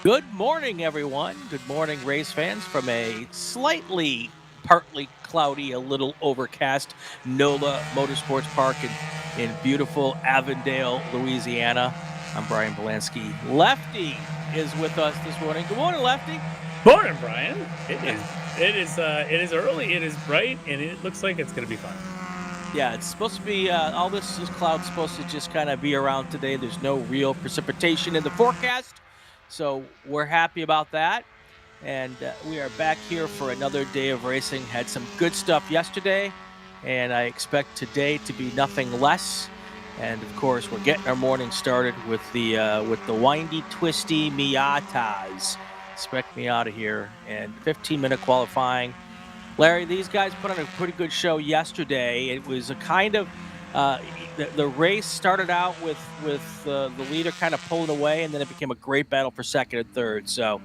Good morning, everyone. Good morning, race fans, from a slightly partly cloudy, a little overcast NOLA Motorsports Park in beautiful Avondale, Louisiana. I'm Brian Bielanski. Lefty is with us this morning. Good morning, Lefty. Morning, Brian. It is early. It is bright, and it looks like it's going to be fun. Yeah, it's supposed to be all this cloud's supposed to just kind of be around today. There's no real precipitation in the forecast, so we're happy about that. And we are back here for another day of racing. Had some good stuff yesterday, and I expect today to be nothing less. And of course, we're getting our morning started with the windy, twisty Miatas. Expect me out of here. And 15-minute qualifying. Larry, these guys put on a pretty good show yesterday. It was a kind of the race started out with the leader kind of pulling away, and then it became a great battle for second and third. So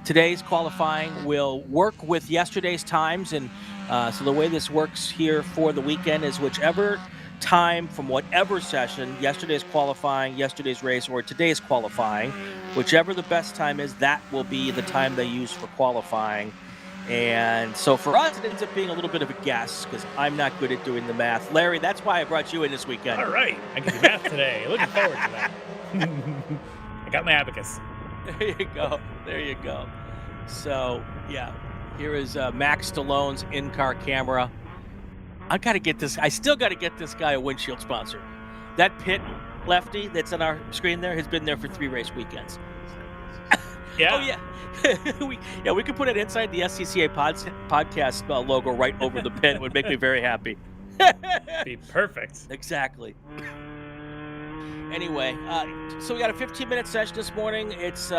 today's qualifying will work with yesterday's times, and so the way this works here for the weekend is whichever time from whatever session, yesterday's qualifying, yesterday's race, or today's qualifying, whichever the best time is, that will be the time they use for qualifying. And so for us, it ends up being a little bit of a guess because I'm not good at doing the math. Larry, that's why I brought you in this weekend. All right. I can do math today. Looking forward to that. I got my abacus. There you go. There you go. So, yeah, here is Max Stallone's in-car camera. I still got to get this guy a windshield sponsor. That pit, Lefty, that's on our screen there, has been there for 3 race weekends. Yeah. Oh, yeah. we could put it inside the SCCA podcast logo right over the pit. It would make me very happy. Be perfect. Exactly. Anyway, so we got a 15-minute session this morning. It's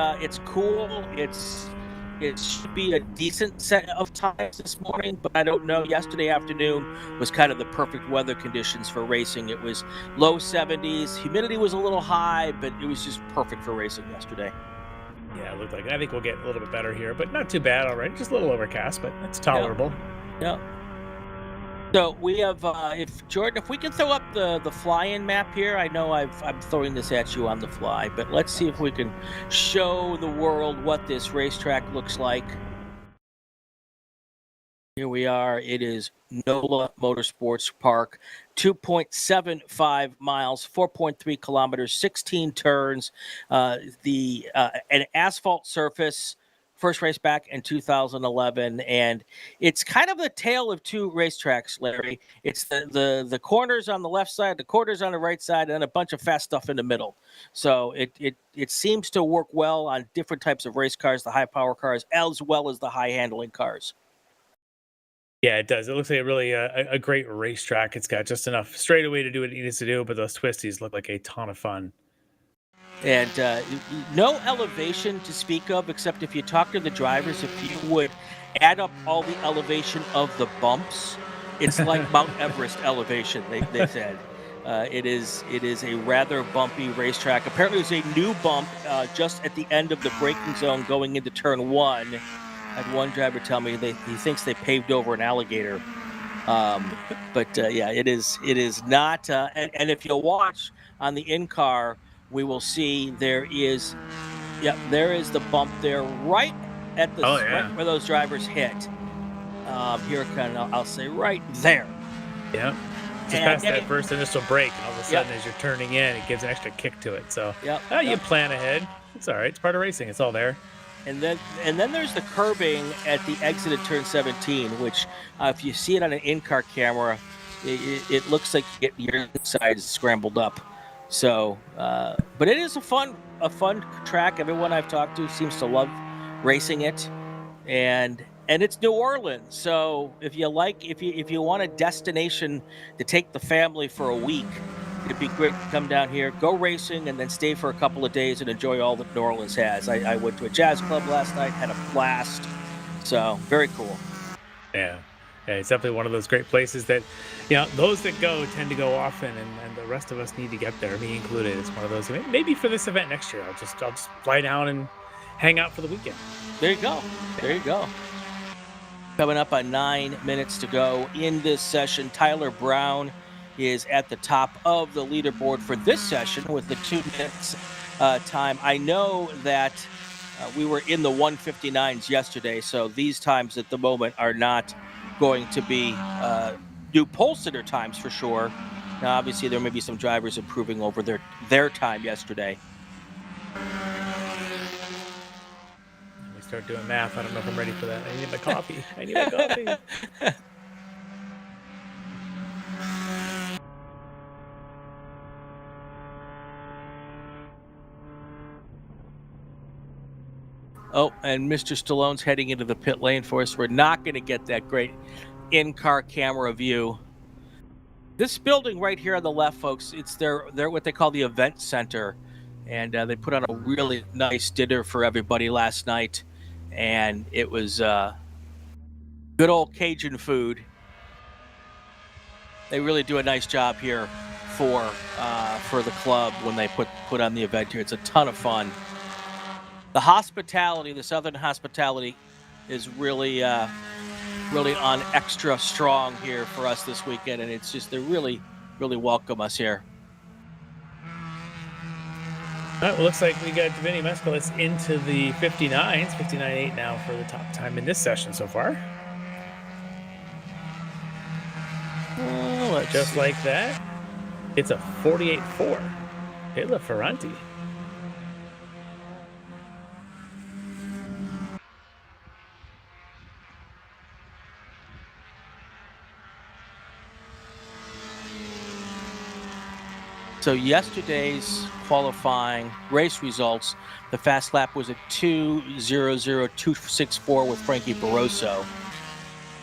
cool. It should be a decent set of times this morning, but I don't know. Yesterday afternoon was kind of the perfect weather conditions for racing. It was low 70s. Humidity was a little high, but it was just perfect for racing yesterday. Yeah, it looked like it. I think we'll get a little bit better here, but not too bad already. Just a little overcast, but it's tolerable. Yeah. So we have, if we can throw up the fly-in map here. I know I'm throwing this at you on the fly, but let's see if we can show the world what this racetrack looks like. Here we are. It is NOLA Motorsports Park, 2.75 miles, 4.3 kilometers, 16 turns. An asphalt surface. First race back in 2011, and it's kind of the tale of 2 racetracks, Larry. It's the corners on the left side, the corners on the right side, and a bunch of fast stuff in the middle. So it seems to work well on different types of race cars, the high power cars, as well as the high handling cars. Yeah, it does. It looks like a great racetrack. It's got just enough straightaway to do what it needs to do, but those twisties look like a ton of fun. And no elevation to speak of, except if you talk to the drivers, if you would add up all the elevation of the bumps, it's like Mount Everest elevation, they said. It is a rather bumpy racetrack. Apparently there's a new bump just at the end of the braking zone going into turn 1. I had one driver tell me he thinks they paved over an alligator. Yeah, it is not. And if you'll watch on the in-car, we will see there is the bump there right at the right where those drivers hit. Here, kind of, I'll say right there. Yeah. Just past that first initial break, and all of a sudden, as you're turning in, it gives an extra kick to it. So you plan ahead. It's all right. It's part of racing. It's all there. And then there's the curbing at the exit of turn 17, which if you see it on an in-car camera, it looks like you get your insides scrambled up. So, but it is a fun track. Everyone I've talked to seems to love racing it, and it's New Orleans. So if you want a destination to take the family for a week, it'd be great to come down here, go racing, and then stay for a couple of days and enjoy all that New Orleans has. I went to a jazz club last night, had a blast. So very cool. Yeah. Yeah, it's definitely one of those great places that, those that go tend to go often, and the rest of us need to get there, me included. It's one of those. Maybe for this event next year, I'll just fly down and hang out for the weekend. There you go. There you go. Coming up on 9 minutes to go in this session, Tyler Brown is at the top of the leaderboard for this session with the 2 minutes time. I know that we were in the 159s yesterday, so these times at the moment are not going to be new pole sitter times for sure. Now, obviously, there may be some drivers improving over their time yesterday. We start doing math. I don't know if I'm ready for that. I need my coffee. I need my coffee. Oh, and Mr. Stallone's heading into the pit lane for us. We're not going to get that great in-car camera view. This building right here on the left, folks, it's their what they call the event center, and they put on a really nice dinner for everybody last night, and it was good old Cajun food. They really do a nice job here for the club when they put on the event here. It's a ton of fun. The hospitality, the Southern hospitality, is really really on extra strong here for us this weekend, and it's just they really welcome us here. All right, well, looks like we got Vinny Mescalis into the 59s, 59.8 now for the top time in this session so far. Just like that, it's a 48.4. Taylor Ferranti. So yesterday's qualifying race results, the fast lap was a 2:00.264 with Frankie Barroso.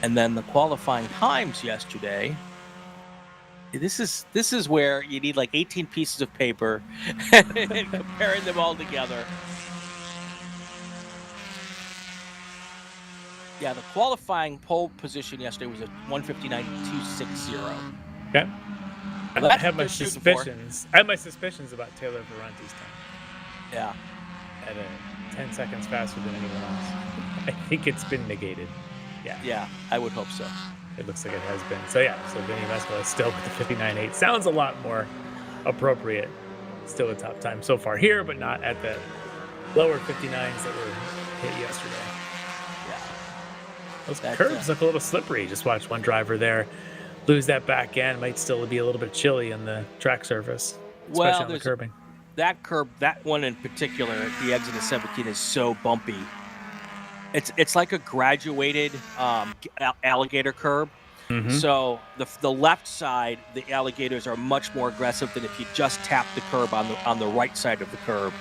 And then the qualifying times yesterday, this is where you need like 18 pieces of paper and comparing them all together. Yeah, the qualifying pole position yesterday was a 1:59.260. Okay. I have my suspicions. I have my suspicions about Taylor Ferranti's time. Yeah. At 10 seconds faster than anyone else. I think it's been negated. Yeah. Yeah, I would hope so. It looks like it has been. So yeah, so Vinny Mescalis still with the 59.8. Sounds a lot more appropriate. Still a top time so far here, but not at the lower 59s that were hit yesterday. Yeah. Those curbs look a little slippery. Just watch one driver there lose that back end. Might still be a little bit chilly on the track surface, especially on the curbing. That curb, that one in particular, at the exit of 17 is so bumpy. It's like a graduated alligator curb. Mm-hmm. So the left side, the alligators are much more aggressive than if you just tap the curb on the right side of the curb.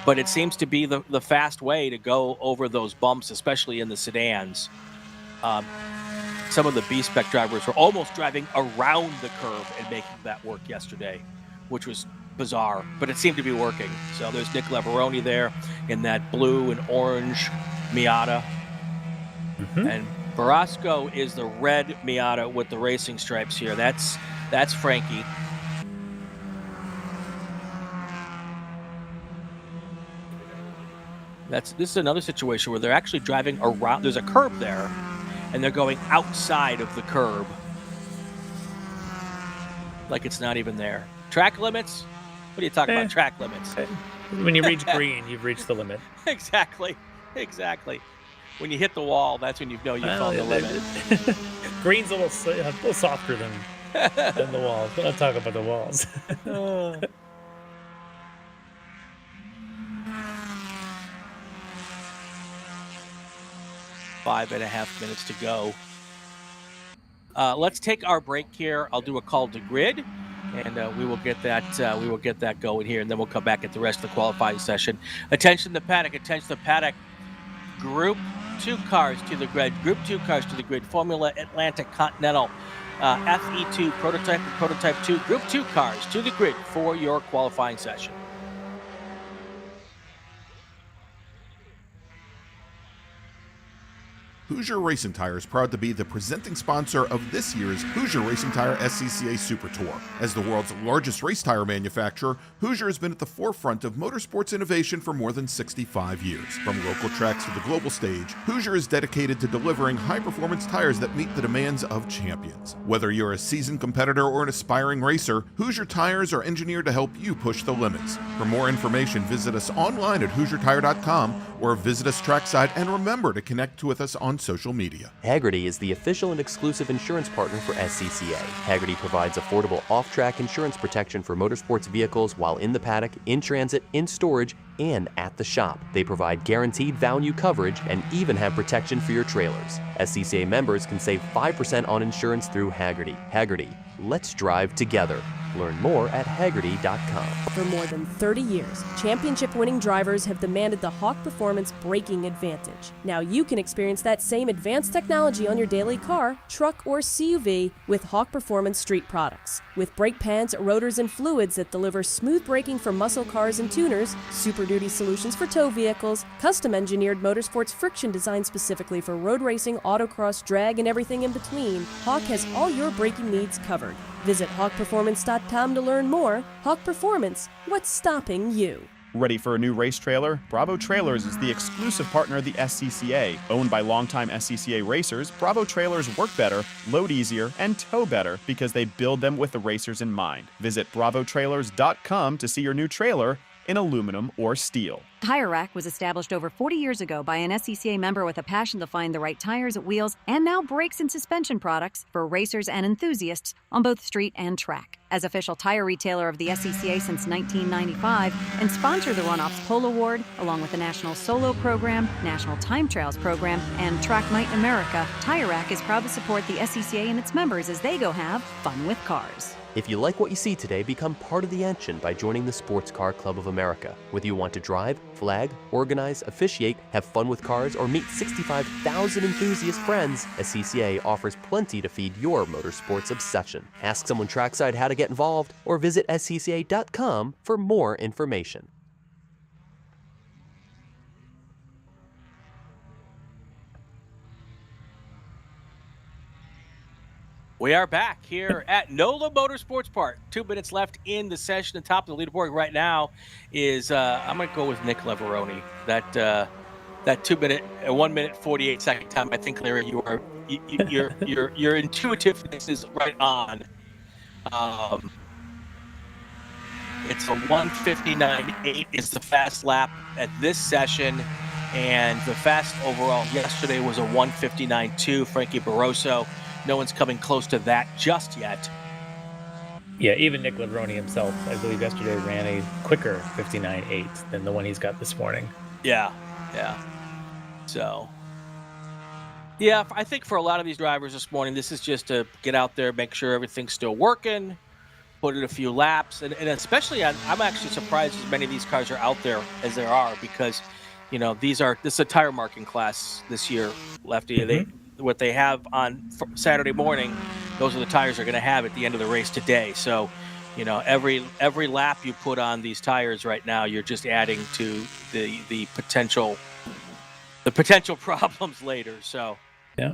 But it seems to be the fast way to go over those bumps, especially in the sedans. Some of the B-Spec drivers were almost driving around the curb and making that work yesterday, which was bizarre, but it seemed to be working. So there's Nick Lavaroni there in that blue and orange Miata. Mm-hmm. And Barasco is the red Miata with the racing stripes here. That's Frankie. This is another situation where they're actually driving around. There's a curb there, and they're going outside of the curb. Like it's not even there. Track limits? What are you talking about, track limits? When you reach green, you've reached the limit. Exactly. When you hit the wall, that's when you know you've found the limit. Green's a little softer than the walls. We're not talking about the walls. 5.5 minutes to go. Let's take our break here. I'll do a call to grid, and we will get that going here, and then we'll come back at the rest of the qualifying session. Attention the paddock. Group 2 cars to the grid. Group 2 cars to the grid. Formula Atlantic Continental FE2 prototype and prototype 2. Group 2 cars to the grid for your qualifying session. Hoosier Racing Tire is proud to be the presenting sponsor of this year's Hoosier Racing Tire SCCA Super Tour. As the world's largest race tire manufacturer, Hoosier has been at the forefront of motorsports innovation for more than 65 years. From local tracks to the global stage, Hoosier is dedicated to delivering high-performance tires that meet the demands of champions. Whether you're a seasoned competitor or an aspiring racer, Hoosier tires are engineered to help you push the limits. For more information, visit us online at HoosierTire.com or visit us trackside, and remember to connect with us on social media. Hagerty is the official and exclusive insurance partner for SCCA. Hagerty provides affordable off-track insurance protection for motorsports vehicles while in the paddock, in transit, in storage, and at the shop. They provide guaranteed value coverage and even have protection for your trailers. SCCA members can save 5% on insurance through Hagerty. Hagerty, let's drive together. Learn more at Hagerty.com. For more than 30 years, championship-winning drivers have demanded the Hawk Performance braking advantage. Now you can experience that same advanced technology on your daily car, truck, or CUV with Hawk Performance street products. With brake pads, rotors, and fluids that deliver smooth braking for muscle cars and tuners, Super Duty solutions for tow vehicles, custom-engineered motorsports friction designed specifically for road racing, autocross, drag, and everything in between, Hawk has all your braking needs covered. Visit hawkperformance.com to learn more. Hawk Performance, what's stopping you? Ready for a new race trailer? Bravo Trailers is the exclusive partner of the SCCA. Owned by longtime SCCA racers, Bravo Trailers work better, load easier, and tow better because they build them with the racers in mind. Visit bravotrailers.com to see your new trailer in aluminum or steel. Tire Rack was established over 40 years ago by an SCCA member with a passion to find the right tires, wheels, and now brakes and suspension products for racers and enthusiasts on both street and track. As official tire retailer of the SCCA since 1995 and sponsor the Runoffs Pole Award, along with the National Solo Program, National Time Trials Program, and Track Night America, Tire Rack is proud to support the SCCA and its members as they go have fun with cars. If you like what you see today, become part of the action by joining the Sports Car Club of America. Whether you want to drive, flag, organize, officiate, have fun with cars, or meet 65,000 enthusiast friends, SCCA offers plenty to feed your motorsports obsession. Ask someone trackside how to get involved, or visit SCCA.com for more information. We are back here at NOLA Motorsports Park. 2 minutes left in the session. The top of the leaderboard right now is I'm going to go with Nick Leveroni. That 2 minute, 1 minute 48 second time. I think, Larry, your intuitiveness is right on. It's a 1:59.8 is the fast lap at this session, and the fast overall yesterday was a 1:59.2. Frankie Barroso. No one's coming close to that just yet. Yeah, even Nick Leveroni himself, I believe yesterday ran a quicker 59.8 than the one he's got this morning. Yeah. So, yeah, I think for a lot of these drivers this morning, this is just to get out there, make sure everything's still working, put in a few laps, and especially I'm actually surprised as many of these cars are out there as there are, because, you know, this is a tire marking class this year, Lefty. Mm-hmm. What they have on Saturday morning, those are the tires they're going to have at the end of the race today. So, you know, every lap you put on these tires right now, you're just adding to the potential problems later. So, yeah.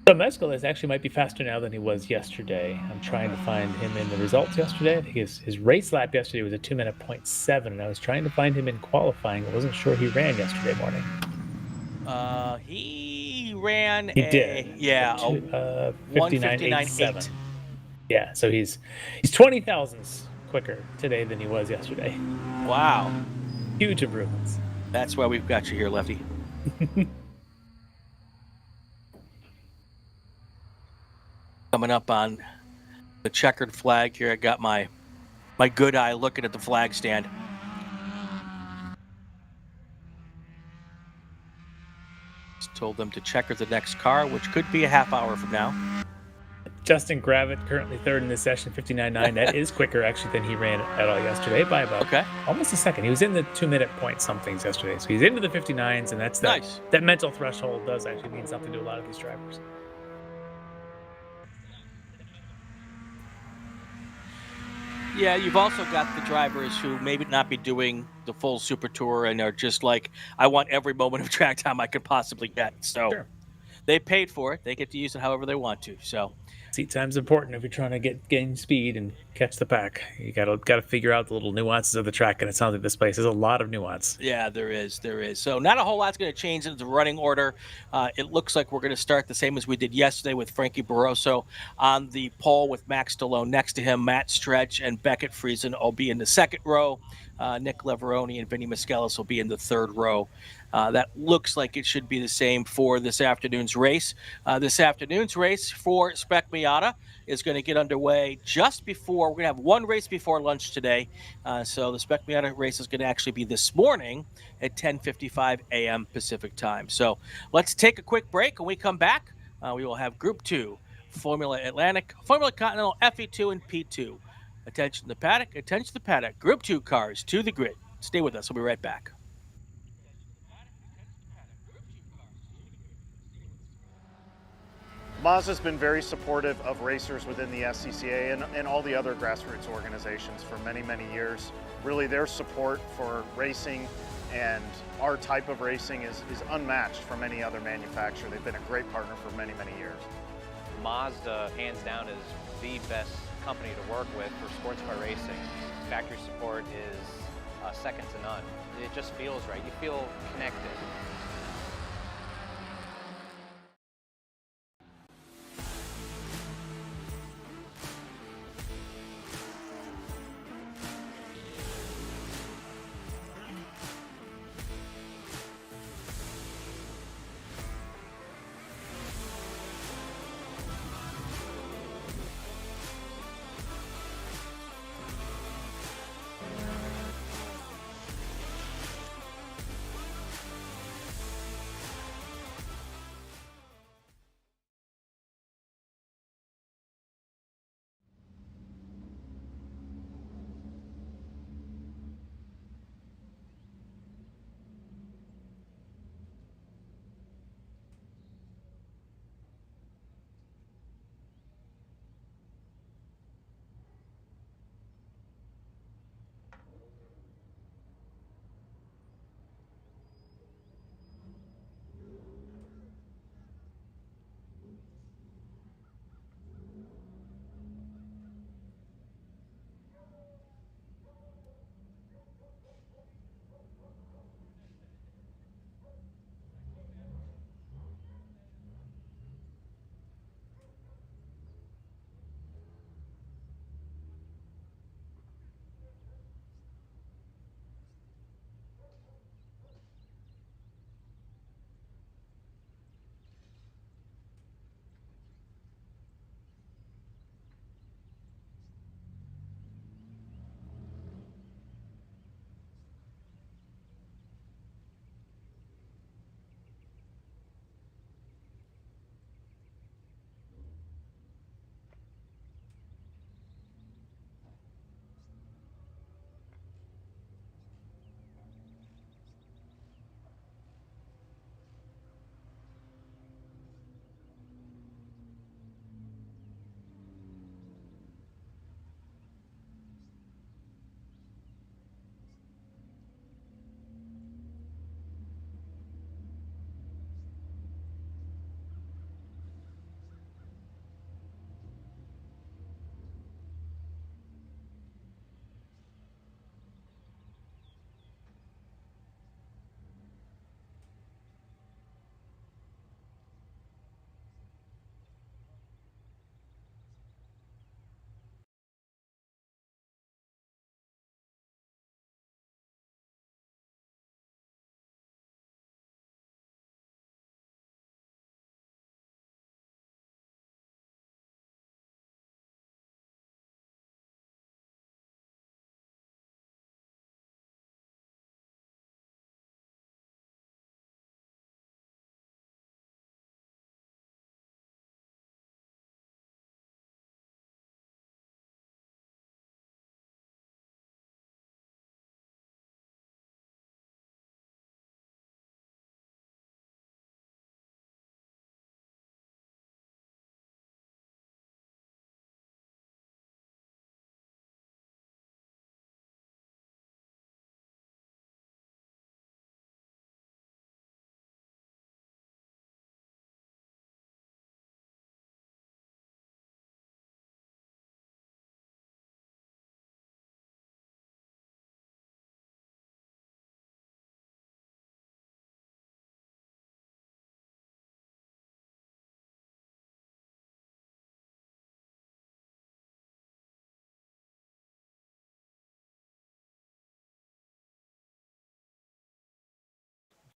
So Mescalis actually might be faster now than he was yesterday. I'm trying to find him in the results yesterday. I think his race lap yesterday was a 2:07, and I was trying to find him in qualifying. I wasn't sure he ran yesterday morning. He ran. He did. Yeah. 59.87. Yeah. So he's 20 thousandths quicker today than he was yesterday. Wow. Huge improvements. That's why we've got you here, Lefty. Coming up on the checkered flag here, I got my good eye looking at the flag stand. Told them to checker the next car, which could be a half hour from now. Justin Gravitt currently third in this session, 59.9. That is quicker actually than he ran at all yesterday by about almost a second. He was in the 2 minute point somethings yesterday, so he's into the 59s, and that's nice. That mental threshold does actually mean something to a lot of these drivers. Yeah, you've also got the drivers who maybe not be doing the full Super Tour and are just like, I want every moment of track time I could possibly get. So Sure. they paid for it. They get to use it however they want to. So Seat time's important if you're trying to gain speed and catch the pack. You gotta figure out the little nuances of the track, and it sounds like this place has a lot of nuance. yeah, there is. So not a whole lot's going to change in the running order. It looks like we're going to start the same as we did yesterday with Frankie Barroso on the pole with Max Stallone next to him. Matt Stretch and Beckett Friesen will be in the second row. Nick Leveroni and Vinny Mascalis will be in the third row. That looks like it should be the same for this afternoon's race. This afternoon's race for Spec Miata is going to get underway just before. We're going to have one race before lunch today. So the Spec Miata race is going to actually be this morning at 10:55 a.m. Pacific time. So let's take a quick break. When we come back, we will have Group 2, Formula Atlantic, Formula Continental, FE2, and P2. Attention to the paddock, attention to the paddock. Group 2 cars to the grid. Stay with us. We'll be right back. Mazda's been very supportive of racers within the SCCA and all the other grassroots organizations for many, many years. Really, their support for racing and our type of racing is unmatched from any other manufacturer. They've been a great partner for many, many years. Mazda, hands down, is the best company to work with for sports car racing. Factory support is second to none. It just feels right. You feel connected.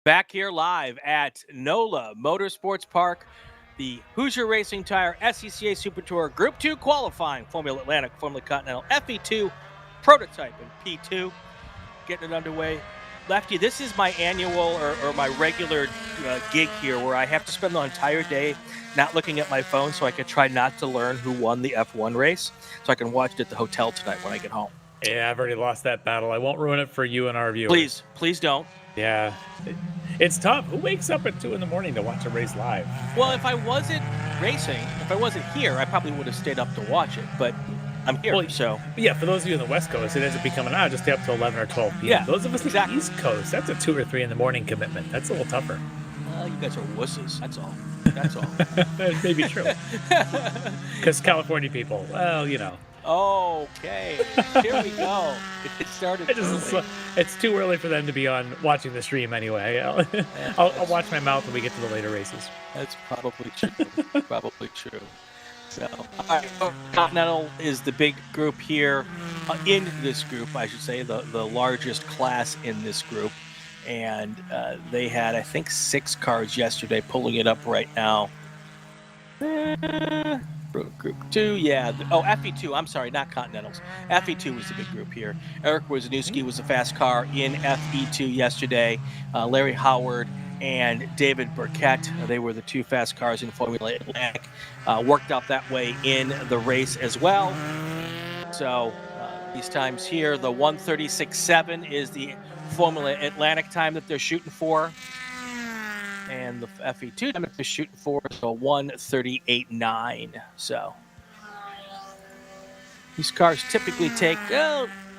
Back here live at NOLA Motorsports Park, the Hoosier Racing Tire SCCA Super Tour Group 2 qualifying, Formula Atlantic, Formula Continental, FE2, Prototype, and P2. Getting it underway. Lefty, this is my annual or my regular gig here where I have to spend the entire day not looking at my phone so I can try not to learn who won the F1 race so I can watch it at the hotel tonight when I get home. Yeah, I've already lost that battle. I won't ruin it for you and our viewers. Please don't. Yeah, it's tough. Who wakes up at 2 in the morning to watch a race live? Well, if I wasn't racing, if I wasn't here, I probably would have stayed up to watch it, but I'm here, Well, so. Yeah, for those of you on the West Coast, it ends up becoming, just stay up till 11 or 12 p.m. Yeah, Those of us on exactly. the East Coast, that's a 2 or 3 in the morning commitment. That's a little tougher. You guys are wusses, that's all. That's all. That may be true. Because California people, well, you know. Okay, here we go. It started early. It's too early for them to be on watching the stream anyway. I'll watch my mouth when we get to the later races. That's probably true. Probably true. So, all right, Continental is the big group here. In this group, I should say, the largest class in this group. And they had, I think, 6 cars yesterday, pulling it up right now. Group 2, yeah. FE2, I'm sorry, not Continentals. FE2 was the big group here. Eric Wozniewski was the fast car in FE2 yesterday. Larry Howard and David Burkett, they were the 2 fast cars in Formula Atlantic. Worked out that way in the race as well. So these times here, the 1:36.7 is the Formula Atlantic time that they're shooting for. And the FE2 time that they're shooting for is a 1:38.9. So these cars typically take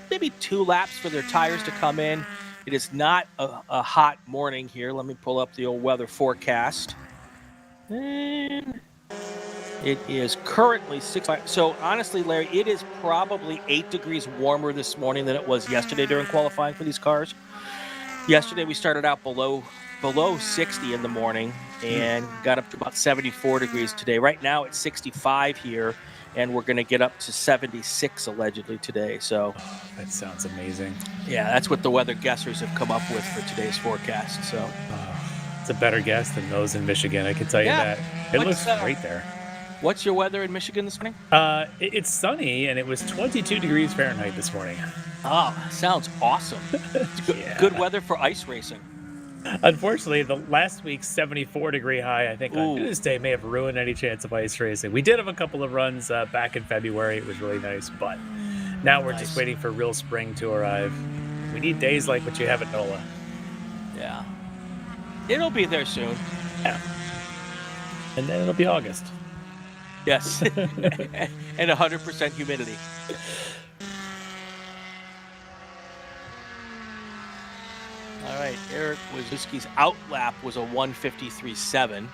maybe 2 laps for their tires to come in. It is not a hot morning here. Let me pull up the old weather forecast. And it is currently 6. So honestly, Larry, it is probably 8 degrees warmer this morning than it was yesterday during qualifying for these cars. Yesterday we started out below 60 in the morning and got up to about 74 degrees today. Right now it's 65 here, and we're going to get up to 76 allegedly today. So that sounds amazing. Yeah, that's what the weather guessers have come up with for today's forecast. So it's a better guess than those in Michigan, I can tell you that. It looks great there. What's your weather in Michigan this morning? It's sunny, and it was 22 degrees Fahrenheit this morning. Oh, sounds awesome. Yeah. Good weather for ice racing. Unfortunately, the last week's 74-degree high, I think, on Tuesday may have ruined any chance of ice racing. We did have a couple of runs back in February. It was really nice, but now we're just waiting for real spring to arrive. We need days like what you have at NOLA. Yeah. It'll be there soon. Yeah. And then it'll be August. Yes. And 100% humidity. All right, Eric Wozniewski's outlap was a 1:53.7.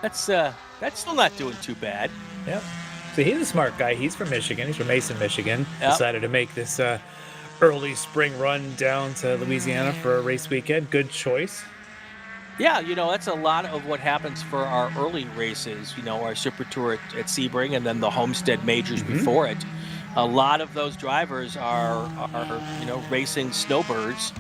That's still not doing too bad. Yep. So he's a smart guy. He's from Michigan. He's from Mason, Michigan. Yep. Decided to make this early spring run down to Louisiana for a race weekend. Good choice. Yeah, that's a lot of what happens for our early races. Our Super Tour at Sebring and then the Homestead Majors before it. A lot of those drivers are racing snowbirds,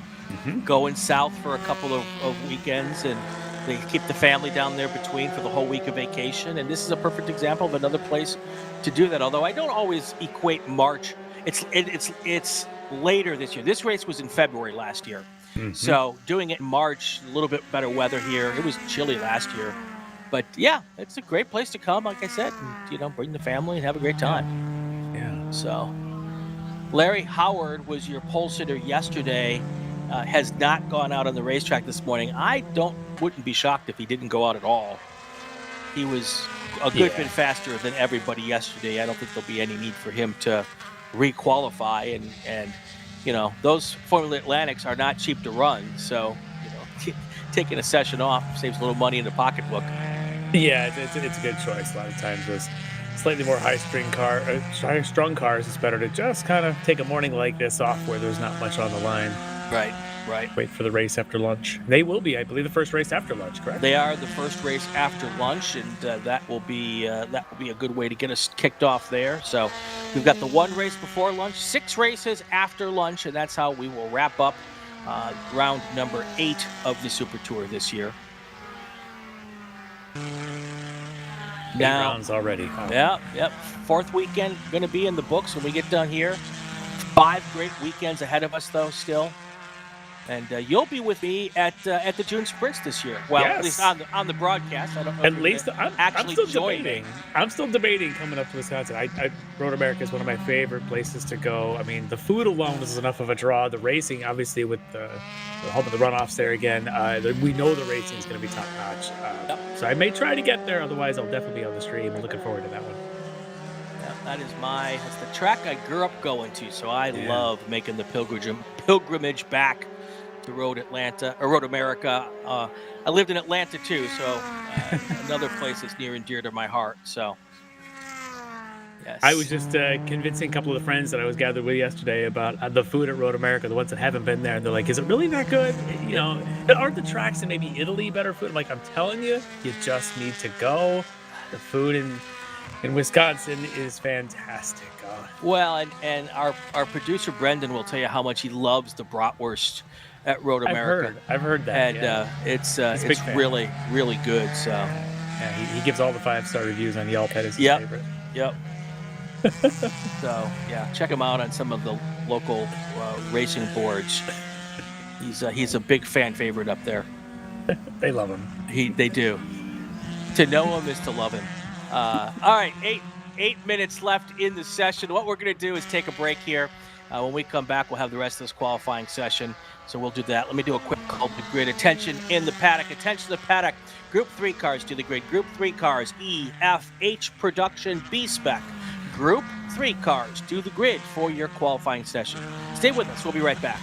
going south for a couple of weekends, and they keep the family down there between for the whole week of vacation. And this is a perfect example of another place to do that. Although I don't always equate March. It's later this year. This race was in February last year. So doing it in March, a little bit better weather here. It was chilly last year. But yeah, it's a great place to come, like I said, and, bring the family and have a great time. Yeah. So Larry Howard was your pole sitter yesterday, has not gone out on the racetrack this morning. I wouldn't be shocked if he didn't go out at all. He was a good bit faster than everybody yesterday. I don't think there'll be any need for him to re-qualify, and those Formula Atlantics are not cheap to run, so taking a session off saves a little money in the pocketbook. Yeah, it's a good choice. A lot of times with slightly more strong cars, it's better to just kind of take a morning like this off where there's not much on the line. Right. Wait for the race after lunch. They will be, I believe, the first race after lunch, correct? They are the first race after lunch, and that will be a good way to get us kicked off there. So we've got the 1 race before lunch, 6 races after lunch, and that's how we will wrap up round number 8 of the Super Tour this year. 8 rounds already. Huh? Yep. 4th weekend going to be in the books when we get done here. 5 great weekends ahead of us, though, still. And you'll be with me at the June Sprints this year. Well, yes. At least on the broadcast. I don't know. At least I'm still join debating. I'm still debating coming up to Wisconsin. Road America is one of my favorite places to go. I mean, the food alone is enough of a draw. The racing, obviously, with the hope of the runoffs there again. We know the racing is going to be top notch. So I may try to get there. Otherwise, I'll definitely be on the stream. I'm looking forward to that one. That's the track I grew up going to. So I love making the pilgrimage back to Road America. I lived in Atlanta too, so another place that's near and dear to my heart. So, yes. I was just convincing a couple of the friends that I was gathered with yesterday about the food at Road America, the ones that haven't been there, and they're like, "Is it really that good? You know, aren't the tracks in maybe Italy better food?" I'm like, "I'm telling you, you just need to go. The food in Wisconsin is fantastic." Well, and our producer Brendan will tell you how much he loves the bratwurst at Road America. I've heard that, and it's really, really good. So he gives all the 5-star reviews on Yelp. That is his favorite. Yep. So check him out on some of the local racing boards. He's a big fan favorite up there. They love him. They do. To know him is to love him. All right, 8 minutes left in the session. What we're going to do is take a break here. When we come back, we'll have the rest of this qualifying session. So we'll do that. Let me do a quick call to grid. Attention in the paddock. Attention to the paddock. Group 3 cars to the grid. Group 3 cars, E, F, H production, B-Spec. Group 3 cars to the grid for your qualifying session. Stay with us. We'll be right back.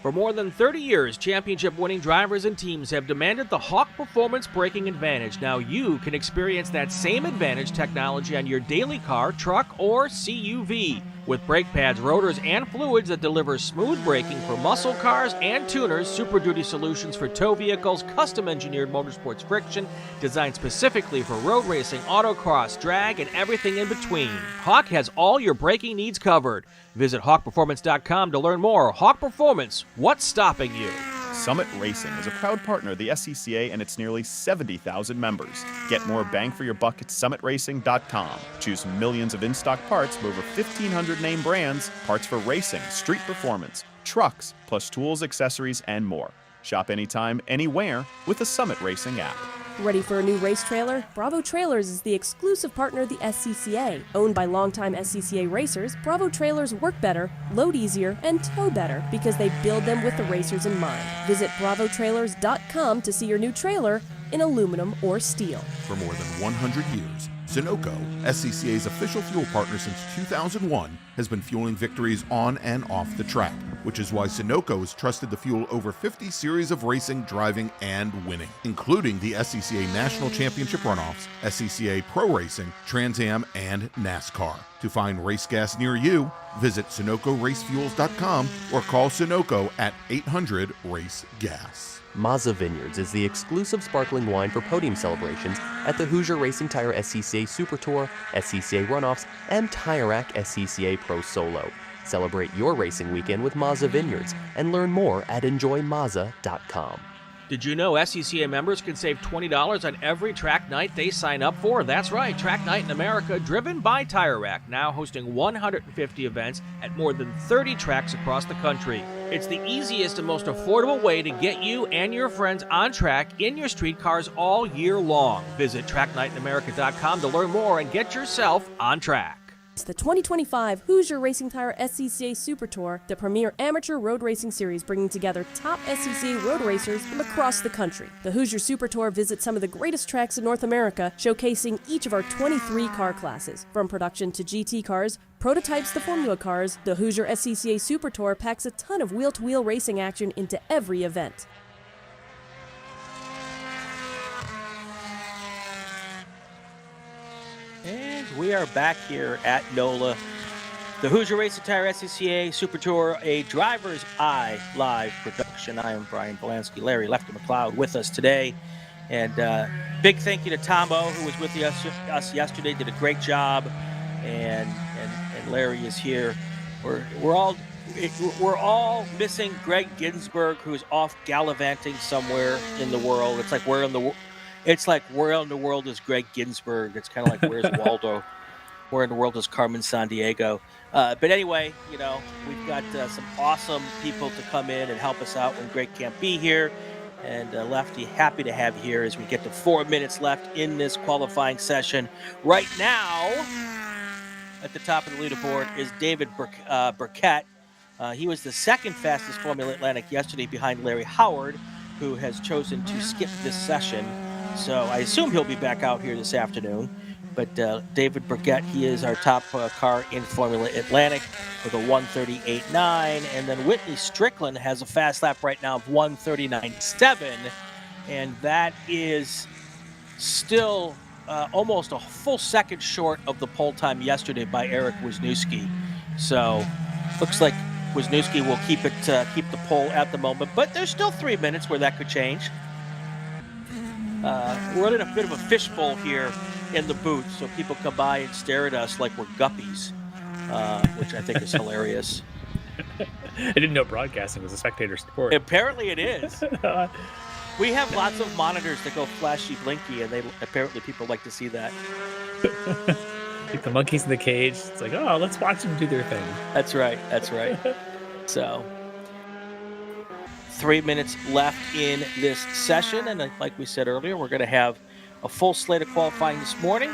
For more than 30 years, championship-winning drivers and teams have demanded the Hawk Performance Braking Advantage. Now you can experience that same advantage technology on your daily car, truck, or CUV. With brake pads, rotors, and fluids that deliver smooth braking for muscle cars and tuners, Super Duty solutions for tow vehicles, custom-engineered motorsports friction, designed specifically for road racing, autocross, drag, and everything in between. Hawk has all your braking needs covered. Visit hawkperformance.com to learn more. Hawk Performance, what's stopping you? Summit Racing is a proud partner of the SCCA and its nearly 70,000 members. Get more bang for your buck at summitracing.com. Choose millions of in-stock parts from over 1,500 name brands, parts for racing, street performance, trucks, plus tools, accessories, and more. Shop anytime, anywhere with the Summit Racing app. Ready for a new race trailer? Bravo Trailers is the exclusive partner of the SCCA. Owned by longtime SCCA racers, Bravo Trailers work better, load easier, and tow better because they build them with the racers in mind. Visit bravotrailers.com to see your new trailer in aluminum or steel. For more than 100 years, Sunoco, SCCA's official fuel partner since 2001, has been fueling victories on and off the track, which is why Sunoco has trusted to fuel over 50 series of racing, driving, and winning, including the SCCA National Championship runoffs, SCCA Pro Racing, Trans Am, and NASCAR. To find race gas near you, visit SunocoRaceFuels.com or call Sunoco at 800-RACE-GAS. Mazza Vineyards is the exclusive sparkling wine for podium celebrations at the Hoosier Racing Tire SCCA Super Tour, SCCA Runoffs, and Tire Rack SCCA Pro Solo. Celebrate your racing weekend with Mazza Vineyards and learn more at enjoymazza.com. Did you know SCCA members can save $20 on every track night they sign up for? That's right, Track Night in America, driven by Tire Rack, now hosting 150 events at more than 30 tracks across the country. It's the easiest and most affordable way to get you and your friends on track in your street cars all year long. Visit tracknightinamerica.com to learn more and get yourself on track. It's the 2025 Hoosier Racing Tire SCCA Super Tour, the premier amateur road racing series bringing together top SCCA road racers from across the country. The Hoosier Super Tour visits some of the greatest tracks in North America, showcasing each of our 23 car classes. From production to GT cars, prototypes to Formula cars, the Hoosier SCCA Super Tour packs a ton of wheel-to-wheel racing action into every event. And we are back here at NOLA, the Hoosier Racing Tire SCCA Super Tour, a Driver's Eye live production. I am Brian Bielanski. Larry left MacLeod with us today. And big thank you to Tombo, who was with us yesterday, did a great job. And Larry is here. We're all missing Greg Ginsburg, who's off gallivanting somewhere in the world. It's like where in the world is Greg Ginsburg? It's kind of like where's Waldo? Where in the world is Carmen Sandiego? But anyway, we've got some awesome people to come in and help us out when Greg can't be here. And Lefty, happy to have you here as we get to 4 minutes left in this qualifying session. Right now, at the top of the leaderboard is David Burkett. He was the second fastest Formula Atlantic yesterday behind Larry Howard, who has chosen to skip this session. So I assume he'll be back out here this afternoon. But David Burkett, he is our top car in Formula Atlantic with a 1:38.9. And then Whitney Strickland has a fast lap right now of 1:39.7. And that is still almost a full second short of the pole time yesterday by Eric Wisniewski. So looks like Wisniewski will keep the pole at the moment. But there's still 3 minutes where that could change. We're in a bit of a fishbowl here in the booth, so people come by and stare at us like we're guppies, which I think is hilarious. I didn't know broadcasting was a spectator sport. Apparently it is. We have lots of monitors that go flashy blinky, and apparently people like to see that. Like the monkeys in the cage. It's like, oh, let's watch them do their thing. That's right. So 3 minutes left in this session, and like we said earlier, we're going to have a full slate of qualifying this morning,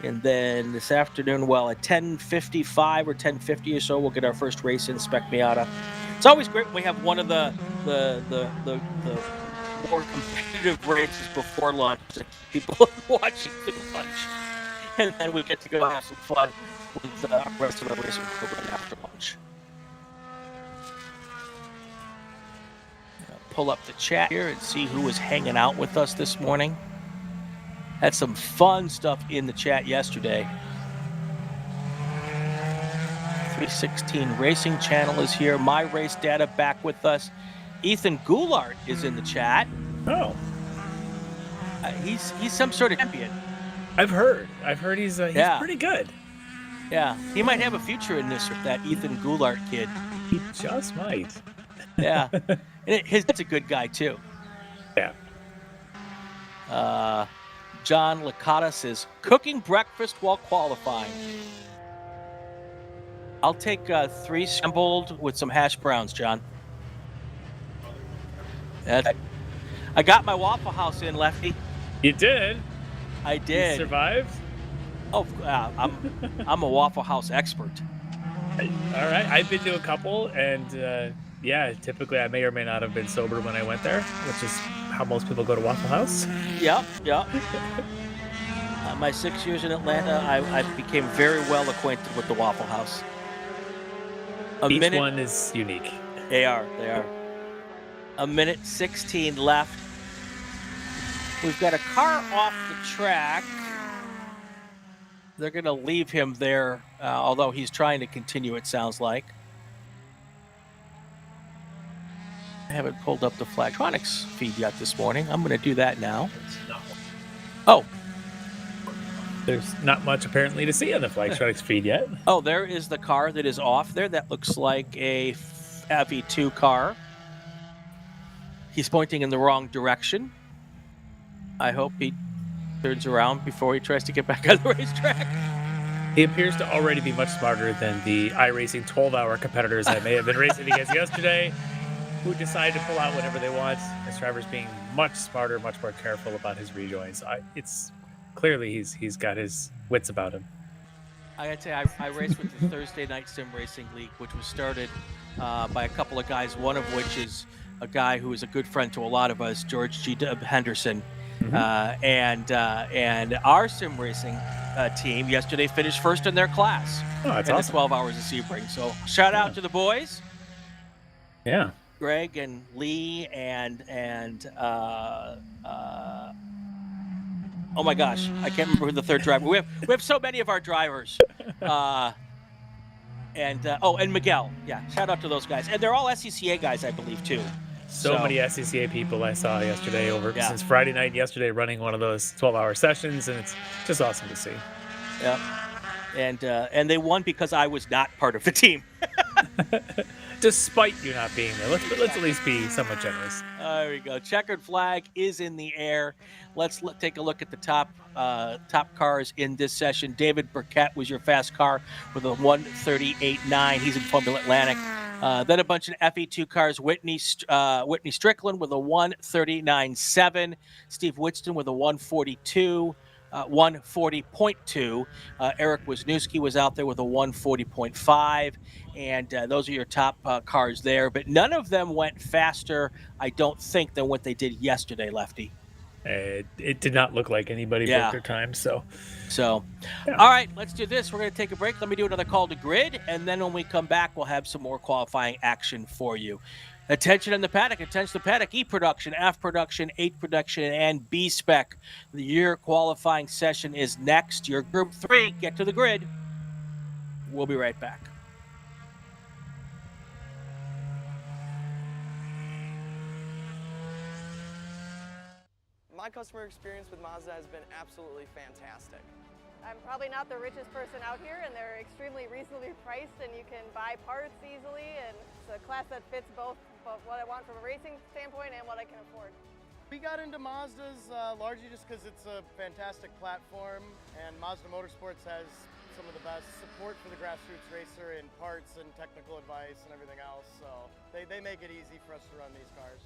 and then this afternoon, at 10:55 or 10:50 or so, we'll get our first race in Spec Miata. It's always great when we have one of the more competitive races before lunch that people are watching through lunch, and then we get to go have some fun with the rest of our racing program after lunch. Pull up the chat here and see who was hanging out with us this morning. Had some fun stuff in the chat yesterday. 316 Racing Channel is here. My Race Data back with us. Ethan Goulart is in the chat. Oh. He's some sort of champion. I've heard he's pretty good. Yeah, he might have a future in this with that Ethan Goulart kid. He just might. Yeah. And his dad's a good guy, too. Yeah. John Licata says, cooking breakfast while qualifying. I'll take 3 scrambled with some hash browns, John. I got my Waffle House in, Lefty. You did? I did. You survived? Oh, I'm a Waffle House expert. All right. I've been to a couple, and typically I may or may not have been sober when I went there, which is how most people go to Waffle House. Yep. My 6 years in Atlanta, I became very well acquainted with the Waffle House. Each one is unique. They are. A minute 16 left. We've got a car off the track. They're going to leave him there, although he's trying to continue, it sounds like. I haven't pulled up the Flagtronics feed yet this morning. I'm going to do that now. Oh. There's not much apparently to see on the Flagtronics feed yet. Oh, there is the car that is off there. That looks like a FE2 car. He's pointing in the wrong direction. I hope he turns around before he tries to get back on the racetrack. He appears to already be much smarter than the iRacing 12-hour competitors I may have been racing against yesterday, who decide to pull out whenever they want. This driver's being much smarter, much more careful about his rejoins. It's clearly he's got his wits about him. I gotta tell you, I raced with the Thursday Night Sim Racing League, which was started by a couple of guys, one of which is a guy who is a good friend to a lot of us, George G. Henderson. Mm-hmm. And our sim racing team yesterday finished first in their class. Oh, that's in awesome. the 12 hours of Sebring. So shout out to the boys. Yeah. Greg and Lee and oh my gosh, I can't remember who the third driver. We have so many of our drivers. And Miguel. Yeah, shout out to those guys. And they're all SCCA guys, I believe, too. So many SCCA people I saw yesterday since Friday night yesterday running one of those 12-hour sessions, and it's just awesome to see. Yeah. and they won because I was not part of the team. Despite you not being there. Let's at least be somewhat generous. There we go. Checkered flag is in the air. Let's take a look at the top cars in this session. David Burkett was your fast car with a 1:38.9. He's in Formula Atlantic. Then a bunch of FE2 cars. Whitney Strickland with a 1:39.7. Steve Witston with a 1:42. 1:40.2. Eric Wisniewski was out there with a 1:40.5. And those are your top cars there. But none of them went faster, I don't think, than what they did yesterday, Lefty. It did not look like anybody broke their time. So, all right, let's do this. We're going to take a break. Let me do another call to grid. And then when we come back, we'll have some more qualifying action for you. Attention in the paddock, E production, F production, 8 production, and B-Spec. The year qualifying session is next. Your Group 3, get to the grid. We'll be right back. My customer experience with Mazda has been absolutely fantastic. I'm probably not the richest person out here, and they're extremely reasonably priced, and you can buy parts easily, and it's a class that fits both what I want from a racing standpoint and what I can afford. We got into Mazdas largely just because it's a fantastic platform, and Mazda Motorsports has some of the best support for the grassroots racer in parts and technical advice and everything else, so they make it easy for us to run these cars.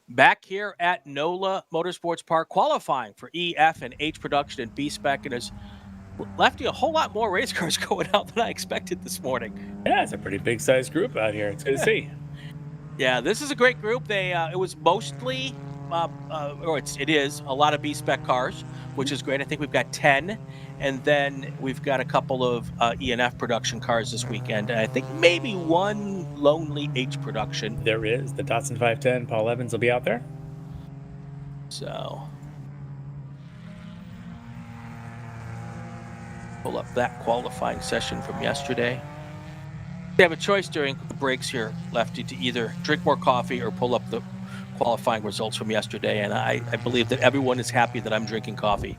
Back here at NOLA Motorsports Park, qualifying for E, F, and H production and B-Spec, and there's Lefty a whole lot more race cars going out than I expected this morning. Yeah, it's a pretty big sized group out here. It's good to see. Yeah, this is a great group. They it was mostly, it is a lot of B-Spec cars, which is great. I think we've got 10, and then we've got a couple of E and F production cars this weekend. And I think maybe one lonely H production. There is the Datsun 510. Paul Evans will be out there. So pull up that qualifying session from yesterday. They have a choice during the breaks here, Lefty, to either drink more coffee or pull up the qualifying results from yesterday, and I believe that everyone is happy that I'm drinking coffee.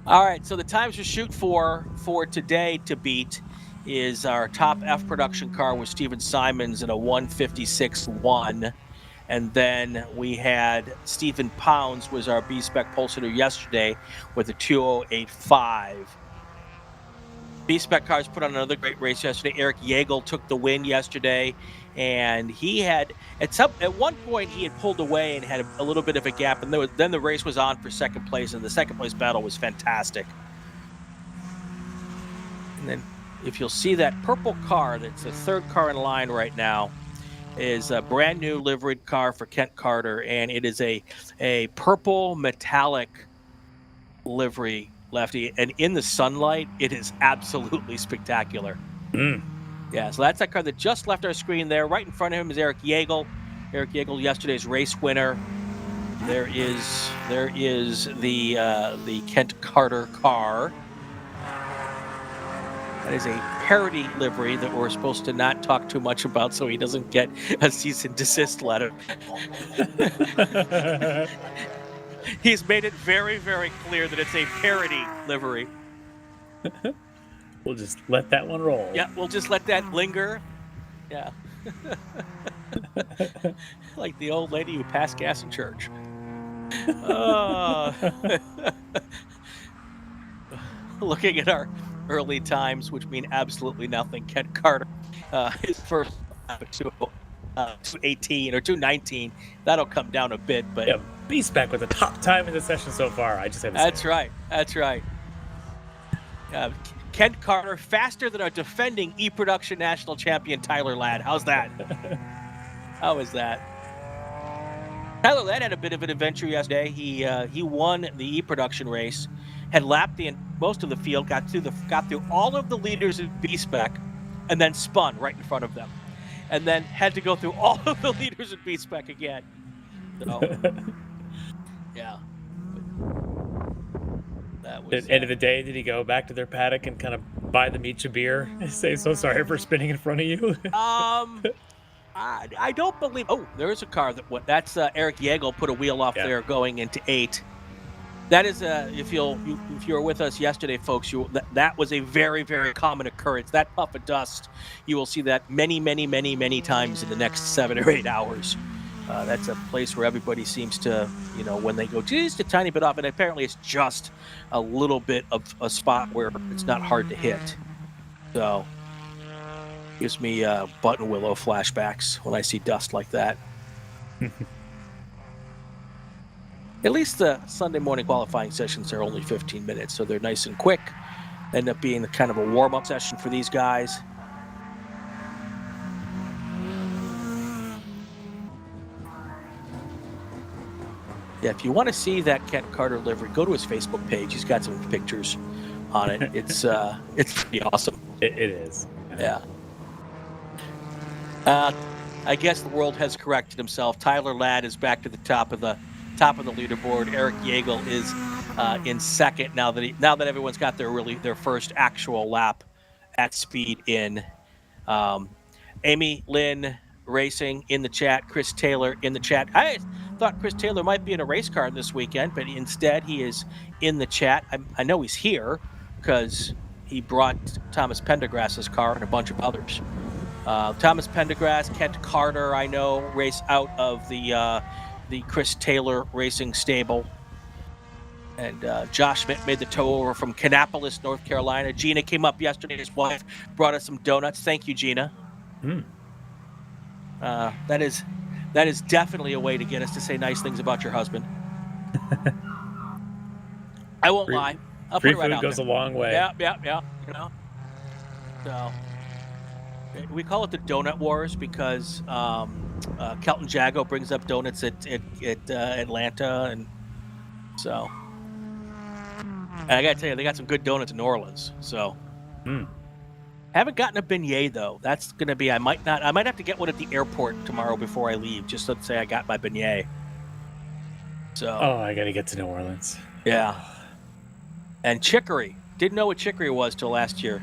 All right, so the times we shoot for today to beat is our top F production car with Steven Simons in a 156.1. And then we had Stephen Pounds was our B-Spec pole sitter yesterday with a 208.5. B-Spec cars put on another great race yesterday. Eric Yeagle took the win yesterday, and he had at one point he had pulled away and had a little bit of a gap, and then the race was on for second place, and the second place battle was fantastic. And then if you'll see that purple car, that's the third car in line right now, is a brand new liveried car for Kent Carter, and it is a purple metallic livery, Lefty, and in the sunlight it is absolutely spectacular. Yeah, so that's that car that just left our screen there. Right in front of him is Eric Yeagle. Eric Yeagle, yesterday's race winner. There is the Kent Carter car. That is a parody livery that we're supposed to not talk too much about so he doesn't get a cease and desist letter. He's made it very, very clear that it's a parody livery. We'll just let that one roll. Yeah, we'll just let that linger. Yeah. Like the old lady who passed gas in church. Looking at our early times, which mean absolutely nothing. Kent Carter, his first 218 or 219. That'll come down a bit, but yeah, B-Spec with the top time in the session so far. I just have to that's say. right. That's right. Kent Carter faster than our defending E-Production national champion Tyler Ladd. How's that? How is that? Tyler Ladd had a bit of an adventure yesterday. He won the E-Production race, had lapped most of the field, got through all of the leaders in B-Spec, and then spun right in front of them, and then had to go through all of the leaders in B-Spec again. So, yeah. That was, At the end of the day, did he go back to their paddock and kind of buy them each a beer and say, "So sorry for spinning in front of you"? I don't believe. Oh, there is a car that's Eric Yeagle put a wheel off there going into 8. That is if you were with us yesterday, folks, that was a very, very common occurrence. That puff of dust, you will see that many, many, many, many times in the next 7 or 8 hours. That's a place where everybody seems to, when they go just a tiny bit off, and apparently it's just a little bit of a spot where it's not hard to hit. So gives me Button Willow flashbacks when I see dust like that. At least the Sunday morning qualifying sessions are only 15 minutes, so they're nice and quick. End up being kind of a warm-up session for these guys. Yeah, if you want to see that Kent Carter livery, go to his Facebook page. He's got some pictures on it. It's pretty awesome. It is. Yeah. I guess the world has corrected himself. Tyler Ladd is back to the top of the leaderboard. Eric Yeagle is in second now that everyone's got their first actual lap at speed in. Amy Lynn Racing in the chat. Chris Taylor in the chat. I thought Chris Taylor might be in a race car this weekend, but instead he is in the chat. I know he's here because he brought Thomas Pendergrass's car and a bunch of others. Thomas Pendergrass, Kent Carter, I know, race out of the Chris Taylor Racing stable. And Josh Schmidt made the tow over from Kannapolis, North Carolina. Gina came up yesterday. His wife brought us some donuts. Thank you, Gina. That is definitely a way to get us to say nice things about your husband. I won't lie. I'll Free put it right food out goes there. a long way. Yeah. You know. So we call it the donut wars because Kelton Jago brings up donuts at Atlanta, and so. And I gotta tell you, they got some good donuts in New Orleans. So. Haven't gotten a beignet though. That's gonna be. I might have to get one at the airport tomorrow before I leave, just to say I got my beignet. So. Oh, I gotta get to New Orleans. Yeah. And chicory. Didn't know what chicory was till last year.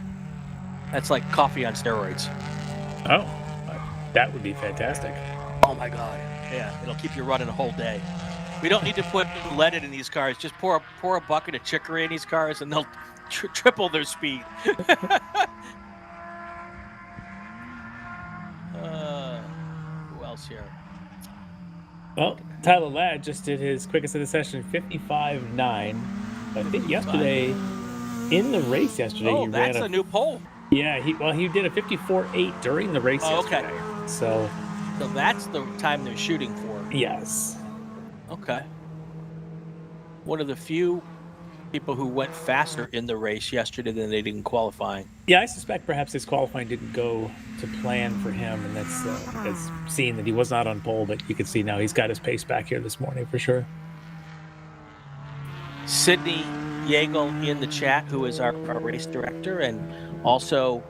That's like coffee on steroids. Oh, that would be fantastic. Oh my God. Yeah, it'll keep you running a whole day. We don't need to put leaded in these cars. Just pour a bucket of chicory in these cars, and they'll triple their speed. Who else here? Well, Tyler Ladd just did his quickest of the session, 55.9. I think yesterday, in the race yesterday, he ran that's a new pole. Yeah, he did a 54.8 during the race yesterday. Okay. So that's the time they're shooting for. Yes. Okay. One of the few people who went faster in the race yesterday than they did in qualifying. Yeah, I suspect perhaps his qualifying didn't go to plan for him, and that's seeing that he was not on pole, but you can see now he's got his pace back here this morning for sure. Sydney Yeagle in the chat, who is our race director and also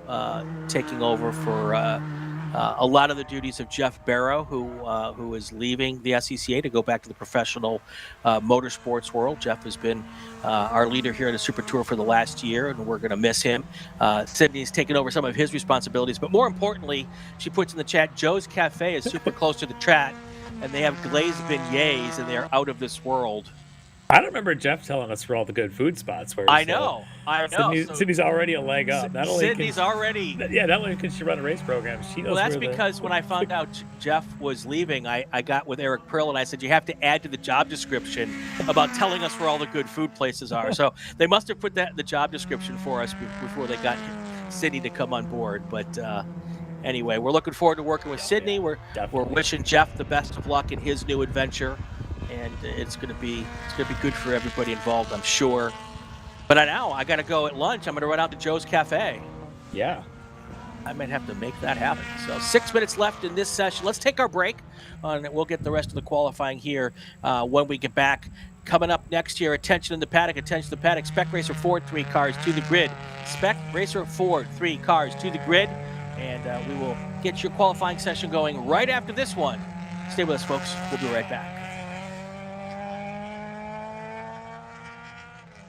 taking over for a lot of the duties of Jeff Barrow, who is leaving the SCCA to go back to the professional motorsports world. Jeff has been our leader here at the Super Tour for the last year, and we're going to miss him. Sydney's taken over some of his responsibilities, but more importantly, she puts in the chat, Joe's Cafe is super close to the track, and they have glazed beignets, and they're out of this world. I don't remember Jeff telling us where all the good food spots were. I know. Sydney's already a leg up. Not only can she run a race program, she knows. Well, that's because when I found out Jeff was leaving, I got with Eric Pearl and I said, you have to add to the job description about telling us where all the good food places are. So they must have put that in the job description for us before they got Sydney to come on board. But anyway, we're looking forward to working with Sydney. We're wishing Jeff the best of luck in his new adventure. And it's gonna be good for everybody involved, I'm sure. But now I gotta go at lunch. I'm gonna run out to Joe's Cafe. Yeah, I might have to make that happen. So 6 minutes left in this session. Let's take our break, and we'll get the rest of the qualifying here when we get back. Coming up next year, attention in the paddock, Spec Racer Ford, 3 cars to the grid. Spec Racer Ford, 3 cars to the grid, and we will get your qualifying session going right after this one. Stay with us, folks. We'll be right back.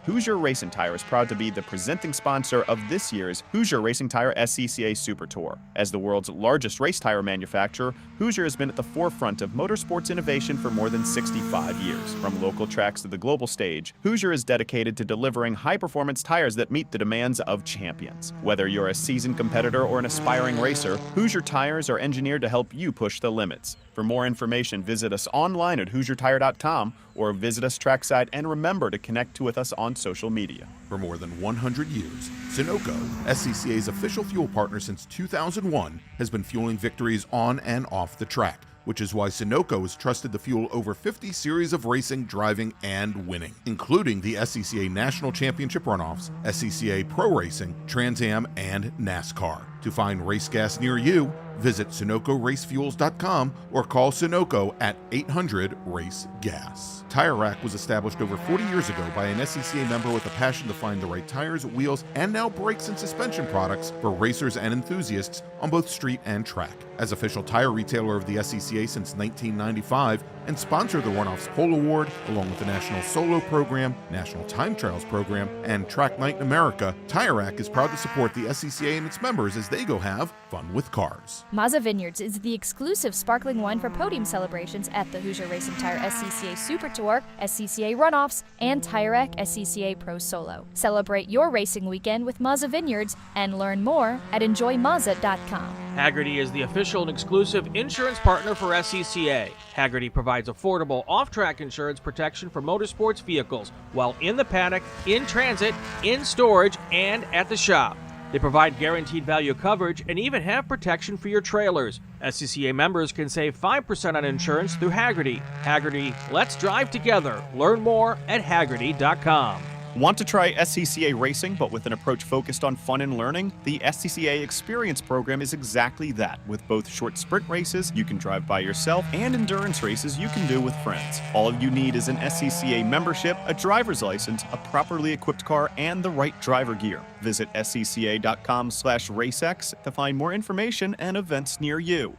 Hoosier Racing Tire is proud to be the presenting sponsor of this year's Hoosier Racing Tire SCCA Super Tour. As the world's largest race tire manufacturer, Hoosier has been at the forefront of motorsports innovation for more than 65 years. From local tracks to the global stage, Hoosier is dedicated to delivering high-performance tires that meet the demands of champions. Whether you're a seasoned competitor or an aspiring racer, Hoosier tires are engineered to help you push the limits. For more information, visit us online at HoosierTire.com or visit us trackside, and remember to connect with us on social media. For more than 100 years, Sunoco, SCCA's official fuel partner since 2001, has been fueling victories on and off the track, which is why Sunoco has trusted the fuel over 50 series of racing, driving, and winning, including the SCCA National Championship runoffs, SCCA Pro Racing, Trans Am, and NASCAR. To find race gas near you, visit SunocoRaceFuels.com or call Sunoco at 800-RACE-GAS. Tire Rack was established over 40 years ago by an SCCA member with a passion to find the right tires, wheels, and now brakes and suspension products for racers and enthusiasts on both street and track. As official tire retailer of the SCCA since 1995 and sponsor the Runoffs Pole Award, along with the National Solo Program, National Time Trials Program, and Track Night in America, Tire Rack is proud to support the SCCA and its members as they go have fun with cars. Maza Vineyards is the exclusive sparkling wine for podium celebrations at the Hoosier Racing Tire SCCA Super Tour, SCCA Runoffs, and Tire Rack SCCA Pro Solo. Celebrate your racing weekend with Maza Vineyards and learn more at enjoymaza.com. Hagerty is the official and exclusive insurance partner for SCCA. Hagerty provides affordable off-track insurance protection for motorsports vehicles while in the paddock, in transit, in storage, and at the shop. They provide guaranteed value coverage and even have protection for your trailers. SCCA members can save 5% on insurance through Hagerty. Hagerty, let's drive together. Learn more at Hagerty.com. Want to try SCCA racing, but with an approach focused on fun and learning? The SCCA Experience Program is exactly that. With both short sprint races you can drive by yourself and endurance races you can do with friends. All you need is an SCCA membership, a driver's license, a properly equipped car, and the right driver gear. Visit scca.com/racex to find more information and events near you.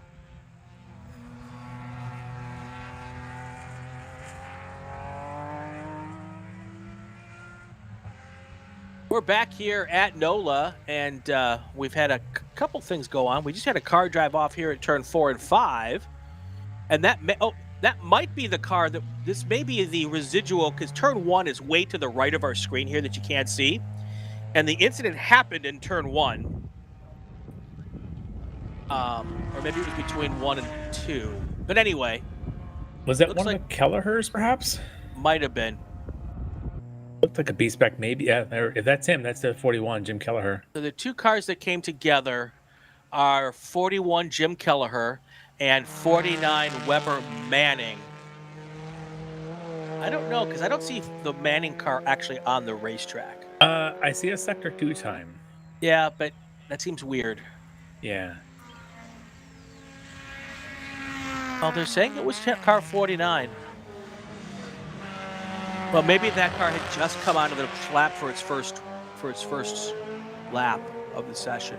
We're back here at NOLA, and we've had a couple things go on. We just had a car drive off here at turn 4 and 5, and that might be the car that this may be the residual, because turn 1 is way to the right of our screen here that you can't see, and the incident happened in turn 1, or maybe it was between 1 and 2. But anyway, was that one of Kelleher's, perhaps? Might have been. Looked like a B-Spec, maybe. Yeah, if that's him, that's the 41, Jim Kelleher. So the two cars that came together are 41 Jim Kelleher and 49 Weber Manning. I don't know, because I don't see the Manning car actually on the racetrack. I see a Sector 2 time. Yeah, but that seems weird. Yeah. Oh, they're saying it was car 49. Well, maybe that car had just come onto the lap for its first lap of the session.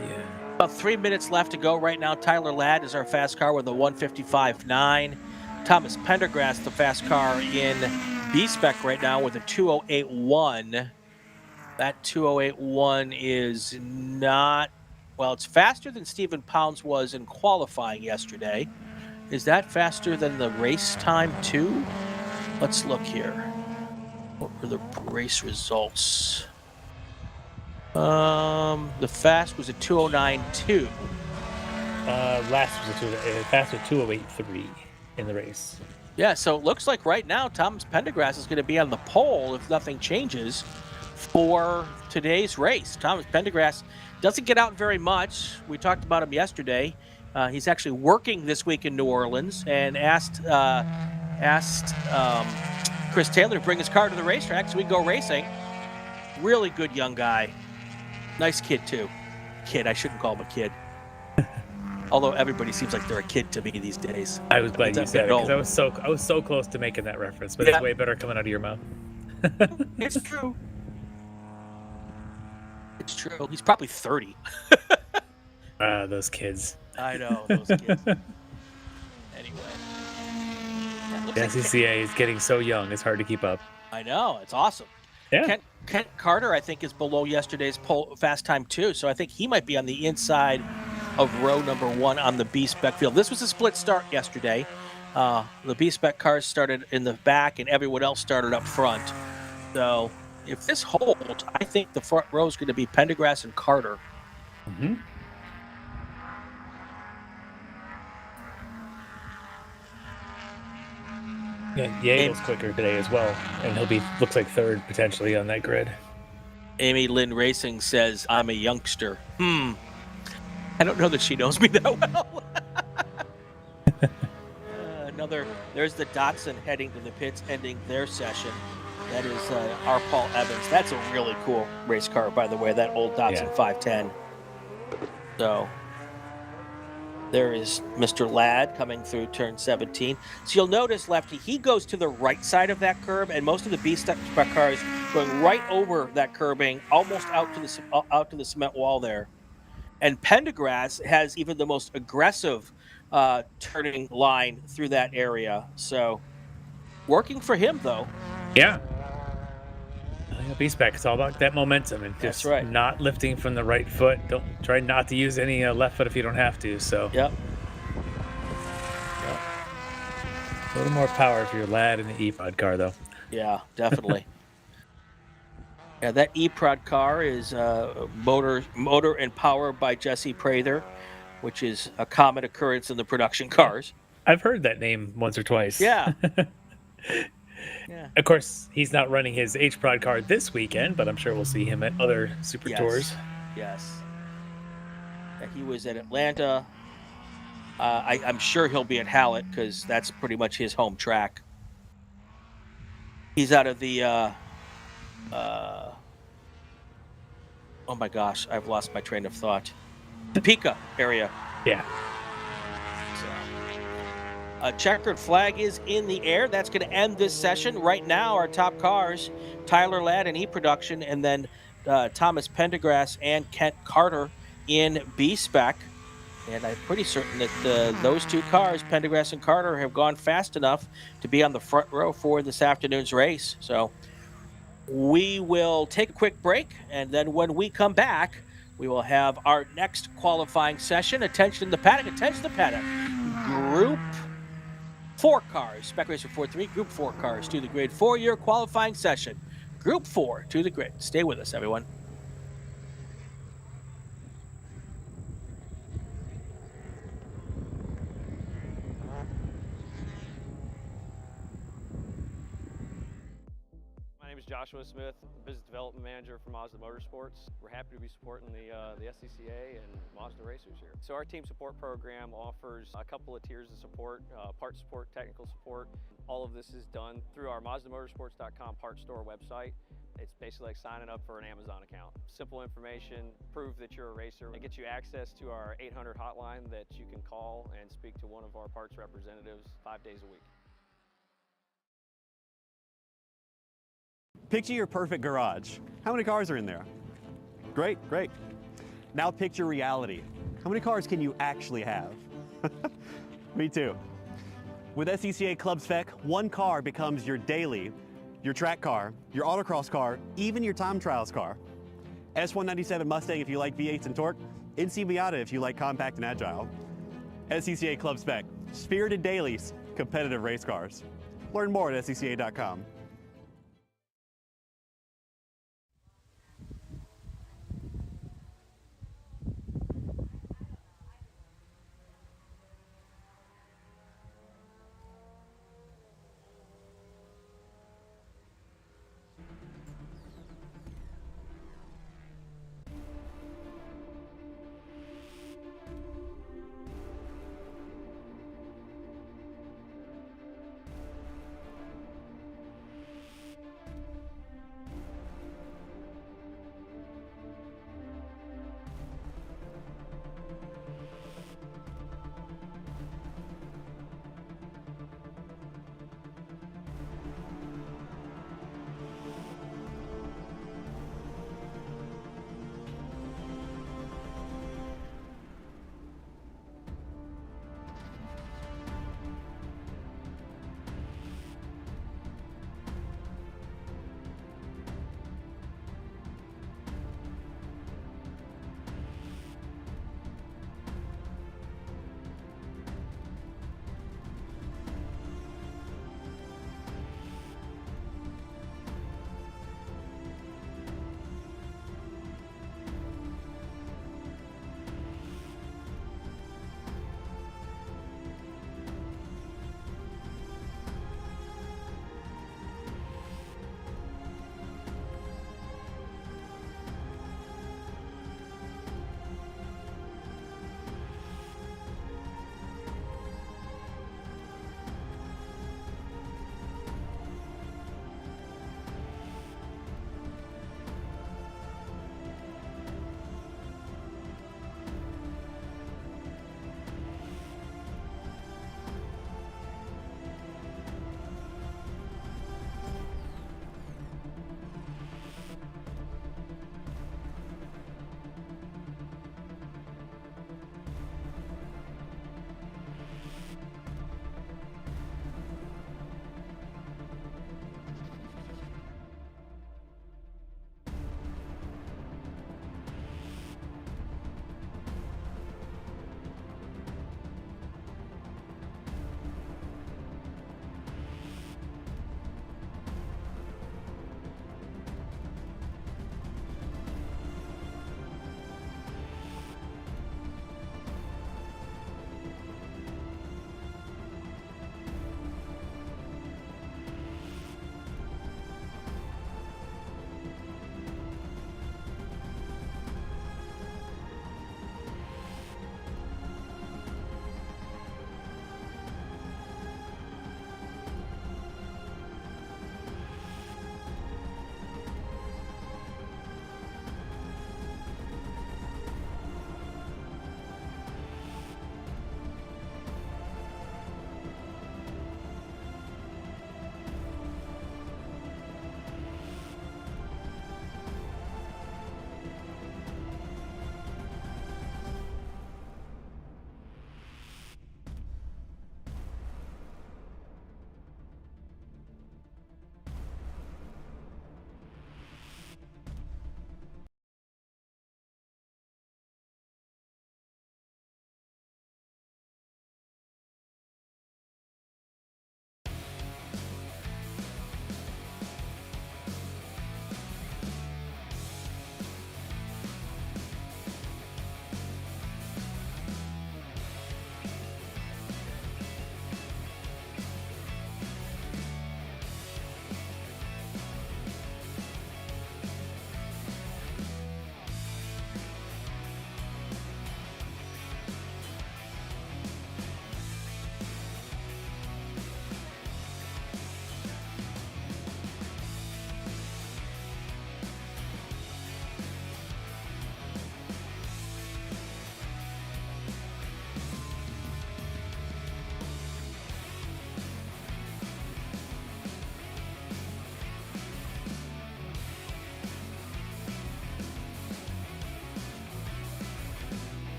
Yeah. About 3 minutes left to go right now. Tyler Ladd is our fast car with a 155.9. Thomas Pendergrass, the fast car in B-Spec right now with a 208.1. That 208.1 is not, well, it's faster than Stephen Pounds was in qualifying yesterday. Is that faster than the race time too? Let's look here. What were the race results? The fast was a 209.2. Last was a fast was 208.3 in the race. Yeah, so it looks like right now Thomas Pendergrass is going to be on the pole if nothing changes for today's race. Thomas Pendergrass doesn't get out very much. We talked about him yesterday. He's actually working this week in New Orleans and asked Chris Taylor to bring his car to the racetrack so we can go racing. Really good young guy. Nice kid, too. Kid, I shouldn't call him a kid. Although everybody seems like they're a kid to me these days. I was glad you said it, because I was so close to making that reference, but it's way better coming out of your mouth. It's true. It's true. He's probably 30. Those kids. I know, those kids. Anyway. The SCCA is getting so young, it's hard to keep up. I know, it's awesome. Yeah. Kent Carter, I think, is below yesterday's fast time too, so I think he might be on the inside of row number 1 on the B-Spec field. This was a split start yesterday. The B-Spec cars started in the back and everyone else started up front. So if this holds, I think the front row is going to be Pendergrass and Carter. Mm-hmm. Yeah, Yeagle's quicker today as well, and looks like third potentially on that grid. Amy Lynn Racing says, I'm a youngster. I don't know that she knows me that well. There's the Datsun heading to the pits, ending their session. That is our Paul Evans. That's a really cool race car, by the way, that old Datsun 510. So there is Mr. Ladd coming through turn 17. So you'll notice, Lefty, he goes to the right side of that curb, and most of the B-Spec cars going right over that curbing, almost out to the cement wall there. And Pendergrass has even the most aggressive turning line through that area. So working for him, though. Yeah. B-Spec, it's all about that momentum and just not lifting from the right foot. Don't try not to use any left foot if you don't have to. So yep. A little more power for your Ladd in the E-Pod car, though. Yeah, definitely. Yeah, that E-Prod car is motor and power by Jesse Prather, which is a common occurrence in the production cars. I've heard that name once or twice. Yeah. Yeah. Of course, he's not running his H-Prod car this weekend, but I'm sure we'll see him at other Super Tours. Yes. Yeah, he was at Atlanta. I'm sure he'll be at Hallett because that's pretty much his home track. He's out of the oh my gosh, I've lost my train of thought. Topeka area. Yeah. So, a checkered flag is in the air. That's going to end this session. Right now, our top cars, Tyler Ladd in E-Production, and then Thomas Pendergrass and Kent Carter in B-Spec. And I'm pretty certain that those two cars, Pendergrass and Carter, have gone fast enough to be on the front row for this afternoon's race. So we will take a quick break, and then when we come back, we will have our next qualifying session. Attention the paddock, attention the paddock. Group 4 cars, Spec Racer 4-3, Group 4 cars to the grid. 4-year qualifying session. Group 4 to the grid. Stay with us, everyone. My name is Joshua Smith, Business Development Manager for Mazda Motorsports. We're happy to be supporting the SCCA and Mazda racers here. So our team support program offers a couple of tiers of support, part support, technical support. All of this is done through our MazdaMotorsports.com part store website. It's basically like signing up for an Amazon account. Simple information, prove that you're a racer. It gets you access to our 800 hotline that you can call and speak to one of our parts representatives 5 days a week. Picture your perfect garage. How many cars are in there? Great, great. Now picture reality. How many cars can you actually have? Me too. With SCCA Club Spec, one car becomes your daily, your track car, your autocross car, even your time trials car. S197 Mustang if you like V8s and torque, NC Miata if you like compact and agile. SCCA Club Spec, spirited dailies, competitive race cars. Learn more at scca.com.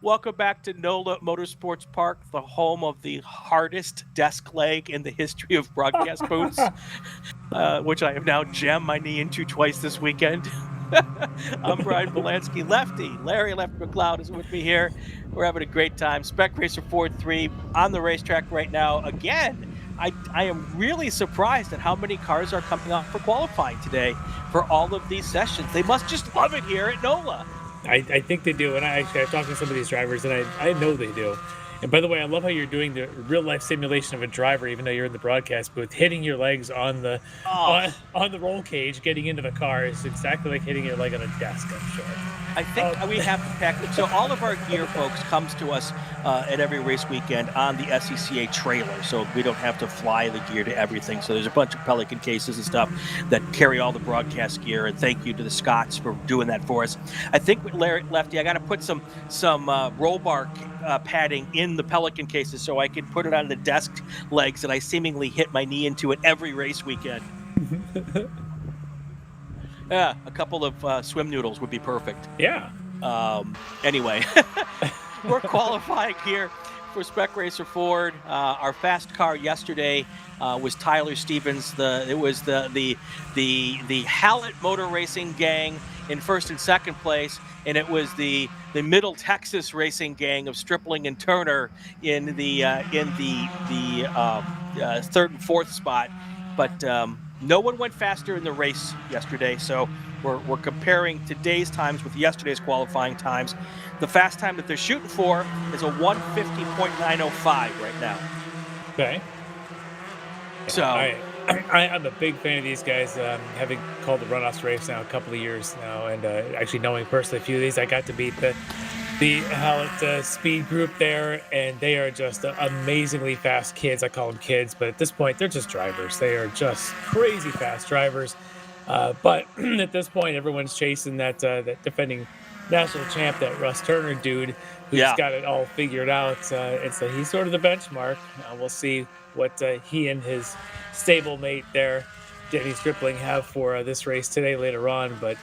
Welcome back to NOLA Motorsports Park, the home of the hardest desk leg in the history of broadcast booths, which I have now jammed my knee into twice this weekend. I'm Brian Bielanski. Larry MacLeod is with me here. We're having a great time. Spec Racer Ford 3 on the racetrack right now. Again, I am really surprised at how many cars are coming out for qualifying today for all of these sessions. They must just love it here at NOLA. I think they do, and I talked to some of these drivers, and I know they do. And by the way, I love how you're doing the real life simulation of a driver, even though you're in the broadcast booth. Hitting your legs on the on the roll cage, getting into the car is exactly like hitting your leg on a desk, I'm sure. I think we have to pack. So all of our gear, folks, comes to us at every race weekend on the SCCA trailer. So we don't have to fly the gear to everything. So there's a bunch of Pelican cases and stuff that carry all the broadcast gear. And thank you to the Scots for doing that for us. I think with Lefty, I got to put some roll bar padding in the Pelican cases so I can put it on the desk legs, and I seemingly hit my knee into it every race weekend. Yeah, a couple of swim noodles would be perfect. Yeah. Anyway, we're qualifying here for Spec Racer Ford. Our fast car yesterday was Tyler Stevens. It was the Hallett Motor Racing gang in first and second place, and it was the Middle Texas Racing gang of Stripling and Turner in the third and fourth spot. But no one went faster in the race yesterday, so we're comparing today's times with yesterday's qualifying times. The fast time that they're shooting for is a 150.905 right now. Okay. So I'm a big fan of these guys, having called the runoffs race now a couple of years now, and actually knowing personally a few of these. I got to beat the Hallett speed group there, and they are just amazingly fast kids. I call them kids, but at this point, they're just drivers. They are just crazy fast drivers. But at this point, everyone's chasing that defending national champ, that Russ Turner dude, who's got it all figured out. And so he's sort of the benchmark. We'll see what he and his stablemate there, Denny Stripling, have for this race today later on. But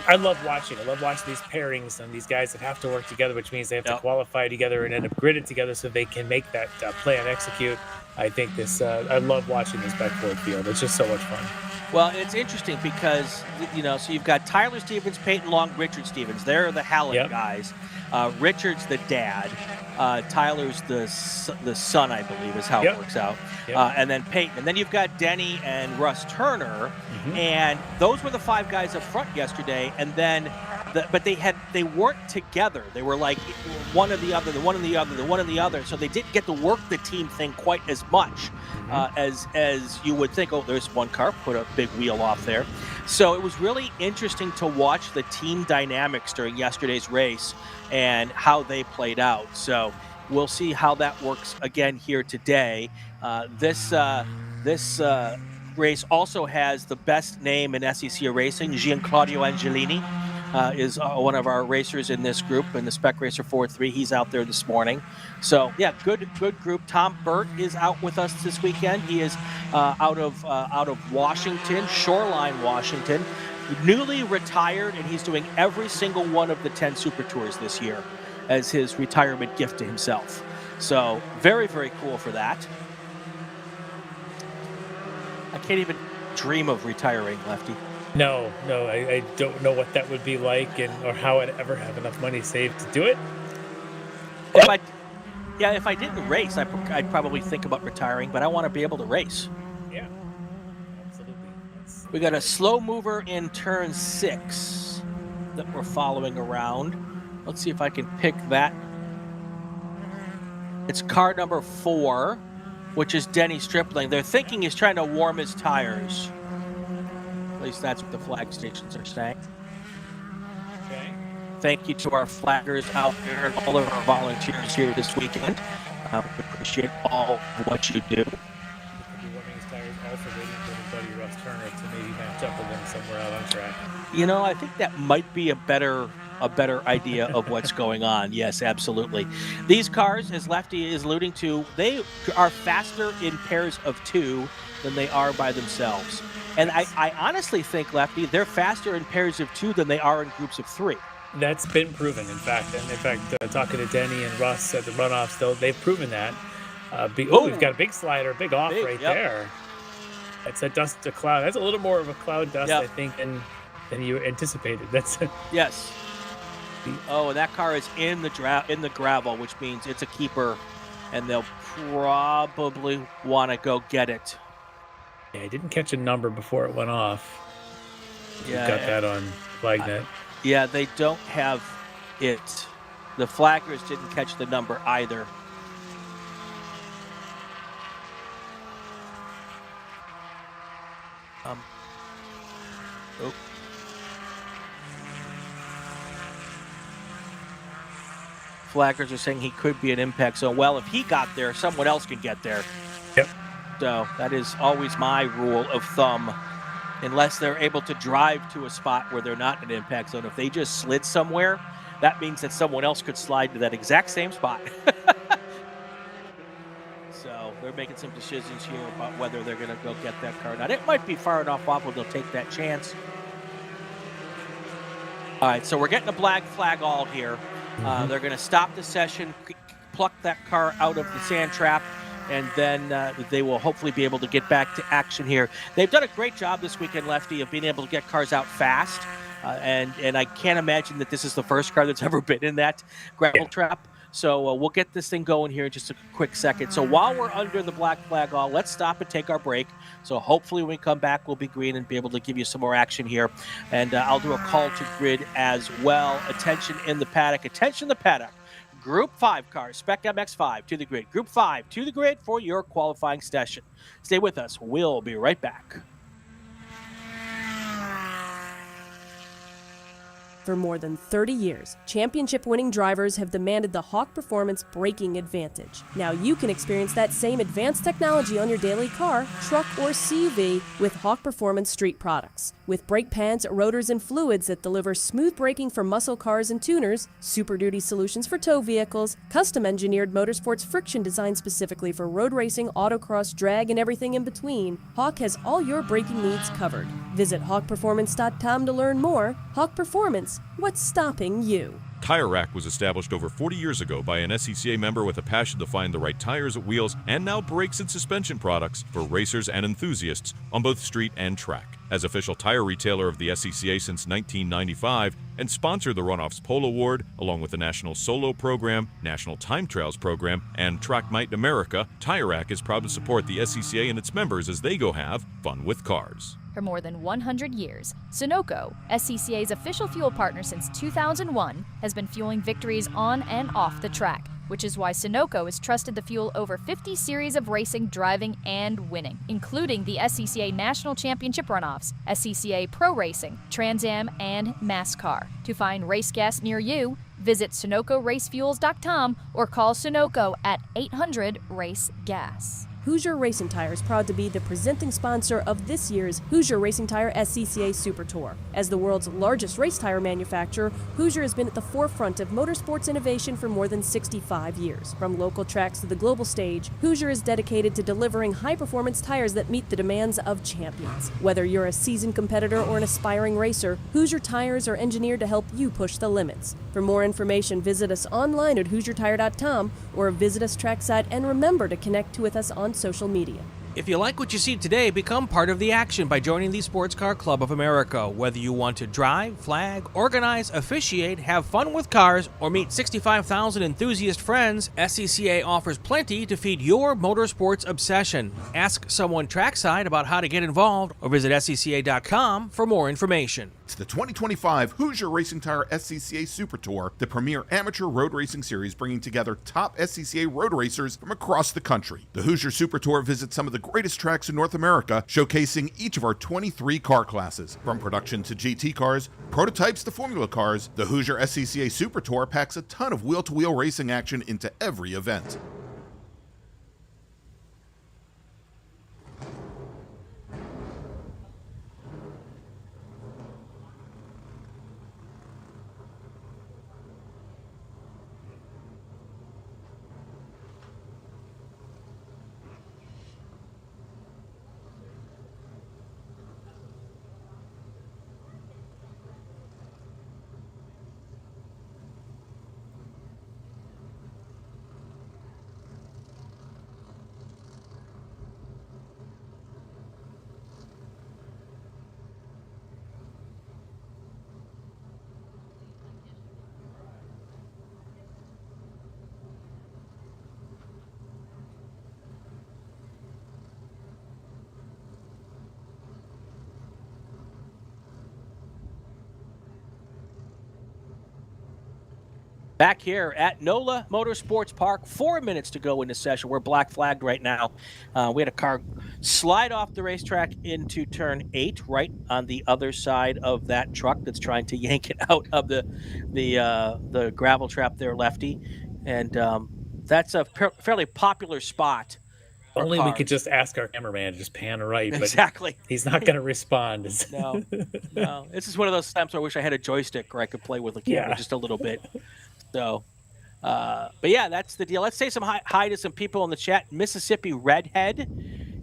I love watching these pairings and these guys that have to work together, which means they have to qualify together and end up gridded together so they can make that plan execute. I think I love watching this back Ford field. It's just so much fun. Well, it's interesting because, so you've got Tyler Stevens, Peyton Long, Richard Stevens. They're the Hallett guys. Richard's the dad. Tyler's the son, I believe, is how it works out. And then Peyton. And then you've got Denny and Russ Turner. And those were the five guys up front yesterday. And then, but they weren't together. They were like one or the other, the one and the other, the one and the other. So they didn't get to work the team thing quite as much as you would think. Oh, there's one car, put a big wheel off there. So it was really interesting to watch the team dynamics during yesterday's race and how they played out. So we'll see how that works again here today. This race also has the best name in SCCA racing. Gianclaudio Angelini is one of our racers in this group, in the Spec Racer 4-3. He's out there this morning. So yeah, good group. Tom Burt is out with us this weekend. He is out of Washington, Shoreline, Washington, newly retired, and he's doing every single one of the 10 Super Tours this year as his retirement gift to himself. So very, very cool for that. I can't even dream of retiring, Lefty. No, I don't know what that would be like, or how I'd ever have enough money saved to do it. If I didn't race, I'd probably think about retiring, but I want to be able to race. Yeah, absolutely. We got a slow mover in turn 6 that we're following around. Let's see if I can pick that. It's car number 4, which is Denny Stripling. They're thinking he's trying to warm his tires. At least that's what the flag stations are saying. Okay. Thank you to our flaggers out there and all of our volunteers here this weekend. We appreciate all of what you do. He could be warming his tires, also waiting for his buddy Russ Turner to maybe match up with him somewhere out on track. I think that might be a better idea of what's going on. Yes, absolutely. These cars, as Lefty is alluding to, they are faster in pairs of 2 than they are by themselves. And I honestly think, Lefty, they're faster in pairs of 2 than they are in groups of 3. That's been proven, in fact. And in fact, talking to Denny and Russ at the runoffs, they've proven that. We've got a big slider, big off right there. It's a dust to cloud. That's a little more of a cloud dust, I think, than you anticipated. That's yes. Oh, and that car is in the gravel, which means it's a keeper, and they'll probably want to go get it. Yeah, I didn't catch a number before it went off. Yeah, got that on FlagNet. Yeah, they don't have it. The flaggers didn't catch the number either. Flaggers are saying he could be an impact zone. Well, if he got there, someone else can get there. Yep. So that is always my rule of thumb. Unless they're able to drive to a spot where they're not in an impact zone. If they just slid somewhere, that means that someone else could slide to that exact same spot. So they're making some decisions here about whether they're going to go get that car or not. It might be far enough off where they'll take that chance. All right, so we're getting a black flag all here. They're going to stop the session, pluck that car out of the sand trap, and then they will hopefully be able to get back to action here. They've done a great job this weekend, Lefty, of being able to get cars out fast, and I can't imagine that this is the first car that's ever been in that gravel trap. So we'll get this thing going here in just a quick second. So while we're under the black flag all, let's stop and take our break. So hopefully when we come back, we'll be green and be able to give you some more action here. And I'll do a call to grid as well. Attention in the paddock. Attention in the paddock. Group 5 cars, Spec MX-5 to the grid. Group 5 to the grid for your qualifying session. Stay with us. We'll be right back. For more than 30 years, championship-winning drivers have demanded the Hawk Performance braking advantage. Now you can experience that same advanced technology on your daily car, truck, or CUV with Hawk Performance street products. With brake pads, rotors, and fluids that deliver smooth braking for muscle cars and tuners, Super Duty solutions for tow vehicles, custom-engineered motorsports friction designed specifically for road racing, autocross, drag, and everything in between, Hawk has all your braking needs covered. Visit hawkperformance.com to learn more. Hawk Performance, what's stopping you? Tire Rack was established over 40 years ago by an SCCA member with a passion to find the right tires, wheels, and now brakes and suspension products for racers and enthusiasts on both street and track. As official tire retailer of the SCCA since 1995 and sponsored the Runoffs Pole Award, along with the National Solo Program, National Time Trials Program, and Track Night in America, Tire Rack is proud to support the SCCA and its members as they go have fun with cars. For more than 100 years, Sunoco, SCCA's official fuel partner since 2001, has been fueling victories on and off the track, which is why Sunoco has trusted the fuel over 50 series of racing, driving, and winning, including the SCCA National Championship Runoffs, SCCA Pro Racing, Trans Am, and NASCAR. To find race gas near you, visit SunocoRaceFuels.com or call Sunoco at 800-RACE-GAS. Hoosier Racing Tire is proud to be the presenting sponsor of this year's Hoosier Racing Tire SCCA Super Tour. As the world's largest race tire manufacturer, Hoosier has been at the forefront of motorsports innovation for more than 65 years. From local tracks to the global stage, Hoosier is dedicated to delivering high-performance tires that meet the demands of champions. Whether you're a seasoned competitor or an aspiring racer, Hoosier tires are engineered to help you push the limits. For more information, visit us online at HoosierTire.com or visit us trackside, and remember to connect with us on social media. If you like what you see today, become part of the action by joining the Sports Car Club of America. Whether you want to drive, flag, organize, officiate, have fun with cars, or meet 65,000 enthusiast friends, SCCA offers plenty to feed your motorsports obsession. Ask someone trackside about how to get involved or visit SCCA.com for more information. It's the 2025 Hoosier Racing Tire SCCA Super Tour, the premier amateur road racing series bringing together top SCCA road racers from across the country. The Hoosier Super Tour visits some of the greatest tracks in North America, showcasing each of our 23 car classes. From production to GT cars, prototypes to Formula cars, the Hoosier SCCA Super Tour packs a ton of wheel-to-wheel racing action into every event. Back here at NOLA Motorsports Park, 4 minutes to go in the session. We're black flagged right now. We had a car slide off the racetrack into turn 8, right on the other side of that truck that's trying to yank it out of the gravel trap there, Lefty. And that's a fairly popular spot. Only we could just ask our cameraman to just pan right, but exactly. He's not going to respond. No. This is one of those times where I wish I had a joystick where I could play with the camera just a little bit. So, but yeah, that's the deal. Let's say some hi to some people in the chat. Mississippi Redhead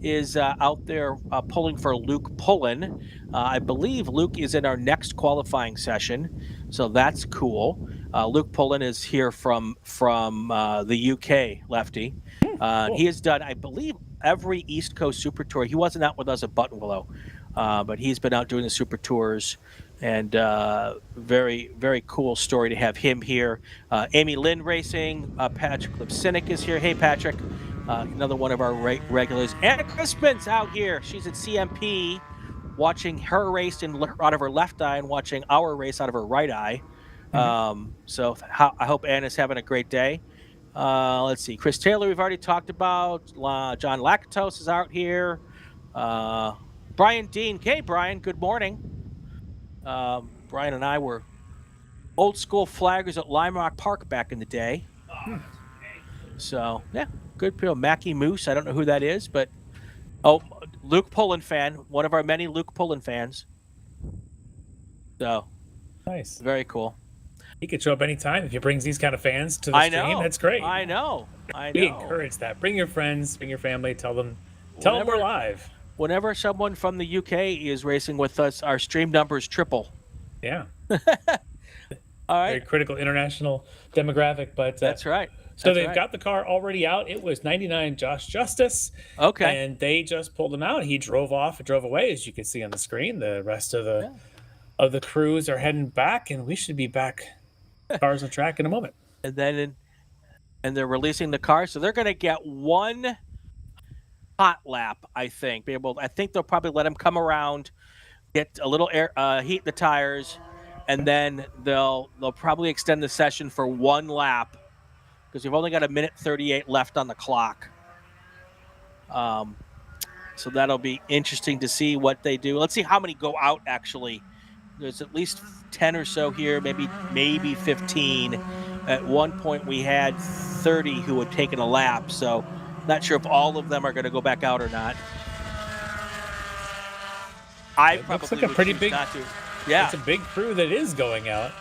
is out there pulling for Luke Pullen. I believe Luke is in our next qualifying session, so that's cool. Luke Pullen is here from the UK, Lefty. Cool. He has done, I believe, every East Coast Super Tour. He wasn't out with us at Buttonwillow, but he's been out doing the Super Tours. And very, very cool story to have him here. Amy Lynn Racing, Patrick Lipsinick is here. Hey, Patrick, another one of our regulars. Anna Crispin's out here. She's at CMP watching her race out of her left eye and watching our race out of her right eye. So I hope Anna's having a great day. Let's see. Chris Taylor, we've already talked about. John Lakatos is out here. Brian Dean. Hey, Brian, good morning. Brian and I were old school flaggers at Lime Rock Park back in the day. So, yeah, good people. Mackie Moose, I don't know who that is, but Luke Pullen fan, one of our many Luke Pullen fans. So, nice. Very cool. He could show up anytime if he brings these kind of fans to the stream. That's great. I know. We encourage that. Bring your friends, bring your family, tell them we're live. Whenever someone from the UK is racing with us, our stream numbers triple. Yeah. All right. Very critical international demographic, but that's right. So they've got the car already out. It was 99 Josh Justice. Okay. And they just pulled him out. He drove off and drove away, as you can see on the screen. The rest of the crews are heading back, and we should be back cars on track in a moment. And then and they're releasing the car, so they're going to get one hot lap, I think. I think they'll probably let him come around, get a little air, heat the tires, and then they'll probably extend the session for one lap because we've only got 1:38 left on the clock. So that'll be interesting to see what they do. Let's see how many go out. Actually, there's at least 10 or so here, maybe 15. At one point, we had 30 who had taken a lap, so. Not sure if all of them are going to go back out or not. Looks like a pretty big. Yeah, it's a big crew that is going out.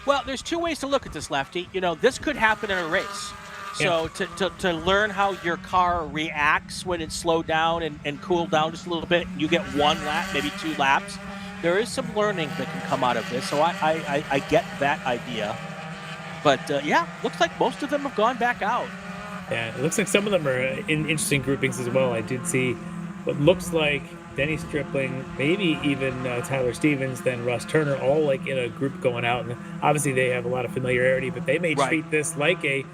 Well, there's two ways to look at this, Lefty. This could happen in a race. So to learn how your car reacts when it's slowed down and cooled down just a little bit, you get one lap, maybe 2 laps. There is some learning that can come out of this. So I get that idea. But yeah, looks like most of them have gone back out. Yeah, it looks like some of them are in interesting groupings as well. I did see what looks like Denny Stripling, maybe even Tyler Stevens, then Russ Turner, all like in a group going out. And obviously they have a lot of familiarity, but they may treat this like a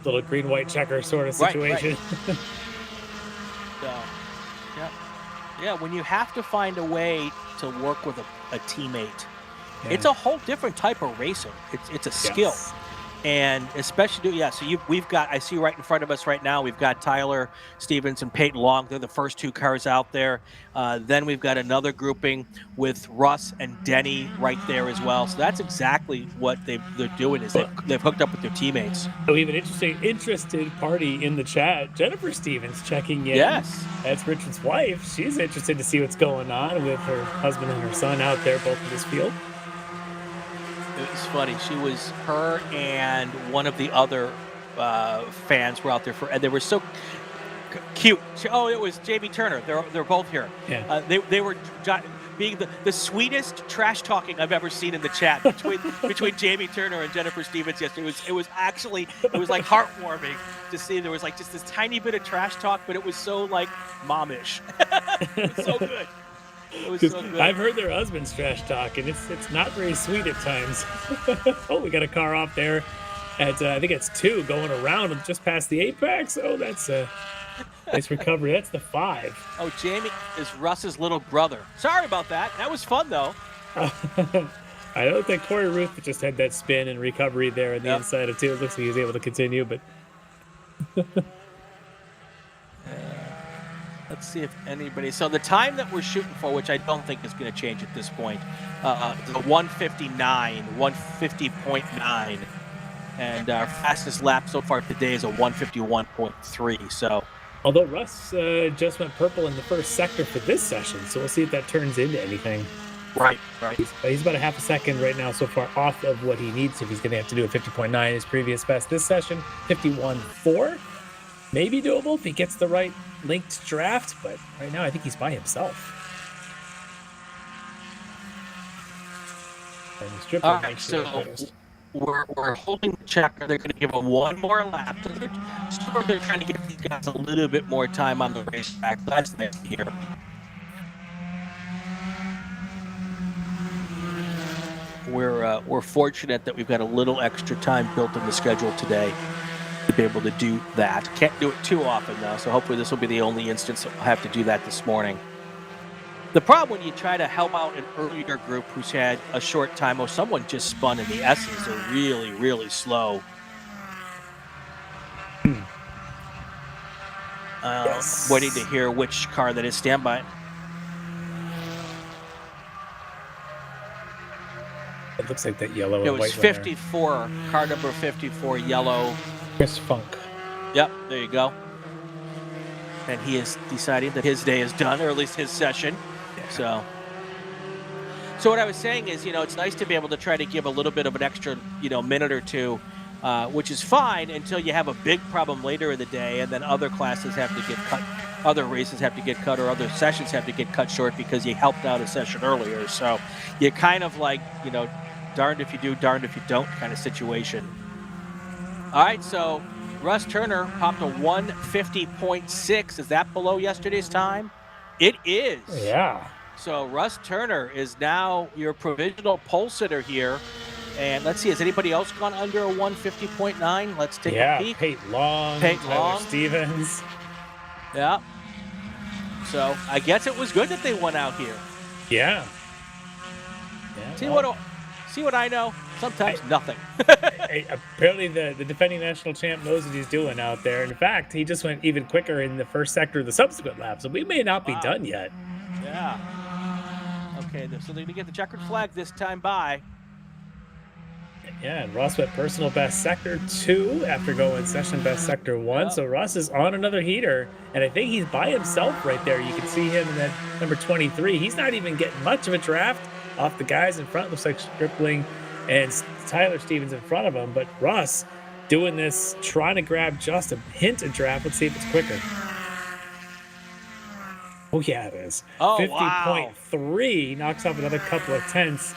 little green-white checker sort of situation. Right. So, yeah, when you have to find a way to work with a teammate, it's a whole different type of racing. It's a skill. Yes. And especially, so we've got, I see right in front of us right now, we've got Tyler Stevens and Peyton Long. They're the first 2 cars out there. Then we've got another grouping with Russ and Denny right there as well. So that's exactly what they're doing is they've hooked up with their teammates. We have an interested party in the chat. Jennifer Stevens checking in. Yes. That's Richard's wife. She's interested to see what's going on with her husband and her son out there, both in this field. It was funny. Her and one of the other fans were out there and they were so cute. It was Jamie Turner. They're both here. Yeah. They were being the sweetest trash talking I've ever seen in the chat between Jamie Turner and Jennifer Stevens yesterday. It was like heartwarming to see. There was like just this tiny bit of trash talk, but it was so like momish. It was so good. It was so good. I've heard their husbands trash talk, and it's not very sweet at times. We got a car off there at I think it's 2 going around just past the apex. That's a nice recovery. That's the 5. Jamie is Russ's little brother. Sorry about that. That was fun though. I don't think Corey Ruth just had that spin and recovery there on the inside of two. It looks like he was able to continue, but let's see if anybody. So the time that we're shooting for, which I don't think is going to change at this point, the 150.9, and our fastest lap so far today is a 151.3. So, although Russ just went purple in the first sector for this session, so we'll see if that turns into anything. Right. He's about a half a second right now so far off of what he needs if he's going to have to do a 50.9. His previous best this session, 51.4. Maybe doable if he gets the right linked draft, but right now I think he's by himself. And he's dripping. All right, so we're holding the checker. They're going to give him one more lap. So they're trying to give these guys a little bit more time on the racetrack. That's nice to hear. We're fortunate that we've got a little extra time built in the schedule today to be able to do that. Can't do it too often though, so hopefully this will be the only instance that we'll have to do that this morning. The problem when you try to help out an earlier group who's had a short time, or someone just spun in the S's, they're really, really slow. Waiting to hear which car that is. Standby. It looks like that yellow. It was 54, car number 54, yellow. Chris Funk. Yep, there you go. And he is deciding that his day is done, or at least his session. Yeah. So what I was saying is, it's nice to be able to try to give a little bit of an extra, minute or two, which is fine until you have a big problem later in the day, and then other classes have to get cut, other races have to get cut, or other sessions have to get cut short because you helped out a session earlier. So you kind of like, darned if you do, darned if you don't kind of situation. All right, so Russ Turner popped a 150.6. Is that below yesterday's time? It is. Yeah. So Russ Turner is now your provisional pole sitter here. And let's see, has anybody else gone under a 150.9? Let's take a peek. Peyton Long, Tyler Stevens. Yeah. So I guess it was good that they went out here. Yeah. See what I know? Sometimes nothing. Apparently the defending national champ knows what he's doing out there. In fact, he just went even quicker in the first sector of the subsequent lap, so we may not be done yet. Yeah. Okay, so they're going to get the checkered flag this time by. Yeah, and Russ went personal best sector 2 after going session best sector 1. Yep. So Russ is on another heater, and I think he's by himself right there. You can see him in that number 23. He's not even getting much of a draft off the guys in front. Looks like Stripling and Tyler Stevens in front of him, but Russ doing this, trying to grab just a hint of draft. Let's see if it's quicker. Oh yeah, it is. 50.3 knocks off another couple of tenths,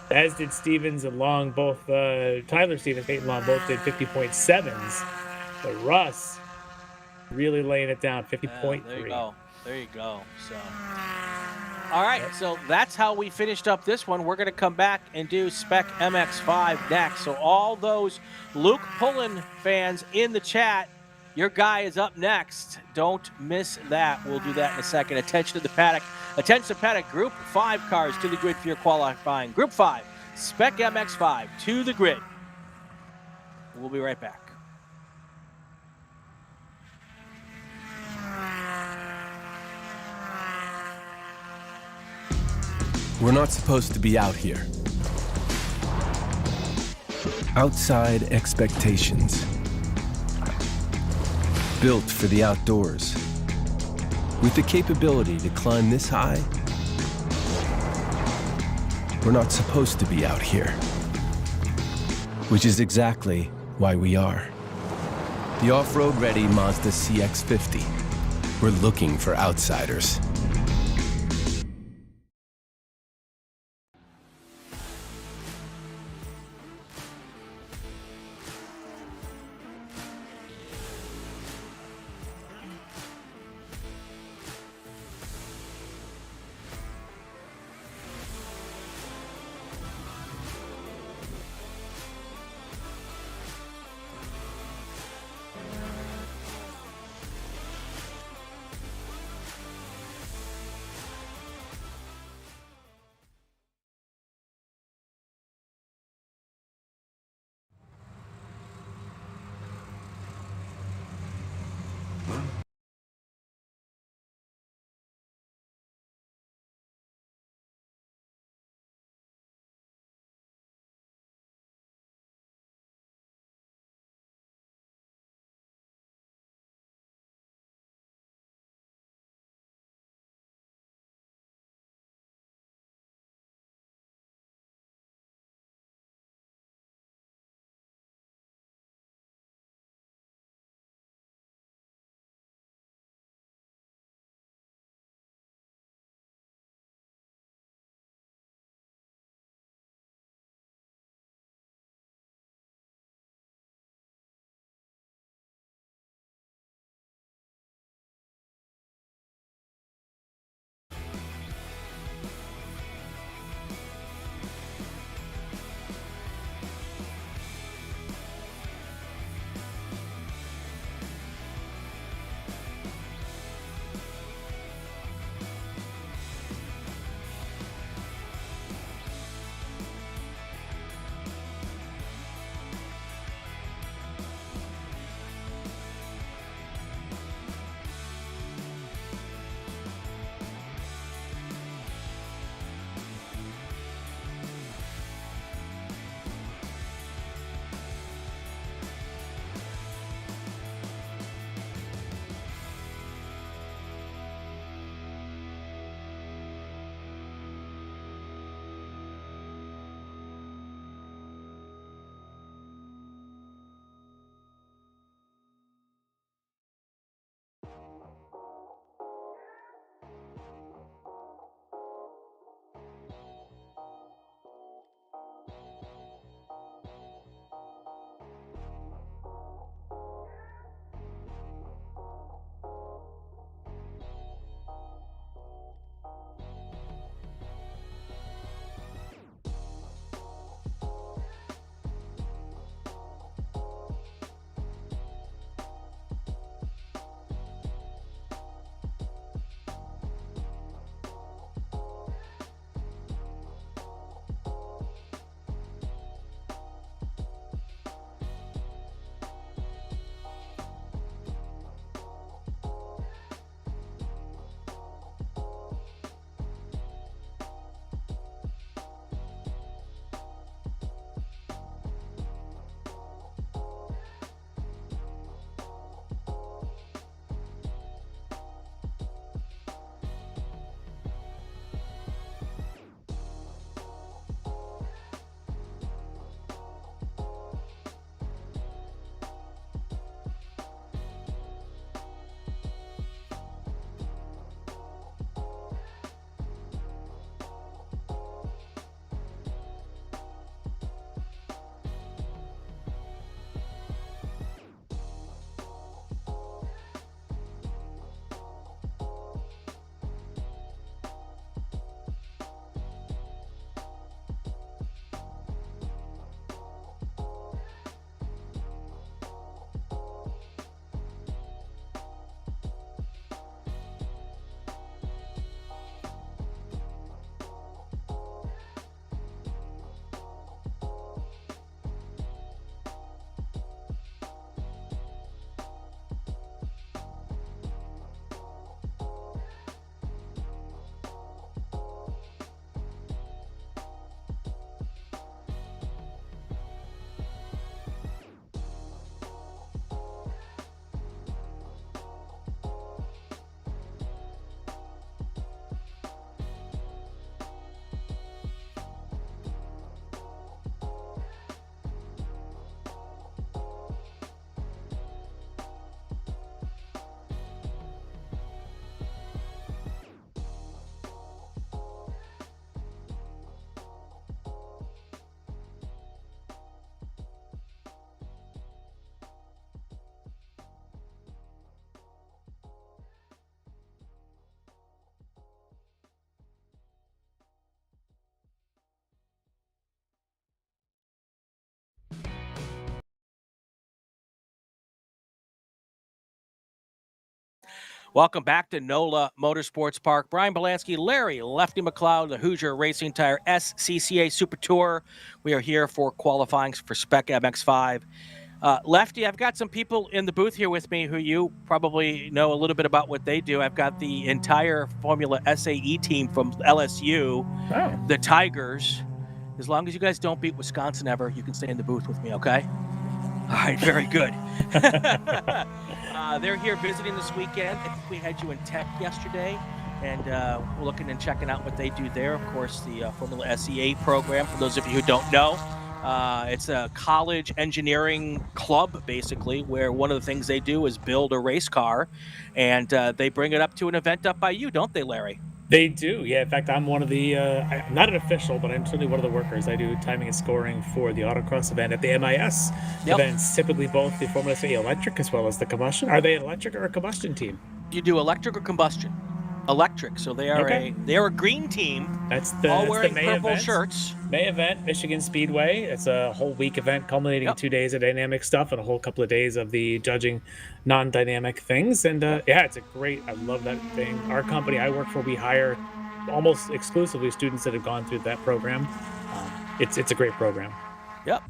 as did Stevens and Long. Both Tyler Stevens, Peyton Long both did 50.7s, but Russ really laying it down, 50.3. There you go. So all right, so that's how we finished up this one. We're going to come back and do Spec MX5 next. So all those Luke Pullen fans in the chat, your guy is up next. Don't miss that. We'll do that in a second. Attention to the paddock. Attention to paddock. Group 5 cars to the grid for your qualifying. Group 5, Spec MX5 to the grid. We'll be right back. We're not supposed to be out here. Outside expectations. Built for the outdoors. With the capability to climb this high, we're not supposed to be out here. Which is exactly why we are. The off-road ready Mazda CX-50. We're looking for outsiders. Welcome back to NOLA Motorsports Park. Brian Bielanski, Larry Lefty MacLeod, the Hoosier Racing Tire SCCA Super Tour. We are here for qualifying for Spec MX5. Lefty, I've got some people in the booth here with me who you probably know a little bit about what they do. I've got the entire Formula SAE team from LSU, the Tigers. As long as you guys don't beat Wisconsin ever, you can stay in the booth with me, okay? All right, very good. They're here visiting this weekend. I think we had you in Tech yesterday, and we're looking and checking out what they do there. Of course, the Formula SEA program, for those of you who don't know, it's a college engineering club, basically, where one of the things they do is build a race car, and they bring it up to an event up by you, don't they, Larry? They do, yeah. In fact, I'm one of the, I'm not an official, but I'm certainly one of the workers. I do timing and scoring for the autocross event at the MIS events, typically both the Formula SE electric as well as the combustion. Are they an electric or a combustion team? You do electric or combustion? Electric, so they are a green team. That's all that's wearing the May purple event. shirts. May event, Michigan Speedway. It's a whole week event culminating in 2 days of dynamic stuff and a whole couple of days of the judging non-dynamic things. And yeah, it's a great, I love that thing. Our company I work for, we hire almost exclusively students that have gone through that program. It's a great program. Yep.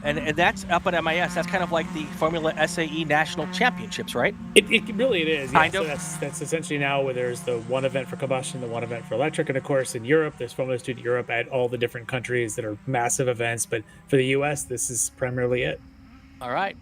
And that's up at MIS. That's kind of like the Formula SAE National Championships, right? It really is. Yeah. Kind of. So that's essentially now where there's the one event for combustion, the one event for electric, and of course in Europe there's Formula Student Europe at all the different countries that are massive events. But for the U.S., this is primarily it. All right.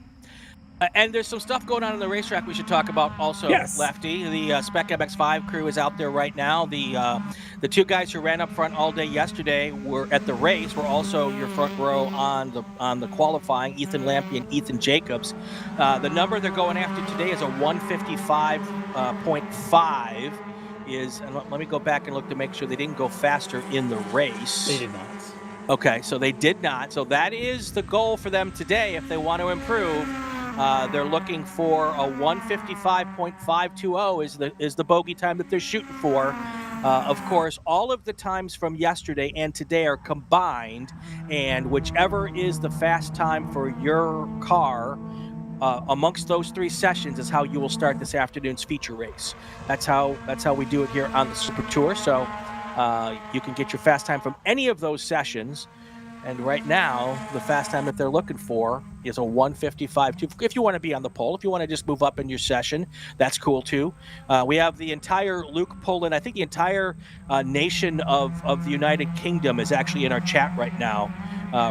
And there's some stuff going on the racetrack we should talk about also, Lefty. The Spec MX5 crew is out there right now. The two guys who ran up front all day yesterday were at the race. Were also your front row on the qualifying, Ethan Lampy and Ethan Jacobs. The number they're going after today is a 155.5. And let me go back and look to make sure they didn't go faster in the race. They did not. Okay, so they did not. So that is the goal for them today if they want to improve. They're looking for a 155.520 is the bogey time that they're shooting for. Of course, all of the times from yesterday and today are combined, and whichever is the fast time for your car amongst those three sessions is how you will start this afternoon's feature race. That's how we do it here on the Super Tour. So you can get your fast time from any of those sessions. And right now, the fast time that they're looking for is a 155.2. If you want to be on the pole, if you want to just move up in your session, that's cool too. We have the entire Luke Pullen. I think the entire nation of the United Kingdom is actually in our chat right now,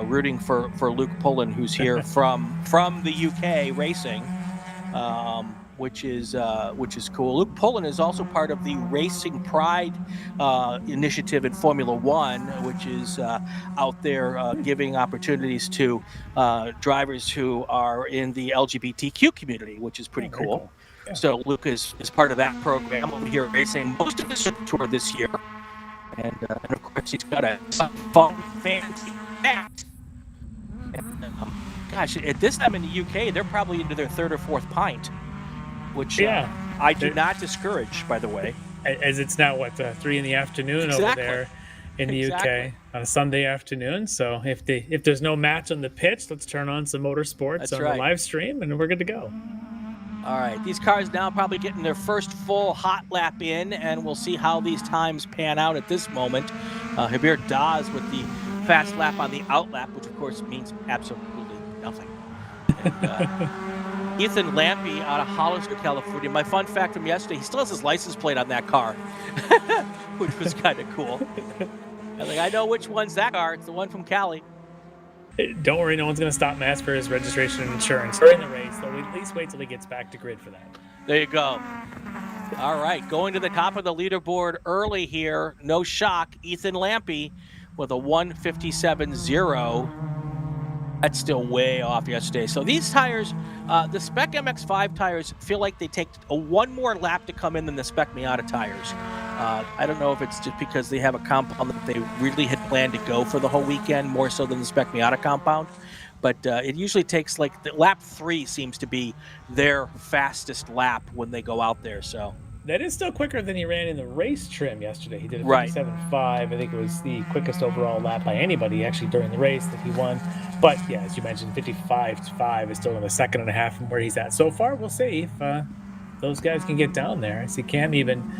rooting for Luke Pullen, who's here from the UK racing, which is cool. Luke Pullen is also part of the Racing Pride initiative in Formula One, which is out there giving opportunities to drivers who are in the LGBTQ community, which is pretty cool. Yeah. So Luke is part of that program over here racing most of the Super Tour this year. And of course, he's got a fun, fancy hat. And, gosh, at this time in the UK, they're probably into their third or fourth pint. Which I do not discourage, by the way. As it's now, 3 in the afternoon over there in the UK on a Sunday afternoon. So if there's no match on the pitch, let's turn on some motorsports on the live stream, and we're good to go. All right, these cars now probably getting their first full hot lap in, and we'll see how these times pan out at this moment. Javier Daz with the fast lap on the out lap, which of course means absolutely nothing. And, Ethan Lampy out of Hollister, California. My fun fact from yesterday, he still has his license plate on that car, which was kind of cool. I know which one's that car. It's the one from Cali. Don't worry, no one's going to stop him for his registration and insurance during the race. They'll at least wait till he gets back to grid for that. There you go. All right, going to the top of the leaderboard early here. No shock, Ethan Lampy with a 157.0. That's still way off yesterday. So these tires, the Spec MX5 tires, feel like they take one more lap to come in than the Spec Miata tires. I don't know if it's just because they have a compound that they really had planned to go for the whole weekend, more so than the Spec Miata compound. But it usually takes lap 3 seems to be their fastest lap when they go out there. So that is still quicker than he ran in the race trim yesterday. He did a 57.5. I think it was the quickest overall lap by anybody actually during the race that he won. But yeah, as you mentioned, 55.5 is still in a second and a half from where he's at so far. We'll see those guys can get down there. I see Cam even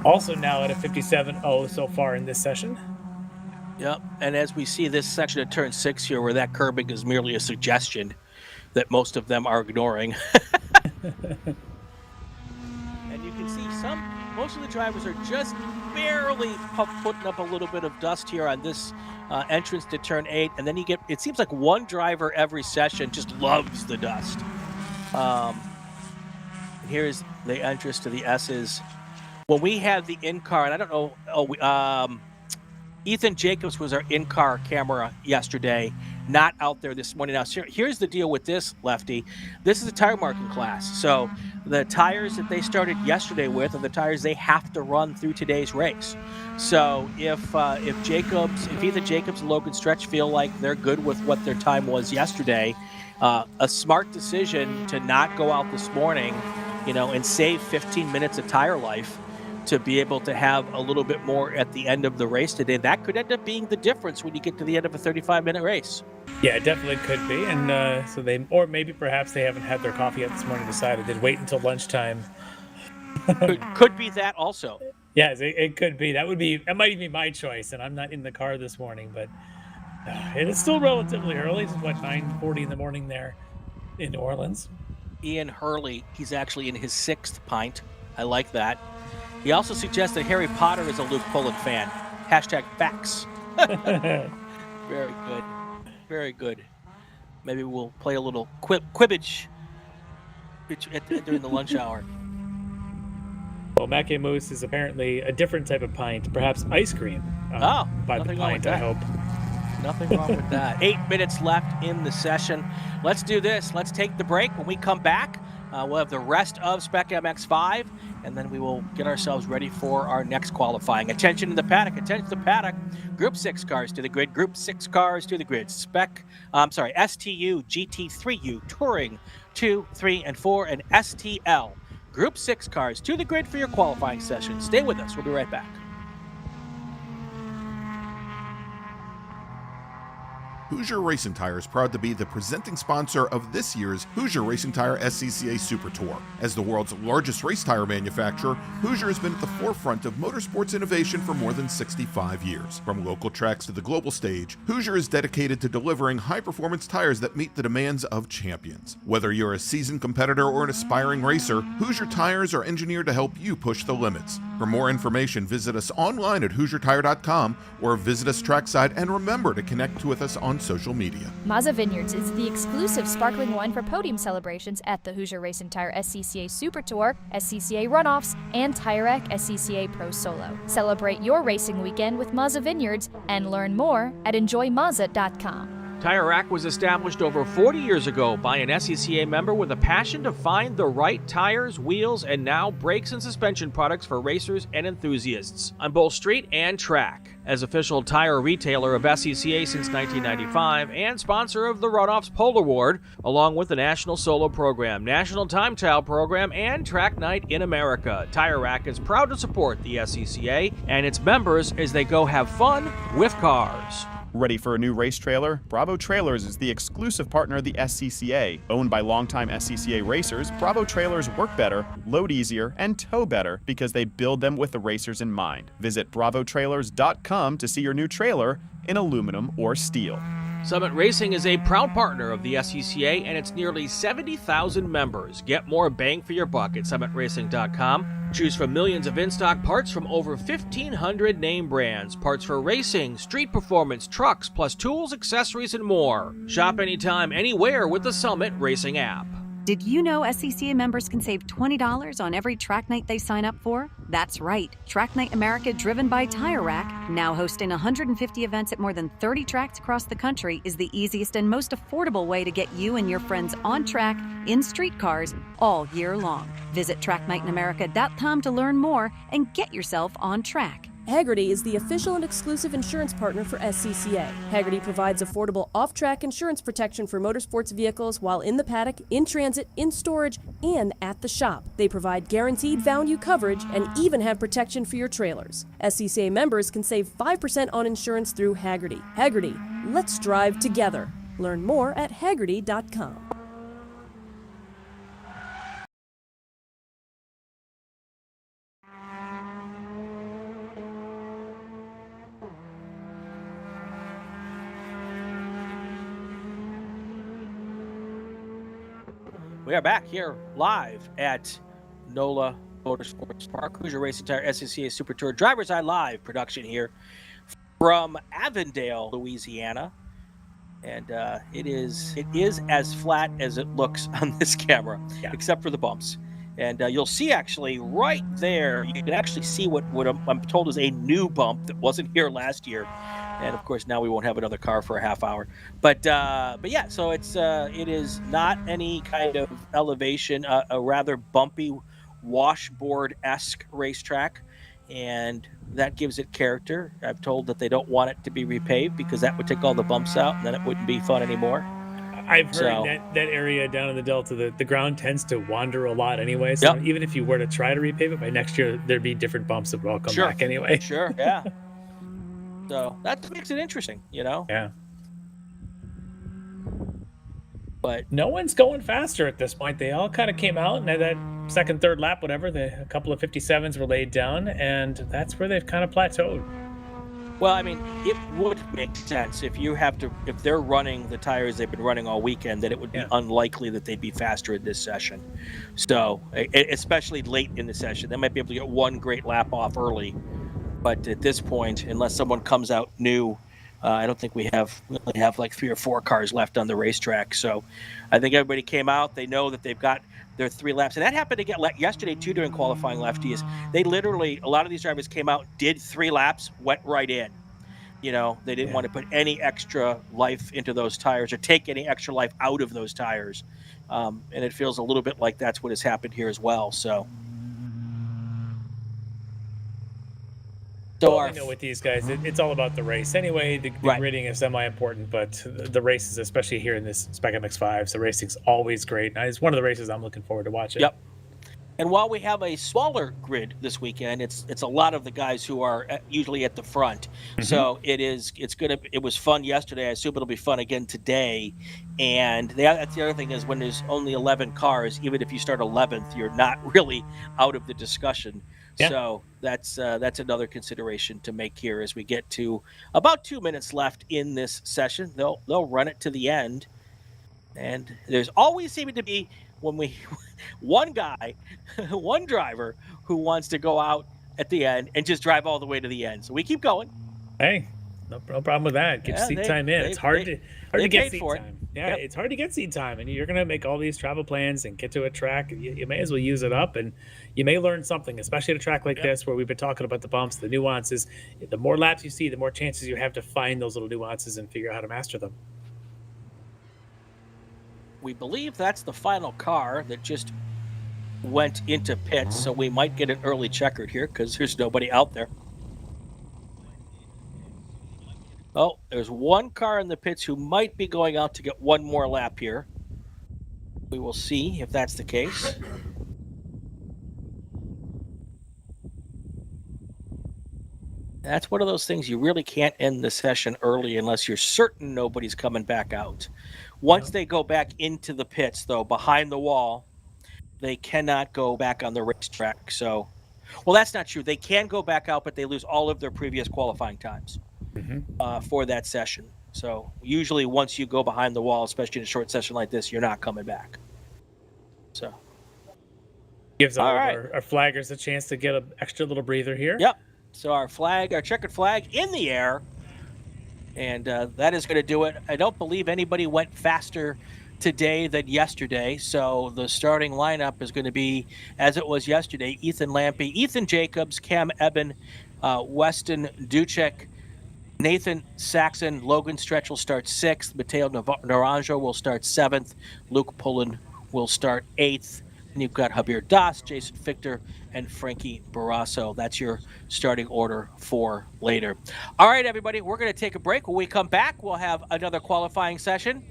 also now at a 57.0 so far in this session. Yep, and as we see this section of turn 6 here, where that curbing is merely a suggestion that most of them are ignoring. And you can see most of the drivers are just barely putting up a little bit of dust here on this entrance to turn 8, and then it seems like one driver every session just loves the dust. And here's the entrance to the S's. When we had the in-car, and I don't know, Ethan Jacobs was our in-car camera yesterday, not out there this morning. Now, here's the deal with this, Lefty. This is a tire marking class. So the tires that they started yesterday with are the tires they have to run through today's race. So if Ethan Jacobs and Logan Stretch feel like they're good with what their time was yesterday, a smart decision to not go out this morning, and save 15 minutes of tire life to be able to have a little bit more at the end of the race today. That could end up being the difference when you get to the end of a 35-minute race. Yeah, it definitely could be. And or maybe perhaps they haven't had their coffee yet this morning, decided they'd wait until lunchtime. Could be that also. Yes, it could be. That might even be my choice, and I'm not in the car this morning, but it is still relatively early. It's 9:40 in the morning there in New Orleans. Ian Hurley, he's actually in his 6th pint. I like that. He also suggests that Harry Potter is a Luke Pullen fan. #facts. Very good. Very good. Maybe we'll play a little Quidditch during the lunch hour. Well, Mackey Moose is apparently a different type of pint, perhaps ice cream. By the pint, I hope. Nothing wrong with that. 8 minutes left in the session. Let's do this. Let's take the break. When we come back, we'll have the rest of Spec MX-5, and then we will get ourselves ready for our next qualifying. Attention to the paddock. Attention to the paddock. Group 6 cars to the grid. Group 6 cars to the grid. STU, GT3U, Touring 2, 3, and 4, and STL. Group 6 cars to the grid for your qualifying session. Stay with us. We'll be right back. Hoosier Racing Tire is proud to be the presenting sponsor of this year's Hoosier Racing Tire SCCA Super Tour. As the world's largest race tire manufacturer, Hoosier has been at the forefront of motorsports innovation for more than 65 years. From local tracks to the global stage, Hoosier is dedicated to delivering high-performance tires that meet the demands of champions. Whether you're a seasoned competitor or an aspiring racer, Hoosier tires are engineered to help you push the limits. For more information, visit us online at HoosierTire.com or visit us trackside, and remember to connect with us on social media. Mazda Vineyards is the exclusive sparkling wine for podium celebrations at the Hoosier Racing Tire SCCA Super Tour, SCCA Runoffs, and Tire Rack SCCA Pro Solo. Celebrate your racing weekend with Mazda Vineyards and learn more at enjoymazda.com. Tire Rack was established over 40 years ago by an SCCA member with a passion to find the right tires, wheels, and now brakes and suspension products for racers and enthusiasts on both street and track. As official tire retailer of SCCA since 1995 and sponsor of the Runoffs Pole Award, along with the National Solo Program, National Time Trial Program, and Track Night in America, Tire Rack is proud to support the SCCA and its members as they go have fun with cars. Ready for a new race trailer? Bravo Trailers is the exclusive partner of the SCCA. Owned by longtime SCCA racers, Bravo Trailers work better, load easier, and tow better because they build them with the racers in mind. Visit bravotrailers.com to see your new trailer in aluminum or steel. Summit Racing is a proud partner of the SCCA and its nearly 70,000 members. Get more bang for your buck at summitracing.com. Choose from millions of in-stock parts from over 1,500 name brands. Parts for racing, street performance, trucks, plus tools, accessories, and more. Shop anytime, anywhere with the Summit Racing app. Did you know SCCA members can save $20 on every track night they sign up for? That's right. Track Night America, driven by Tire Rack, now hosting 150 events at more than 30 tracks across the country, is the easiest and most affordable way to get you and your friends on track in street cars all year long. Visit tracknightinamerica.com to learn more and get yourself on track. Hagerty is the official and exclusive insurance partner for SCCA. Hagerty provides affordable off-track insurance protection for motorsports vehicles while in the paddock, in transit, in storage, and at the shop. They provide guaranteed value coverage and even have protection for your trailers. SCCA members can save 5% on insurance through Hagerty. Hagerty, let's drive together. Learn more at Hagerty.com. We are back here live at NOLA Motorsports Park, Hoosier Racing Tire SCCA Super Tour DriverSeye live production here from Avondale, Louisiana. And it is as flat as it looks on this camera, except for the bumps. And you'll see actually right there, you can actually see what I'm told is a new bump that wasn't here last year. And of course, now we won't have another car for a half hour. But yeah, so it is not any kind of elevation, a rather bumpy washboard-esque racetrack. And that gives it character. I've told that they don't want it to be repaved because that would take all the bumps out and then it wouldn't be fun anymore. I've heard that area down in the Delta, the ground tends to wander a lot anyway. So even if you were to try to repave it, by next year, there'd be different bumps that would all come back anyway. Sure, yeah. So that makes it interesting, Yeah. But no one's going faster at this point. They all kind of came out and had that second, third lap, whatever. A couple of 57s were laid down, and that's where they've kind of plateaued. Well, I mean, it would make sense if they're running the tires they've been running all weekend, that it would be unlikely that they'd be faster in this session. So, especially late in the session, they might be able to get one great lap off early. But at this point, unless someone comes out new, I don't think we only have like 3 or 4 cars left on the racetrack. So I think everybody came out. They know that they've got their 3 laps. And that happened to get yesterday, too, during qualifying, lefties. They literally, a lot of these drivers came out, did 3 laps, went right in. They didn't want to put any extra life into those tires or take any extra life out of those tires. And it feels a little bit like that's what has happened here as well. So. I know with these guys, it's all about the race. Anyway, the gridding is semi-important, but the races, especially here in this Spec MX-5s, the racing's always great. It's one of the races I'm looking forward to watching. Yep. And while we have a smaller grid this weekend, it's a lot of the guys who are usually at the front. Mm-hmm. So it was fun yesterday. I assume it'll be fun again today. And that's the other thing is when there's only 11 cars, even if you start 11th, you're not really out of the discussion. Yeah. So that's another consideration to make here as we get to about 2 minutes left in this session. They'll run it to the end, and there's always seeming to be one driver who wants to go out at the end and just drive all the way to the end. So we keep going. Hey, no problem with that. Get seat time in. It's hard to get seat time. Yeah, It's hard to get seat time, and you're going to make all these travel plans and get to a track. You may as well use it up, and you may learn something, especially at a track like this where we've been talking about the bumps, the nuances. The more laps you see, the more chances you have to find those little nuances and figure out how to master them. We believe that's the final car that just went into pits, so we might get an early checkered here because there's nobody out there. Oh, there's one car in the pits who might be going out to get one more lap here. We will see if that's the case. That's one of those things you really can't end the session early unless you're certain nobody's coming back out. Once they go back into the pits, though, behind the wall, they cannot go back on the racetrack. So, well, that's not true. They can go back out, but they lose all of their previous qualifying times for that session. So usually once you go behind the wall, especially in a short session like this, you're not coming back. So gives our flaggers a chance to get an extra little breather here. Yep. So our checkered flag in the air, and that is going to do it. I don't believe anybody went faster today than yesterday, so the starting lineup is going to be as it was yesterday: Ethan Lampe, Ethan Jacobs, Cam Eben, Weston Ducek, Nathan Saxon, Logan Stretch will start 6th, Mateo Naranjo will start 7th, Luke Pullen will start 8th, and you've got Javier Das, Jason Fichter, and Frankie Barrasso. That's your starting order for later. All right, everybody, we're going to take a break. When we come back, we'll have another qualifying session.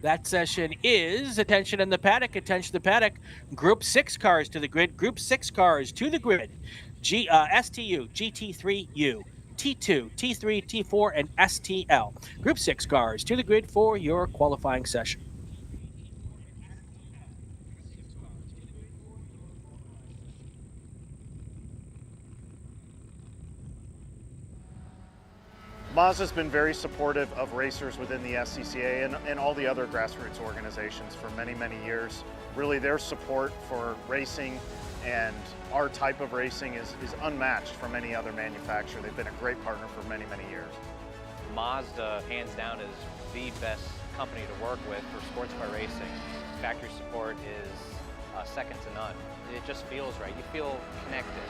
That session is Attention in the Paddock, Attention the Paddock, Group 6 cars to the grid, Group 6 cars to the grid, STU, GT3U, T2, T3, T4, and STL. Group 6 cars to the grid for your qualifying session. Mazda's been very supportive of racers within the SCCA and all the other grassroots organizations for many, many years. Really, their support for racing and our type of racing is unmatched from any other manufacturer. They've been a great partner for many, many years. Mazda, hands down, is the best company to work with for sports car racing. Factory support is second to none. It just feels right. You feel connected.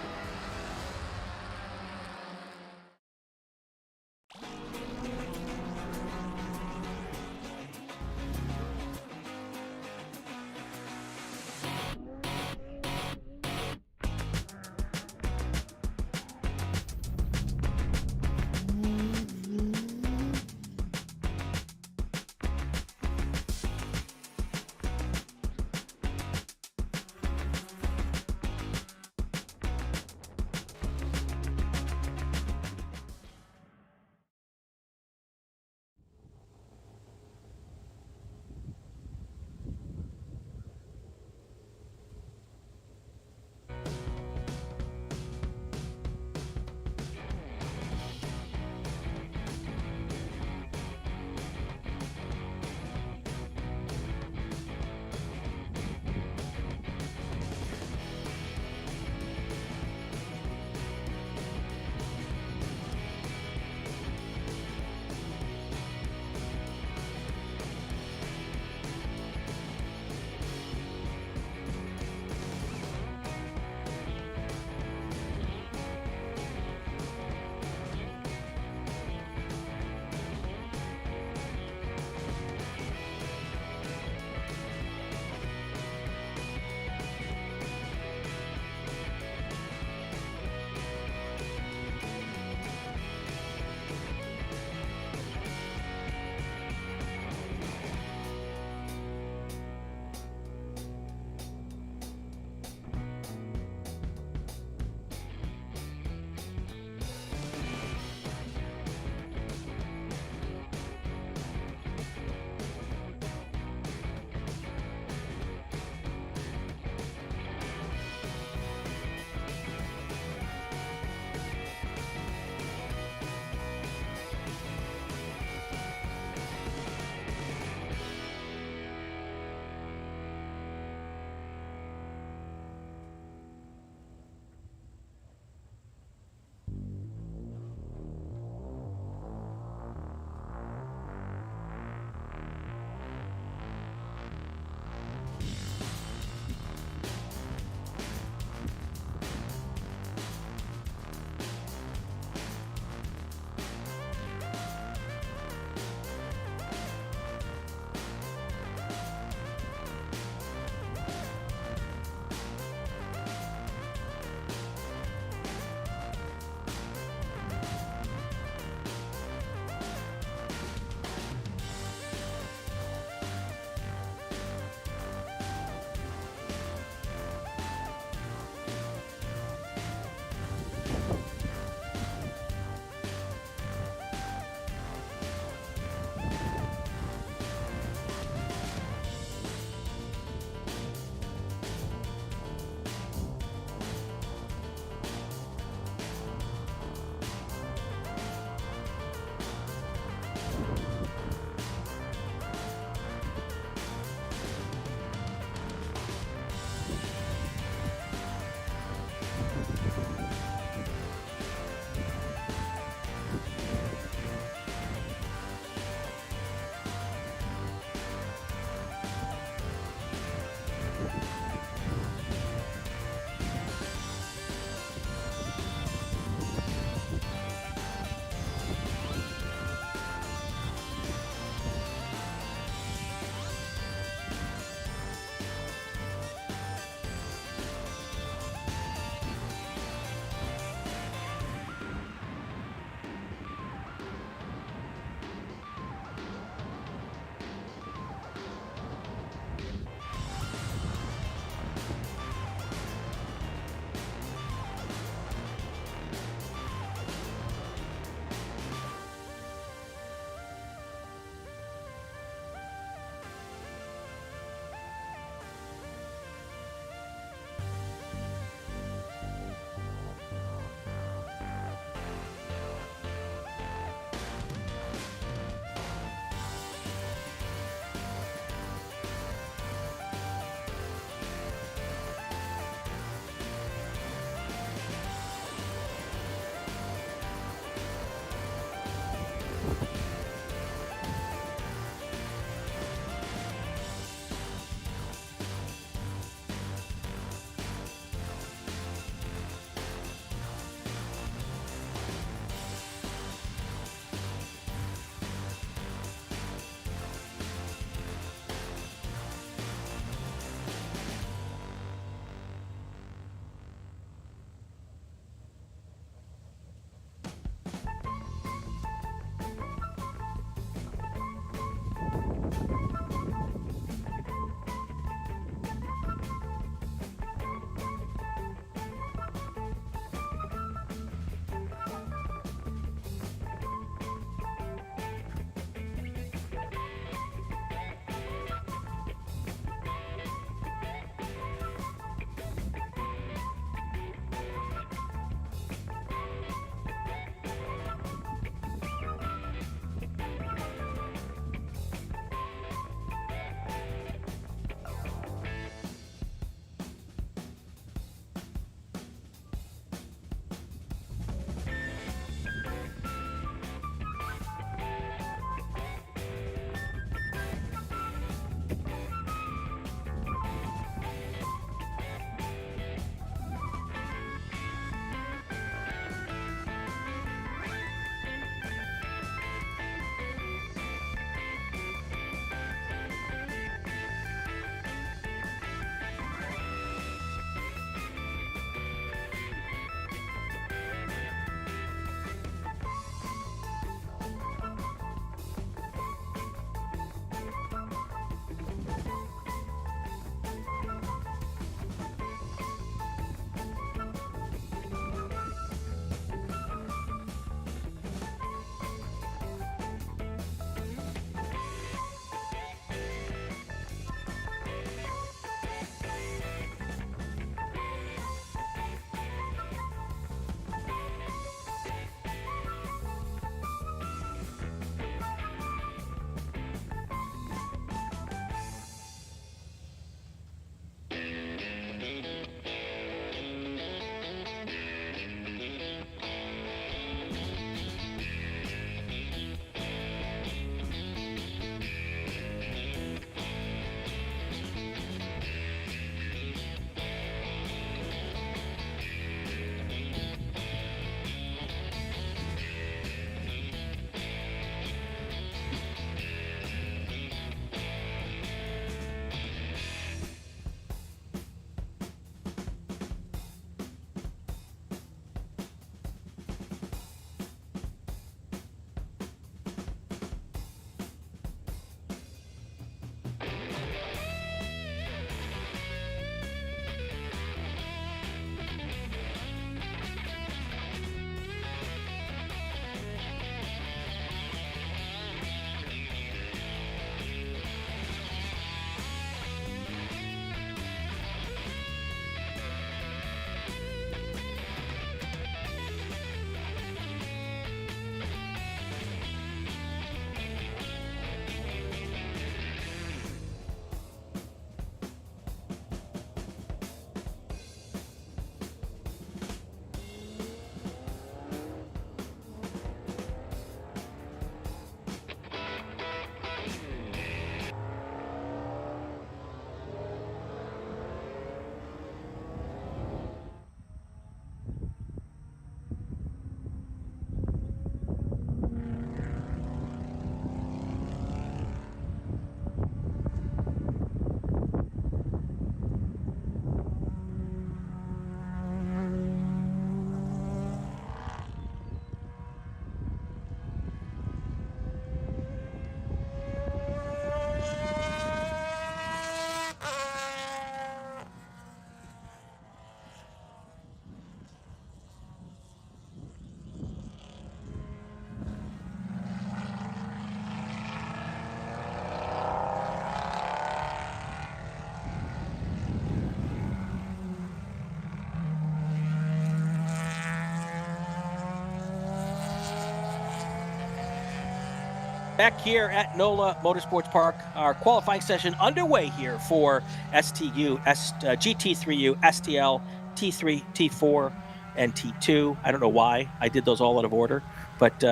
Back here at NOLA Motorsports Park, our qualifying session underway here for STU, GT3U, STL, T3, T4, and T2. I don't know why I did those all out of order, but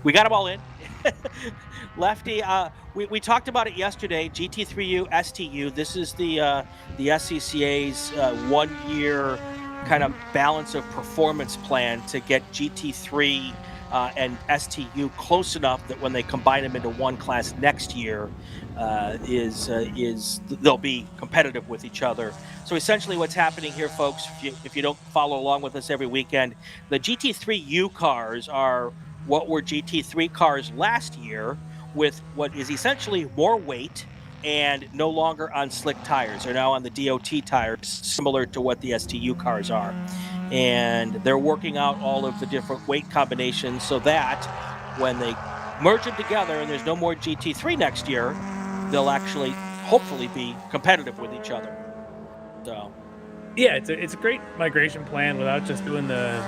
we got them all in. Lefty, we talked about it yesterday. GT3U, STU. This is the SCCA's 1 year kind of balance of performance plan to get GT3 and STU close enough that when they combine them into one class next year, they'll be competitive with each other. So essentially, what's happening here, folks, if you don't follow along with us every weekend, the GT3U cars are what were GT3 cars last year, with what is essentially more weight and no longer on slick tires. They're now on the DOT tires, similar to what the STU cars are. And they're working out all of the different weight combinations so that when they merge them together and there's no more GT3 next year, they'll actually hopefully be competitive with each other. So yeah, it's a great migration plan without just doing the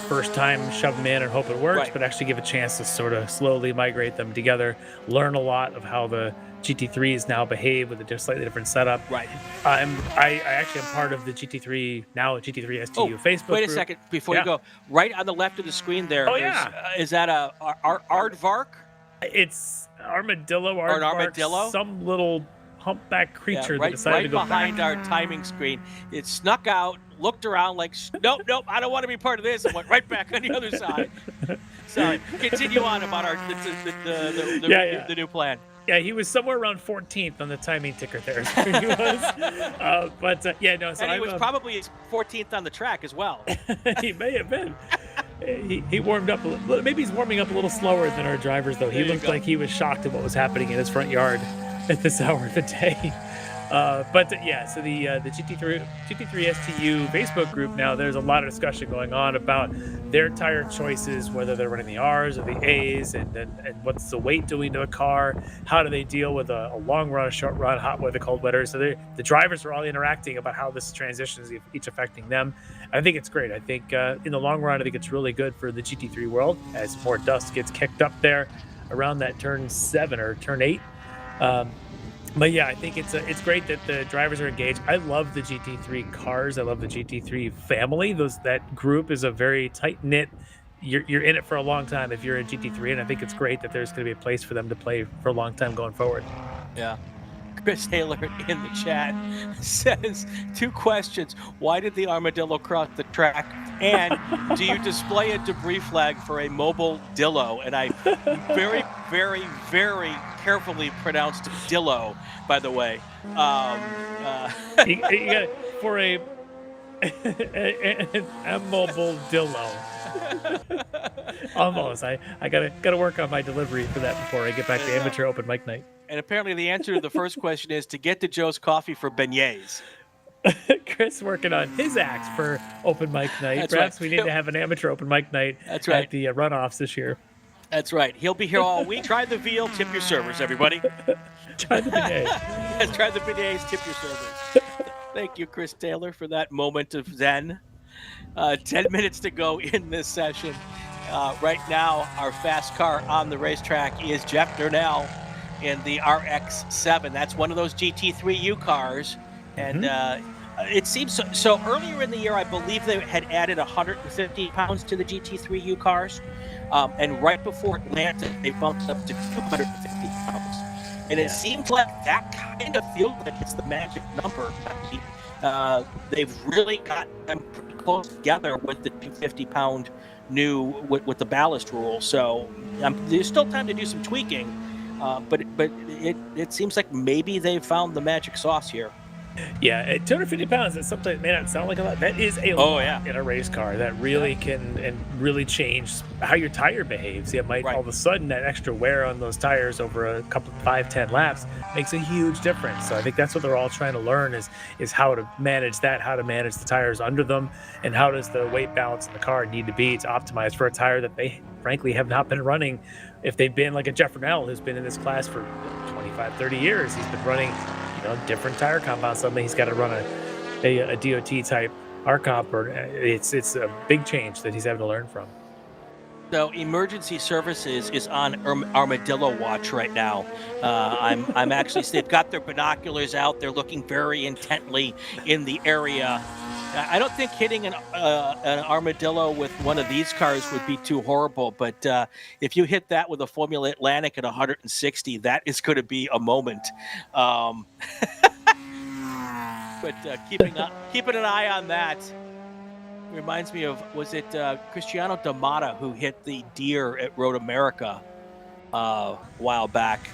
first time shove them in and hope it works, right, but actually give a chance to sort of slowly migrate them together, learn a lot of how the GT3s now behave with a slightly different setup. Right. I actually am part of the GT3 STU Facebook Wait a group. second before you go. Right on the left of the screen there. Is that a aardvark? It's armadillo. Or an armadillo? Some little humpback creature that decided right to go behind back. our timing screen. It snuck out, looked around like, nope, I don't want to be part of this, and went right back on the other side. Sorry. Continue on about the new plan. Yeah, he was somewhere around 14th on the timing ticker there. Is where he was. So and he was probably 14th on the track as well. He may have been. He warmed up a little. Maybe he's warming up a little slower than our drivers, though. He looked like he was shocked at what was happening in his front yard at this hour of the day. So the GT3 STU Facebook group now, there's a lot of discussion going on about their tire choices, whether they're running the R's or the A's, and what's the weight doing to a car, how do they deal with a long run, a short run, hot weather, cold weather. So the drivers are all interacting about how this transition is each affecting them. I think it's great. I think in the long run, I think it's really good for the GT3 world as more dust gets kicked up there around that turn 7 or turn 8. But yeah, I think it's great that the drivers are engaged. I love the GT3 cars. I love the GT3 family. That group is a very tight knit. You're in it for a long time if you're a GT3, and I think it's great that there's going to be a place for them to play for a long time going forward. Yeah. Chris Taylor in the chat says 2 questions. Why did the armadillo cross the track? And do you display a debris flag for a mobile dillo? And I very, very, very carefully pronounced dillo, by the way. You got it for a mobile dillo. Almost. I gotta work on my delivery for that before I get back to amateur open mic night. And apparently the answer to the first question is to get to Joe's Coffee for beignets. Chris working on his acts for open mic night. That's Perhaps right. we need to have an amateur open mic night That's right. at the runoffs this year. That's right. He'll be here all week. Try the veal, tip your servers, everybody. Try the beignets. Yes, try the beignets, tip your servers. Thank you, Chris Taylor, for that moment of zen. 10 minutes to go in this session. Right now, our fast car on the racetrack is Jeff Durnell in the RX-7. That's one of those GT3U cars. And it seems so earlier in the year, I believe they had added 150 pounds to the GT3U cars. And right before Atlanta, they bumped up to 250 pounds. And it seems like that kind of feels like it's the magic number. They've really got them pretty close together with the 250-pound new with the ballast rule. So there's still time to do some tweaking, but it seems like maybe they've found the magic sauce here. Yeah, at 250 pounds, that sometimes may not sound like a lot. That is a lot in a race car. That really can and really change how your tire behaves. It might all of a sudden, that extra wear on those tires over a couple 5-10 laps makes a huge difference. So I think that's what they're all trying to learn is how to manage that, how to manage the tires under them, and how does the weight balance in the car need to be to optimize for a tire that they frankly have not been running. If they've been like a Jeff Durnell, who's been in this class for 25, 30 years, he's been running different tire compounds. Suddenly he's got to run a DOT type R comp, or it's a big change that he's having to learn from. So emergency services is on armadillo watch right now. I'm actually, they've got their binoculars out. They're looking very intently in the area. I don't think hitting an armadillo with one of these cars would be too horrible, but if you hit that with a Formula Atlantic at 160, that is going to be a moment. But keeping an eye on that. Reminds me of, was it Cristiano D'Amata who hit the deer at Road America a while back,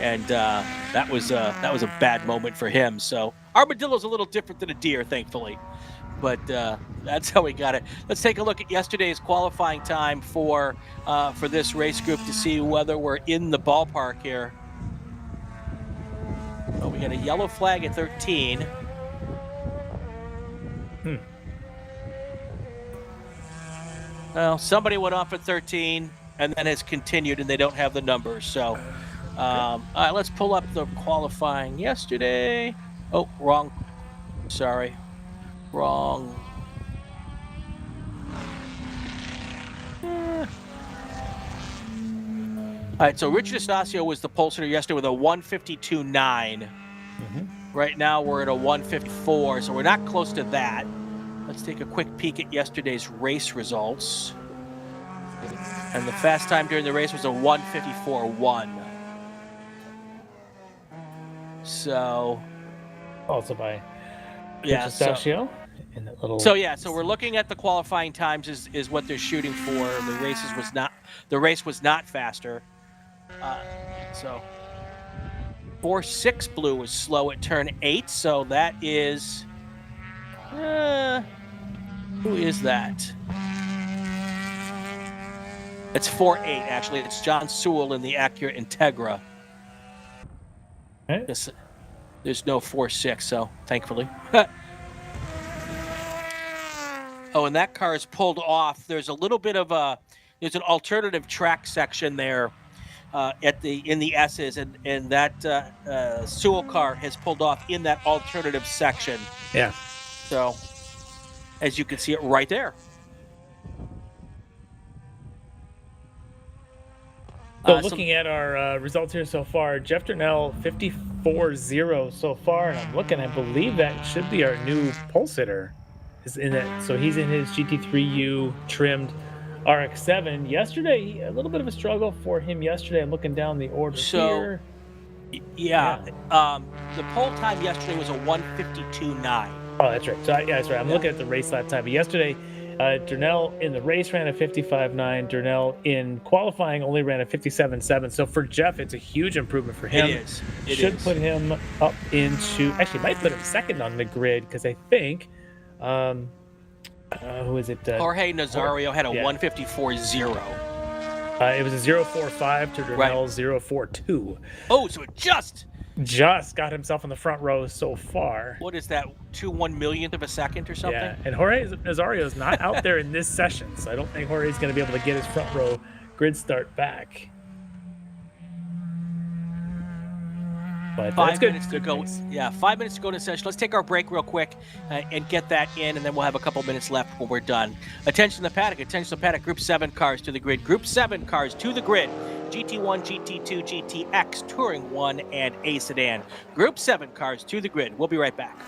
and that was a bad moment for him. So armadillo's a little different than a deer, thankfully, but that's how we got it. Let's take a look at yesterday's qualifying time for this race group to see whether we're in the ballpark here. Oh, we got a yellow flag at 13. Well, somebody went off at 13 and then has continued, and they don't have the numbers. So, all right, let's pull up the qualifying yesterday. Oh, wrong. Sorry. Wrong. All right, so Richard Estacio was the pole sitter yesterday with a 152.9. Right now we're at a 154, so we're not close to that. Let's take a quick peek at yesterday's race results. And the fast time during the race was a 154.1. So, also by yeah, Estacio in that little. So we're looking at the qualifying times is what they're shooting for. The race was not faster. So 4.6 blue was slow at turn 8. So that is. Who is that? It's 4.8, actually. It's John Sewell in the Acura Integra. Okay. There's no 4.6, so thankfully. Oh, and that car is pulled off. There's a little bit of there's an alternative track section there in the S's, and that Sewell car has pulled off in that alternative section. Yeah. So, as you can see it right there. So looking at our results here so far, Jeff Durnell 54.0 so far, and I'm looking, I believe that should be our new pole sitter. Is in it. So he's in his GT3U trimmed RX-7. Yesterday, a little bit of a struggle for him yesterday. I'm looking down the order here. Yeah. The pole time yesterday was a 152.9. Oh, that's right. So, that's right. I'm looking at the race lap time. But yesterday, Durnell in the race ran a 55.9. Durnell in qualifying only ran a 57.7. So for Jeff, it's a huge improvement for him. It is. Should put him up into, actually might put him second on the grid, because I think, who is it? Jorge Nazario had a 154.0. It was a 0.45 to Durnell's 0.42. Oh, so it just got himself in the front row so far. What is that, 2/1 millionth of a second or something? Yeah, and Jorge Nazario is not out there in this session, so I don't think Jorge's going to be able to get his front row grid start back. But 5 minutes to go. Yeah, 5 minutes to go to the session. Let's take our break real quick and get that in, and then we'll have a couple minutes left when we're done. Attention to the paddock. Attention to the paddock. Group 7 cars to the grid. Group 7 cars to the grid. GT1, GT2, GTX, Touring 1, and A Sedan. Group 7 cars to the grid. We'll be right back.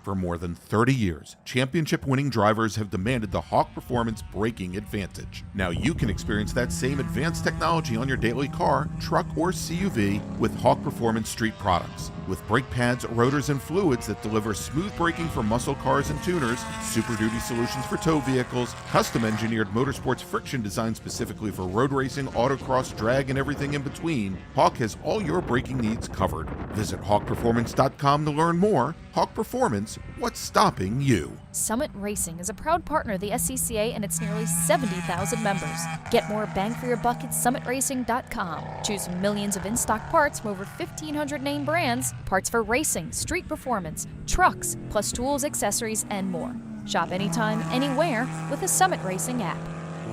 For more than 30 years, championship-winning drivers have demanded the Hawk Performance braking advantage. Now you can experience that same advanced technology on your daily car, truck, or CUV with Hawk Performance Street products. With brake pads, rotors, and fluids that deliver smooth braking for muscle cars and tuners, Super Duty solutions for tow vehicles, custom-engineered motorsports friction designed specifically for road racing, autocross, drag, and everything in between, Hawk has all your braking needs covered. Visit hawkperformance.com to learn more. Hawk Performance, what's stopping you? Summit Racing is a proud partner of the SCCA and its nearly 70,000 members. Get more bang for your buck at summitracing.com. Choose from millions of in-stock parts from over 1,500 name brands, parts for racing, street performance, trucks, plus tools, accessories, and more. Shop anytime, anywhere with the Summit Racing app.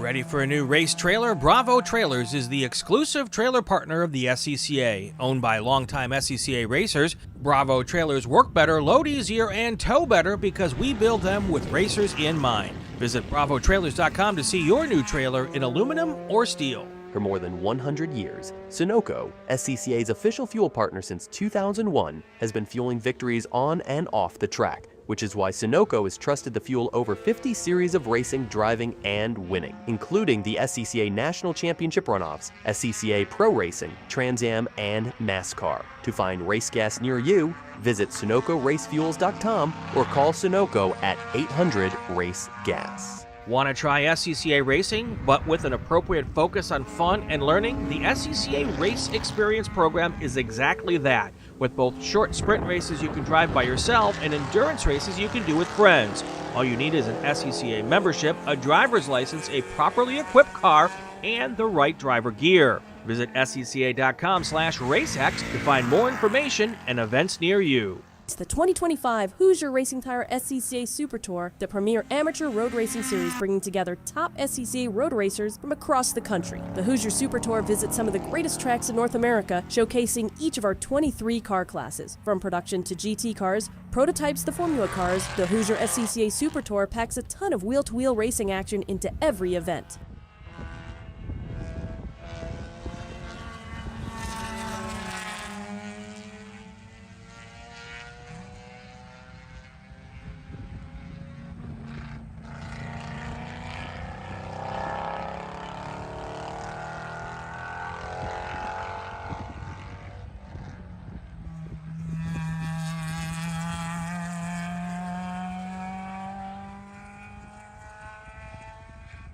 Ready for a new race trailer? Bravo Trailers is the exclusive trailer partner of the SCCA. Owned by longtime SCCA racers, Bravo Trailers work better, load easier, and tow better because we build them with racers in mind. Visit bravotrailers.com to see your new trailer in aluminum or steel. For more than 100 years, Sunoco, SCCA's official fuel partner since 2001, has been fueling victories on and off the track, which is why Sunoco has trusted the fuel over 50 series of racing, driving, and winning, including the SCCA National Championship runoffs, SCCA Pro Racing, Trans Am, and NASCAR. To find race gas near you, visit SunocoRaceFuels.com or call Sunoco at 800-RACE-GAS. Want to try SCCA racing, but with an appropriate focus on fun and learning? The SCCA Race Experience program is exactly that, with both short sprint races you can drive by yourself and endurance races you can do with friends. All you need is an SCCA membership, a driver's license, a properly equipped car, and the right driver gear. Visit scca.com/racex to find more information and events near you. It's the 2025 Hoosier Racing Tire SCCA Super Tour, the premier amateur road racing series bringing together top SCCA road racers from across the country. The Hoosier Super Tour visits some of the greatest tracks in North America, showcasing each of our 23 car classes. From production to GT cars, prototypes to Formula cars, the Hoosier SCCA Super Tour packs a ton of wheel-to-wheel racing action into every event.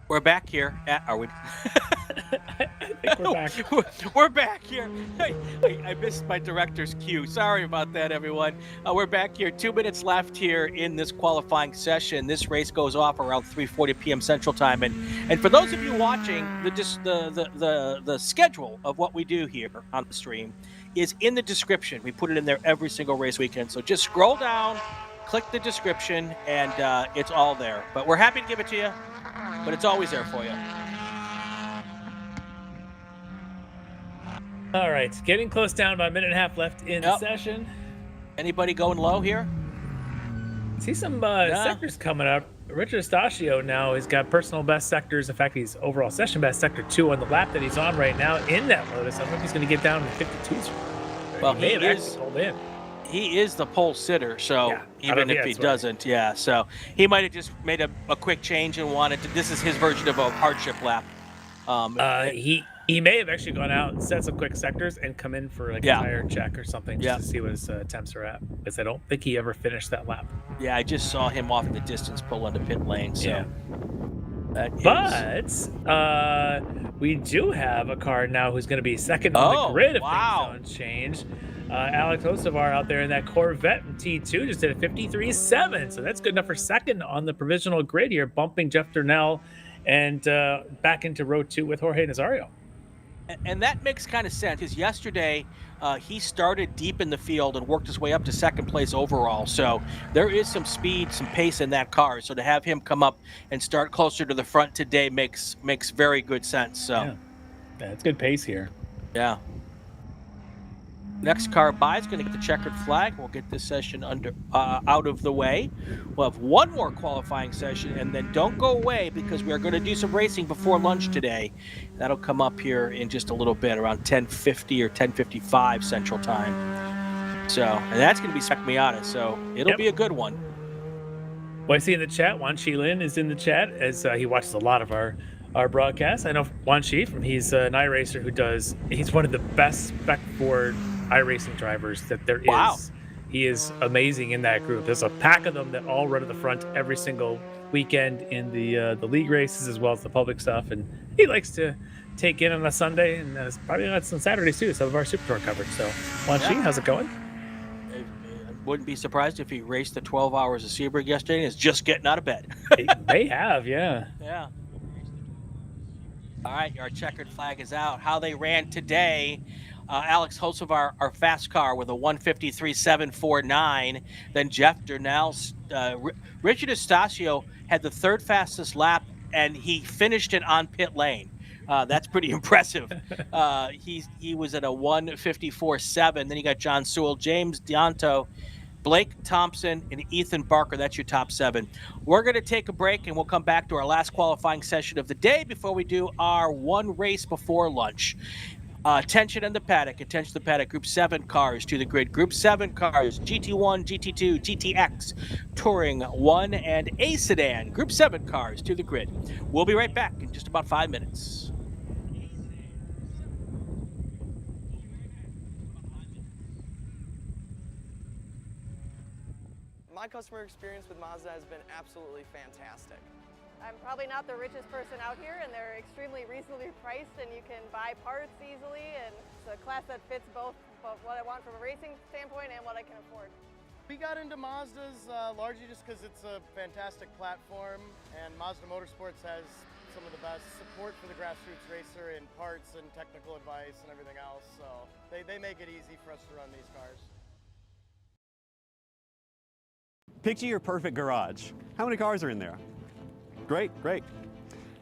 We're back here. Are we? I think we're back. We're back here. I missed my director's cue. Sorry about that, everyone. We're back here. 2 minutes left here in this qualifying session. This race goes off around 3:40 p.m. Central Time. And for those of you watching, the schedule of what we do here on the stream is in the description. We put it in there every single race weekend. So just scroll down, click the description, and it's all there. But we're happy to give it to you. But it's always there for you. All right, getting close down, about a minute and a half left in the session. Anybody going low here? See some sectors coming up. Richard Stasio now has got personal best sectors. In fact, he's overall session best sector 2 on the lap that he's on right now in that Lotus. I don't know if he's going to get down to 52s. Well, he may have actually pulled in. He is the pole sitter, so even if he doesn't, so he might have just made a quick change and wanted to. This is his version of a hardship lap. He may have actually gone out and set some quick sectors and come in for like a tire check or something just to see what his temps are at. Because I don't think he ever finished that lap. Yeah, I just saw him off in the distance pull into pit lane. So. But we do have a car now who's going to be second on the grid if things don't change. Alex Hosovar out there in that Corvette in T2 just did a 53.7, so that's good enough for second on the provisional grid here, bumping Jeff Durnell and back into row 2 with Jorge Nazario. And that makes kind of sense because yesterday he started deep in the field and worked his way up to second place overall. So there is some speed, some pace in that car. So to have him come up and start closer to the front today makes very good sense. So yeah, it's good pace here. Yeah. Next car by is going to get the checkered flag. We'll get this session out of the way. We'll have one more qualifying session, and then don't go away because we're going to do some racing before lunch today. That'll come up here in just a little bit, around 10:50 or 10:55 Central Time. So, and that's going to be Spec Miata, so it'll be a good one. Well, I see in the chat, Juan Chi-Lin is in the chat as he watches a lot of our broadcasts. I know Juan Chi is an iRacer he's one of the best Spec Ford iRacing drivers that there is. He is amazing in that group. There's a pack of them that all run at the front every single weekend in the league races as well as the public stuff, and he likes to take in on a Sunday and probably on Saturdays too, some of our Super Tour coverage. So Juan Chi, how's it going? I wouldn't be surprised if he raced the 12 hours of Sebring yesterday and is just getting out of bed. He may have, yeah. All right, our checkered flag is out. How they ran today. Alex Hosovar, our fast car, with a 1:53.749. Then Jeff Durnell. Richard Estacio had the third fastest lap and he finished it on pit lane. That's pretty impressive. He was at a 1:54.7. Then you got John Sewell, James Deonto, Blake Thompson, and Ethan Barker. That's your top 7. We're going to take a break, and we'll come back to our last qualifying session of the day before we do our one race before lunch. Attention in the paddock. Attention the paddock. Group 7 cars to the grid. Group 7 cars, GT1, GT2, GTX, Touring 1, and A Sedan. Group 7 cars to the grid. We'll be right back in just about 5 minutes. My customer experience with Mazda has been absolutely fantastic. I'm probably not the richest person out here, and they're extremely reasonably priced, and you can buy parts easily, and it's a class that fits both what I want from a racing standpoint and what I can afford. We got into Mazdas largely just because it's a fantastic platform, and Mazda Motorsports has some of the best support for the grassroots racer in parts and technical advice and everything else, so they make it easy for us to run these cars. Picture your perfect garage. How many cars are in there? Great, great.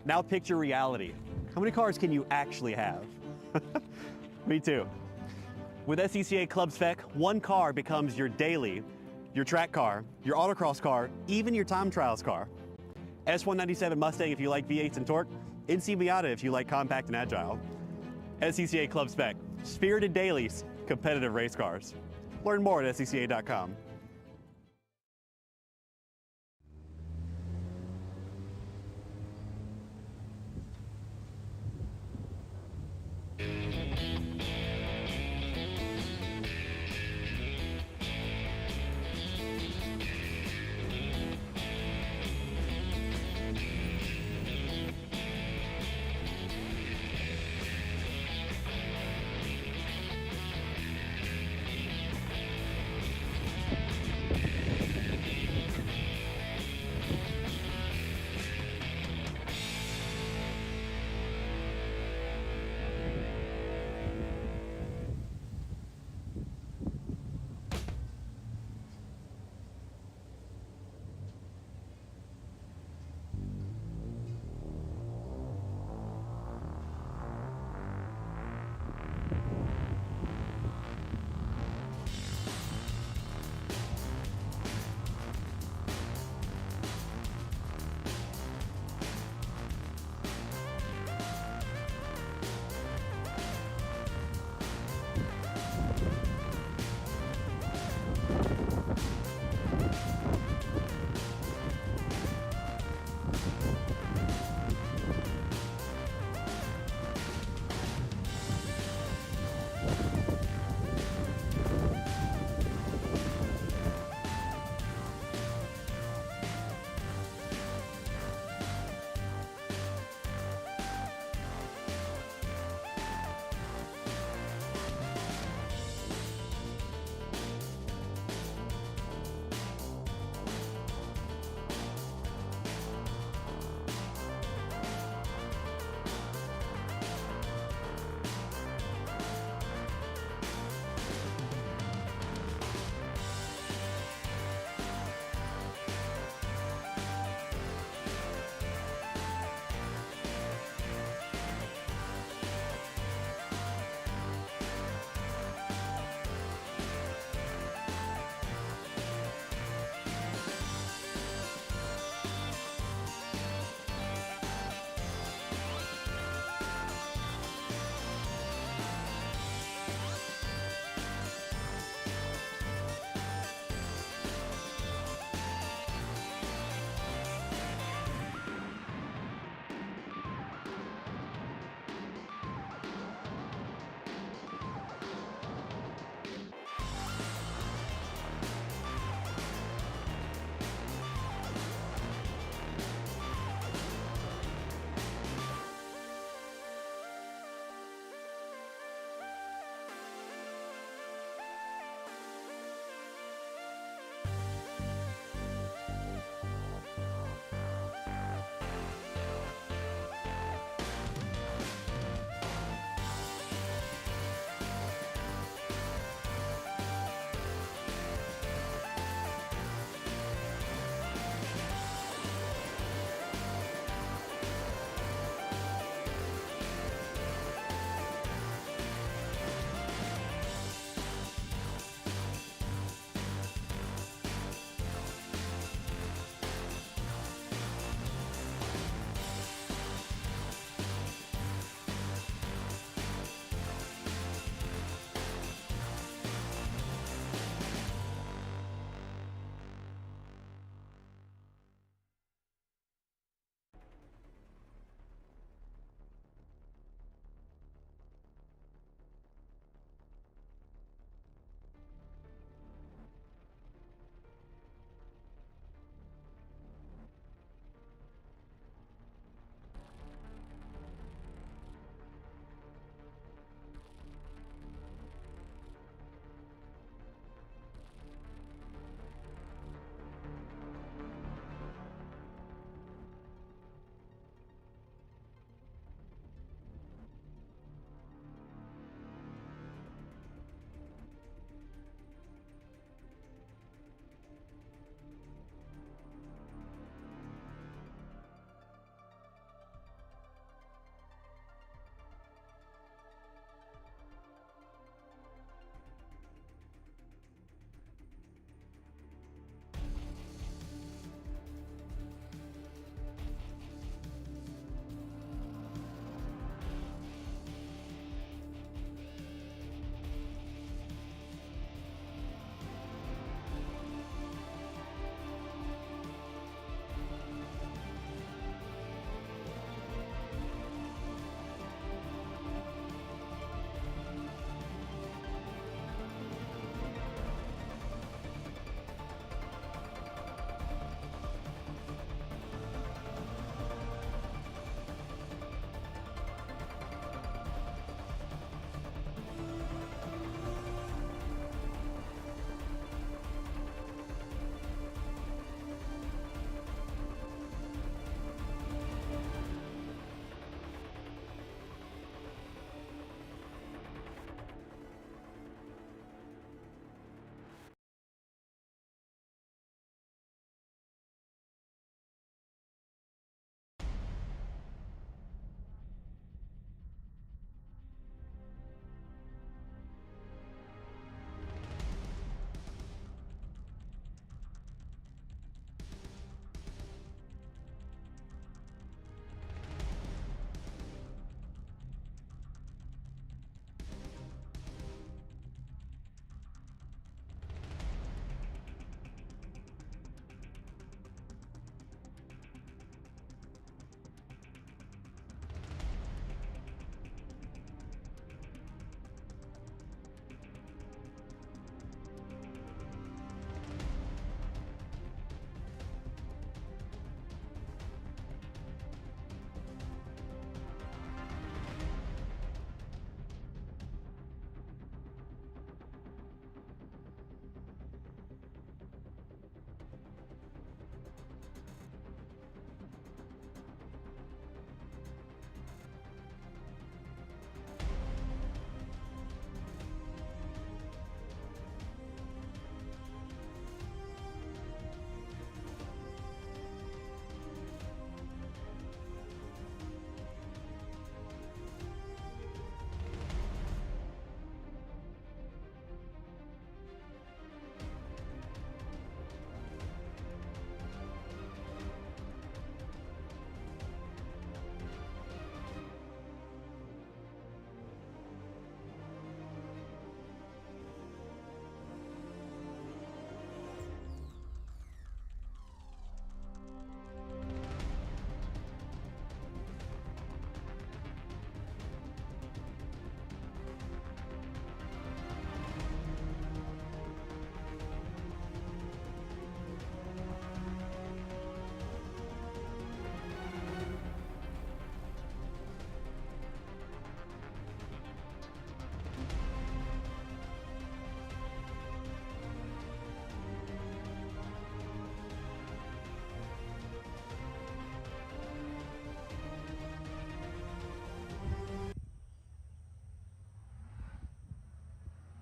Now picture reality. How many cars can you actually have? Me too. With SCCA Club Spec, one car becomes your daily, your track car, your autocross car, even your time trials car. S197 Mustang if you like V8s and torque, NC Miata if you like compact and agile. SCCA Club Spec, spirited dailies, competitive race cars. Learn more at scca.com.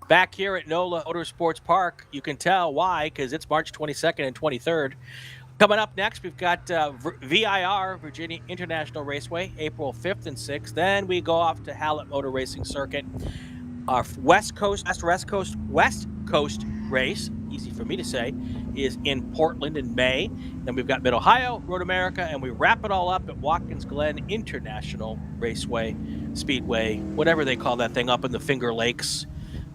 Back here at NOLA Motorsports Park, you can tell why, because it's March 22nd and 23rd. Coming up next, we've got VIR, Virginia International Raceway, April 5th and 6th. Then we go off to Hallett Motor Racing Circuit. Our West Coast race, easy for me to say, is in Portland in May. Then we've got Mid-Ohio, Road America, and we wrap it all up at Watkins Glen International Raceway, Speedway, whatever they call that thing up in the Finger Lakes.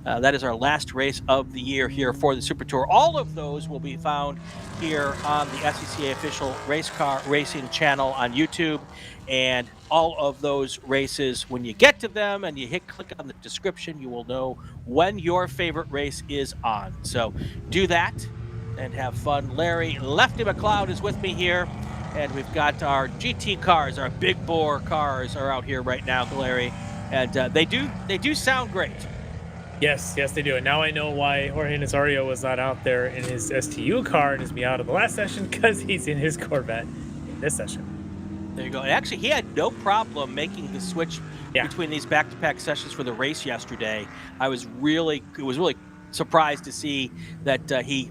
That is our last race of the year here for the Super Tour. All of those will be found here on the SCCA official race car racing channel on YouTube. And all of those races, when you get to them and you click on the description, you will know when your favorite race is on. So do that and have fun. Larry Lefty MacLeod is with me here. And we've got our GT cars, our big bore cars are out here right now, Larry. And they do sound great. Yes, they do. And now I know why Jorge Nazario was not out there in his STU car and his Miata the last session, because he's in his Corvette in this session. There you go. And actually, he had no problem making the switch between these back-to-back sessions for the race yesterday. It was really surprised to see that he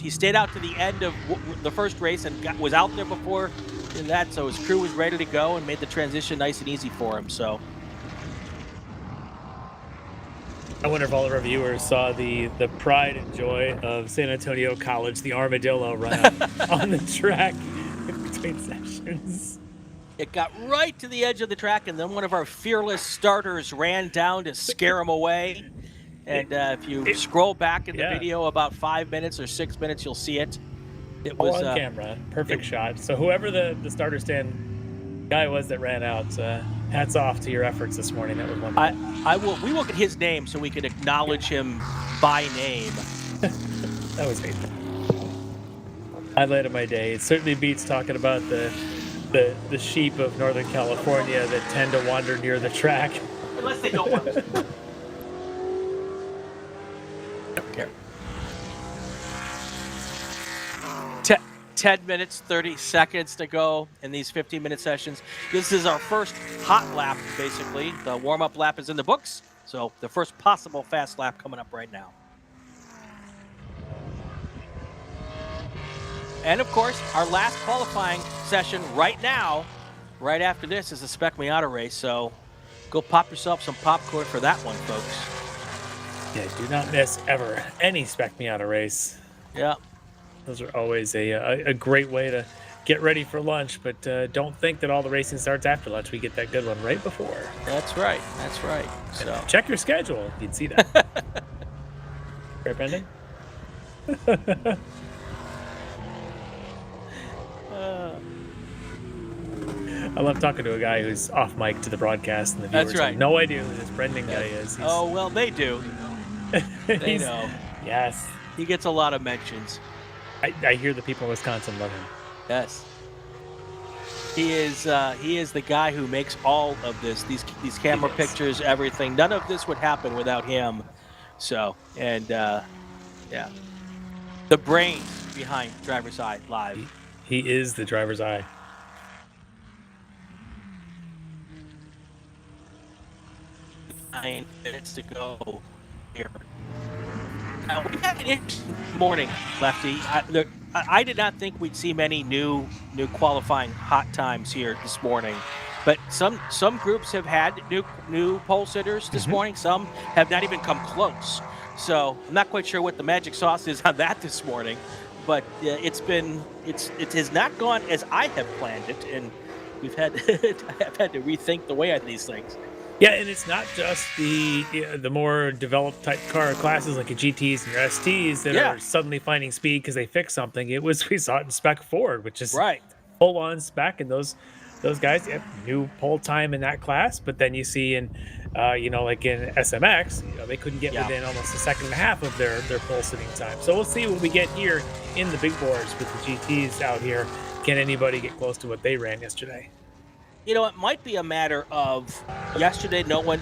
stayed out to the end of the first race and was out there before that, so his crew was ready to go and made the transition nice and easy for him. So I wonder if all of our viewers saw the pride and joy of San Antonio College, the Armadillo run out on the track between sessions. It got right to the edge of the track, and then one of our fearless starters ran down to scare him away. And if you scroll back in the video about 5 minutes or 6 minutes, you'll see it. It was on camera, perfect shot. So whoever the starter stand guy was that ran out, hats off to your efforts this morning. That was wonderful. We will get his name so we can acknowledge him by name. That was neat. Highlight of my day. It certainly beats talking about the sheep of Northern California that tend to wander near the track. Unless they don't want to. Don't care. 10 minutes, 30 seconds to go in these 15-minute sessions. This is our first hot lap, basically. The warm-up lap is in the books, so the first possible fast lap coming up right now. And, of course, our last qualifying session right now, right after this, is a Spec Miata race, so go pop yourself some popcorn for that one, folks. Yeah, do not miss ever any Spec Miata race. Yeah. Those are always a great way to get ready for lunch, but don't think that all the racing starts after lunch. We get that good one right before. That's right. So check your schedule. You'd see that. Fair pending? I love talking to a guy who's off mic to the broadcast, and the viewers have no idea who this Brendan guy is. Oh, well, they do. They know. Yes. He gets a lot of mentions. I hear the people in Wisconsin love him. Yes. He is the guy who makes all of this, these camera pictures, everything. None of this would happen without him. So, and yeah. The brains behind DriversEye Live. He is the driver's eye. Nine minutes to go here. We had an interesting morning, Lefty. I did not think we'd see many new qualifying hot times here this morning, but some groups have had new pole sitters this morning. Some have not even come close. So I'm not quite sure what the magic sauce is on that this morning, but it has not gone as I have planned it, and I've had to rethink the way I do these things. Yeah, and it's not just the more developed type car classes like your GTs and your STs that are suddenly finding speed because they fixed something. We saw it in Spec Ford, which is full on spec, and those guys have new pole time in that class. But then you see in like in SMX, they couldn't get within almost a second and a half of their pole sitting time. So we'll see what we get here in the big bores with the GTs out here. Can anybody get close to what they ran yesterday? It might be a matter of yesterday no one,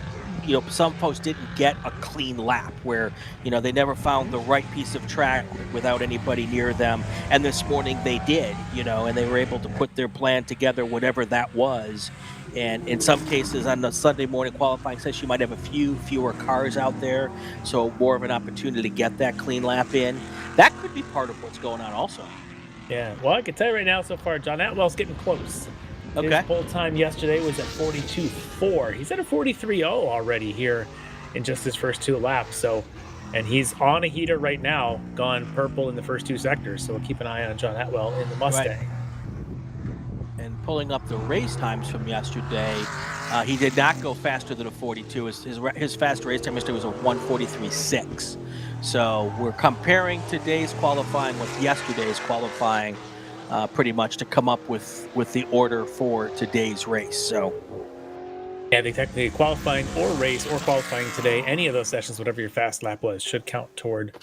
some folks didn't get a clean lap where, they never found the right piece of track without anybody near them. And this morning they did, and they were able to put their plan together, whatever that was. And in some cases on the Sunday morning qualifying session, you might have fewer cars out there, so more of an opportunity to get that clean lap in. That could be part of what's going on also. Yeah, well, I can tell you right now so far, John Atwell's getting close. Okay. His pole time yesterday was at 42.4. He's at a 43.0 already here in just his first 2 laps. So, and he's on a heater right now, gone purple in the first 2 sectors. So we'll keep an eye on John Atwell in the Mustang. Right. And pulling up the race times from yesterday, he did not go faster than a 42. His fast race time yesterday was a 1:43.6. So we're comparing today's qualifying with yesterday's qualifying, pretty much to come up with the order for today's race. So. Yeah, they technically qualifying or race or qualifying today, any of those sessions, whatever your fast lap was, should count toward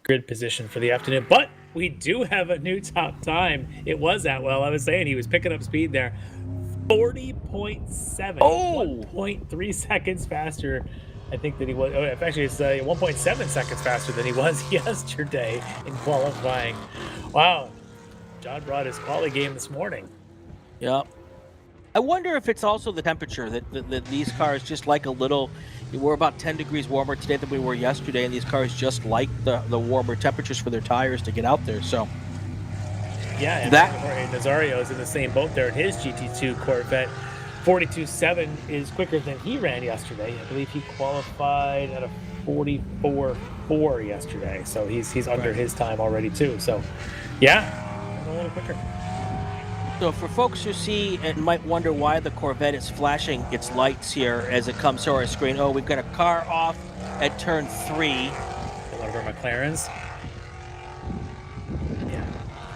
grid position for the afternoon. But we do have a new top time. It was Atwell. I was saying he was picking up speed there. 40.7. Oh! 1.3 seconds faster, I think, than he was. Oh, actually, it's 1.7 seconds faster than he was yesterday in qualifying. Wow. John brought his quali game this morning. Yep. I wonder if it's also the temperature that these cars just like a little. We're about 10 degrees warmer today than we were yesterday, and these cars just like the warmer temperatures for their tires to get out there. So, yeah, and Nazario is in the same boat there in his GT2 Corvette. 42.7 is quicker than he ran yesterday. I believe he qualified at a 44.4 yesterday, so he's under his time already too. So, yeah, a little quicker. So for folks who see and might wonder why the Corvette is flashing its lights here as it comes to our screen, oh, we've got a car off at turn 3. One of our McLarens. Yeah,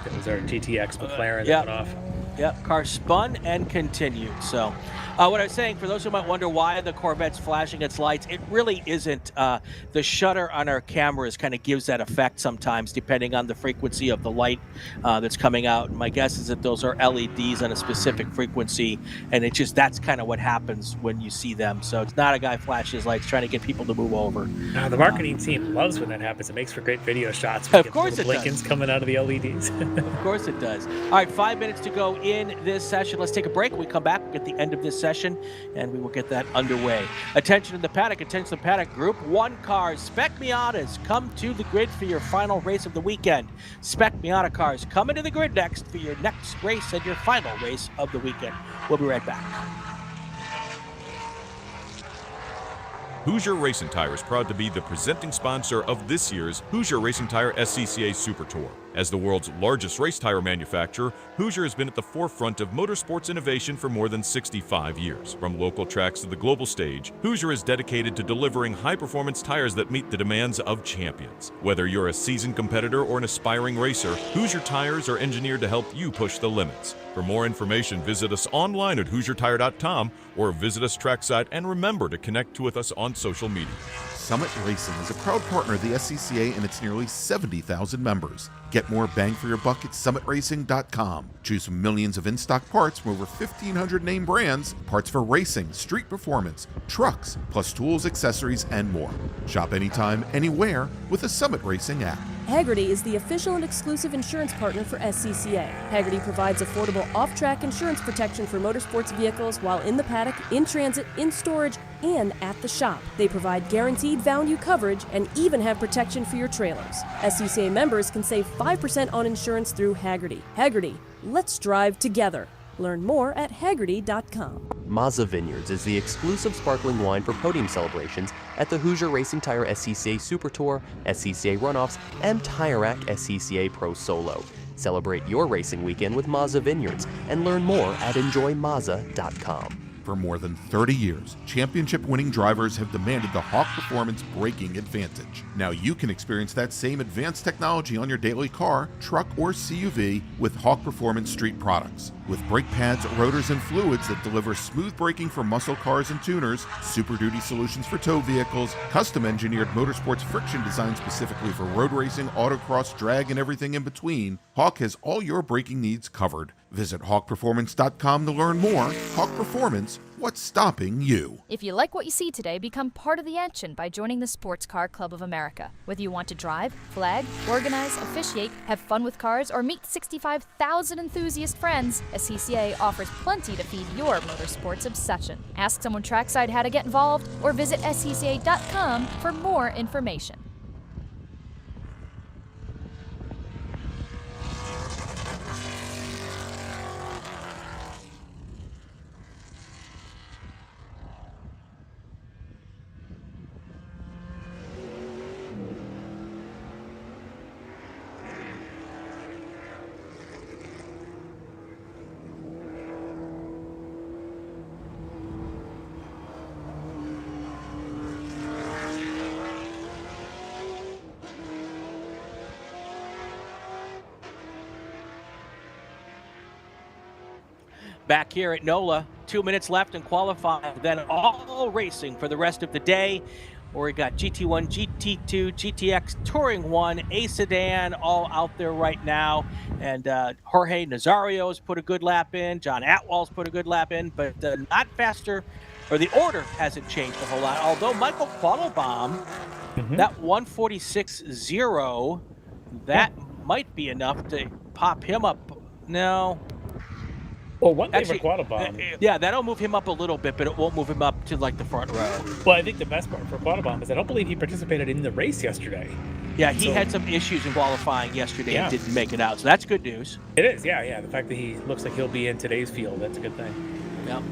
that was our GTX McLaren that went off. Yep, car spun and continued. So what I was saying, for those who might wonder why the Corvette's flashing its lights, it really isn't. The shutter on our cameras kind of gives that effect sometimes, depending on the frequency of the light that's coming out. And my guess is that those are LEDs on a specific frequency, and that's kind of what happens when you see them. So it's not a guy flashing his lights trying to get people to move over. The marketing team loves when that happens. It makes for great video shots. Of course it does. Blinkins coming out of the LEDs. Of course it does. All right, 5 minutes to go in this session. Let's take a break. When we come back, we'll get the end of this session, and we will get that underway. Attention to the paddock. Attention to the paddock. Group 1 cars. Spec Miatas, come to the grid for your final race of the weekend. Spec Miata cars coming to the grid next for your next race and your final race of the weekend. We'll be right back. Hoosier Racing Tire is proud to be the presenting sponsor of this year's Hoosier Racing Tire SCCA Super Tour. As the world's largest race tire manufacturer, Hoosier has been at the forefront of motorsports innovation for more than 65 years. From local tracks to the global stage, Hoosier is dedicated to delivering high-performance tires that meet the demands of champions. Whether you're a seasoned competitor or an aspiring racer, Hoosier tires are engineered to help you push the limits. For more information, visit us online at HoosierTire.com or visit us trackside, and remember to connect with us on social media. Summit Racing is a proud partner of the SCCA and its nearly 70,000 members. Get more bang for your buck at summitracing.com. Choose from millions of in-stock parts from over 1,500 name brands, parts for racing, street performance, trucks, plus tools, accessories, and more. Shop anytime, anywhere with the Summit Racing app. Hagerty is the official and exclusive insurance partner for SCCA. Hagerty provides affordable off-track insurance protection for motorsports vehicles while in the paddock, in transit, in storage, and at the shop. They provide guaranteed value coverage and even have protection for your trailers. SCCA members can save 5% on insurance through Hagerty. Hagerty, let's drive together. Learn more at Hagerty.com. Mazda Vineyards is the exclusive sparkling wine for podium celebrations at the Hoosier Racing Tire SCCA Super Tour, SCCA Runoffs, and Tire Rack SCCA Pro Solo. Celebrate your racing weekend with Mazda Vineyards and learn more at enjoymazda.com. For more than 30 years, championship-winning drivers have demanded the Hawk Performance braking advantage. Now you can experience that same advanced technology on your daily car, truck, or CUV with Hawk Performance Street products. With brake pads, rotors, and fluids that deliver smooth braking for muscle cars and tuners, Super Duty solutions for tow vehicles, custom-engineered motorsports friction designed specifically for road racing, autocross, drag, and everything in between, Hawk has all your braking needs covered. Visit hawkperformance.com to learn more. Hawk Performance, What's stopping you? If you like what you see today, become part of the action by joining the Sports Car Club of America. Whether you want to drive, flag, organize, officiate, have fun with cars, or meet 65,000 enthusiast friends, SCCA offers plenty to feed your motorsports obsession. Ask someone trackside how to get involved, or visit scca.com for more information. Back here at NOLA, 2 minutes left in qualifying, then all racing for the rest of the day. Where we got GT1, GT2, GTX, Touring 1, A Sedan, all out there right now. And Jorge Nazario's put a good lap in. John Atwell's put a good lap in, but not faster, or the order hasn't changed a whole lot. Although Michael Quattlebaum, that 146.0, that might be enough to pop him up. No. Well, one thing for Quattlebaum. Yeah, that'll move him up a little bit, but it won't move him up to like the front row. Well, I think the best part for Quattlebaum is I don't believe he participated in the race yesterday. Yeah, he had some issues in qualifying yesterday and didn't make it out, so that's good news. It is, yeah. The fact that he looks like he'll be in today's field, that's a good thing. Yep.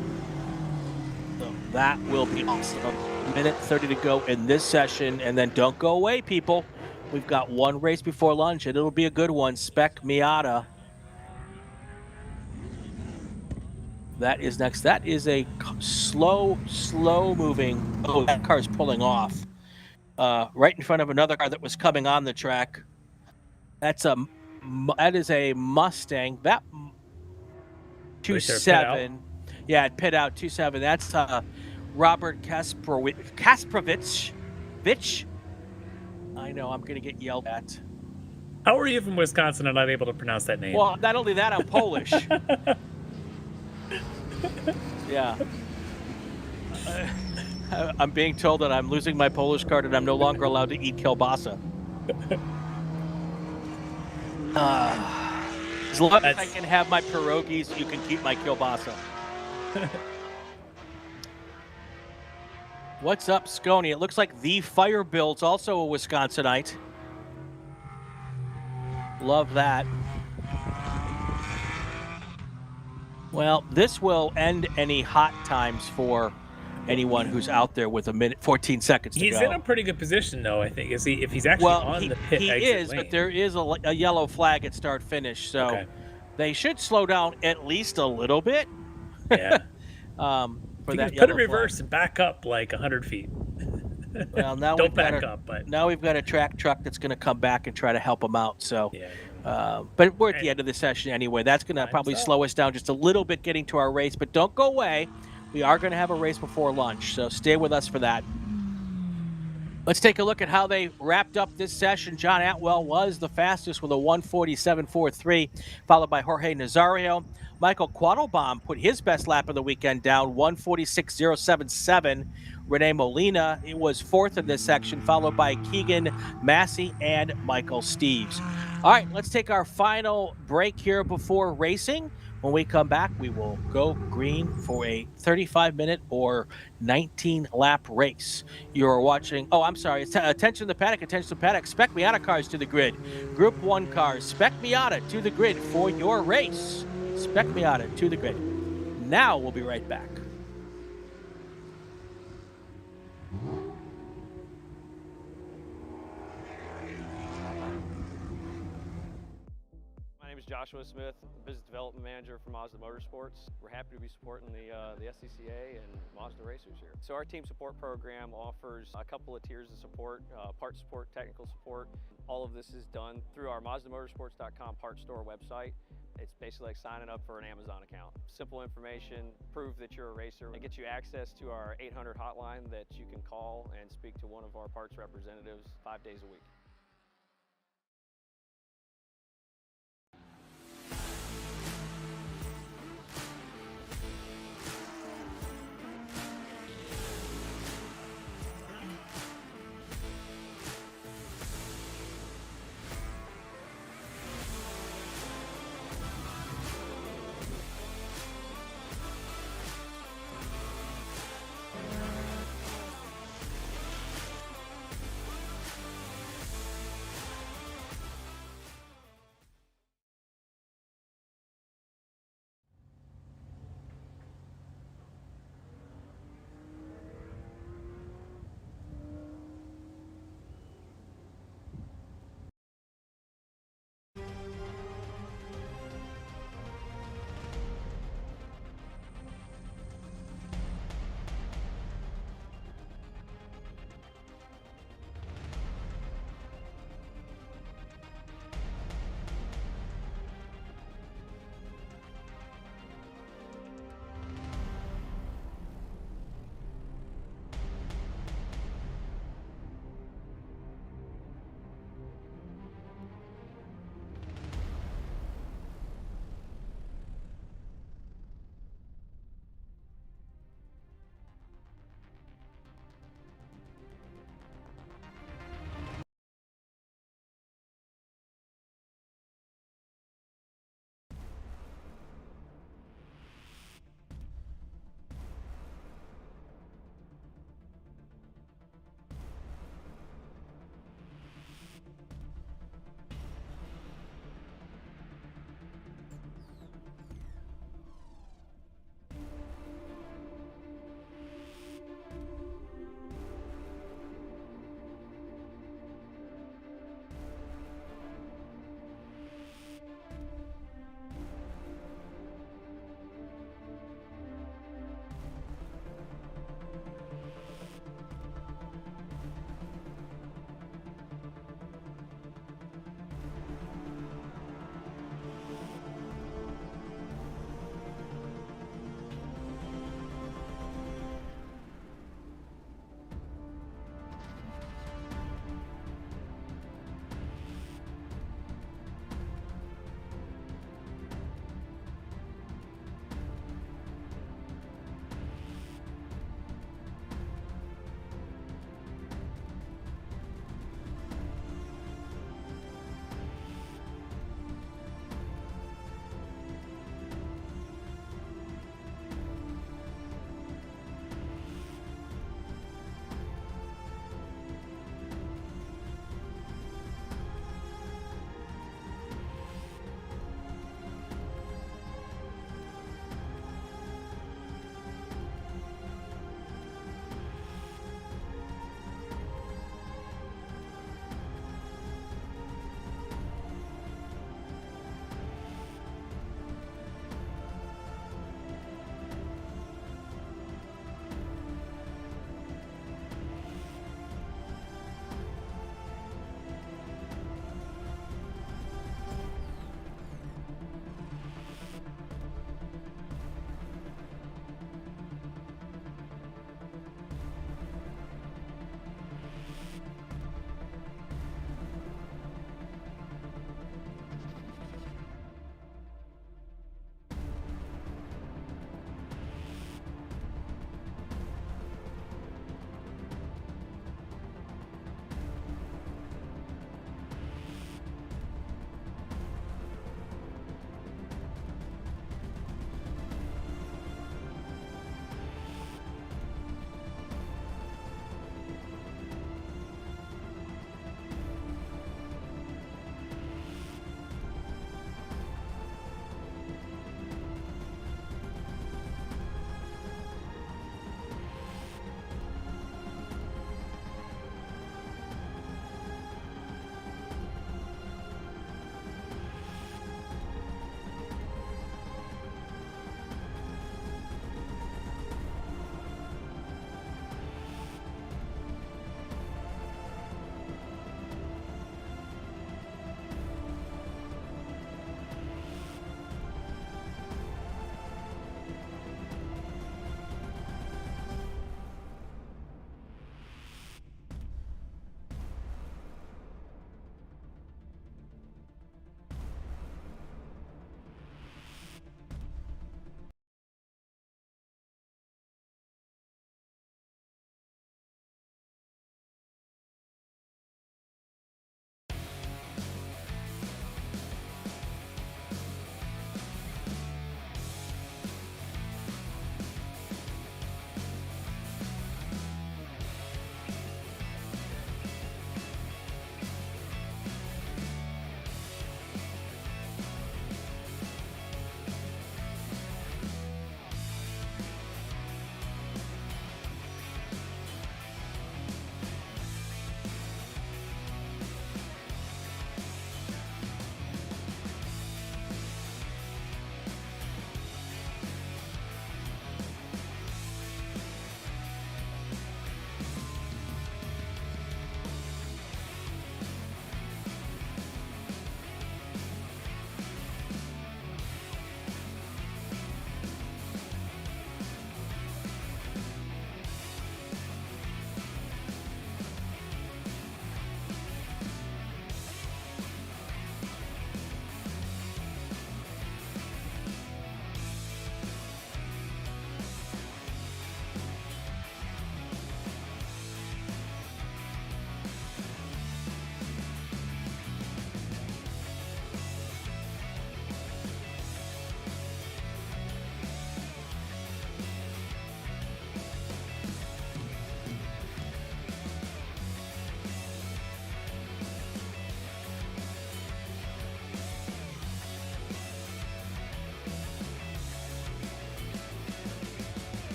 So that will be awesome. A minute 30 to go in this session, and then don't go away, people. We've got one race before lunch, and it'll be a good one. Spec Miata. That is next. That is a slow moving. Oh, that car's pulling off. Right in front of another car that was coming on the track. That is a Mustang. That 2.7. Yeah, it pit out 2.7. That's Robert Kasprovic. I know I'm gonna get yelled at. How are you from Wisconsin and not able to pronounce that name? Well, not only that, I'm Polish. Yeah. I'm being told that I'm losing my Polish card and I'm no longer allowed to eat kielbasa. As long as I can have my pierogies, you can keep my kielbasa. What's up, Scony? It looks like the Firebuild's also a Wisconsinite. Love that. Well, this will end any hot times for anyone who's out there with a minute 14 seconds to go. He's in a pretty good position, though, I think. If he's actually on the pit exit is, lane. But there is a yellow flag at start-finish, so they should slow down at least a little bit. Yeah. For you that can put a yellow reverse flag. and back up like 100 feet. Well, now now we've got a track truck that's going to come back and try to help them out. So, but we're at the end of the session anyway. That's going to probably slow us down just a little bit getting to our race. But don't go away. We are going to have a race before lunch, so stay with us for that. Let's take a look at how they wrapped up this session. John Atwell was the fastest with a 147.43, followed by Jorge Nazario. Michael Quattlebaum put his best lap of the weekend down, 146.077. Renee Molina was fourth in this section, followed by Keegan Massey and Michael Steves. All right, let's take our final break here before racing. When we come back, we will go green for a 35-minute or 19-lap race. You're watching, attention to the paddock, Spec Miata cars to the grid. Group 1 cars, Spec Miata to the grid for your race. Spec Miata to the grid. Now we'll be right back. My name is Joshua Smith, Business Development Manager for Mazda Motorsports. We're happy to be supporting the SCCA and Mazda racers here. So our team support program offers a couple of tiers of support, parts support, technical support. All of this is done through our MazdaMotorsports.com parts store website. It's basically like signing up for an Amazon account. Simple information, prove that you're a racer. It gets you access to our 800 hotline that you can call and speak to one of our parts representatives 5 days a week.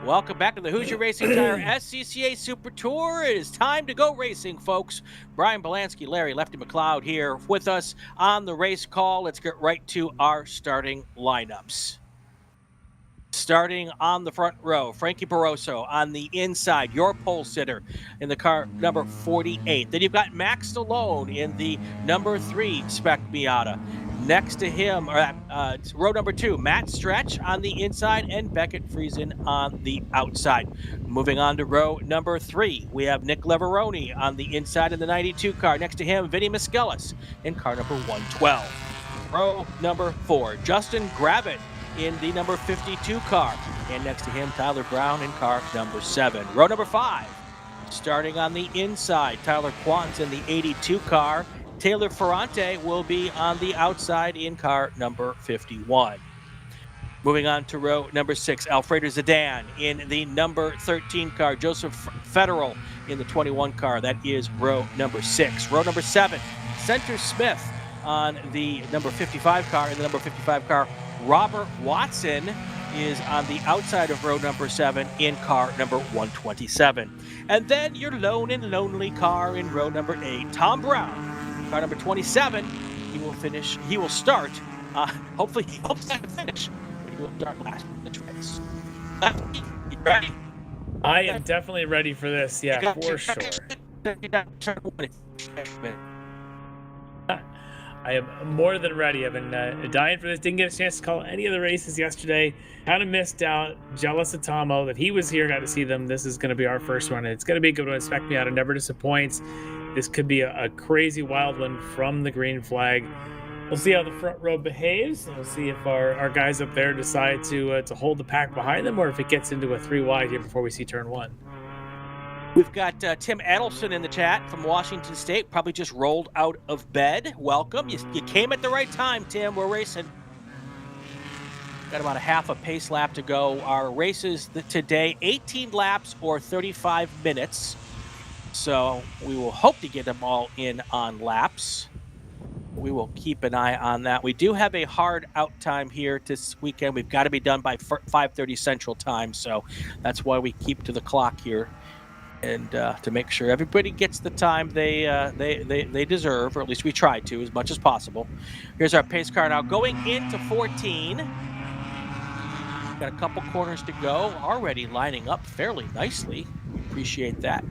Welcome back to the Hoosier Racing Tire SCCA Super Tour. It is time to go racing, folks. Brian Bielanski, Larry Lefty MacLeod here with us on the race call. Let's get right to our starting lineups. Starting on the front row, Frankie Barroso on the inside, your pole sitter in the car number 48. Then you've got Max Stallone in the number 3 Spec Miata. Next to him, row number 2, Matt Stretch on the inside and Beckett Friesen on the outside. Moving on to row number 3, we have Nick Leveroni on the inside in the 92 car. Next to him, Vinny Miskellis in car number 112. Row number 4, Justin Gravitt in the number 52 car. And next to him, Tyler Brown in car number 7. Row number 5, starting on the inside, Tyler Quantz in the 82 car. Taylor Ferrante will be on the outside in car number 51. Moving on to row number 6, Alfredo Zidane in the number 13 car. Joseph Federal in the 21 car. That is row number 6. Row number 7, Center Smith on the number 55 car. In the number 55 car, Robert Watson is on the outside of row number 7 in car number 127. And then your lone and lonely car in row number 8, Tom Brown, car number 27. He will start. Hopefully he hopes to finish. He will start last in the race. You ready? I am definitely ready for this. Yeah, for sure. I am more than ready. I've been dying for this. Didn't get a chance to call any of the races yesterday. Kind of missed out. Jealous of Tomo that he was here. Got to see them. This is going to be our first one. It's going to be a good one. Expect me out. It never disappoints. This could be a crazy wild one from the green flag. We'll see how the front row behaves. We'll see if our guys up there decide to hold the pack behind them, or if it gets into a 3 wide here before we see turn 1. We've got Tim Adelson in the chat from Washington State. Probably just rolled out of bed. Welcome. You came at the right time, Tim. We're racing. Got about a half a pace lap to go. Our races today, 18 laps or 35 minutes. So we will hope to get them all in on laps. We will keep an eye on that. We do have a hard out time here this weekend. We've got to be done by 5:30 Central Time. So that's why we keep to the clock here. And to make sure everybody gets the time they deserve, or at least we try to as much as possible. Here's our pace car now going into 14. Got a couple corners to go. Already lining up fairly nicely. We appreciate that.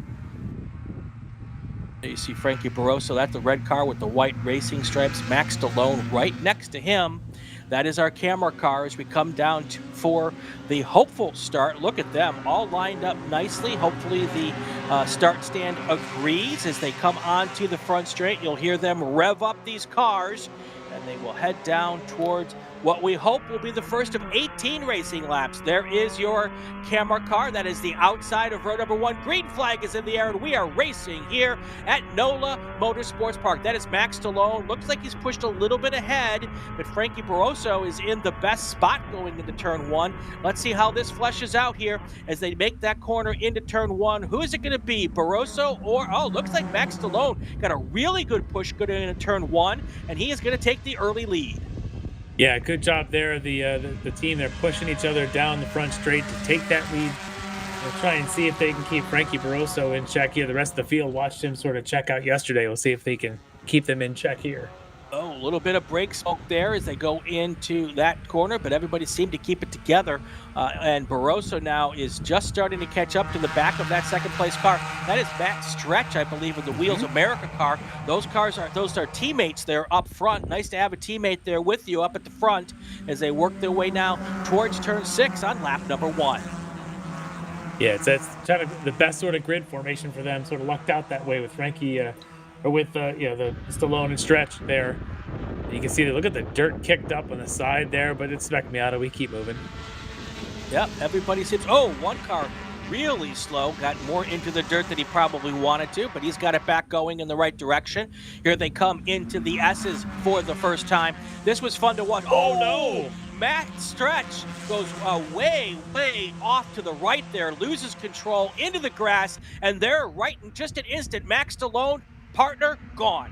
There you see Frankie Barroso. That's the red car with the white racing stripes. Max Stallone right next to him. That is our camera car as we come down for the hopeful start. Look at them all lined up nicely. Hopefully the start stand agrees as they come onto the front straight. You'll hear them rev up these cars and they will head down towards what we hope will be the first of 18 racing laps. There is your camera car. That is the outside of row number 1. Green flag is in the air, and we are racing here at NOLA Motorsports Park. That is Max Stallone. Looks like he's pushed a little bit ahead, but Frankie Barroso is in the best spot going into turn 1. Let's see how this fleshes out here as they make that corner into turn 1. Who is it going to be, Barroso or, looks like Max Stallone got a really good push going into turn 1, and he is going to take the early lead. Yeah, good job there. The team, they're pushing each other down the front straight to take that lead. We'll try and see if they can keep Frankie Barroso in check here. The rest of the field watched him sort of check out yesterday. We'll see if they can keep them in check here. A little bit of brake smoke there as they go into that corner, but everybody seemed to keep it together. And Barroso now is just starting to catch up to the back of that second place car. That is Matt Stretch, I believe, with the Wheels America car. Those are teammates there up front. Nice to have a teammate there with you up at the front as they work their way now towards turn 6 on lap number 1. Yeah, that's kind of the best sort of grid formation for them. Sort of lucked out that way with Frankie. Or with the Stallone and Stretch there. You can see look at the dirt kicked up on the side there, but it's Spec Miata. We keep moving. Yep, everybody seems. One car really slow, got more into the dirt than he probably wanted to, but he's got it back going in the right direction. Here they come into the S's for the first time. This was fun to watch. Oh no! Matt Stretch goes way off to the right there, loses control into the grass, and there, right in just an instant, Max Stallone, partner, gone.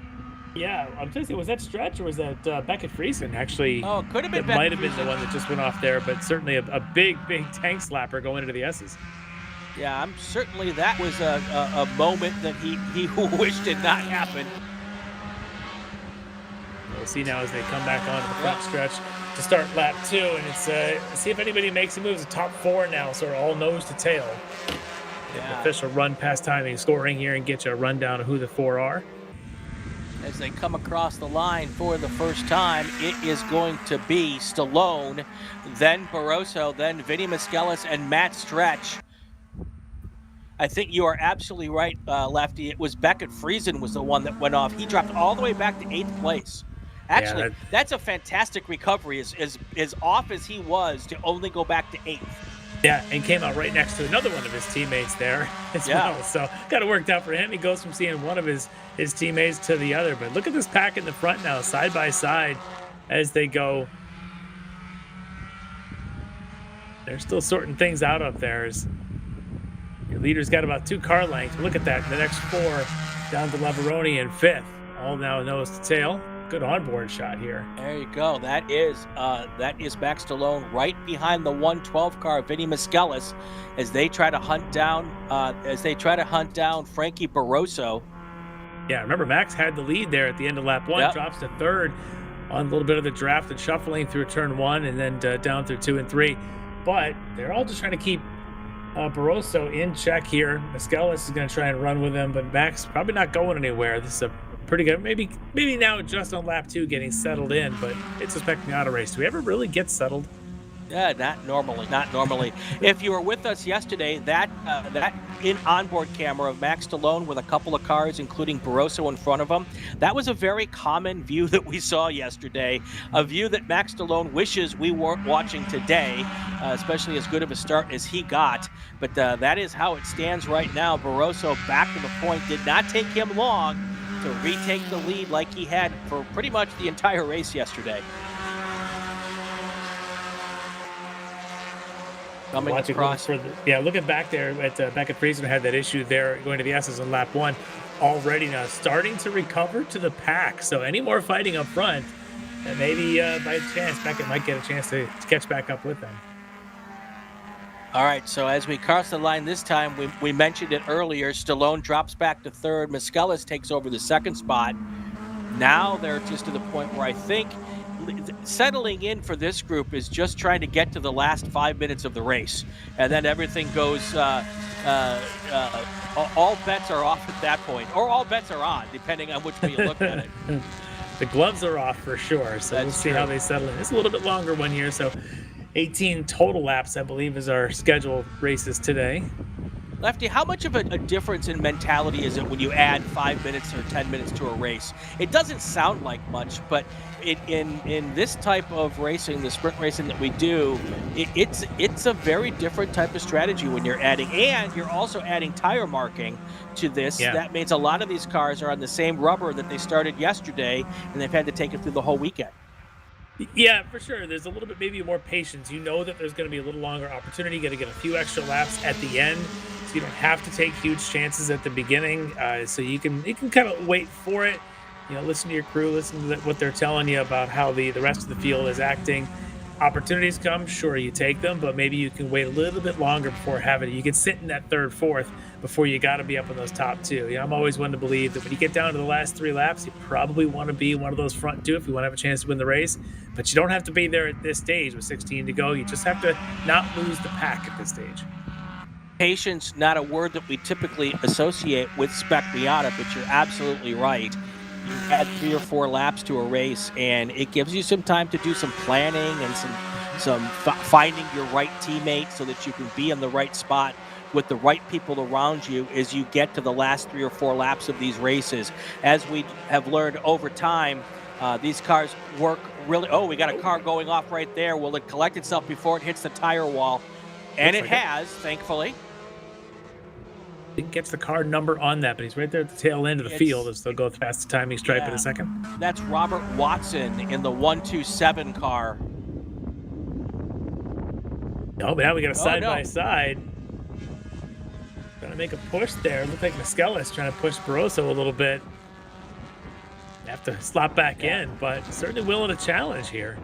Yeah, I'm just saying, was that Stretch or was that Beckett Friesen? Actually, it could have been. It might have been the one that just went off there, but certainly a big tank slapper going into the S's. Yeah, I'm certainly that was a moment that he wished did not happen. We'll see now as they come back onto the front stretch to start lap 2, and it's see if anybody makes a move. It's a top 4 now, sort of all nose to tail. The official run past timing scoring here and get you a rundown of who the 4 are. As they come across the line for the first time, it is going to be Stallone, then Barroso, then Vinny Maskelis, and Matt Stretch. I think you are absolutely right, Lefty. It was Beckett Friesen was the one that went off. He dropped all the way back to 8th place. Actually, that's a fantastic recovery, as off as he was to only go back to 8th. Yeah, and came out right next to another one of his teammates there as well. So got it worked out for him. He goes from seeing one of his teammates to the other. But look at this pack in the front now, side by side as they go. They're still sorting things out up there. Your leader's got about 2 car lengths. Look at that. The next 4 down to Lavaroni in 5th. All now nose to tail. good onboard shot here. There you go. That is Max Stallone right behind the 112 car, Vinny Miskellis, as they try to hunt down Frankie Barroso. Yeah, remember Max had the lead there at the end of lap 1, Yep. drops to 3rd on a little bit of the draft and shuffling through turn 1 and then down through 2 and 3. But they're all just trying to keep Barroso in check here. Miskellis is going to try and run with him, but Max probably not going anywhere. This is a pretty good, maybe now just on lap 2 getting settled in, but it's a Spec Miata race. Do we ever really get settled? Yeah, not normally. If you were with us yesterday, that onboard camera of Max Stallone with a couple of cars, including Barroso in front of him, that was a very common view that we saw yesterday, a view that Max Stallone wishes we weren't watching today, especially as good of a start as he got. But that is how it stands right now. Barroso back to the point. Did not take him long to retake the lead like he had for pretty much the entire race yesterday. Coming across. Looking back there back at Friesen, had that issue there going to the S's on lap 1. Already now starting to recover to the pack. So any more fighting up front, and maybe by chance Beckett might get a chance to catch back up with them. All right, so as we cross the line this time, we mentioned it earlier, Stallone drops back to 3rd. Miskellis takes over the 2nd spot. Now they're just to the point where I think settling in for this group is just trying to get to the last 5 minutes of the race, and then everything goes all bets are off at that point, or all bets are on, depending on which way you look at it. The gloves are off for sure, so we'll see how they settle in. It's a little bit longer one here, so 18 total laps, I believe, is our scheduled races today. Lefty, how much of a difference in mentality is it when you add 5 minutes or 10 minutes to a race? It doesn't sound like much, but in this type of racing, the sprint racing that we do, it's a very different type of strategy when you're adding, and you're also adding tire marking to this. Yeah. That means a lot of these cars are on the same rubber that they started yesterday, and they've had to take it through the whole weekend. Yeah, for sure. There's a little bit maybe more patience. You know that there's going to be a little longer opportunity. You got to get a few extra laps at the end, so you don't have to take huge chances at the beginning. So you can kind of wait for it. You know, listen to your crew, listen to what they're telling you about how the rest of the field is acting. Opportunities come, sure, you take them, but maybe you can wait a little bit longer before having it. You can sit in that 3rd, 4th before you got to be up in those top 2. You know, I'm always one to believe that when you get down to the last 3 laps, you probably want to be one of those front 2 if you want to have a chance to win the race. But you don't have to be there at this stage with 16 to go. You just have to not lose the pack at this stage. Patience, not a word that we typically associate with Spec Miata, but you're absolutely right. You add 3 or 4 laps to a race, and it gives you some time to do some planning and some finding your right teammate so that you can be in the right spot with the right people around you as you get to the last 3 or 4 laps of these races. As we have learned over time, these cars work really. Oh, we got a car going off right there. Will it collect itself before it hits the tire wall? And it has, thankfully. Didn't get the car number on that, but he's right there at the tail end of the field as they'll go past the timing stripe in a second. That's Robert Watson in the 127 car. Oh, but now we got a side-by-side. Trying to make a push there. Looks like Miskellis trying to push Barroso a little bit. Have to slot back in, but certainly willing to challenge here.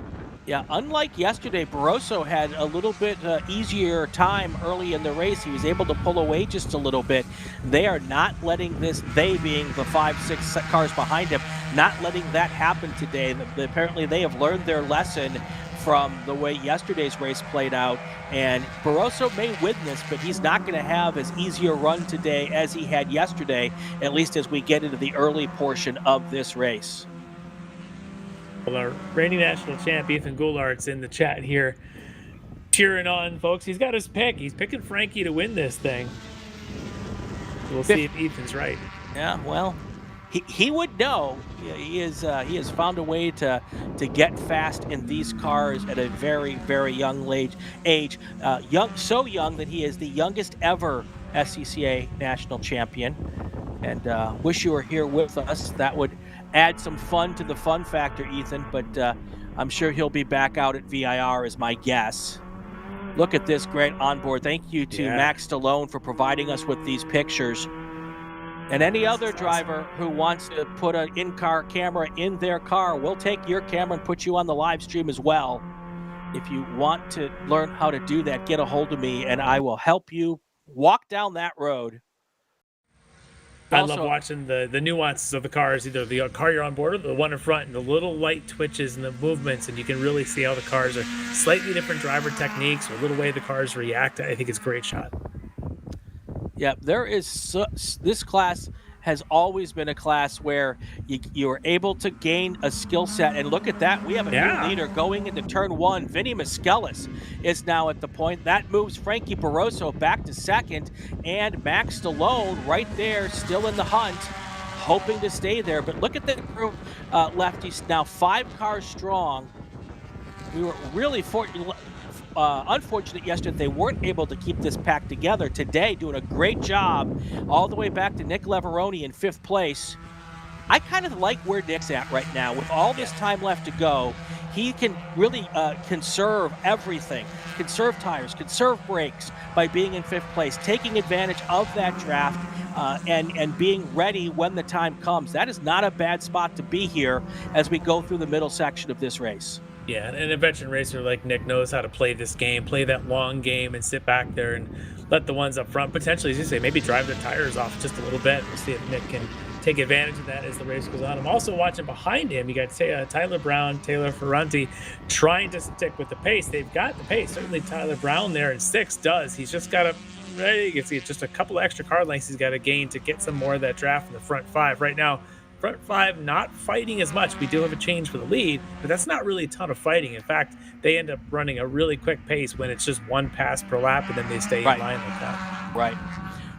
Yeah, unlike yesterday, Barroso had a little bit easier time early in the race. He was able to pull away just a little bit. They are not letting this, they being the 5-6 cars behind him, not letting that happen today. Apparently they have learned their lesson from the way yesterday's race played out. And Barroso may win this, but he's not going to have as easy a run today as he had yesterday, at least as we get into the early portion of this race. Well, our reigning national champ, Ethan Goulart's in the chat here, cheering on, folks. He's got his pick. He's picking Frankie to win this thing. We'll see if Ethan's right. Yeah, well, he would know. He has found a way to get fast in these cars at a very, very young age. So young that he is the youngest ever SCCA national champion. And wish you were here with us. That would add some fun to the fun factor, Ethan, but I'm sure he'll be back out at VIR is my guess. Look at this great onboard. Thank you to Max Stallone for providing us with these pictures. And any other driver who wants to put an in-car camera in their car, we'll take your camera and put you on the live stream as well. If you want to learn how to do that, get a hold of me and I will help you walk down that road. I love watching the nuances of the cars, either the car you're on board or the one in front, and the little light twitches and the movements, and you can really see how the cars are slightly different driver techniques or a little way the cars react. I think it's a great shot. Yeah, this class has always been a class where you're able to gain a skill set. And look at that. We have a new leader going into turn 1. Vinny Miskellis is now at the point. That moves Frankie Barroso back to second. And Max Stallone right there, still in the hunt, hoping to stay there. But look at the group left. He's now 5 cars strong. We were really unfortunate yesterday they weren't able to keep this pack together. Today, doing a great job all the way back to Nick Leveroni in 5th place. I kind of like where Nick's at right now. With all this time left to go, he can really conserve everything, conserve tires, conserve brakes by being in 5th place, taking advantage of that draft and being ready when the time comes. That is not a bad spot to be here as we go through the middle section of this race. Yeah, and a veteran racer like Nick knows how to play this game, play that long game, and sit back there and let the ones up front potentially, as you say, maybe drive their tires off just a little bit. We'll see if Nick can take advantage of that as the race goes on. I'm also watching behind him. You got Tyler Brown, Taylor Ferranti trying to stick with the pace. They've got the pace. Certainly Tyler Brown there in 6th does. He's just got to, you can see it's just a couple of extra car lengths he's got to gain to get some more of that draft in the front 5. Right now, front 5 not fighting as much. We do have a change for the lead, but that's not really a ton of fighting. In fact, they end up running a really quick pace when it's just 1 pass per lap, and then they stay in line like that. Right.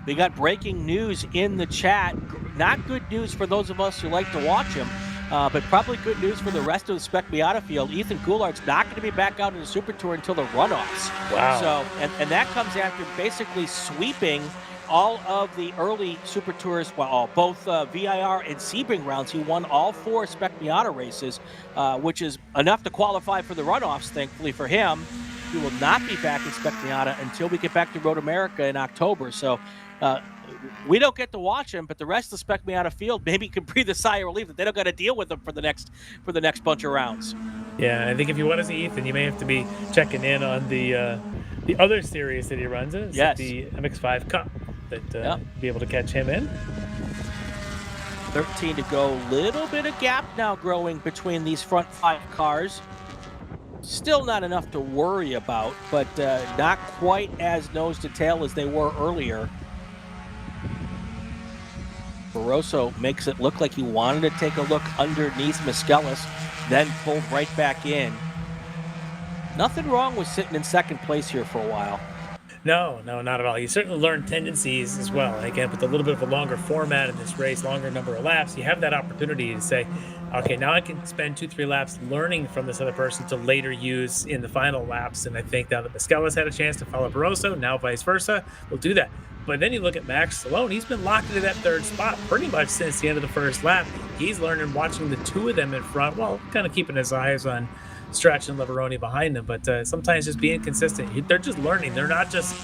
We got breaking news in the chat. Not good news for those of us who like to watch him, but probably good news for the rest of the Spec Miata field. Ethan Goulart's not going to be back out in the Super Tour until the runoffs. Wow. So, and that comes after basically sweeping all of the early Super Tours, well, both VIR and Sebring rounds. He won all 4 Spec Miata races, which is enough to qualify for the runoffs, thankfully for him. He will not be back in Spec Miata until we get back to Road America in October. So we don't get to watch him, but the rest of the Spec Miata field maybe can breathe a sigh of relief that they don't got to deal with him for the next bunch of rounds. Yeah, I think if you want to see Ethan, you may have to be checking in on the other series that he runs in. Yes. The MX5 Cup. Be able to catch him in. 13 to go. Little bit of gap now growing between these front 5 cars. Still not enough to worry about, but not quite as nose to tail as they were earlier. Barroso makes it look like he wanted to take a look underneath Miskellis, then pulled right back in. Nothing wrong with sitting in 2nd place here for a while. No, not at all. You certainly learn tendencies as well. Again, with a little bit of a longer format in this race, longer number of laps, you have that opportunity to say, okay, now I can spend 2-3 laps learning from this other person to later use in the final laps. And I think now that Miskellis had a chance to follow Barroso, now vice versa, we'll do that. But then you look at Max Stallone, he's been locked into that 3rd spot pretty much since the end of the 1st lap. He's learning watching the 2 of them in front, well, kind of keeping his eyes on Stretch and Leveroni behind them, but sometimes just being consistent. They're just learning. They're not just,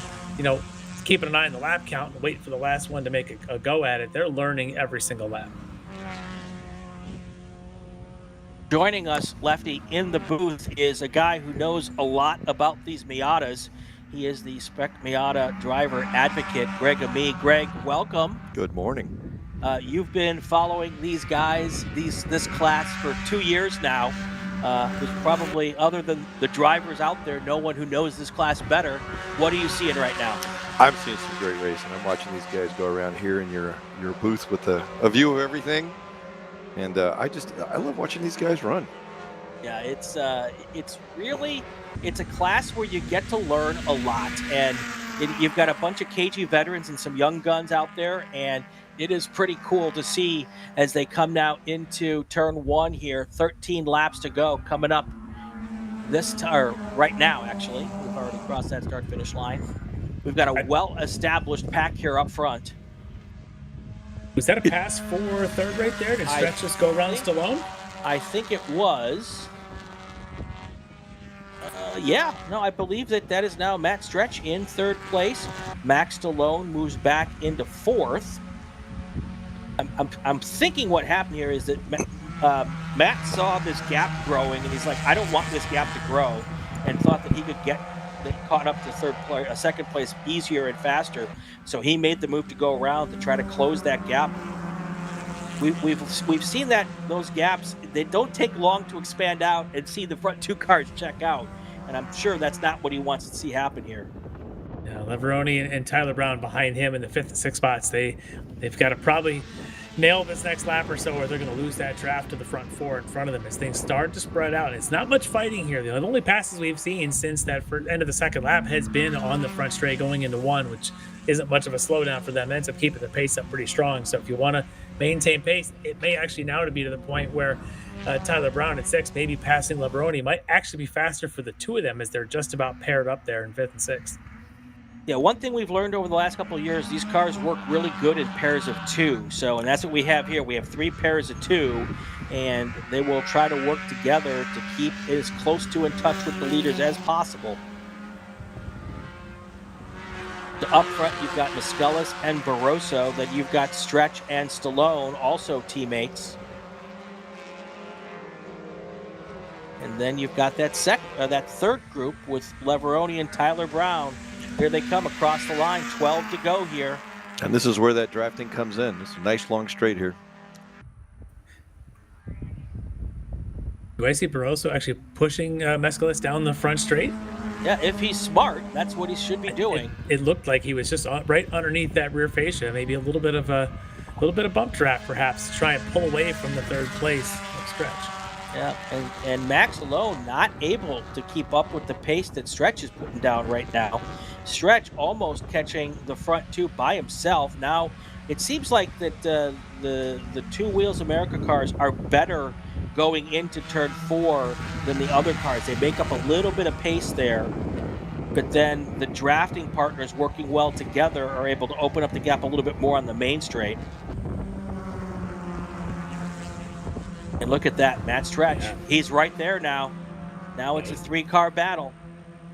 keeping an eye on the lap count and waiting for the last one to make a go at it. They're learning every single lap. Joining us, Lefty, in the booth is a guy who knows a lot about these Miatas. He is the Spec Miata driver advocate, Greg Ami. Greg, welcome. Good morning. You've been following these guys, this class for 2 years now. There's probably, other than the drivers out there, no one who knows this class better. What are you seeing right now? I'm seeing some great racing. I'm watching these guys go around here in your booth with a view of everything, and I love watching these guys run. Yeah, it's a class where you get to learn a lot, and you've got a bunch of KG veterans and some young guns out there, and it is pretty cool to see as they come now into turn 1 here. 13 laps to go coming up right now, actually. We've already crossed that start-finish line. We've got a well-established pack here up front. Was that a pass for 3rd right there? Did Stretch just go around Stallone? I think it was. I believe that is now Matt Stretch in 3rd place. Max Stallone moves back into 4th. I'm thinking what happened here is that Matt saw this gap growing, and he's like, I don't want this gap to grow, and thought that he could get caught up to second place easier and faster. So he made the move to go around to try to close that gap. We've seen that those gaps, they don't take long to expand out and see the front 2 cars check out, and I'm sure that's not what he wants to see happen here. Yeah, Leveroni and Tyler Brown behind him in the 5th and 6th spots. They've got to probably nail this next lap or so, or they're going to lose that draft to the front 4 in front of them as things start to spread out. It's not much fighting here. The only passes we've seen since that end of the second lap has been on the front straight going into 1, which isn't much of a slowdown for them. It ends up keeping the pace up pretty strong. So if you want to maintain pace, it may actually now to be to the point where Tyler Brown at 6, maybe passing Leveroni, might actually be faster for the 2 of them as they're just about paired up there in 5th and 6th. Yeah, one thing we've learned over the last couple of years, these cars work really good in pairs of 2. So, and that's what we have here. We have 3 pairs of 2, and they will try to work together to keep as close to in touch with the leaders as possible. Up front, you've got Musculus and Barroso. Then you've got Stretch and Stallone, also teammates. And then you've got that third group with Leveroni and Tyler Brown. Here they come across the line, 12 to go here. And this is where that drafting comes in. It's a nice long straight here. Do I see Barroso actually pushing Musculus down the front straight? Yeah, if he's smart, that's what he should be doing. It looked like he was just right underneath that rear fascia, maybe a little bit of bump draft perhaps, to try and pull away from the 3rd place Stretch. Yeah, and Max alone not able to keep up with the pace that Stretch is putting down right now. Stretch almost catching the front 2 by himself. Now, it seems like that the 2 Wheels America cars are better going into turn 4 than the other cars. They make up a little bit of pace there, but then the drafting partners working well together are able to open up the gap a little bit more on the main straight. And look at that, Matt Stretch. Yeah. He's right there now. Now it's a 3-car battle.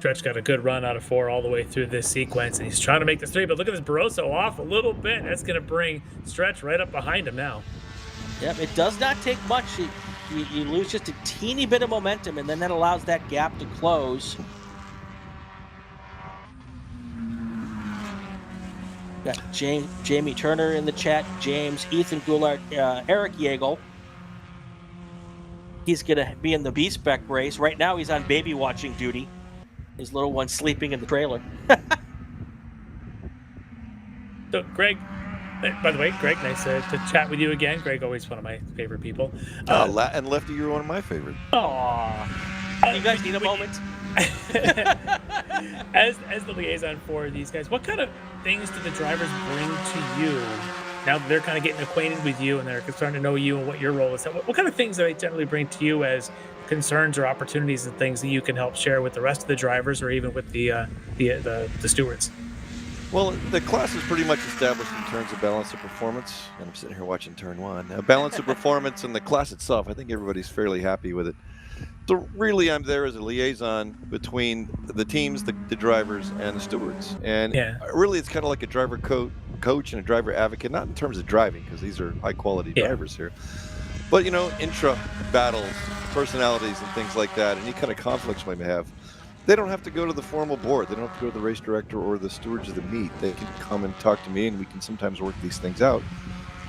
Stretch got a good run out of 4 all the way through this sequence, and he's trying to make this 3, but look at this Barroso off a little bit. That's going to bring Stretch right up behind him now. Yep, it does not take much. You lose just a teeny bit of momentum, and then that allows that gap to close. Got Jamie Turner in the chat, James, Ethan Goulart, Eric Yeagle. He's going to be in the B-Spec race. Right now he's on baby watching duty. His little one's sleeping in the trailer. So, Greg, by the way, Greg, nice to chat with you again. Greg, always one of my favorite people. And Lefty, you're one of my favorites. Aw. You guys need a moment? As the liaison for these guys, what kind of things do the drivers bring to you now that they're kind of getting acquainted with you and they're starting to know you and what your role is? What kind of things do they generally bring to you as concerns or opportunities and things that you can help share with the rest of the drivers or even with the stewards? Well, the class is pretty much established in terms of balance of performance, and I'm sitting here watching turn 1. Balance of performance and the class itself, I think everybody's fairly happy with it. So really, I'm there as a liaison between the teams, the drivers, and the stewards. And really, it's kind of like a driver coach and a driver advocate, not in terms of driving, because these are high-quality drivers here. But, intra-battles, personalities, and things like that, any kind of conflicts we may have, they don't have to go to the formal board. They don't have to go to the race director or the stewards of the meet. They can come and talk to me, and we can sometimes work these things out.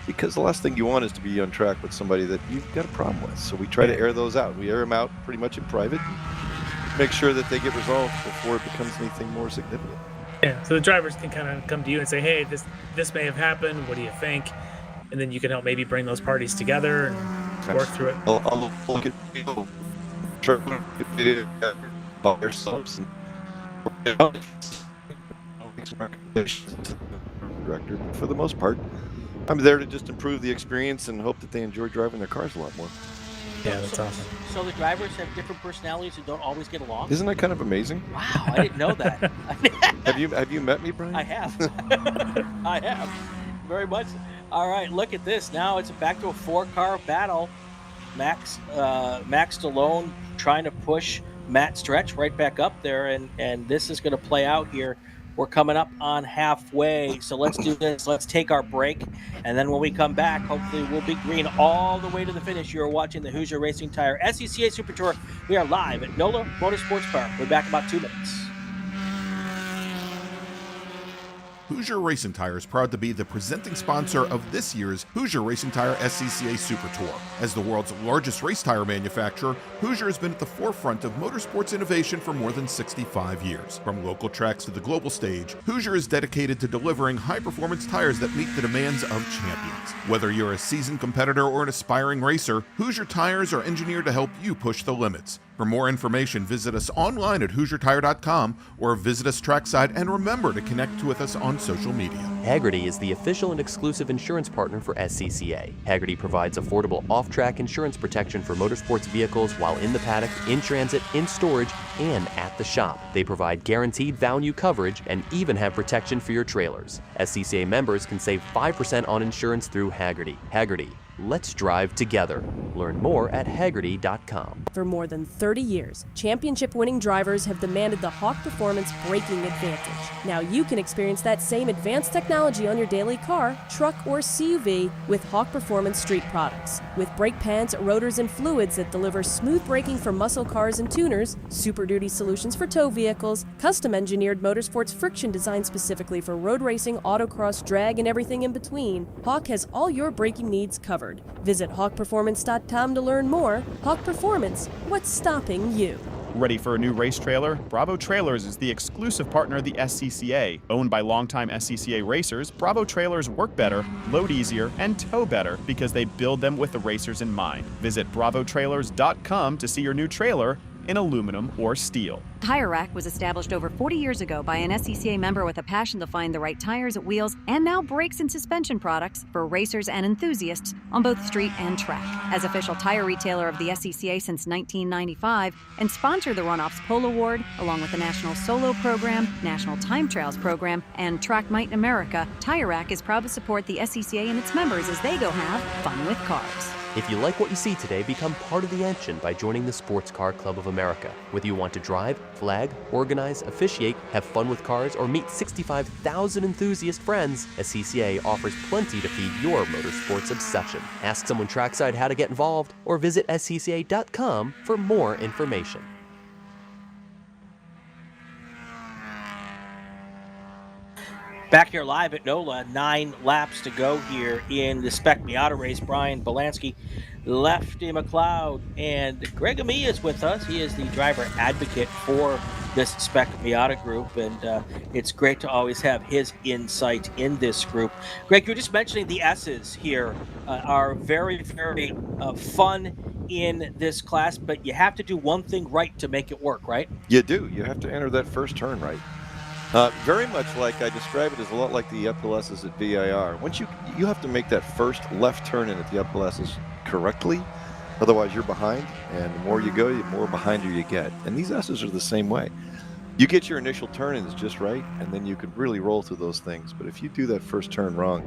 Because the last thing you want is to be on track with somebody that you've got a problem with. So we try to air those out. We air them out pretty much in private and make sure that they get resolved before it becomes anything more significant. Yeah, so the drivers can kind of come to you and say, hey, this may have happened. What do you think? And then you can help maybe bring those parties together and work through it. I'll look at people, try to get about themselves and make some recommendations to the director. But for the most part, I'm there to just improve the experience and hope that they enjoy driving their cars a lot more. Yeah, that's awesome. So the drivers have different personalities who don't always get along? Isn't that kind of amazing? Wow, I didn't know that. Have you met me, Brian? I have. I have. Very much. All right, look at this. Now it's back to a 4-car battle. Max Stallone trying to push Matt Stretch right back up there, and this is going to play out here We're coming up on halfway, so let's do this. Let's take our break, and then when we come back, hopefully we'll be green all the way to the finish. You're watching the Hoosier Racing Tire SCCA Super Tour. We are live at NOLA Motorsports Park. We'll be back in about 2 minutes. Hoosier Racing Tire is proud to be the presenting sponsor of this year's Hoosier Racing Tire SCCA Super Tour. As the world's largest race tire manufacturer, Hoosier has been at the forefront of motorsports innovation for more than 65 years. From local tracks to the global stage, Hoosier is dedicated to delivering high-performance tires that meet the demands of champions. Whether you're a seasoned competitor or an aspiring racer, Hoosier tires are engineered to help you push the limits. For more information, visit us online at HoosierTire.com or visit us trackside, and remember to connect with us on social media. Hagerty is the official and exclusive insurance partner for SCCA. Hagerty provides affordable off-track insurance protection for motorsports vehicles while in the paddock, in transit, in storage, and at the shop. They provide guaranteed value coverage and even have protection for your trailers. SCCA members can save 5% on insurance through Hagerty. Hagerty. Let's drive together. Learn more at Hagerty.com. For more than 30 years, championship-winning drivers have demanded the Hawk Performance braking advantage. Now you can experience that same advanced technology on your daily car, truck, or CUV with Hawk Performance street products. With brake pads, rotors, and fluids that deliver smooth braking for muscle cars and tuners, Super Duty solutions for tow vehicles, custom-engineered motorsports friction designed specifically for road racing, autocross, drag, and everything in between, Hawk has all your braking needs covered. Visit hawkperformance.com to learn more. Hawk Performance, what's stopping you? Ready for a new race trailer? Bravo Trailers is the exclusive partner of the SCCA. Owned by longtime SCCA racers, Bravo Trailers work better, load easier, and tow better because they build them with the racers in mind. Visit bravotrailers.com to see your new trailer in aluminum or steel. Tire Rack was established over 40 years ago by an SCCA member with a passion to find the right tires, wheels, and now brakes and suspension products for racers and enthusiasts on both street and track. As official tire retailer of the SCCA since 1995 and sponsor the Runoffs Pole Award, along with the National Solo Program, National Time Trials Program, and Track Might in America, Tire Rack is proud to support the SCCA and its members as they go have fun with cars. If you like what you see today, become part of the action by joining the Sports Car Club of America. Whether you want to drive, flag, organize, officiate, have fun with cars, or meet 65,000 enthusiast friends, SCCA offers plenty to feed your motorsports obsession. Ask someone trackside how to get involved, or visit SCCA.com for more information. Back here live at NOLA, 9 laps to go here in the Spec Miata race. Brian Bielanski, Lefty MacLeod, and Greg Amia is with us. He is the driver advocate for this Spec Miata group, and it's great to always have his insight in this group. Greg, you were just mentioning the S's here are very, very fun in this class, but you have to do one thing right to make it work, right? You do. You have to enter that first turn right. Very much like I describe it as a lot like the uphill S's at VIR. Once you have to make that first left turn in at the uphill S's correctly, otherwise you're behind, and the more you go, the more behind you get. And these S's are the same way. You get your initial turn-ins just right, and then you can really roll through those things. But if you do that first turn wrong,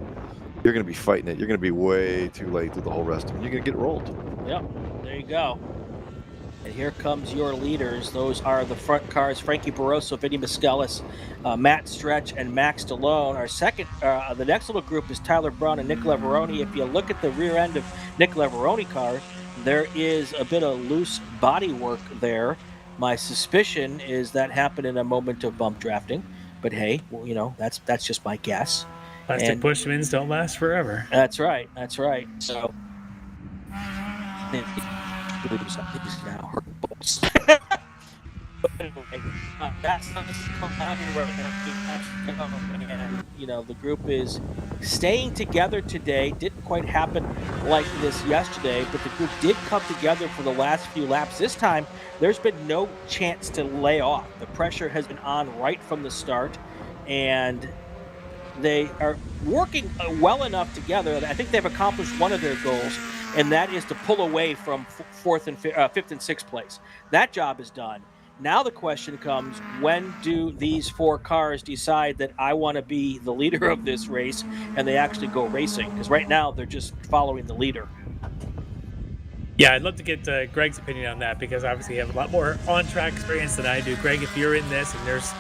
you're going to be fighting it. You're going to be way too late through the whole rest of them. You're going to get rolled. Yep, there you go. And here comes your leaders. Those are the front cars, Frankie Barroso, Vinny Miskelis, Matt Stretch, and Max Stallone. Our second, the next little group is Tyler Brown and Nick Leveroni. If you look at the rear end of Nick Leveroni car, there is a bit of loose body work there. My suspicion is that happened in a moment of bump drafting. But hey, well, you know, that's just my guess. Plastic pushmans don't last forever. That's right. That's right. So now her books. That's and you know, the group is staying together today. Didn't quite happen like this yesterday, but the group did come together for the last few laps. This time there's been no chance to lay off. The pressure has been on right from the start, and they are working well enough together. I think they've accomplished one of their goals, and that is to pull away from fifth and sixth place. That job is done. Now the question comes, when do these four cars decide that I want to be the leader of this race, and they actually go racing? Because right now they're just following the leader. Yeah, I'd love to get Greg's opinion on that, because obviously you have a lot more on-track experience than I do. Greg, if you're in this and there's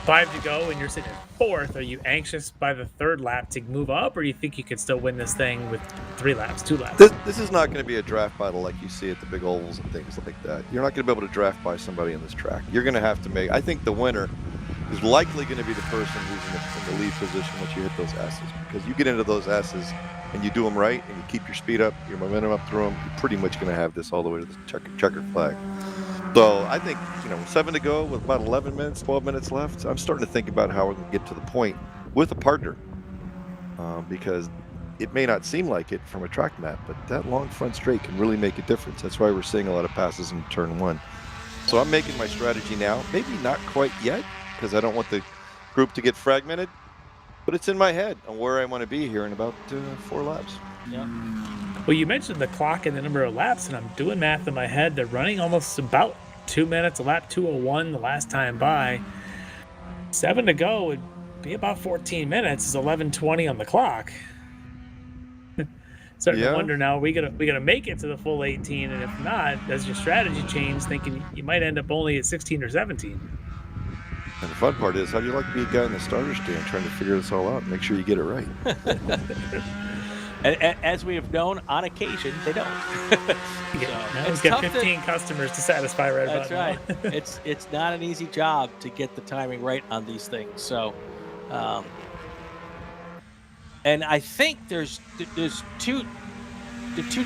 5 to go and you're sitting in 4th, are you anxious by the 3rd lap to move up, or do you think you could still win this thing with 3 laps, 2 laps? This is not going to be a draft battle like you see at the big ovals and things like that. You're not going to be able to draft by somebody in this track. You're going to have to make. I think the winner is likely going to be the person who's in the lead position once you hit those S's, because you get into those S's and you do them right and you keep your speed up, your momentum up through them. You're pretty much going to have this all the way to the checkered flag. So I think, 7 to go with about 11 minutes, 12 minutes left, I'm starting to think about how we're going to get to the point with a partner, because it may not seem like it from a track map, but that long front straight can really make a difference. That's why we're seeing a lot of passes in turn 1. So I'm making my strategy now, maybe not quite yet, because I don't want the group to get fragmented, but it's in my head on where I want to be here in about 4 laps. Yeah. Well, you mentioned the clock and the number of laps, and I'm doing math in my head. They're running almost about 2 minutes, a lap 2:01 the last time by. 7 to go would be about 14 minutes. It's 11:20 on the clock. Starting to wonder now, are we gonna make it to the full 18? And if not, does your strategy change, thinking you might end up only at 16 or 17? And the fun part is, how do you like to be a guy in the starter stand trying to figure this all out and make sure you get it right? As we have known, on occasion, they don't. It's got 15 customers to satisfy right about now. That's right. It's not an easy job to get the timing right on these things. So, and I think there's two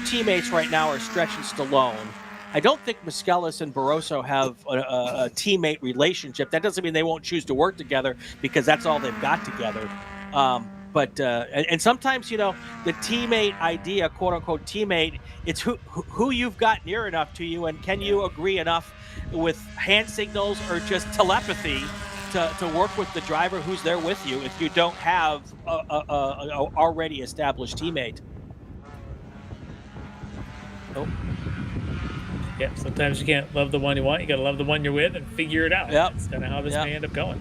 teammates right now are Stretch and Stallone. I don't think Miskellis and Barroso have a teammate relationship. That doesn't mean they won't choose to work together, because that's all they've got together. But sometimes, the teammate idea, quote unquote teammate, it's who you've got near enough to you, and can you agree enough with hand signals or just telepathy to work with the driver who's there with you if you don't have a already established teammate. Oh. Yeah, sometimes you can't love the one you want. You got to love the one you're with and figure it out. Yep. That's kind of how this may end up going.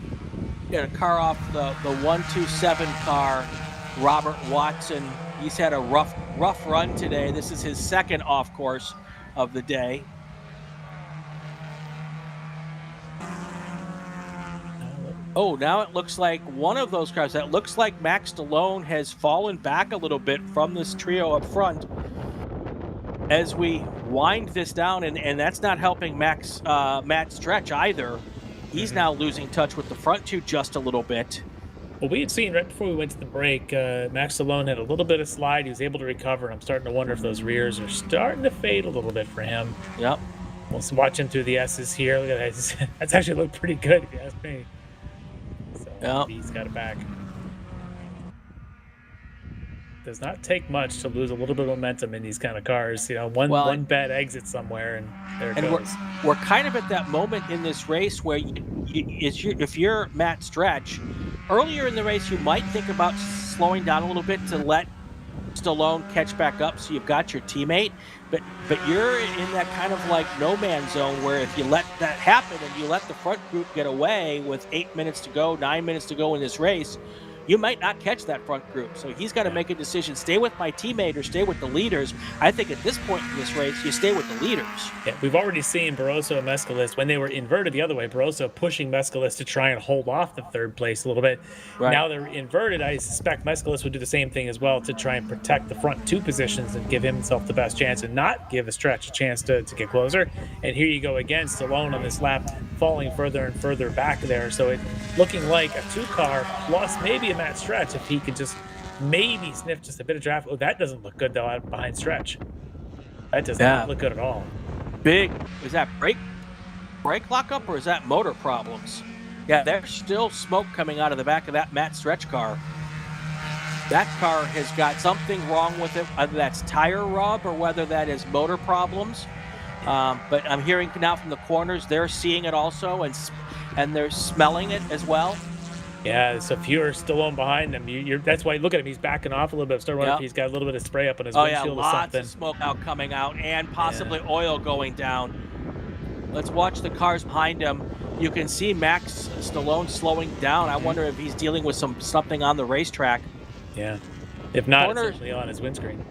Got a car off the 127 car, Robert Watson. He's had a rough run today. This is his second off course of the day. Oh, now it looks like one of those cars, that looks like Max Stallone, has fallen back a little bit from this trio up front as we wind this down, and that's not helping Matt Stretch either. He's now losing touch with the front two just a little bit. Well, we had seen right before we went to the break, Max Stallone had a little bit of slide. He was able to recover. I'm starting to wonder if those rears are starting to fade a little bit for him. Yep. We'll watch him through the S's here. Look at that. That's actually looked pretty good, if you ask me. So he's got it back. Does not take much to lose a little bit of momentum in these kind of cars. One bad exit somewhere, and there it goes. We're kind of at that moment in this race where if you're Matt Stretch, earlier in the race you might think about slowing down a little bit to let Stallone catch back up so you've got your teammate, but you're in that kind of like no man's zone where if you let that happen and you let the front group get away with 8 minutes to go, 9 minutes to go in this race, you might not catch that front group. So he's got to make a decision, stay with my teammate or stay with the leaders. I think at this point in this race, you stay with the leaders. Yeah, we've already seen Barroso and Mescalis, when they were inverted the other way, Barroso pushing Mescalis to try and hold off the third place a little bit. Right. Now they're inverted. I suspect Mescalis would do the same thing as well to try and protect the front two positions and give himself the best chance and not give a Stretch a chance to get closer. And here you go again, Stallone on this lap, falling further and further back there. So it looking like a 2-car plus maybe a Matt Stretch if he could just maybe sniff just a bit of draft. Oh, that doesn't look good though out behind Stretch. That does not look good at all. Big. Is that brake lockup or is that motor problems? Yeah, there's still smoke coming out of the back of that Matt Stretch car. That car has got something wrong with it, whether that's tire rub or whether that is motor problems. But I'm hearing now from the corners they're seeing it also, and they're smelling it as well. Yeah, so if you're Stallone behind him, that's why look at him. He's backing off a little bit. Start wondering if he's got a little bit of spray up on his windshield or something. Lots of smoke out coming out, and possibly oil going down. Let's watch the cars behind him. You can see Max Stallone slowing down. I wonder if he's dealing with something on the racetrack. Yeah, if not, it's certainly on his windscreen.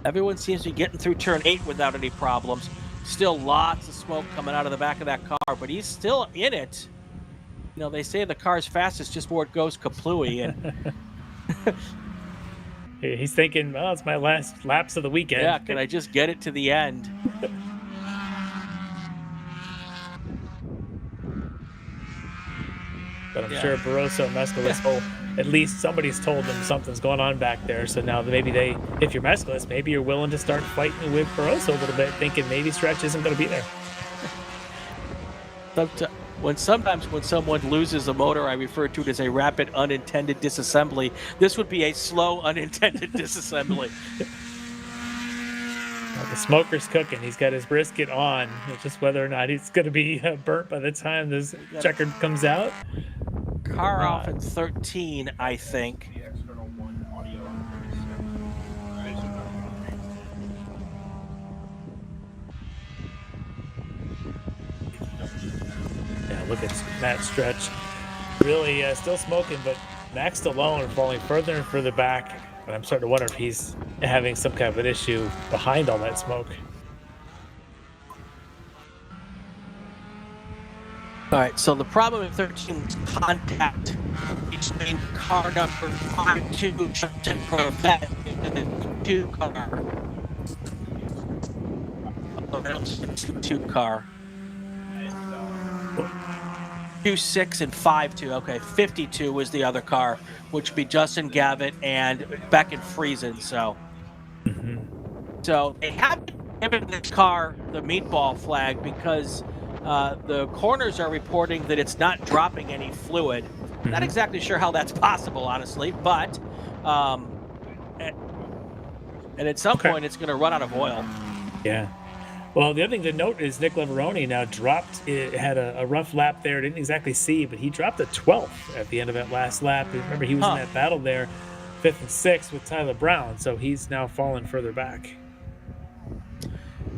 Everyone seems to be getting through turn 8 without any problems. Still lots of smoke coming out of the back of that car, but he's still in it. You know, they say the car's fastest just before it goes kaplooey. And He's thinking, well, it's my last laps of the weekend. yeah, can I just get it to the end? But I'm sure Barroso and Mescalis will, at least somebody's told them something's going on back there. So now maybe if you're Mescalis, maybe you're willing to start fighting with Barroso a little bit, thinking maybe Stretch isn't going to be there. Sometimes when someone loses a motor, I refer to it as a rapid unintended disassembly. This would be a slow unintended disassembly. The smoker's cooking. He's got his brisket on. It's just whether or not he's going to be burnt by the time this checkered comes out. Car off in 13, I think. Yeah, look at Matt Stretch. Really still smoking, but Max Stallone falling further and further back. And I'm starting to wonder if he's having some kind of an issue behind all that smoke. All right, so the problem in 13 is contact between car number 52 Chilton Corvette and the 2 car. Oh, that's the 2 car. 2.6 and 5.2. Okay, 52 was the other car, which would be Justin Gavitt and Beckett Friesen. So, so they haven't given this car the meatball flag because the corners are reporting that it's not dropping any fluid. Not exactly sure how that's possible, honestly, but and at some point it's going to run out of oil. Yeah. Well, the other thing to note is Nick Leveroni now had a rough lap there. Didn't exactly see, but he dropped a 12th at the end of that last lap. Remember, he was in that battle there, 5th and 6th with Tyler Brown, so he's now fallen further back.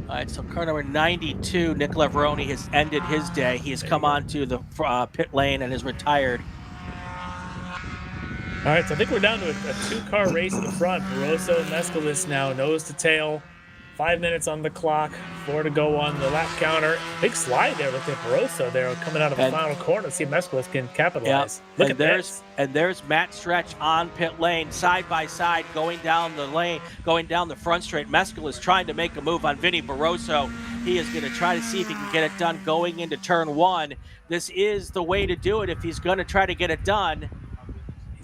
All right, so car number 92, Nick Leveroni, has ended his day. He has come onto the pit lane and is retired. All right, so I think we're down to a 2-car race at the front. Barroso and Mescalis now nose to tail. 5 minutes on the clock, 4 to go on the lap counter. Big slide there with the Barroso there coming out of the final corner. See if Mescalis can capitalize. Yep. Look at this. And there's Matt Stretch on pit lane, side by side, going down the lane, going down the front straight. Mescalis trying to make a move on Vinny Barroso. He is going to try to see if he can get it done going into turn 1. This is the way to do it if he's going to try to get it done.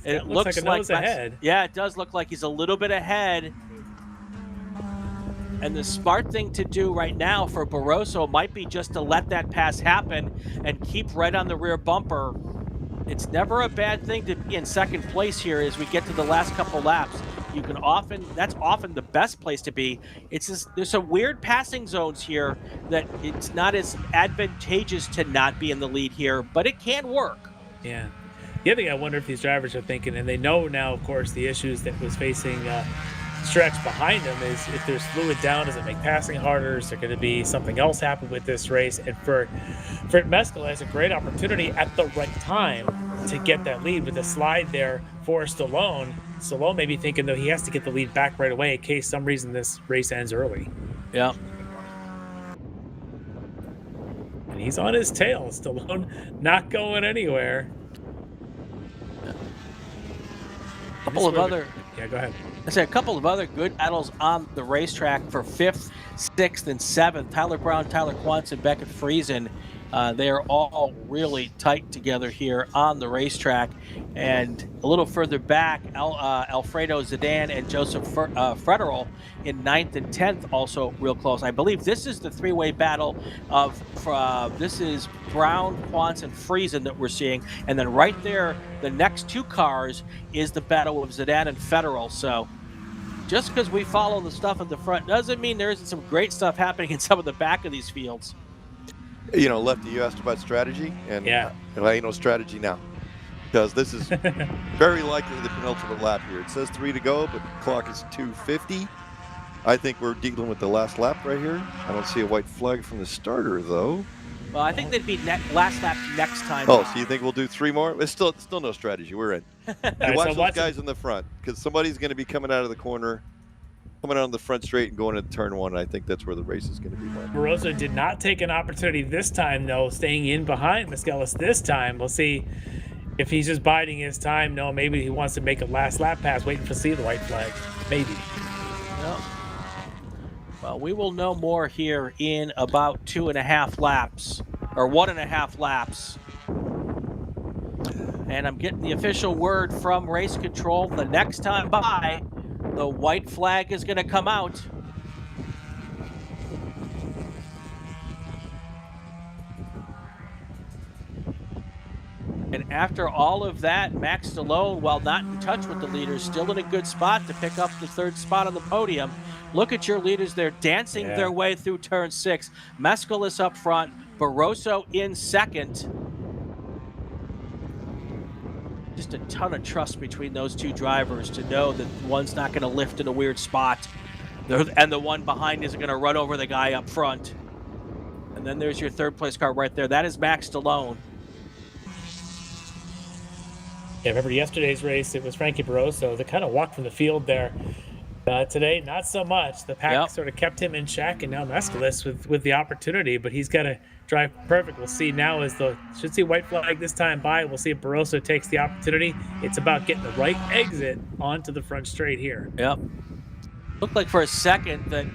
It looks like a nose ahead. Yeah, it does look like he's a little bit ahead. And the smart thing to do right now for Barroso might be just to let that pass happen and keep right on the rear bumper. It's never a bad thing to be in second place here as we get to the last couple laps. That's often the best place to be. It's just, there's some weird passing zones here that it's not as advantageous to not be in the lead here, but it can work. Yeah. The other thing I wonder if these drivers are thinking, and they know now, of course, the issues that was facing Stretch behind him is if there's fluid down, does it make passing harder? Is there going to be something else happen with this race? And for Mescalis, a great opportunity at the right time to get that lead with a slide there for Stallone. Stallone may be thinking, though, he has to get the lead back right away in case some reason this race ends early. Yeah. And he's on his tail. Stallone not going anywhere. Yeah, go ahead. I said a couple of other good battles on the racetrack for 5th, 6th, and 7th. Tyler Brown, Tyler Quantz, and Beckett Friesen. They are all really tight together here on the racetrack. And a little further back, Alfredo Zidane and Joseph Federal in 9th and 10th, also real close. I believe this is the 3-way battle of this is Brown, Quantz, and Friesen that we're seeing. And then right there, the next 2 cars is the battle of Zidane and Federal. So just because we follow the stuff at the front doesn't mean there isn't some great stuff happening in some of the back of these fields. You know, Lefty, you asked about strategy, and I ain't no strategy now. Because this is very likely the penultimate lap here. It says 3 to go, but the clock is 2:50. I think we're dealing with the last lap right here. I don't see a white flag from the starter, though. Well, I think they'd be last lap next time. Oh, so you think we'll do 3 more? It's still no strategy. We're in. Watch those guys in the front, because somebody's going to be coming out of the corner coming out on the front straight and going into turn one. I think that's where the race is going to be won. Barroso did not take an opportunity this time, though, staying in behind Miskellis this time. We'll see if he's just biding his time. No, maybe he wants to make a last lap pass, waiting to see the white flag. Maybe. Well, we will know more here in about 2.5 laps, or 1.5 laps. And I'm getting the official word from race control. The next time by, the white flag is going to come out. And after all of that, Max Stallone, while not in touch with the leaders, still in a good spot to pick up the 3rd spot on the podium. Look at your leaders. They're dancing their way through turn 6. Mescalis up front, Barroso in 2nd. Just a ton of trust between those two drivers to know that one's not going to lift in a weird spot and the one behind isn't going to run over the guy up front. And then there's your 3rd place car right there. That is Max Stallone. Yeah, remember yesterday's race, it was Frankie Barroso that kind of walked from the field there. Today, not so much. The pack sort of kept him in check, and now Mescalis with the opportunity, but he's got to drive perfect. We'll see now as should see white flag this time by. We'll see if Barroso takes the opportunity. It's about getting the right exit onto the front straight here. Yep. Looked like for a second that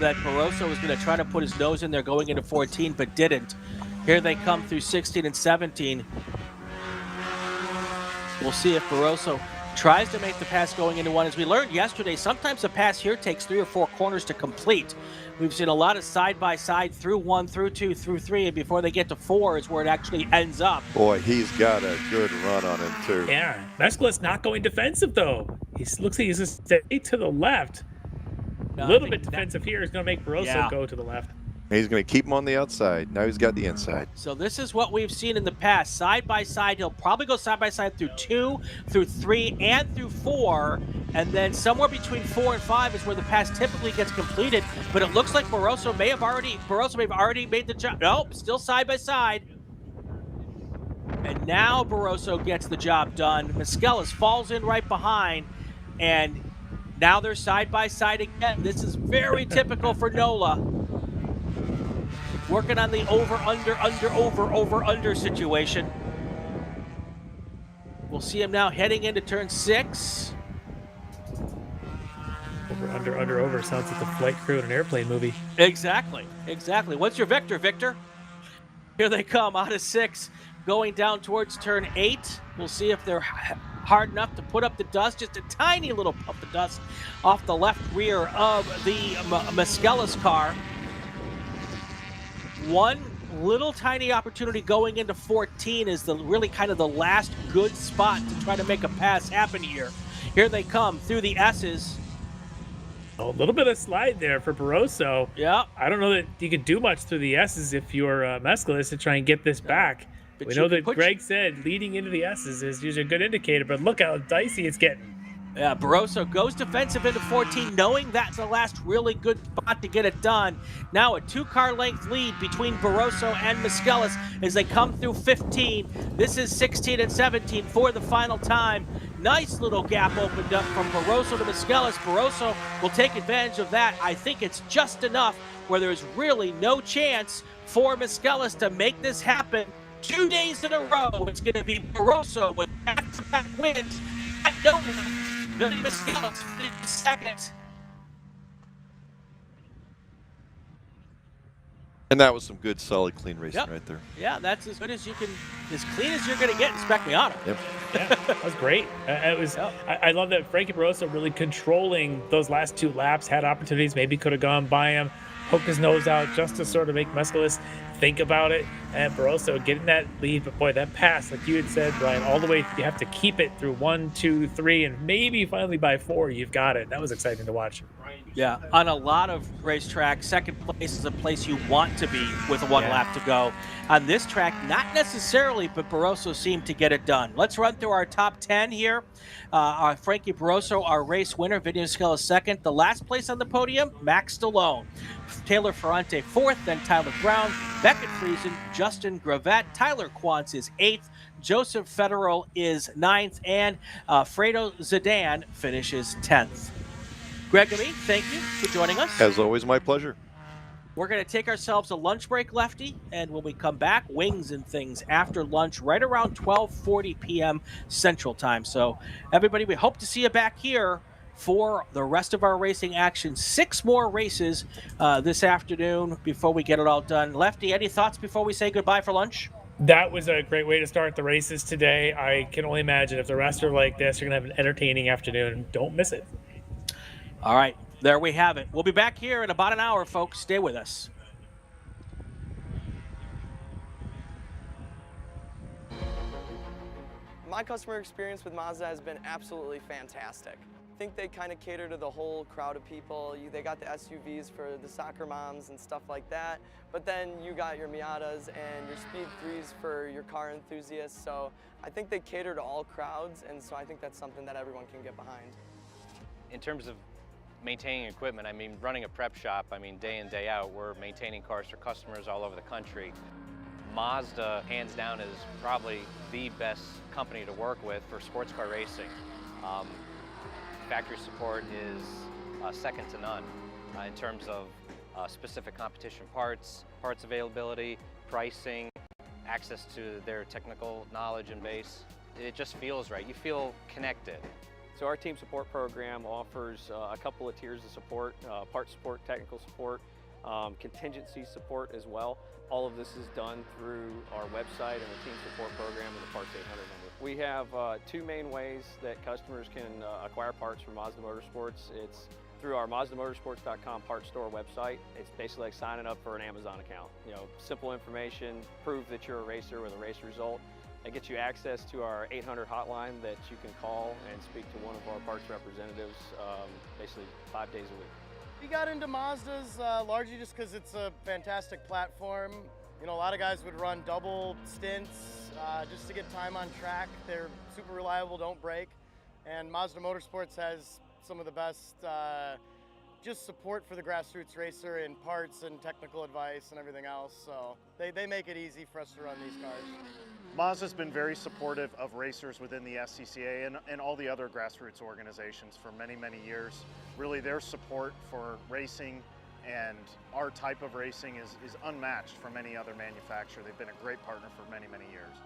Barroso was going to try to put his nose in there going into 14, but didn't. Here they come through 16 and 17. We'll see if Barroso tries to make the pass going into 1. As we learned yesterday, sometimes a pass here takes 3 or 4 corners to complete. We've seen a lot of side-by-side through 1, through 2, through 3, and before they get to 4 is where it actually ends up. Boy, he's got a good run on him, too. Yeah, Mescalis not going defensive, though. He looks like he's just stay to the left. A little bit defensive here is going to make Barroso go to the left. He's going to keep him on the outside. Now he's got the inside. So this is what we've seen in the past. Side by side, he'll probably go side by side through 2, through 3, and through 4. And then somewhere between 4 and 5 is where the pass typically gets completed. But it looks like Barroso may have already made the job. Nope, still side by side. And now Barroso gets the job done. Mescalis falls in right behind. And now they're side by side again. This is very typical for NOLA. Working on the over-under situation. We'll see him now heading into turn 6. Over sounds like the flight crew in an airplane movie. Exactly. What's your vector, Victor? Here they come out of 6, going down towards turn 8. We'll see if they're hard enough to put up the dust, just a tiny little puff of dust off the left rear of the Mescalis car. One little tiny opportunity going into 14 is really kind of the last good spot to try to make a pass happen here. Here they come through the S's. A little bit of slide there for Barroso. Yeah. I don't know that you could do much through the S's if you're Mescalis to try and get this back. But we know that Greg said leading into the S's is usually a good indicator, but look how dicey it's getting. Yeah, Barroso goes defensive into 14, knowing that's the last really good spot to get it done. Now a 2-car length lead between Barroso and Mescalis as they come through 15. This is 16 and 17 for the final time. Nice little gap opened up from Barroso to Mescalis. Barroso will take advantage of that. I think it's just enough where there's really no chance for Mescalis to make this happen. 2 days in a row, it's going to be Barroso with back-to-back wins at NOLA. Billy Mescalis finished 2nd. And that was some good, solid, clean racing right there. Yeah, that's as good as you can, as clean as you're going to get in Spec Miata. Yep. Yeah, that was great. I love that Frankie Barroso really controlling those last 2 laps, had opportunities, maybe could have gone by him, poked his nose out just to sort of make Mescalis think about it. And Barroso getting that lead, but boy, that pass, like you had said, Brian, all the way, you have to keep it through 1, 2, 3, and maybe finally by 4, you've got it. That was exciting to watch. Yeah, on a lot of racetracks, second place is a place you want to be with 1 lap to go. On this track, not necessarily, but Barroso seemed to get it done. Let's run through our top 10 here. Frankie Barroso, our race winner, Vinny Mescalis 2nd. The last place on the podium, Max Stallone. Taylor Ferrante 4th, then Tyler Brown, Beckett Friesen, Justin Gravett, Tyler Quantz is 8th, Joseph Federal is 9th, and Fredo Zidane finishes 10th. Gregory, thank you for joining us. As always, my pleasure. We're going to take ourselves a lunch break, Lefty, and when we come back, wings and things after lunch, right around 12:40 p.m. Central Time. So, everybody, we hope to see you back here for the rest of our racing action. 6 more races this afternoon before we get it all done. Lefty, any thoughts before we say goodbye for lunch? That was a great way to start the races today. I can only imagine if the rest are like this, you're going to have an entertaining afternoon. Don't miss it. All right, there we have it. We'll be back here in about an hour, folks. Stay with us. My customer experience with Mazda has been absolutely fantastic. I think they kind of cater to the whole crowd of people. They got the SUVs for the soccer moms and stuff like that, but then you got your Miatas and your Speed 3s for your car enthusiasts. So I think they cater to all crowds, and so I think that's something that everyone can get behind. In terms of maintaining equipment, I mean, running a prep shop, I mean, day in, day out, we're maintaining cars for customers all over the country. Mazda, hands down, is probably the best company to work with for sports car racing. Factory support is second to none in terms of specific competition parts availability, pricing, access to their technical knowledge and base. It just feels right. You feel connected. So our team support program offers a couple of tiers of support, part support, technical support, contingency support as well. All of this is done through our website and the team support program and the Parts 800 number. We have 2 main ways that customers can acquire parts from Mazda Motorsports. It's through our MazdaMotorsports.com parts store website. It's basically like signing up for an Amazon account. You know, simple information, prove that you're a racer with a race result. It gets you access to our 800 hotline that you can call and speak to one of our parts representatives basically 5 days a week. We got into Mazdas largely just because it's a fantastic platform. You know, a lot of guys would run double stints just to get time on track. They're super reliable, don't break. And Mazda Motorsports has some of the best just support for the grassroots racer in parts and technical advice and everything else. So they make it easy for us to run these cars. Mazda's been very supportive of racers within the SCCA and all the other grassroots organizations for many, many years. Really, their support for racing and our type of racing is unmatched from any other manufacturer. They've been a great partner for many, many years.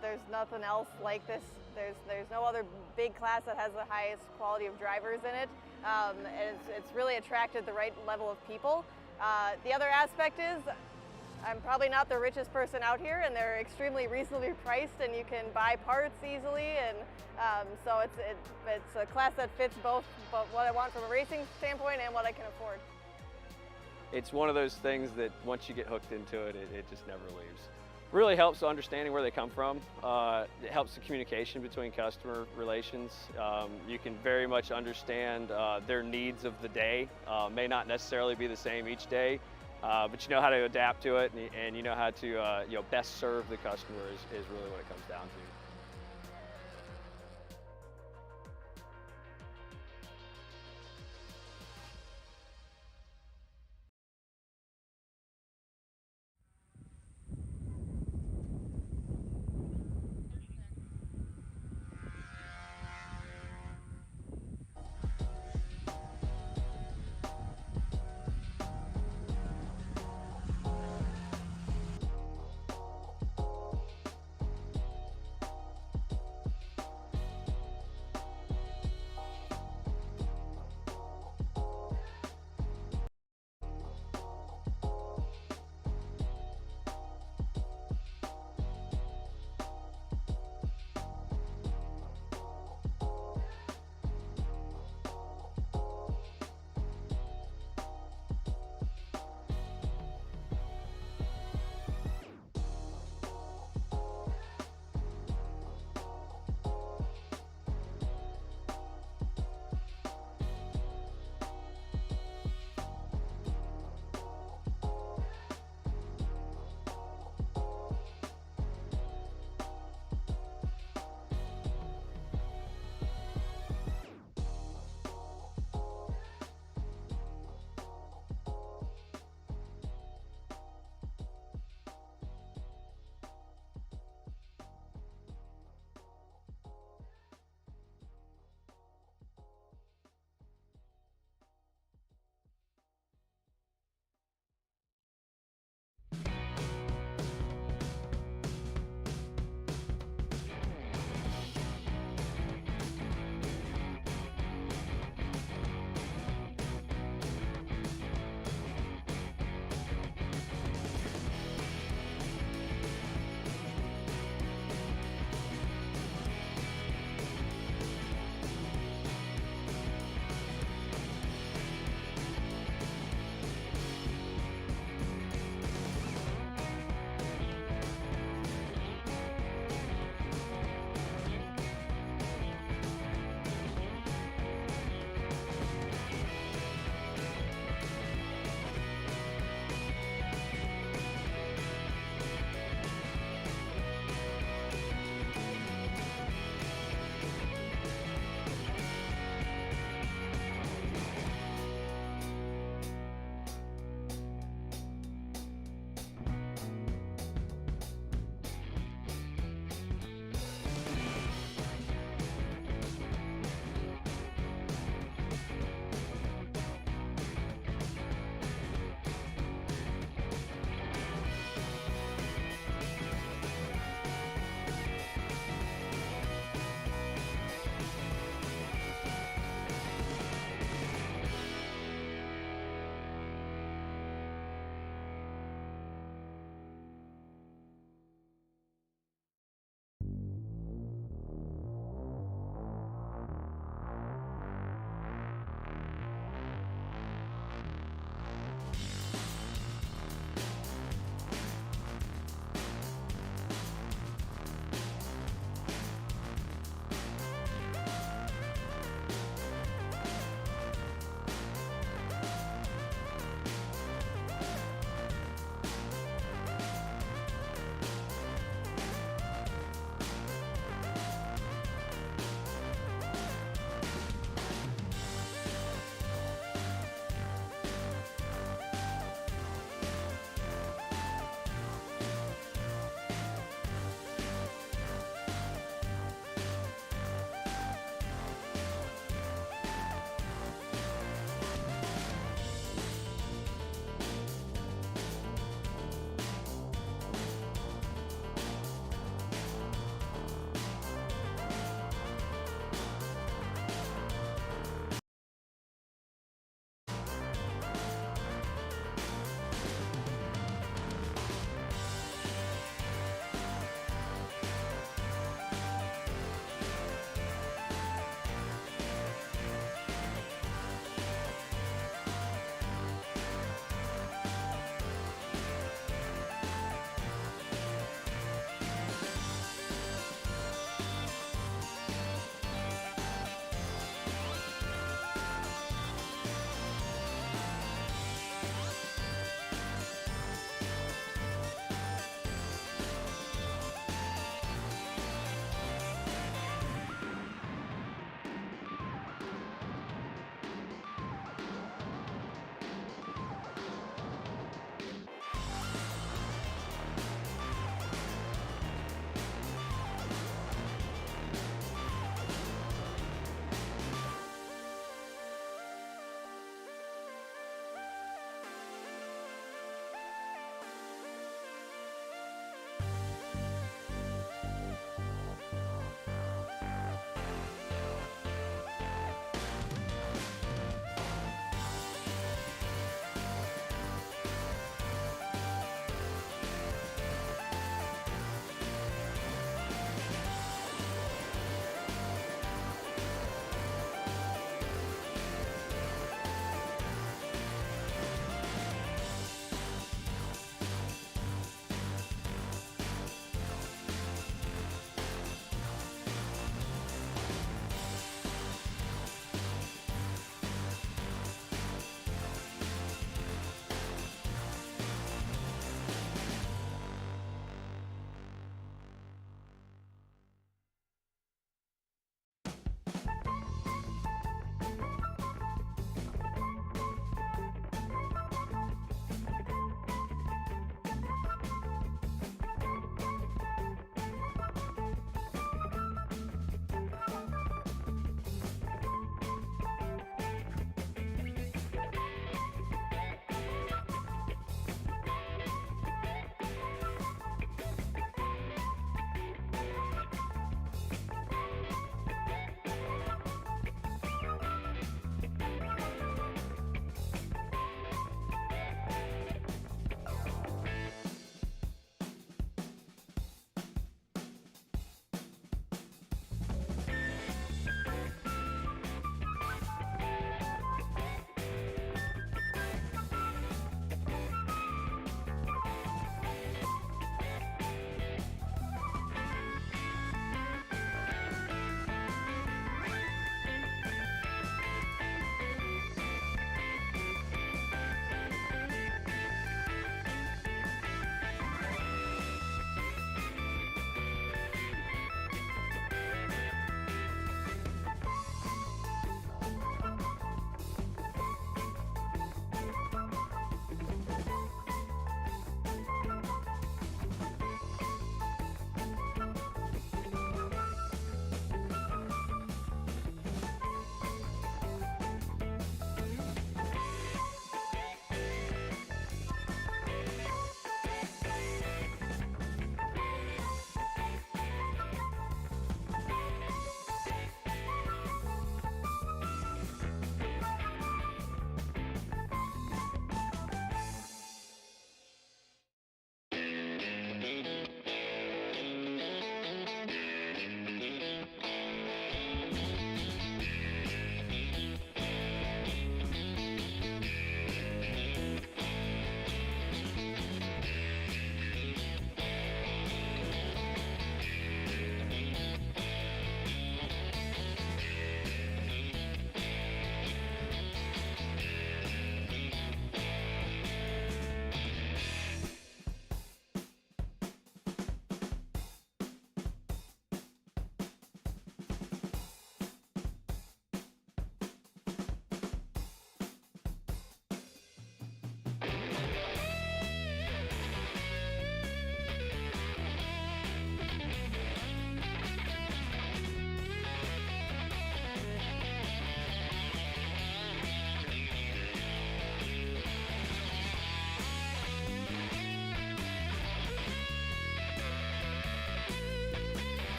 There's nothing else like this. There's no other big class that has the highest quality of drivers in it. And it's really attracted the right level of people. The other aspect is I'm probably not the richest person out here, and they're extremely reasonably priced, and you can buy parts easily, and so it's a class that fits both what I want from a racing standpoint and what I can afford. It's one of those things that once you get hooked into it, it just never leaves. Really helps understanding where they come from. It helps the communication between customer relations. You can very much understand their needs of the day. May not necessarily be the same each day, but you know how to adapt to it, and you know how to best serve the customer is really what it comes down to.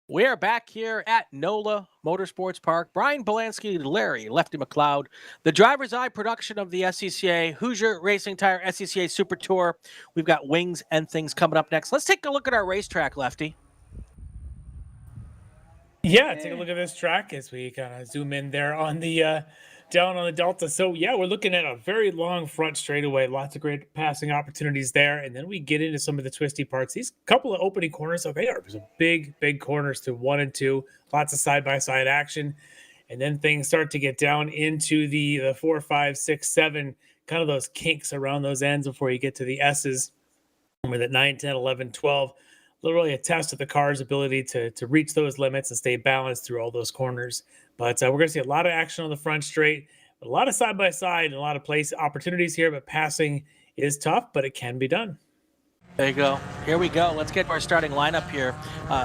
We are back here at NOLA Motorsports Park. Brian Bielanski, Larry Lefty MacLeod, the Driver's Eye production of the SCCA Hoosier Racing Tire SCCA Super Tour. We've got Wings and Things coming up next. Let's take a look at our racetrack, Lefty. Yeah, take a look at this track as we kind of zoom in there on the down on the Delta. So yeah, we're looking at a very long front straightaway, lots of great passing opportunities there, and then we get into some of the twisty parts. These couple of opening corners, so they are some big corners to 1 and 2, lots of side-by-side action, and then things start to get down into the 4, 5, 6, 7, kind of those kinks around those ends before you get to the S's. With at 9, 10, 11, 12. Literally a test of the car's ability to reach those limits and stay balanced through all those corners. But we're going to see a lot of action on the front straight, a lot of side-by-side, and a lot of place opportunities here, but passing is tough, but it can be done. There you go. Here we go. Let's get to our starting lineup here.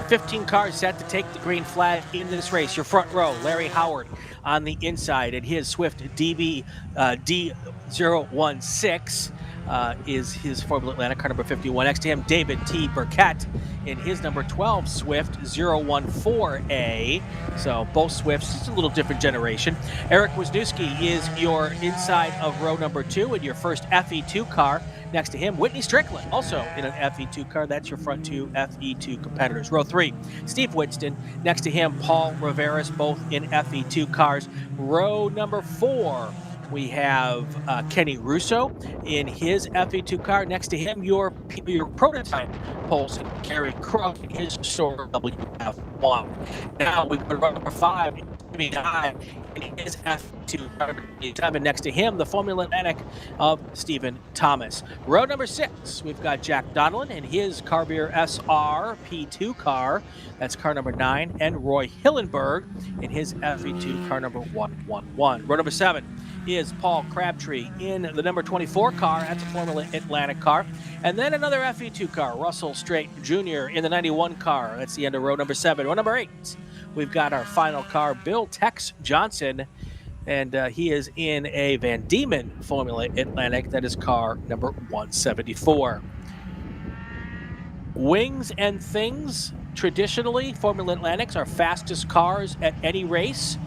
15 cars set to take the green flag in this race. Your front row, Larry Howard on the inside, and his Swift DB D016. Is his Formula Atlanta car number 51. Next to him, David T. Burkett in his number 12 Swift 014A. So both Swifts, just a little different generation. Eric Wisniewski is your inside of row number 2 in your first FE2 car. Next to him, Whitney Strickland, also in an FE2 car. That's your front 2 FE2 competitors. Row 3, Steve Whitston. Next to him, Paul Riveras, both in FE2 cars. Row number 4, we have Kenny Russo in his FE2 car. Next to him, your prototype Polson, Gary Crook in his Soar WF1. Now we go to row number 5, Jimmy Nye in his F2 car. And next to him, the Formula Atlantic of Stephen Thomas. Row number 6, we've got Jack Donellan in his Carbier SR P2 car. That's car number 9. And Roy Hillenberg in his FE2 car number 111. Row number 7 is Paul Crabtree in the number 24 car. That's a Formula Atlantic car. And then another FE2 car, Russell Straight Jr. in the 91 car. That's the end of row number 7. Row number 8, we've got our final car, Bill Tex Johnson, and he is in a Van Diemen Formula Atlantic. That is car number 174. Wings and Things, traditionally, Formula Atlantics are fastest cars at any race.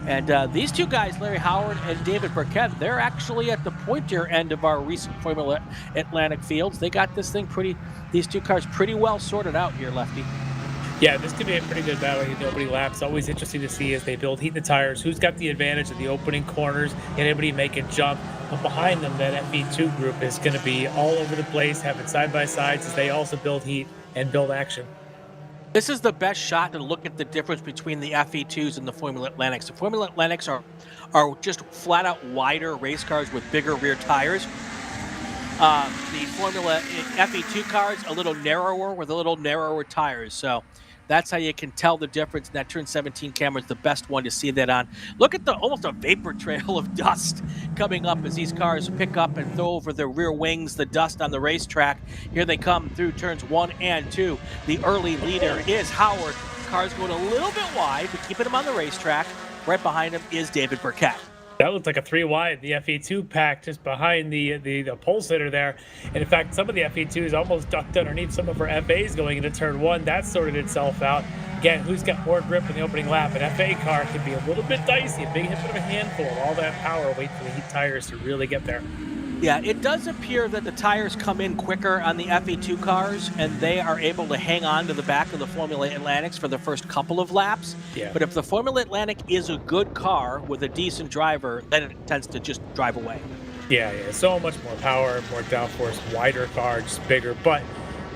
And these two guys, Larry Howard and David Burkett, they're actually at the pointier end of our recent Formula Atlantic fields. They got this thing these two cars pretty well sorted out here, Lefty. Yeah, this could be a pretty good battle in the opening laps. Always interesting to see as they build heat the tires. Who's got the advantage of the opening corners? Can anybody make a jump? But behind them, that FE2 group is going to be all over the place, having side-by-sides as they also build heat and build action. This is the best shot to look at the difference between the FE2s and the Formula Atlantics. The Formula Atlantics are just flat-out wider race cars with bigger rear tires. The Formula FE2 cars, a little narrower with a little narrower tires. So that's how you can tell the difference. And that Turn 17 camera is the best one to see that on. Look at almost a vapor trail of dust coming up as these cars pick up and throw over their rear wings the dust on the racetrack. Here they come through turns 1 and 2. The early leader is Howard. Cars going a little bit wide, but keeping him on the racetrack. Right behind him is David Burkett. That looked like a 3 wide, the FE2 pack just behind the pole sitter there. And in fact, some of the FE2s almost ducked underneath some of our FAs going into turn 1. That sorted itself out. Again, who's got more grip in the opening lap? An FA car can be a little bit dicey, a bit of a handful. All that power, wait for the heat tires to really get there. Yeah, it does appear that the tires come in quicker on the FE2 cars, and they are able to hang on to the back of the Formula Atlantics for the first couple of laps. Yeah. But if the Formula Atlantic is a good car with a decent driver, then it tends to just drive away. Yeah, so much more power, more downforce, wider car, just bigger, but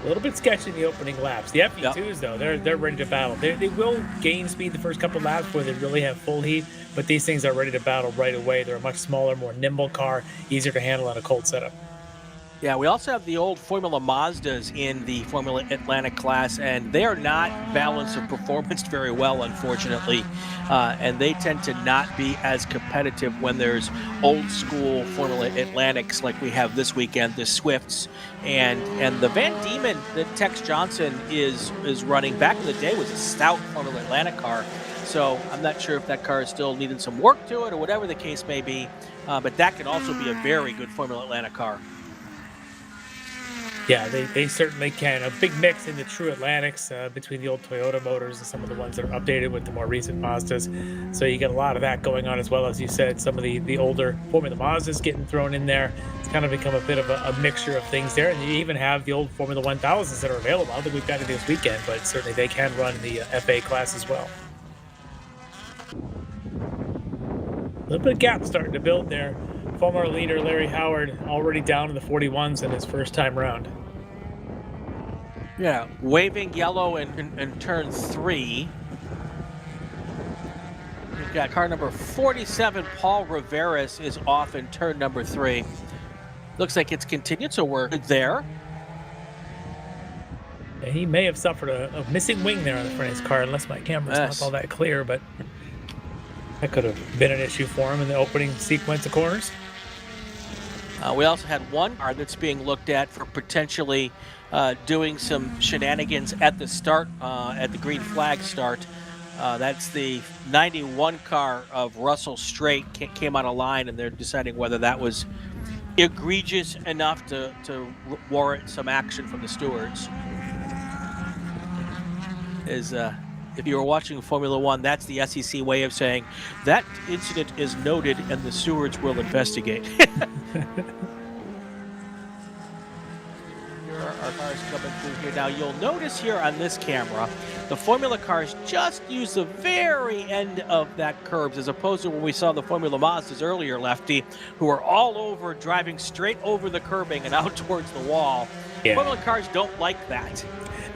a little bit sketchy in the opening laps. The FE2s, though, they're ready to battle. They will gain speed the first couple laps where they really have full heat, but these things are ready to battle right away. They're a much smaller, more nimble car, easier to handle on a cold setup. Yeah, we also have the old Formula Mazdas in the Formula Atlantic class, and they are not balanced or performanced very well, unfortunately. And they tend to not be as competitive when there's old school Formula Atlantics like we have this weekend, the Swifts. And the Van Diemen that Tex Johnson is running back in the day was a stout Formula Atlantic car. So I'm not sure if that car is still needing some work to it or whatever the case may be. But that can also be a very good Formula Atlantic car. Yeah, they certainly can. A big mix in the True Atlantics between the old Toyota motors and some of the ones that are updated with the more recent Mazdas. So you get a lot of that going on, as well as you said, some of the older Formula Mazdas getting thrown in there. It's kind of become a bit of a mixture of things there. And you even have the old Formula 1000s that are available. I don't think we've got it this weekend, but certainly they can run the FA class as well. A little bit of gap starting to build there. Former leader Larry Howard already down to the 41s in his first time round. Yeah, waving yellow in turn 3. We've got car number 47, Paul Riveras, is off in turn number 3. Looks like it's continued, so we're good there. Yeah, he may have suffered a missing wing there on the front of his car, unless my camera's not all that clear, but that could have been an issue for him in the opening sequence of corners. We also had one car that's being looked at for potentially doing some shenanigans at the start, at the green flag start. That's the 91 car of Russell Straight came on a line, and they're deciding whether that was egregious enough to warrant some action from the stewards. If you were watching Formula One, that's the SEC way of saying that incident is noted and the stewards will investigate. Here are our cars coming through here. Now, you'll notice here on this camera, the Formula cars just use the very end of that curbs, as opposed to when we saw the Formula Mazdas earlier, Lefty, who are all over, driving straight over the curbing and out towards the wall. Yeah. Formula cars don't like that.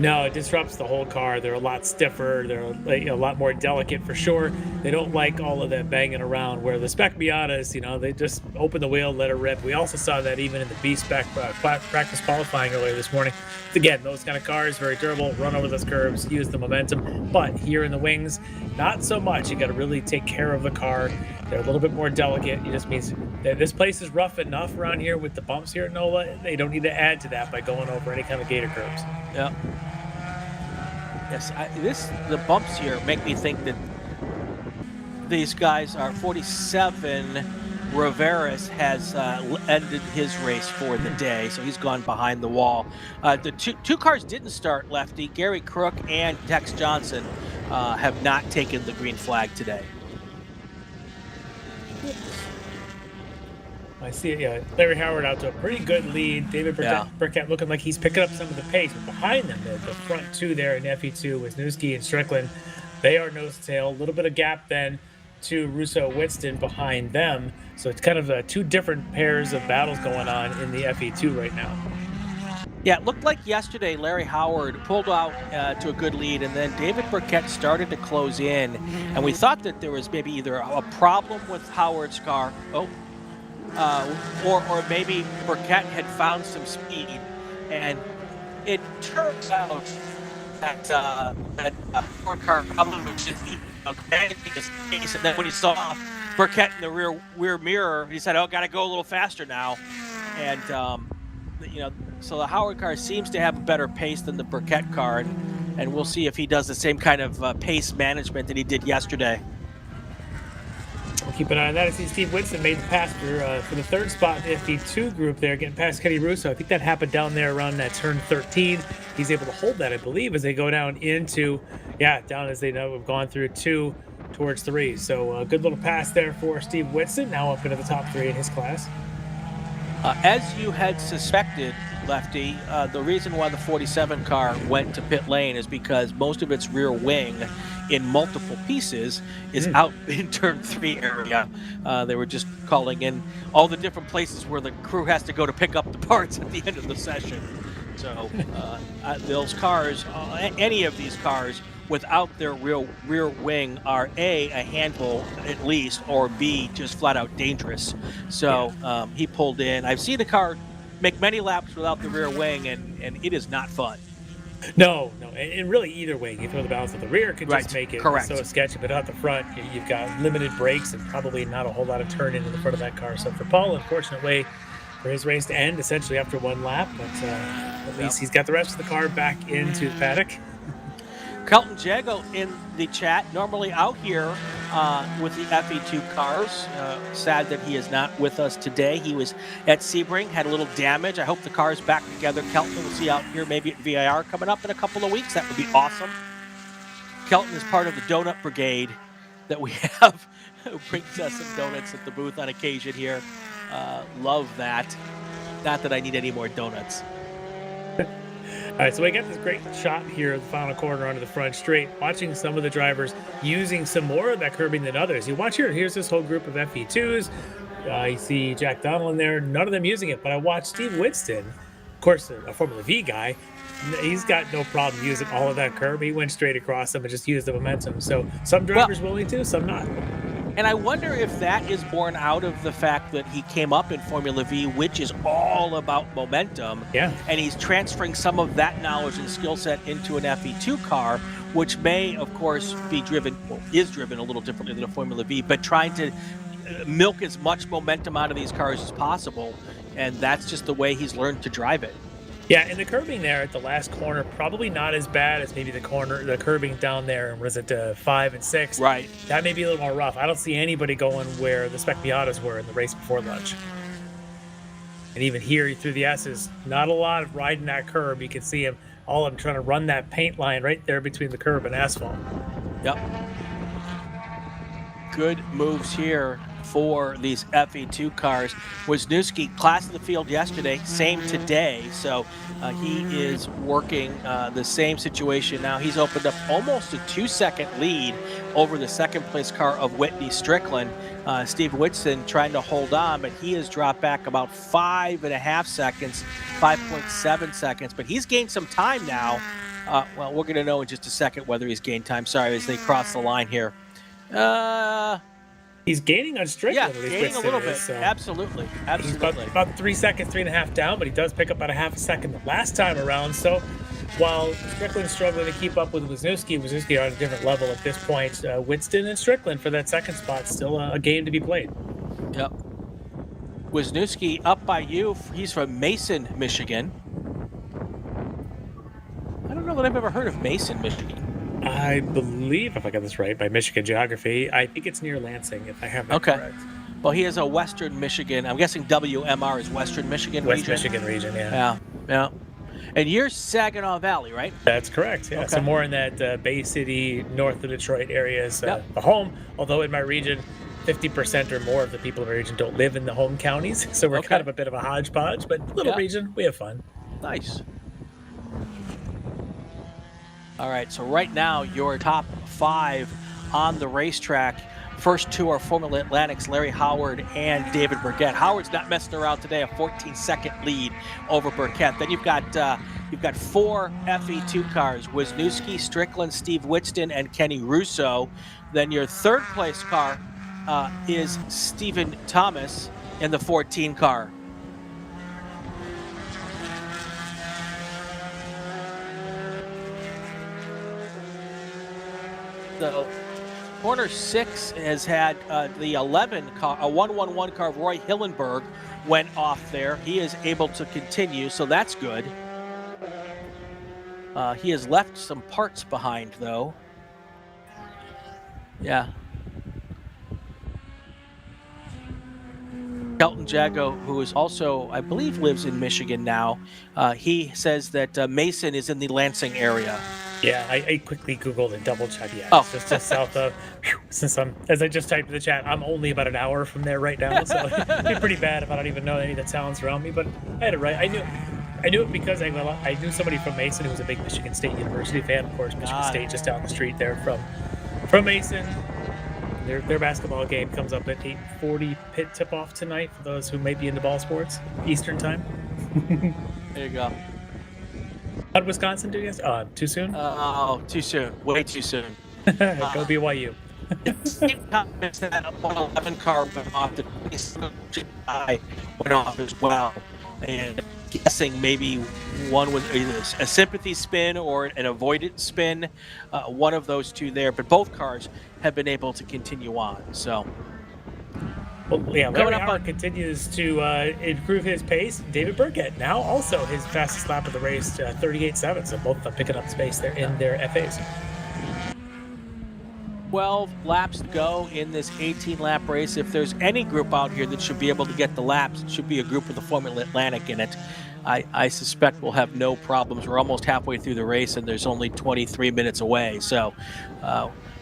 No, it disrupts the whole car. They're a lot stiffer. They're a lot more delicate for sure. They don't like all of that banging around, where the Spec Miatas, they just open the wheel, let it rip. We also saw that even in the B-Spec practice qualifying earlier this morning. Again, those kind of cars, very durable, run over those curbs, use the momentum. But here in the wings, not so much. You got to really take care of the car. They're a little bit more delicate. It just means that this place is rough enough around here with the bumps here at NOLA. They don't need to add to that by going over any kind of gator curbs. Yeah. Yes, the bumps here make me think that these guys are 47. Riveras has ended his race for the day, so he's gone behind the wall. The two cars didn't start, Lefty. Gary Crook and Tex Johnson have not taken the green flag today. I see Larry Howard out to a pretty good lead. David Burkett looking like he's picking up some of the pace. But behind them, the front two there in FE2 with Wisniewski and Strickland, they are nose to tail. A little bit of gap then to Russo Winston behind them. So it's kind of two different pairs of battles going on in the FE2 right now. Yeah, it looked like yesterday Larry Howard pulled out to a good lead, and then David Burkett started to close in. And we thought that there was maybe either a problem with Howard's car. Or maybe Burkett had found some speed, and it turns out that Ford car probably was just abandoning his pace, and then when he saw Burkett in the rear mirror, he said, "Oh, got to go a little faster now," and so the Howard car seems to have a better pace than the Burkett car, and we'll see if he does the same kind of pace management that he did yesterday. We'll keep an eye on that. I see Steve Winston made the pass for the third spot in the FD2 group there, getting past Kenny Russo. I think that happened down there around that turn 13. He's able to hold that, I believe, as they go down into, down as they know have gone through 2 towards 3. So a good little pass there for Steve Winston, now up into the top 3 in his class. As you had suspected, Lefty, the reason why the 47 car went to pit lane is because most of its rear wing in multiple pieces is out in turn 3 area. They were just calling in all the different places where the crew has to go to pick up the parts at the end of the session. So those cars, any of these cars without their rear wing are a handful at least, or B, just flat out dangerous. So he pulled in. I've seen a car make many laps without the rear wing, and it is not fun. No, and really either way, you throw the balance of the rear could just make it correct. So sketchy, but out the front, you've got limited brakes and probably not a whole lot of turn into the front of that car. So for Paul, unfortunate way for his race to end essentially after one lap, but at least he's got the rest of the car back into the paddock. Kelton Jago in the chat, normally out here with the FE2 cars. Sad that he is not with us today. He was at Sebring, had a little damage. I hope the car's back together. Kelton will see out here maybe at VIR coming up in a couple of weeks. That would be awesome. Kelton is part of the donut brigade that we have, who brings us some donuts at the booth on occasion here. Love that. Not that I need any more donuts. All right, so we got this great shot here of the final corner onto the front straight, watching some of the drivers using some more of that curbing than others. You watch here, here's this whole group of FE2s. You see Jack Donald in there, none of them using it, but I watched Steve Winston, of course, a Formula V guy. He's got no problem using all of that curb. He went straight across them and just used the momentum. So some drivers willing to, some not. And I wonder if that is born out of the fact that he came up in Formula V, which is all about momentum. Yeah. And he's transferring some of that knowledge and skill set into an FE2 car, which may, of course, be driven, well, is driven a little differently than a Formula V, but trying to milk as much momentum out of these cars as possible. And that's just the way he's learned to drive it. Yeah, and the curbing there at the last corner, probably not as bad as maybe the curbing down there, was it 5 and 6? Right. That may be a little more rough. I don't see anybody going where the Spec Miatas were in the race before lunch. And even here through the S's, not a lot of riding that curb. You can see them, all of them trying to run that paint line right there between the curb and asphalt. Yep. Good moves here for these FE2 cars. Wisniewski, class of the field yesterday, same today. So he is working the same situation now. He's opened up almost a 2-second lead over the second place car of Whitney Strickland. Steve Whitson trying to hold on, but he has dropped back about 5.5 seconds, 5.7 seconds, but he's gained some time now. Well, we're going to know in just a second whether he's gained time. Sorry, as they cross the line here. He's gaining on Strickland. Yeah, gaining a little bit. So. Absolutely. He's about 3 seconds, 3.5 down, but he does pick up about a half a second the last time around. So while Strickland's struggling to keep up with Wisniewski are on a different level at this point. Winston and Strickland for that second spot, still a game to be played. Yep. Wisniewski up by you. He's from Mason, Michigan. I don't know that I've ever heard of Mason, Michigan. I believe, if I got this right, by Michigan geography, I think it's near Lansing, if I have that correct. Well, he is a Western Michigan. I'm guessing WMR is Western Michigan region. West Michigan region, yeah. Yeah. And you're Saginaw Valley, right? That's correct, yeah. Okay. So more in that Bay City, north of Detroit areas, the home. Although in my region, 50% or more of the people in my region don't live in the home counties. So we're kind of a bit of a hodgepodge, but little region, we have fun. Nice. All right, so right now, your top 5 on the racetrack. First 2 are Formula Atlantic's Larry Howard and David Burkett. Howard's not messing around today, a 14-second lead over Burkett. Then you've got 4 FE2 cars, Wisniewski, Strickland, Steve Winston, and Kenny Russo. Then your third place car is Stephen Thomas in the 14 car. The corner 6 has had the 11 car, a 111 car of Roy Hillenberg went off there. He is able to continue, so that's good. He has left some parts behind, though. Yeah. Kelton Jago, who is also, I believe, lives in Michigan now, he says that Mason is in the Lansing area. Yeah, I quickly Googled and double-checked. Yeah, it's just south of, since as I just typed in the chat, I'm only about an hour from there right now, so it'd be pretty bad if I don't even know any of the towns around me, but I had it right. I knew it because I knew somebody from Mason who was a big Michigan State University fan. Of course, Michigan State just down the street there from Mason. Their basketball game comes up at 8:40 pit tip-off tonight for those who may be into ball sports, Eastern time. There you go. How did Wisconsin do yes? Too soon? Oh, too soon. Way too soon. Go BYU. Same time as that 111 car went off, the 27 went off as well. And guessing maybe one was either a sympathy spin or an avoidance spin, one of those two there. But both cars have been able to continue on. So. Well, yeah, Larry Howard continues to improve his pace. David Burkett now also his fastest lap of the race, 38.7. So both of them picking up space there in their FAs. 12 laps to go in this 18-lap race. If there's any group out here that should be able to get the laps, it should be a group with the Formula Atlantic in it. I suspect we'll have no problems. We're almost halfway through the race, and there's only 23 minutes away. So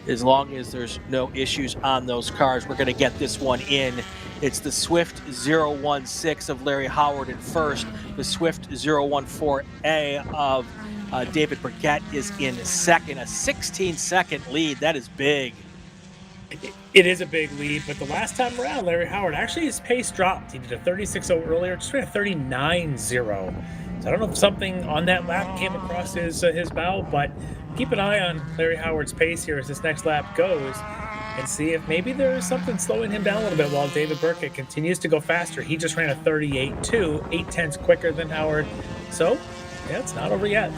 as long as there's no issues on those cars, we're going to get this one in. It's the Swift 016 of Larry Howard in first. The Swift 014A of David Burkett is in second. A 16-second lead. That is big. It is a big lead, but the last time around, Larry Howard, actually his pace dropped. He did a 36.0 earlier, just ran a 39.0. So I don't know if something on that lap came across his bow, but keep an eye on Larry Howard's pace here as this next lap goes and see if maybe there's something slowing him down a little bit while David Burkett continues to go faster. He just ran a 38.2, 0.8 quicker than Howard. So, yeah, it's not over yet.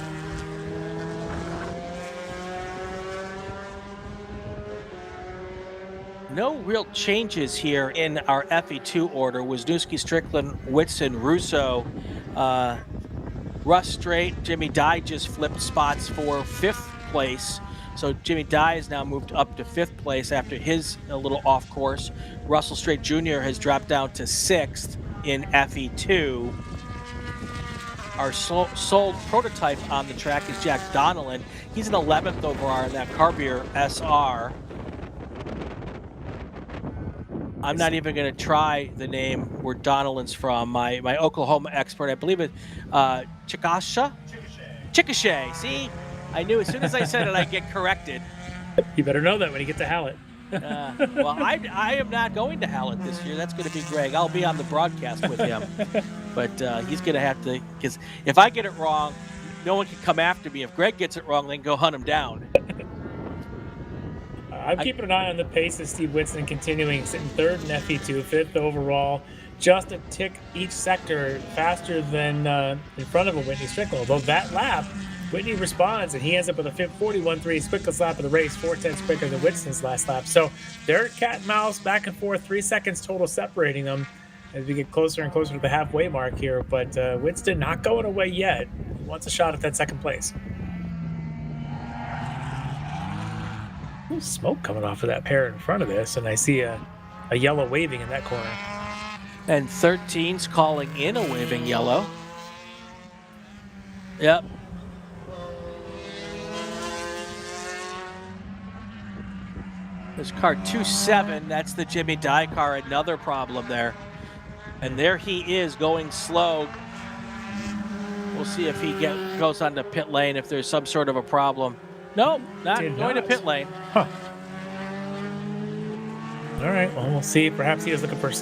No real changes here in our FE2 order. Wisniewski, Strickland, Whitson, Russo, Russ Straight, Jimmy Dye just flipped spots for 5th place. So Jimmy Dye has now moved up to 5th place after his little off course. Russell Straight Jr. has dropped down to 6th in FE2. Our sold prototype on the track is Jack Donnellan. He's an 11th overall in that Carbier SR. I'm not even going to try the name where Donnellan's from. My Oklahoma expert, I believe it, Chickasha? Chickasha. See? I knew as soon as I said it, I'd get corrected. You better know that when you get to Hallett. Well, I am not going to Hallett this year. That's going to be Greg. I'll be on the broadcast with him. But he's going to have to, because if I get it wrong, no one can come after me. If Greg gets it wrong, then go hunt him down. I'm keeping an eye on the pace of Steve Whitson, continuing sitting 3rd in FE2, 5th overall, just a tick each sector faster than in front of a Whitney Strickland. Although that lap, Whitney responds and he ends up with a 41.3, his quickest lap of the race, 4/10 quicker than Whitson's last lap. So they're cat and mouse, back and forth, 3 seconds total separating them as we get closer and closer to the halfway mark here. But Whitson not going away yet. He wants a shot at that 2nd place. There's smoke coming off of that pair in front of this, and I see a yellow waving in that corner. And 13's calling in a waving yellow. Yep. There's car 27. That's the Jimmy Dye car. Another problem there. And there he is going slow. We'll see if he goes on the pit lane if there's some sort of a problem. Nope, not going to pit lane. Huh. All right, well, we'll see. Perhaps he was looking for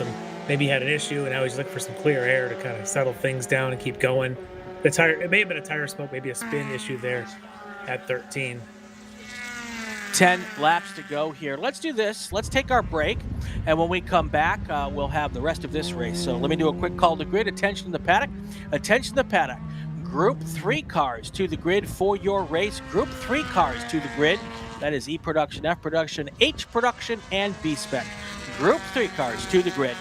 maybe he had an issue, and now he's looking for some clear air to kind of settle things down and keep going. It may have been a tire smoke, maybe a spin issue there at 13. 10 laps to go here. Let's do this. Let's take our break, and when we come back, we'll have the rest of this race. So let me do a quick call to grid. Attention to the paddock. Attention to the paddock. Group 3 cars to the grid for your race. Group 3 cars to the grid. That is E Production, F Production, H Production, and B-Spec. Group 3 cars to the grid.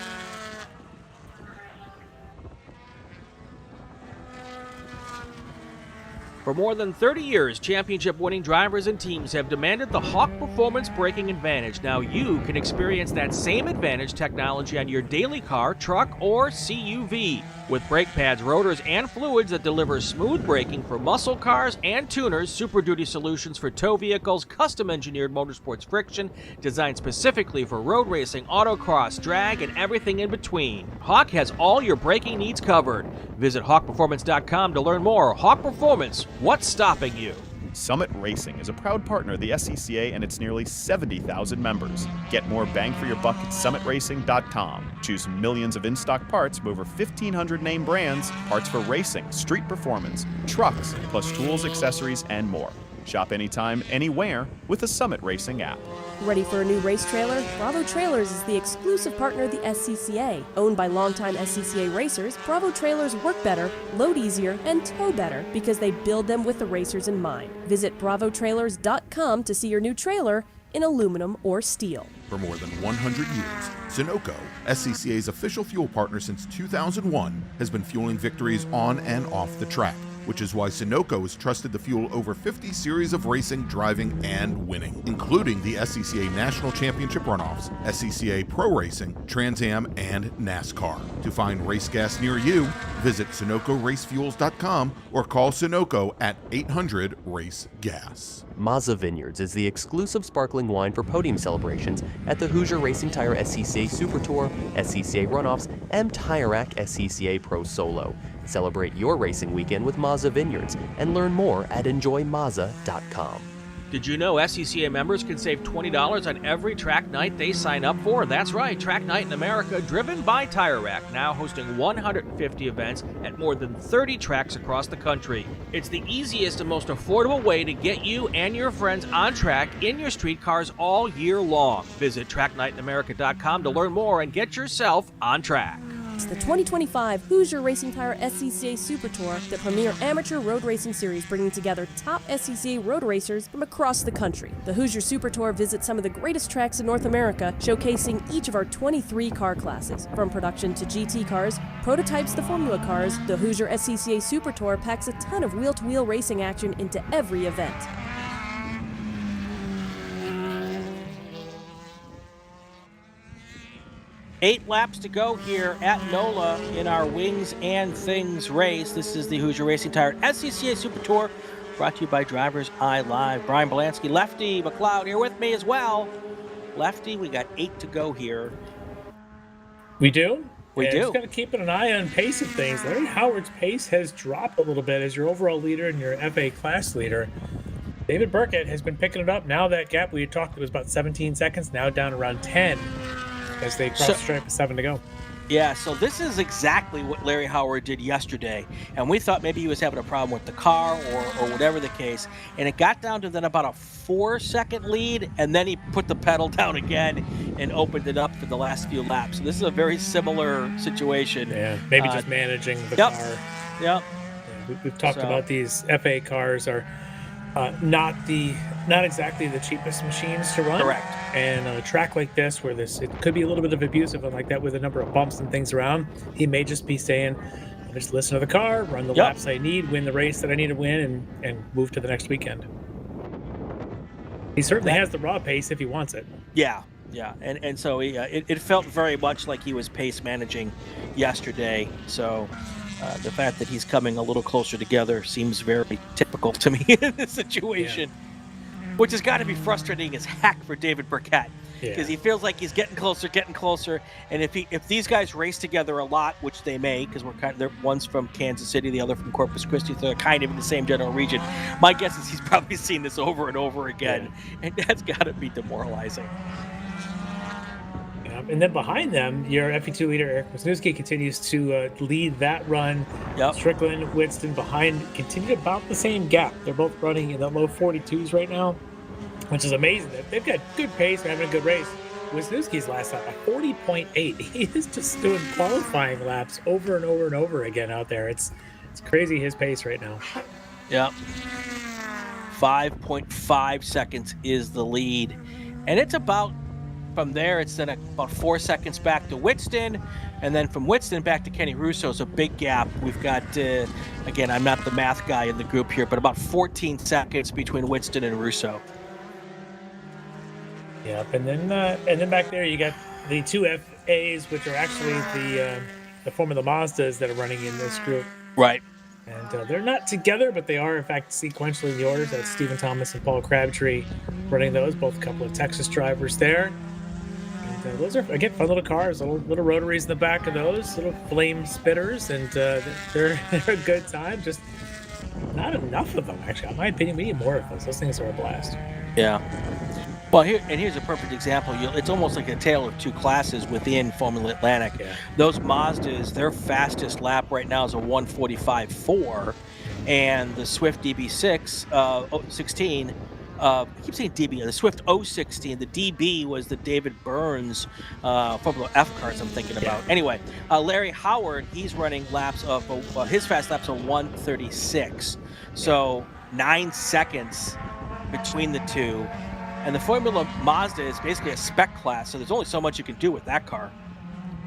For more than 30 years, championship-winning drivers and teams have demanded the Hawk Performance braking advantage. Now you can experience that same advantage technology on your daily car, truck, or CUV. With brake pads, rotors, and fluids that deliver smooth braking for muscle cars and tuners, Super Duty solutions for tow vehicles, custom-engineered motorsports friction, designed specifically for road racing, autocross, drag, and everything in between. Hawk has all your braking needs covered. Visit hawkperformance.com to learn more. Hawk Performance, what's stopping you? Summit Racing is a proud partner of the SCCA and its nearly 70,000 members. Get more bang for your buck at summitracing.com. Choose millions of in-stock parts from over 1,500 name brands, parts for racing, street performance, trucks, plus tools, accessories, and more. Shop anytime, anywhere with the Summit Racing app. Ready for a new race trailer? Bravo Trailers is the exclusive partner of the SCCA. Owned by longtime SCCA racers, Bravo Trailers work better, load easier, and tow better because they build them with the racers in mind. Visit bravotrailers.com to see your new trailer in aluminum or steel. For more than 100 years, Sunoco, SCCA's official fuel partner since 2001, has been fueling victories on and off the track. which is why Sunoco has trusted to fuel over 50 series of racing, driving, and winning, including the SCCA National Championship runoffs, SCCA Pro Racing, Trans Am, and NASCAR. To find race gas near you, visit SunocoRaceFuels.com or call Sunoco at 800-RACE-GAS. Mazda Vineyards is the exclusive sparkling wine for podium celebrations at the Hoosier Racing Tire SCCA Super Tour, SCCA Runoffs, and Tire Rack SCCA Pro Solo. Celebrate your racing weekend with Mazda Vineyards and learn more at enjoymazda.com. Did you know SCCA members can save $20 on every track night they sign up for? That's right, Track Night in America, driven by Tire Rack, now hosting 150 events at more than 30 tracks across the country. It's the easiest and most affordable way to get you and your friends on track in your street cars all year long. Visit tracknightinamerica.com to learn more and get yourself on track. It's the 2025 Hoosier Racing Tire SCCA Super Tour, the premier amateur road racing series bringing together top SCCA road racers from across the country. The Hoosier Super Tour visits some of the greatest tracks in North America, showcasing each of our 23 car classes. From production to GT cars, prototypes to Formula cars, the Hoosier SCCA Super Tour packs a ton of wheel-to-wheel racing action into every event. Eight laps to go here at NOLA in our Wings and Things race. This is the Hoosier Racing Tire SCCA Super Tour, brought to you by DriversEye Live. Brian Bielanski, Lefty MacLeod here with me as well. Lefty, we got 8 to go here. We do? We do. Just got to keep an eye on pace of things. Larry Howard's pace has dropped a little bit as your overall leader and your FA class leader. David Burkett has been picking it up. Now that gap we had talked, it was about 17 seconds, now down around 10. As they cross the stripe with 7 to go. Yeah, so this is exactly what Larry Howard did yesterday. And we thought maybe he was having a problem with the car or whatever the case. And it got down to then about a 4-second lead, and then he put the pedal down again and opened it up for the last few laps. So this is a very similar situation. Yeah, maybe just managing the car. Yep. Yeah, we've talked about these FA cars are not exactly the cheapest machines to run. Correct. And on a track like this, where it could be a little bit of abusive and like that with a number of bumps and things around, he may just be saying, I'll just listen to the car, run the laps I need, win the race that I need to win, and move to the next weekend. He certainly has the raw pace if he wants it. Yeah, and so it felt very much like he was pace managing yesterday. So the fact that he's coming a little closer together seems very typical to me in this situation. Yeah. Which has got to be frustrating as heck for David Burkett, because he feels like he's getting closer. And if these guys race together a lot, which they may, because one's from Kansas City, the other from Corpus Christi, so they're kind of in the same general region. My guess is he's probably seen this over and over again, and that's got to be demoralizing. And then behind them, your FE2 leader, Eric Wisniewski, continues to lead that run. Strickland, Winston behind continue about the same gap. They're both running in the low 42s right now, which is amazing. They've got good pace. They're having a good race. Wisniewski's last lap, 40.8. He is just doing qualifying laps over and over and over again out there. It's crazy his pace right now. Yep. 5.5 seconds is the lead. And it's about... From there, it's then about 4 seconds back to Whitston, and then from Whitston back to Kenny Russo is a big gap. We've got, again, I'm not the math guy in the group here, but about 14 seconds between Whitston and Russo. Yep, and then back there you got the 2 FAs, which are actually the Formula Mazdas that are running in this group. Right. And they're not together, but they are, in fact, sequentially in the orders. That's Stephen Thomas and Paul Crabtree running those, both a couple of Texas drivers there. Those are, again, fun little cars, little rotaries in the back of those, little flame spitters, and they're a good time. Just not enough of them, actually. In my opinion, we need more of those. Those things are a blast. Yeah. Well, here's a perfect example. It's almost like a tale of two classes within Formula Atlantic. Yeah. Those Mazdas, their fastest lap right now is a 1:45.4, and the Swift DB6 16. I keep saying DB, the Swift 016, the DB was the David Burns Formula F cars I'm thinking about. Anyway, Larry Howard, he's running laps of, his fast laps are 1:36. So 9 seconds between the two. And the Formula Mazda is basically a spec class, so there's only so much you can do with that car.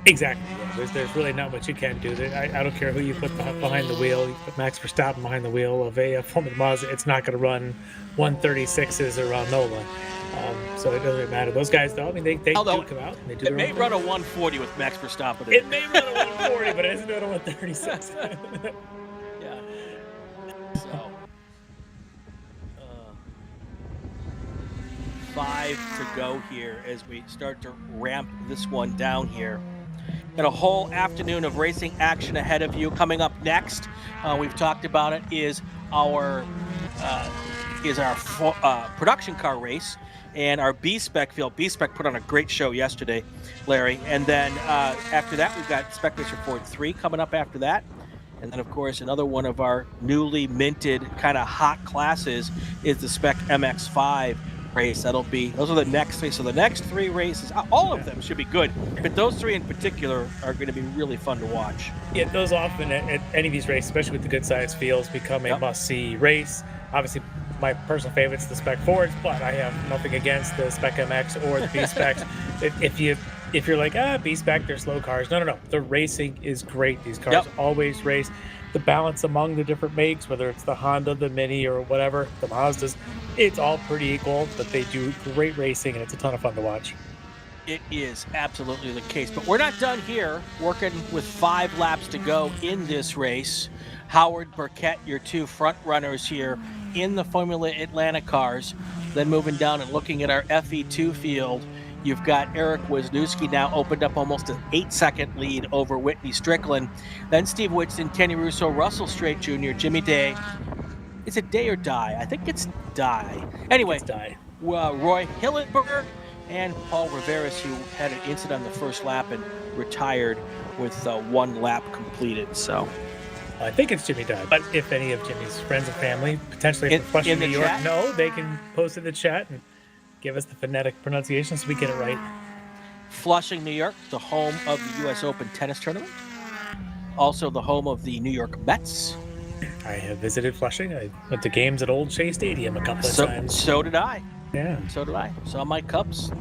Exactly. Yeah. There's really not much you can do. I don't care who you put behind the wheel. You put Max Verstappen behind the wheel of a Formula Mazda, it's not going to run 136s around NOLA. So it doesn't matter. Those guys, though, I mean, they do come out. And they do it may run a 140 with Max Verstappen. It may run a 140, but it isn't doing a 136. Yeah. So, 5 to go here as we start to ramp this one down here. Got a whole afternoon of racing action ahead of you. Coming up next, we've talked about it, is our production car race and our B-Spec field. B-Spec put on a great show yesterday, Larry. And then after that, we've got Spec Racer Ford 3 coming up after that. And then, of course, another one of our newly minted kind of hot classes is the Spec MX-5 race. Those are the next three. So the next 3 races, all of them should be good, but those 3 in particular are going to be really fun to watch. Yeah, those often at any of these races, especially with the good sized fields, become a must-see race. Obviously, my personal favorite's the Spec Fords, but I have nothing against the Spec MX or the B-Specs. If you're like, B-Spec, they're slow cars. No. The racing is great. These cars always race. The balance among the different makes, whether it's the Honda, the Mini, or whatever, the Mazdas, it's all pretty equal, but they do great racing, and it's a ton of fun to watch. It is absolutely the case. But we're not done here, working with 5 laps to go in this race. Howard, Burkett, your 2 front runners here in the Formula Atlanta cars. Then moving down and looking at our FE2 field, you've got Eric Wisniewski now opened up almost an 8-second lead over Whitney Strickland. Then Steve Whitson, Kenny Russo, Russell Strait Jr., Jimmy Day. Is it Day or Die? I think it's Die. Anyway, it's Die. Roy Hillenberg and Paul Riveras, who had an incident on the first lap and retired with 1 lap completed. So I think it's Jimmy Dye, but if any of Jimmy's friends and family, potentially from Flushing, New York, know, they can post in the chat and give us the phonetic pronunciation so we get it right. Flushing, New York, the home of the U.S. Open tennis tournament. Also the home of the New York Mets. I have visited Flushing. I went to games at Old Shea Stadium a couple of times. So did I. Yeah. So did I. Saw my Cubs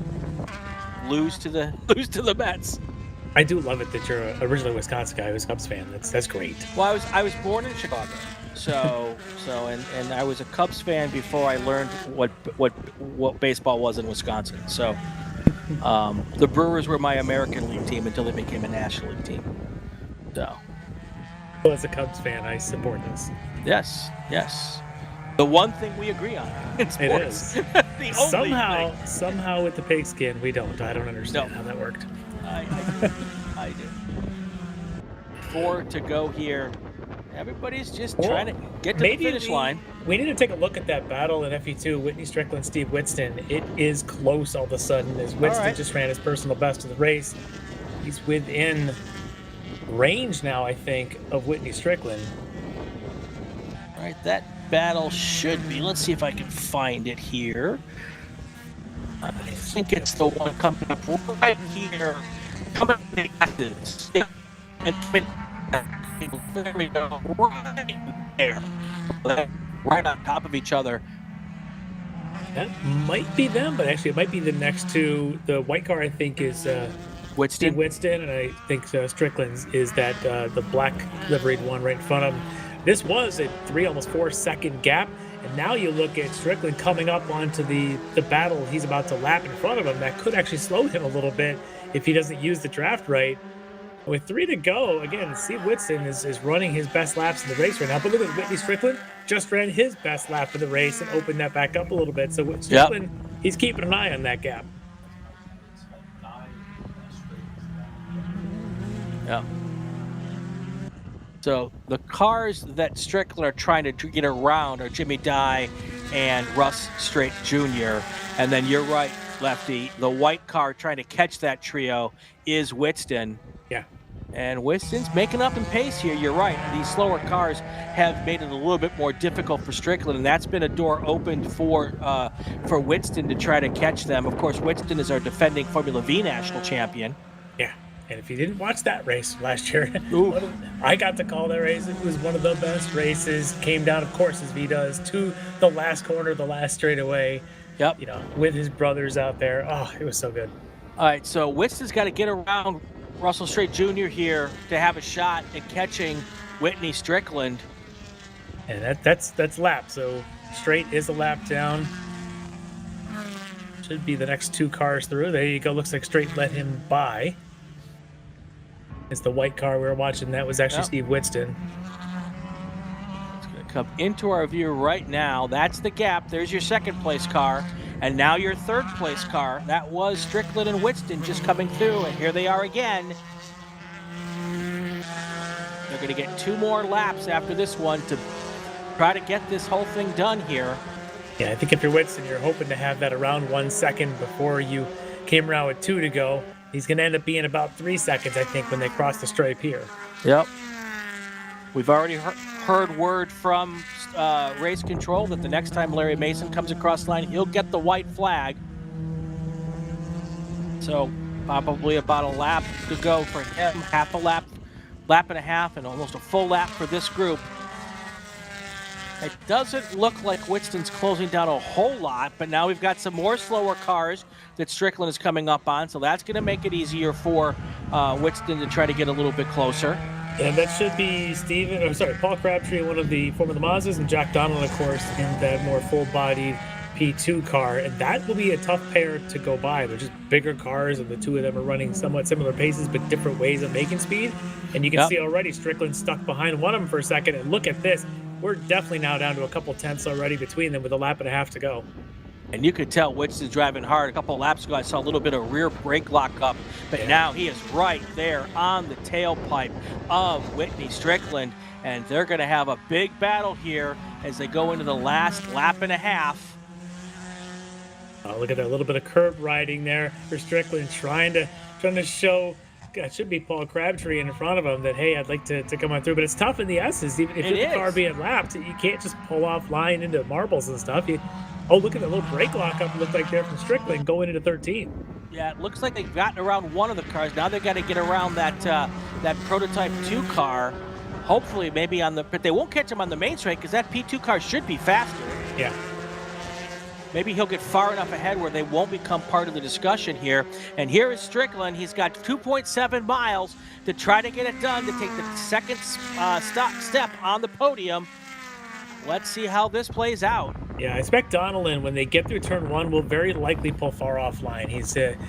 lose to the Mets. I do love it that you're originally a Wisconsin guy who's a Cubs fan. That's great. Well, I was born in Chicago. So and I was a Cubs fan before I learned what baseball was in Wisconsin. So the Brewers were my American League team until they became a National League team. So well, as a Cubs fan, I support this. Yes. The one thing we agree on in sports. It is. The only thing. Somehow with the pigskin, we don't. I don't understand how that worked. I do. 4 to go here. Everybody's just trying to get to the finish line. We need to take a look at that battle in FE2, Whitney Strickland, Steve Whitson. It is close all of a sudden as Whitson just ran his personal best of the race. He's within range now, I think, of Whitney Strickland. All right, that battle should be. Let's see if I can find it here. I think it's the one coming up right here. Coming up the actives. And there we go. Right there. Right on top of each other. That might be them, but actually it might be the next two. The white car, I think, is Steve Whitson, and I think Strickland's is that the black liveried one right in front of him. This was a 3, almost 4 second gap. And now you look at Strickland coming up onto the battle he's about to lap in front of him. That could actually slow him a little bit if he doesn't use the draft right. With 3 to go, again, Steve Whitson is running his best laps in the race right now. But look at Whitney Strickland, just ran his best lap of the race and opened that back up a little bit. So with Strickland, he's keeping an eye on that gap. Yeah. So the cars that Strickland are trying to get around are Jimmy Dye and Russ Strait Jr. And then you're right, Lefty. The white car trying to catch that trio is Whitson. Yeah. And Whitson's making up in pace here. You're right. These slower cars have made it a little bit more difficult for Strickland, and that's been a door opened for Whitson to try to catch them. Of course, Whitson is our defending Formula V national champion. Yeah. And if you didn't watch that race last year, I got to call that race. It was one of the best races. Came down, of course, as V does, to the last corner, the last straightaway. Yep. You know, with his brothers out there. Oh, it was so good. All right, so Whitson's got to get around Russell Strait Jr. here to have a shot at catching Whitney Strickland. And that's lap. So Strait is a lap down. Should be the next 2 cars through. There you go. Looks like Strait let him by. It's the white car we were watching. That was actually Steve Whitston. It's going to come into our view right now. That's the gap. There's your second place car. And now your third place car. That was Strickland and Whitston just coming through. And here they are again. They're going to get 2 more laps after this one to try to get this whole thing done here. Yeah, I think if you're Whitston, you're hoping to have that around 1 second before you came around with 2 to go. He's going to end up being about 3 seconds, I think, when they cross the stripe here. Yep. We've already heard word from race control that the next time Larry Mason comes across the line, he'll get the white flag. So probably about a lap to go for him, half a lap, lap and a half, and almost a full lap for this group. It doesn't look like Whitston's closing down a whole lot, but now we've got some more slower cars that Strickland is coming up on, so that's going to make it easier for Whitston to try to get a little bit closer. And that should be Paul Crabtree, one of the former Mazdas, and Jack Donald, of course, in that more full-bodied P2 car. And that will be a tough pair to go by. They're just bigger cars, and the 2 of them are running somewhat similar paces, but different ways of making speed. And you can see already Strickland stuck behind one of them for a second, and look at this. We're definitely now down to a couple tenths already between them with a lap and a half to go. And you could tell Whitston's driving hard. A couple of laps ago, I saw a little bit of rear brake lock up, but now he is right there on the tailpipe of Whitney Strickland, and they're going to have a big battle here as they go into the last lap and a half. Look at that little bit of curb riding there for Strickland, trying to show. It should be Paul Crabtree in front of him that, hey, I'd like to come on through. But it's tough in the S's. Even if you're the car being lapped, you can't just pull off line into marbles and stuff. Look at that little brake lock up. It looked like there from Strickland going into 13. Yeah, it looks like they've gotten around one of the cars. Now they've got to get around that prototype 2 car. Hopefully, maybe but they won't catch him on the main straight because that P2 car should be faster. Yeah. Maybe he'll get far enough ahead where they won't become part of the discussion here. And here is Strickland. He's got 2.7 miles to try to get it done to take the second step on the podium. Let's see how this plays out. Yeah, I expect Donnellan, when they get through turn 1, will very likely pull far offline.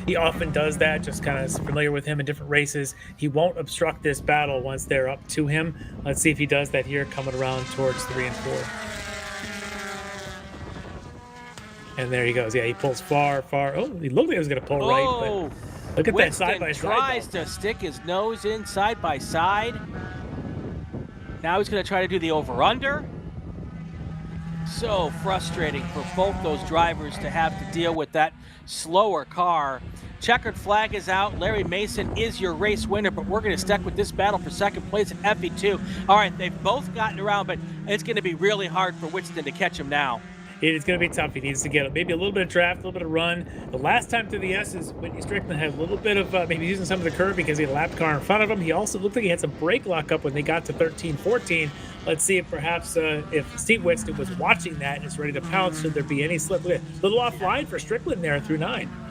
He often does that, just kind of familiar with him in different races. He won't obstruct this battle once they're up to him. Let's see if he does that here coming around towards 3 and 4. And there he goes. Yeah, he pulls far. Oh, he looked like he was going to pull right, but look at that side-by-side. Tries to stick his nose in side-by-side. Now he's going to try to do the over-under. So frustrating for both those drivers to have to deal with that slower car. Checkered flag is out. Larry Mason is your race winner, but we're going to stick with this battle for second place in FE2. All right, they've both gotten around, but it's going to be really hard for Whitston to catch him now. It's going to be tough. He needs to get maybe a little bit of draft, a little bit of run. The last time through the S's, Whitney Strickland had a little bit of maybe using some of the curb because he had a lapped car in front of him. He also looked like he had some brake lock up when they got to 13, 14. Let's see if perhaps if Steve Whitston was watching that and is ready to pounce, should there be any slip. A little offline for Strickland there through 9.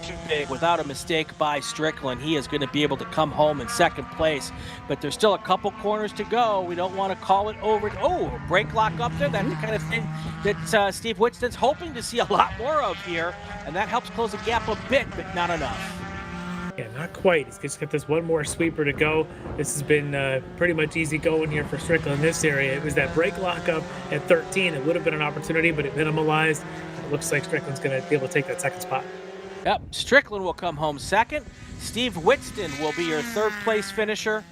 Too big. Without a mistake by Strickland, he is going to be able to come home in second place, but there's still a couple corners to go. We don't want to call it over. Brake lock up there. That's the kind of thing that Steve Whitston's hoping to see a lot more of here, and that helps close the gap a bit, but not enough. Yeah, not quite. He's just got this one more sweeper to go. This has been pretty much easy going here for Strickland in this area. It was that brake lock up at 13. It would have been an opportunity, but it minimalized. It looks like Strickland's going to be able to take that second spot. Yep, Strickland will come home second. Steve Whitston will be your third place finisher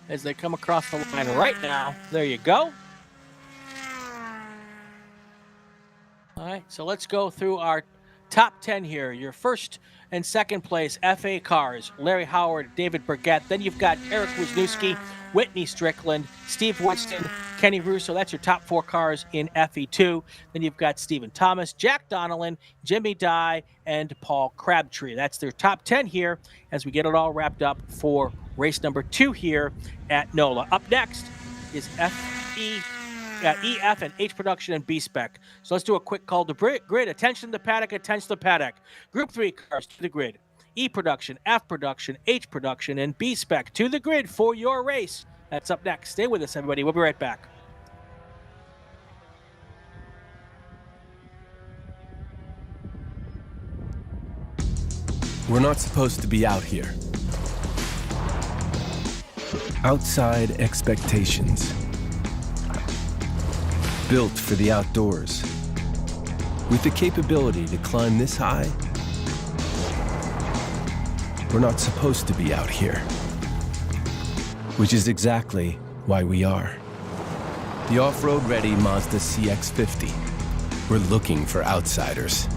as they come across the line right now. There you go. All right, so let's go through our top 10 here. Your first and second place FA cars, Larry Howard, David Burgett. Then you've got Eric Wisniewski, Whitney Strickland, Steve Whitston, Kenny Russo. That's your top 4 cars in FE2. Then you've got Stephen Thomas, Jack Donnellan, Jimmy Dye, and Paul Crabtree. That's their top 10 here as we get it all wrapped up for race number 2 here at NOLA. Up next is EF, and H production and B-Spec. So let's do a quick call to grid. Attention to the paddock, attention to the paddock. Group 3 cars to the grid. E production, F production, H production, and B-Spec to the grid for your race. That's up next. Stay with us, everybody. We'll be right back. We're not supposed to be out here. Outside expectations. Built for the outdoors. With the capability to climb this high, we're not supposed to be out here. Which is exactly why we are. The off-road ready Mazda CX-50. We're looking for outsiders.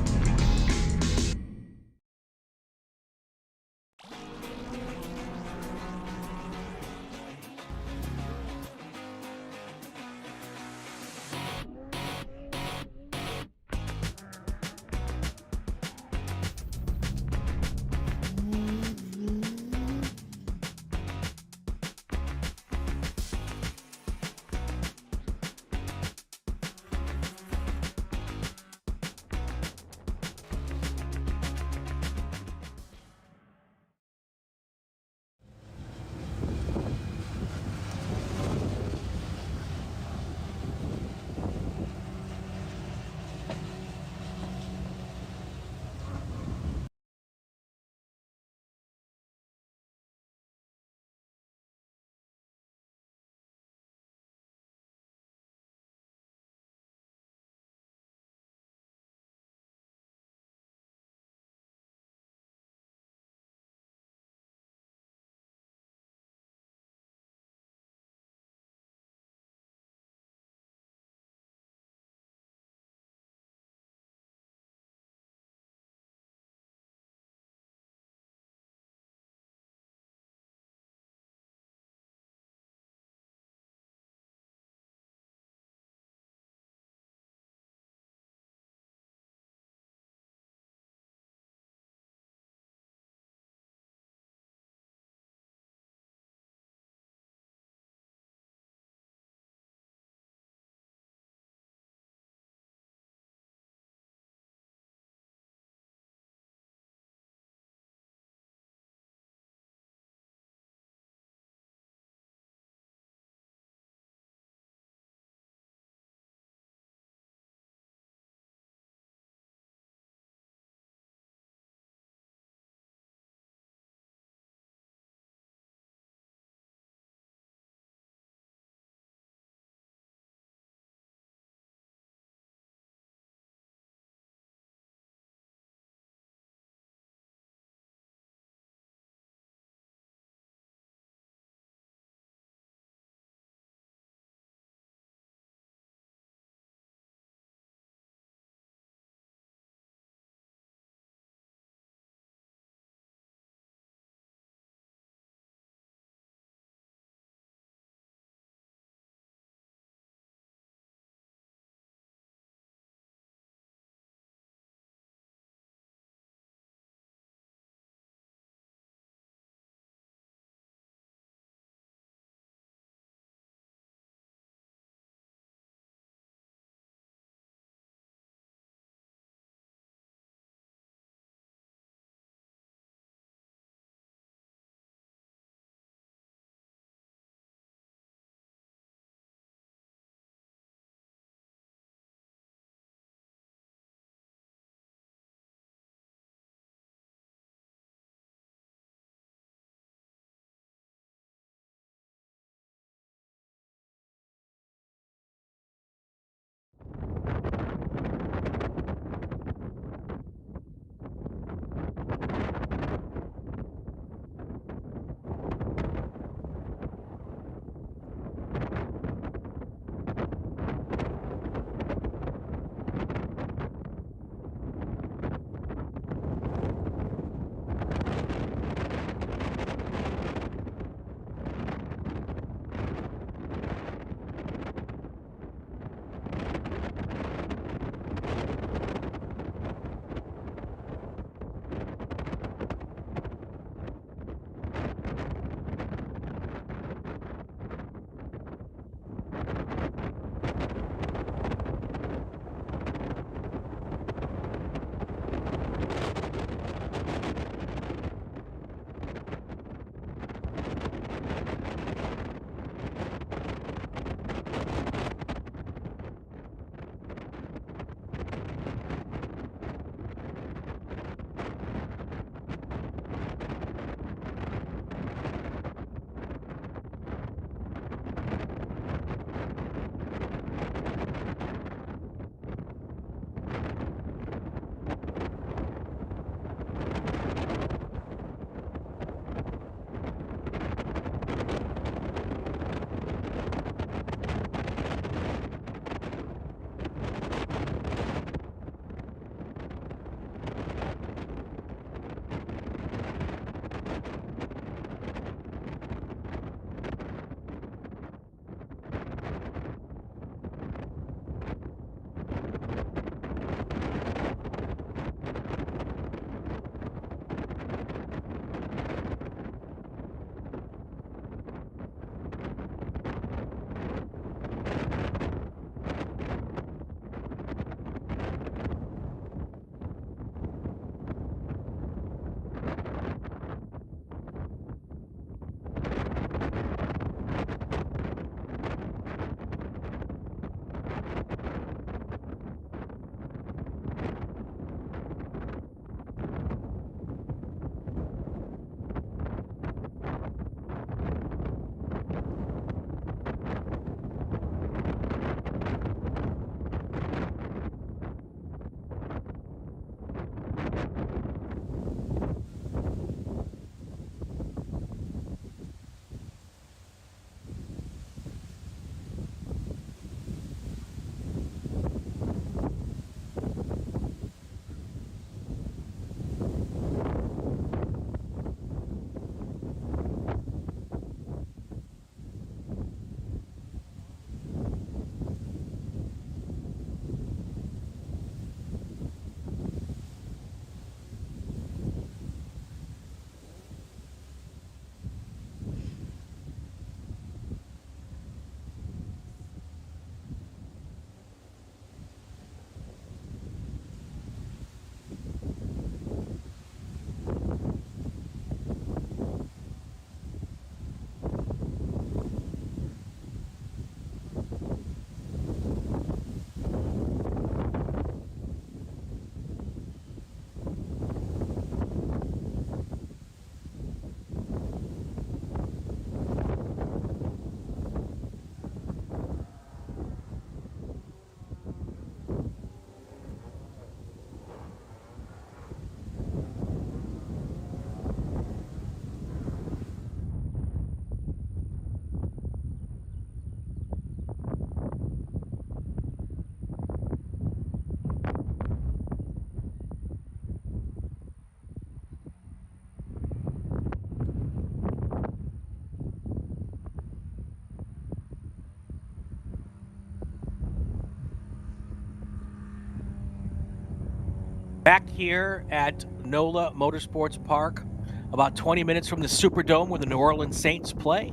Back here at NOLA Motorsports Park, about 20 minutes from the Superdome where the New Orleans Saints play.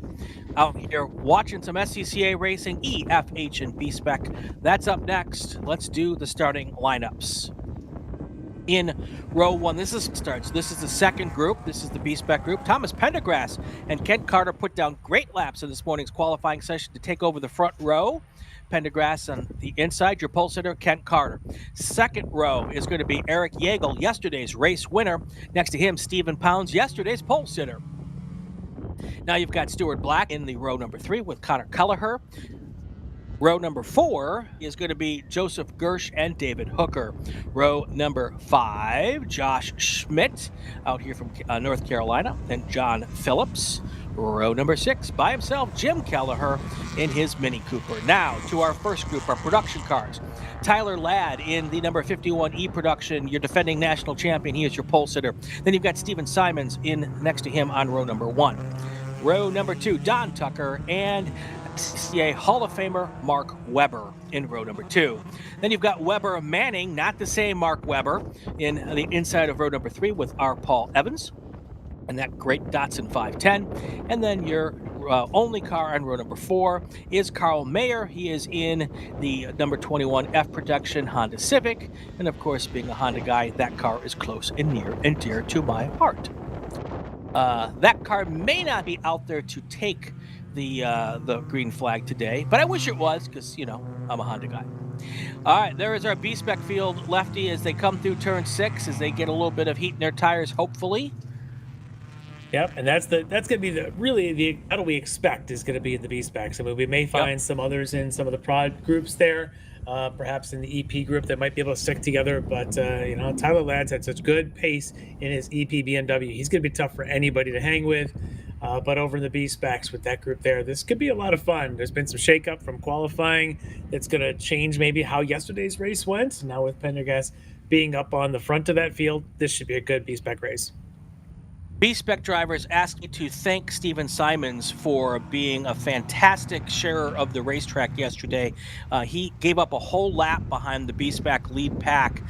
Out here watching some SCCA racing, E, F, H, and B-Spec. That's up next. Let's do the starting lineups. In row one, this is the second group. This is the B-Spec group. Thomas Pendergrass and Kent Carter put down great laps in this morning's qualifying session to take over the front row. Pendergrass on the inside, your pole sitter, Kent Carter. Second row is going to be Eric Yeagle, yesterday's race winner. Next to him, Stephen Pounds, yesterday's pole sitter. Now you've got Stuart Black in the row number 3 with Connor Kelleher. Row number 4 is going to be Joseph Gersh and David Hooker. Row number 5, Josh Schmidt out here from North Carolina, and John Phillips. Row number 6, by himself, Jim Kelleher in his Mini Cooper. Now to our first group, our production cars. Tyler Ladd in the number 51E production, your defending national champion. He is your pole sitter. Then you've got Steven Simons in next to him on row number 1. Row number 2, Don Tucker and SCCA Hall of Famer Mark Webber in row number 2. Then you've got Webber Manning, not the same Mark Webber, in the inside of row number 3 with R. Paul Evans and that great Datsun 510. And then your only car on row number 4 is Carl Mayer. He is in the number 21 F production Honda Civic. And of course, being a Honda guy, that car is close and near and dear to my heart. That car may not be out there to take the green flag today, but I wish it was, because, you know, I'm a Honda guy. All right, there is our B-Spec field lefty as they come through turn 6, as they get a little bit of heat in their tires, hopefully. Yep, and that's going to be the battle we expect is going to be in the B-Specs. I mean, we may find some others in some of the prod groups there, perhaps in the EP group that might be able to stick together. But, you know, Tyler Ladd's had such good pace in his EP BMW. He's going to be tough for anybody to hang with. But over in the B-Specs with that group there, this could be a lot of fun. There's been some shakeup from qualifying that's going to change maybe how yesterday's race went. Now with Pendergast being up on the front of that field, this should be a good B-Spec race. B-Spec drivers ask you to thank Steven Simons for being a fantastic sharer of the racetrack yesterday. He gave up a whole lap behind the B-Spec lead pack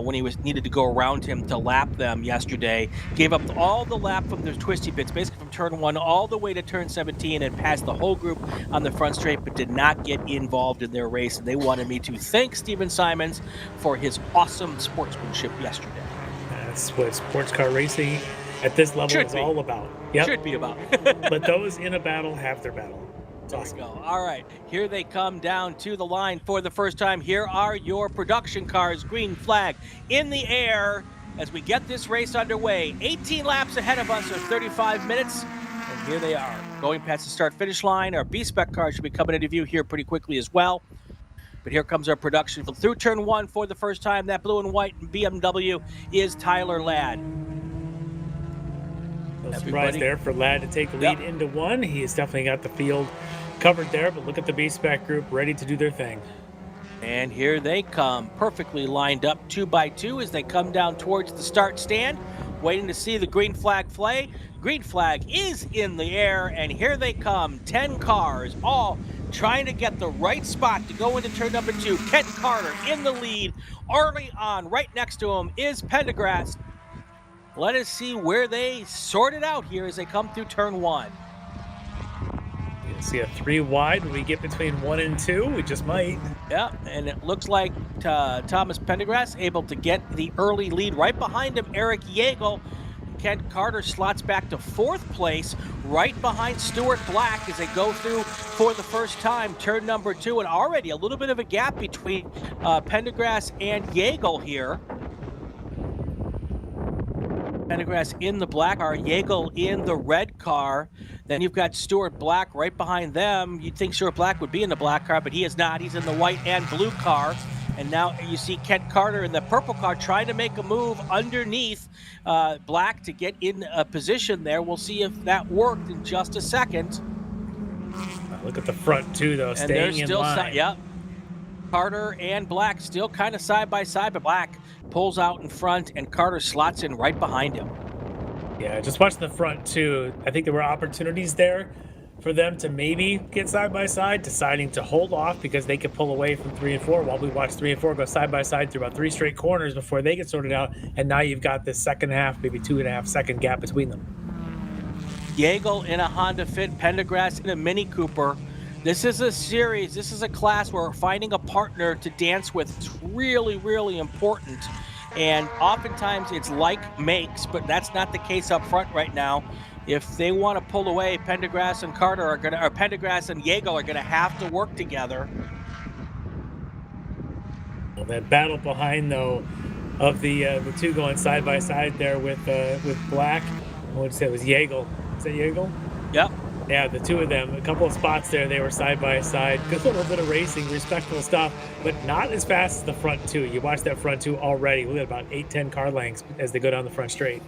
when he needed to go around him to lap them yesterday. Gave up all the lap from the twisty bits, basically from turn 1 all the way to turn 17, and passed the whole group on the front straight, but did not get involved in their race. And they wanted me to thank Steven Simons for his awesome sportsmanship yesterday. That's what sports car racing at this level is all about. Yep. Should be about. Let those in a battle have their battle. It's awesome. There we go. All right, here they come down to the line for the first time. Here are your production cars. Green flag in the air as we get this race underway. 18 laps ahead of us, or 35 minutes. And here they are, going past the start-finish line. Our B-Spec car should be coming into view here pretty quickly as well. But here comes our production through turn 1 for the first time. That blue and white BMW is Tyler Ladd. No surprise there for Ladd to take the lead into 1. He has definitely got the field covered there, but look at the B-Spec group ready to do their thing. And here they come, perfectly lined up 2 by 2 as they come down towards the start stand, waiting to see the green flag fly. Green flag is in the air, and here they come, 10 cars, all trying to get the right spot to go into turn number 2. Kent Carter in the lead. Early on, right next to him is Pendergrass. Let us see where they sort it out here as they come through turn 1. You can see a 3 wide when we get between 1 and 2. We just might. Yeah, and it looks like Thomas Pendergrass able to get the early lead. Right behind him, Eric Yeagle. Kent Carter slots back to 4th place, right behind Stuart Black as they go through for the first time turn number 2. And already a little bit of a gap between Pendergrass and Yeagle here. Pendergrass in the black car, Yeagle in the red car. Then you've got Stuart Black right behind them. You'd think Stuart Black would be in the black car, but he is not. He's in the white and blue car. And now you see Kent Carter in the purple car trying to make a move underneath Black to get in a position there. We'll see if that worked in just a second. Look at the front too, though, and staying in line. Yep. Carter and Black still kind of side by side, but Black pulls out in front and Carter slots in right behind him. Yeah, just watching the front too. I think there were opportunities there for them to maybe get side by side, deciding to hold off because they could pull away from 3 and 4 while we watch 3 and 4 go side by side through about 3 straight corners before they get sorted out. And now you've got this second half, maybe 2.5 second gap between them. Jägel in a Honda Fit, Pendergrass in a Mini Cooper. This is a series, this is a class where finding a partner to dance with is really, really important. And oftentimes it's like makes, but that's not the case up front right now. If they want to pull away, Pendergrass and Carter are going to, or Pendergrass and Jägel are going to have to work together. Well, that battle behind, though, of the two going side by side there with Black. I would say it was Jägel. Is that Jägel? Yep. Yeah, the two of them. A couple of spots there, they were side by side. Good little bit of racing, respectful stuff, but not as fast as the front two. You watch that front two already. We got about 8-10 car lengths as they go down the front straight.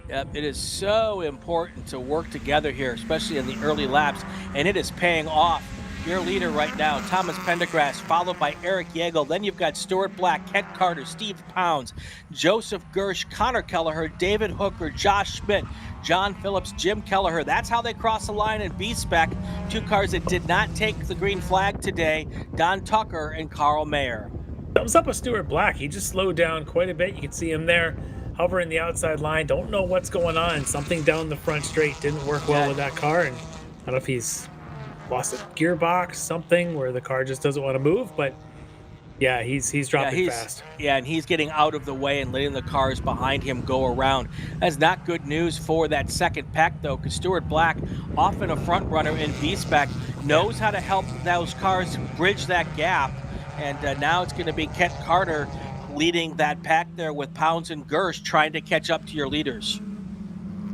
Yep, it is so important to work together here, especially in the early laps, and it is paying off. Your leader right now, Thomas Pendergrass, followed by Eric Jägel. Then you've got Stuart Black, Kent Carter, Steve Pounds, Joseph Gersh, Connor Kelleher, David Hooker, Josh Schmidt, John Phillips, Jim Kelleher. That's how they cross the line in B-Spec. Two cars that did not take the green flag today, Don Tucker and Carl Mayer. Thumbs up with Stuart Black. He just slowed down quite a bit. You can see him there hovering the outside line. Don't know what's going on. Something down the front straight didn't work well with that car. And I don't know if he's lost a gearbox, something where the car just doesn't want to move. But yeah, he's dropping fast. Yeah, and he's getting out of the way and letting the cars behind him go around. That's not good news for that second pack, though, because Stuart Black, often a front runner in B-Spec, knows how to help those cars bridge that gap. And now it's going to be Kent Carter leading that pack there with Pounds and Gersh trying to catch up to your leaders.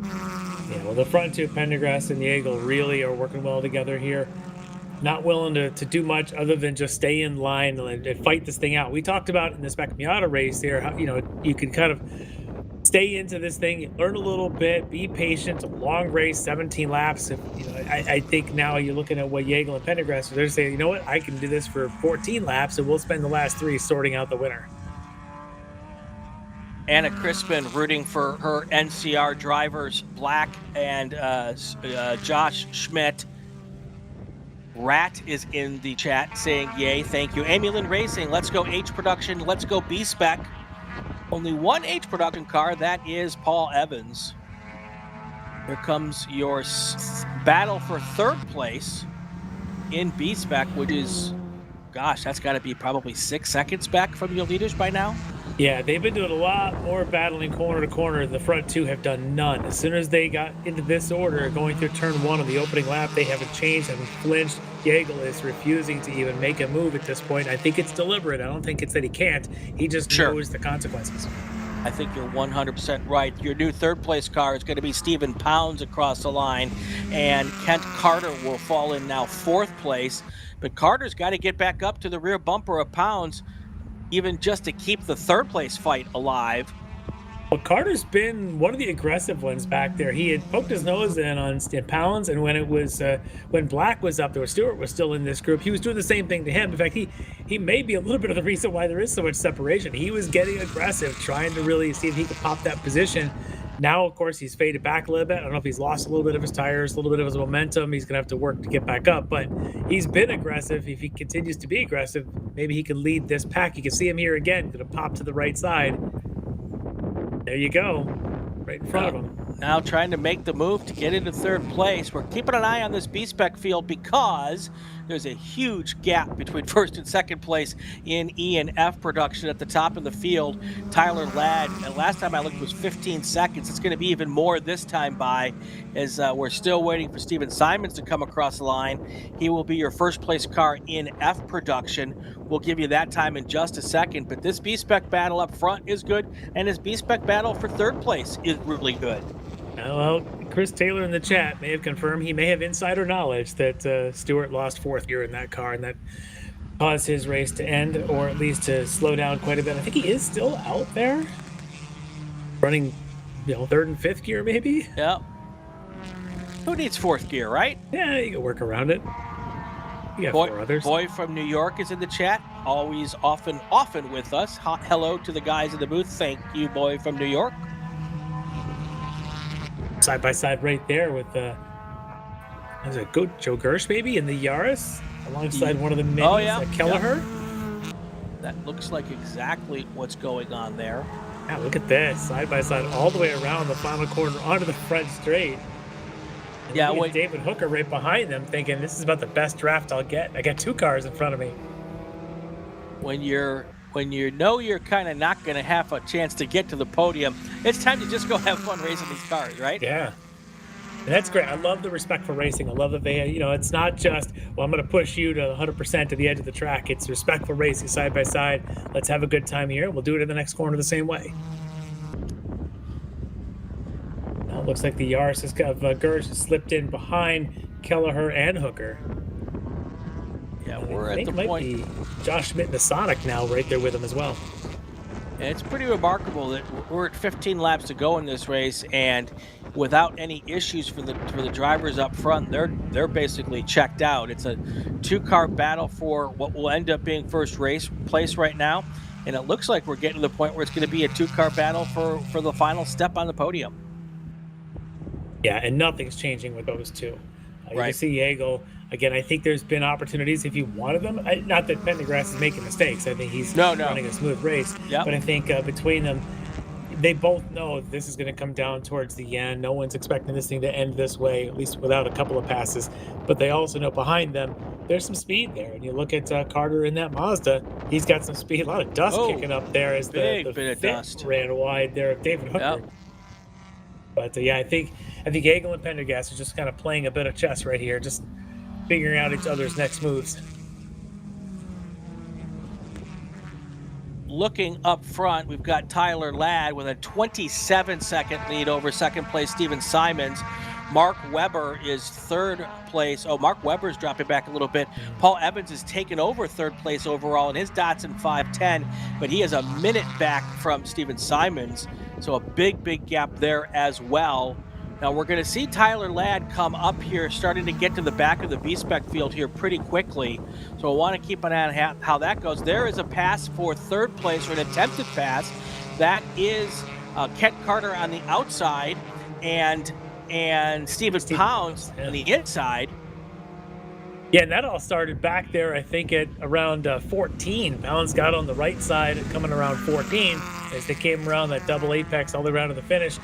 Yeah, well, the front two, Pendergrass and Jägel, really are working well together here. Not willing to do much other than just stay in line and fight this thing out. We talked about in the Spec Miata race here, how, you know, you can kind of stay into this thing, learn a little bit, be patient. It's a long race, 17 laps. If, you know, I think now you're looking at what Jägel and Pendergrass are. They're saying, you know what, I can do this for 14 laps, and we'll spend the last 3 sorting out the winner. Anna Crispin rooting for her NCR drivers, Black and Josh Schmidt. Rat is in the chat saying, yay, thank you. Amy Lynn Racing, let's go H Production, let's go B-Spec. Only one H Production car, that is Paul Evans. Here comes your battle for third place in B-Spec, which is, gosh, that's got to be probably 6 seconds back from your leaders by now. Yeah, they've been doing a lot more battling corner to corner. The front two have done none. As soon as they got into this order, going through turn 1 on the opening lap, they haven't changed, haven't flinched. Jägel is refusing to even make a move at this point. I think it's deliberate. I don't think it's that he can't. He just knows the consequences. I think you're 100% right. Your new third place car is going to be Stephen Pounds across the line, and Kent Carter will fall in now 4th place. But Carter's got to get back up to the rear bumper of Pounds, even just to keep the third place fight alive. Well, Carter's been one of the aggressive ones back there. He had poked his nose in on Pounds, and when it was when Black was up there, Stewart was still in this group. He was doing the same thing to him. In fact, he may be a little bit of the reason why there is so much separation. He was getting aggressive, trying to really see if he could pop that position. Now, of course, he's faded back a little bit. I don't know if he's lost a little bit of his tires, a little bit of his momentum. He's going to have to work to get back up, but he's been aggressive. If he continues to be aggressive, maybe he can lead this pack. You can see him here again, going to pop to the right side. There you go, right in front of him. Now trying to make the move to get into third place. We're keeping an eye on this B-Spec field because there's a huge gap between first and second place in E and F production at the top of the field. Tyler Ladd, last time I looked, was 15 seconds. It's going to be even more this time by, as we're still waiting for Steven Simons to come across the line. He will be your first place car in F production. We'll give you that time in just a second, but this B-Spec battle up front is good, and this B-Spec battle for third place is really good. Well, Chris Taylor in the chat may have confirmed he may have insider knowledge that Stewart lost 4th gear in that car, and that caused his race to end, or at least to slow down quite a bit. I think he is still out there, running, 3rd and 5th gear maybe. Yeah. Who needs 4th gear, right? Yeah, you can work around it. You got 4 others. Boy from New York is in the chat. Always, often with us. Hello to the guys in the booth. Thank you, Boy from New York. Side by side right there with There's a Joe Gersh maybe in the Yaris alongside one of the minis. Oh, yeah. Kelleher. That looks like exactly what's going on there. Yeah, look at this, side by side, all the way around the final corner onto the front straight. And Yeah, look at David Hooker right behind them, thinking this is about the best draft I'll get. I got 2 cars in front of me. When you know you're kind of not going to have a chance to get to the podium, it's time to just go have fun racing these cars, right? Yeah. And that's great. I love the respectful racing. I love that they, it's not just, well, I'm going to push you to 100% to the edge of the track. It's respectful racing side by side. Let's have a good time here. We'll do it in the next corner the same way. Now it looks like the Yaris has got Gersh slipped in behind Kelleher and Hooker. Yeah, And we're I at think the it might point. be Josh Schmidt and the Sonic now right there with him as well. And it's pretty remarkable that we're at 15 laps to go in this race, and without any issues for the drivers up front, they're basically checked out. It's a 2-car battle for what will end up being first race place right now, and it looks like we're getting to the point where it's going to be a 2-car battle for the final step on the podium. Yeah, and nothing's changing with those two. You Right. can see Yeagle. Again, I think there's been opportunities if you wanted them. Not that Pendergrass is making mistakes. I think he's running a smooth race. Yep. But I think between them, they both know this is going to come down towards the end. No one's expecting this thing to end this way, at least without a couple of passes. But they also know behind them, there's some speed there. And you look at Carter in that Mazda, he's got some speed. A lot of dust kicking up there as the bit of fit dust. ran wide there of David Hooker. Yep. But yeah, I think Yeagle and Pendergast are just kind of playing a bit of chess right here, just figuring out each other's next moves. Looking up front, we've got Tyler Ladd with a 27-second lead over second place Steven Simons. Mark Webber is third place. Oh, Mark Webber's dropping back a little bit. Paul Evans has taken over third place overall in his Datsun 510, but he is a minute back from Steven Simons. So a big gap there as well. Now we're going to see Tyler Ladd come up here, starting to get to the back of the B-Spec field here pretty quickly. So I want to keep an eye on how that goes. There is a pass for third place, or an attempted pass. That is Kent Carter on the outside and Stephen Pounds on the inside. Yeah, and that all started back there, I think, at around 14. Pounds got on the right side coming around 14 as they came around that double apex all the way around to the finish.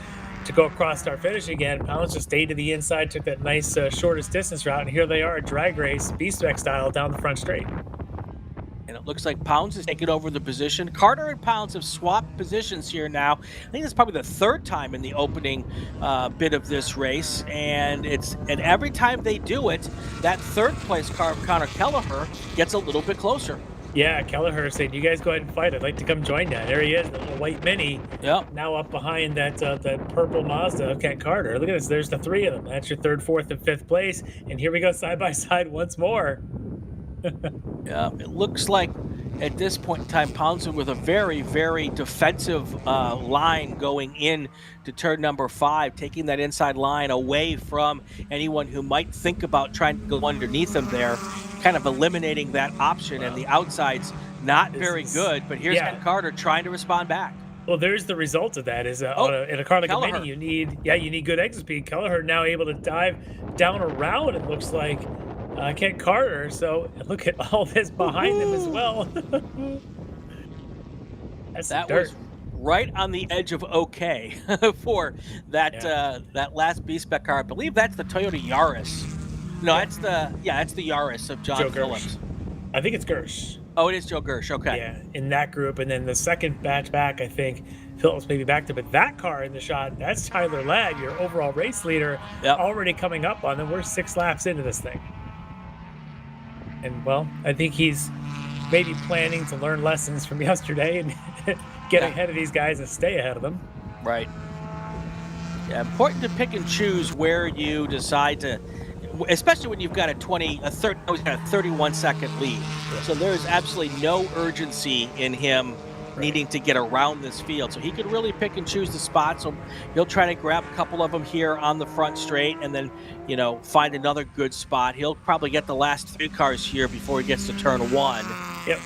To go across start finish again, Pounds just stayed to the inside, took that nice shortest distance route, and here they are, drag race, B-Spec style, down the front straight. And it looks like Pounds is taking over the position. Carter and Pounds have swapped positions here now. I think it's probably the third time in the opening bit of this race, and every time they do it, that third place car of Connor Kelleher gets a little bit closer. Yeah, Kelleher said, "You guys go ahead and fight. I'd like to come join that." There he is, the little white Mini. Yep. Now up behind that purple Mazda of Kent Carter. Look at this. There's the 3 of them. That's your 3rd, 4th, and 5th place. And here we go side by side once more. Yeah, it looks like at this point in time, Pounds with a very defensive line going in to turn number 5, taking that inside line away from anyone who might think about trying to go underneath him there, kind of eliminating that option. And the outside's not very good, but here's Kent Carter trying to respond back. Well, there's the result of that is in a car like a Mini, you need good exit speed. Kelleher now able to dive down around, it looks like, Kent Carter. So look at all this behind them as well. That was right on the edge of okay for that that last B-Spec car. I believe that's the Toyota Yaris. No, that's the Yaris of John Phillips. I think it's Gersh. Oh, it is Joe Gersh. Okay. Yeah, in that group, and then the second batch back, I think Phillips maybe backed up. But that car in the shot, that's Tyler Ladd, your overall race leader, already coming up on them. We're 6 laps into this thing. And, well, I think he's maybe planning to learn lessons from yesterday and get ahead of these guys and stay ahead of them. Right. Yeah, important to pick and choose where you decide to, especially when you've got a 31-second lead. So there's absolutely no urgency in him needing to get around this field. So he could really pick and choose the spots. So he'll try to grab a couple of them here on the front straight and then, find another good spot. He'll probably get the last 3 cars here before he gets to turn 1. Yep.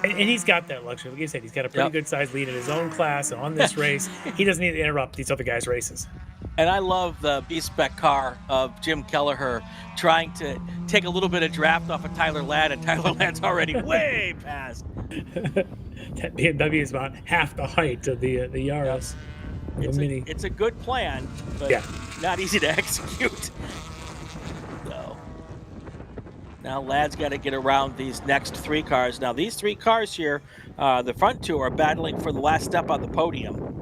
And he's got that luxury. Like you said, he's got a pretty good sized lead in his own class on this race. He doesn't need to interrupt these other guys' races. And I love the B-Spec car of Jim Kelleher trying to take a little bit of draft off of Tyler Ladd, and Tyler Ladd's already way past. That BMW is about half the height of the Yaris. It's a good plan, but yeah, not easy to execute. So now Ladd's got to get around these next 3 cars. Now these 3 cars here, the front 2 are battling for the last step on the podium.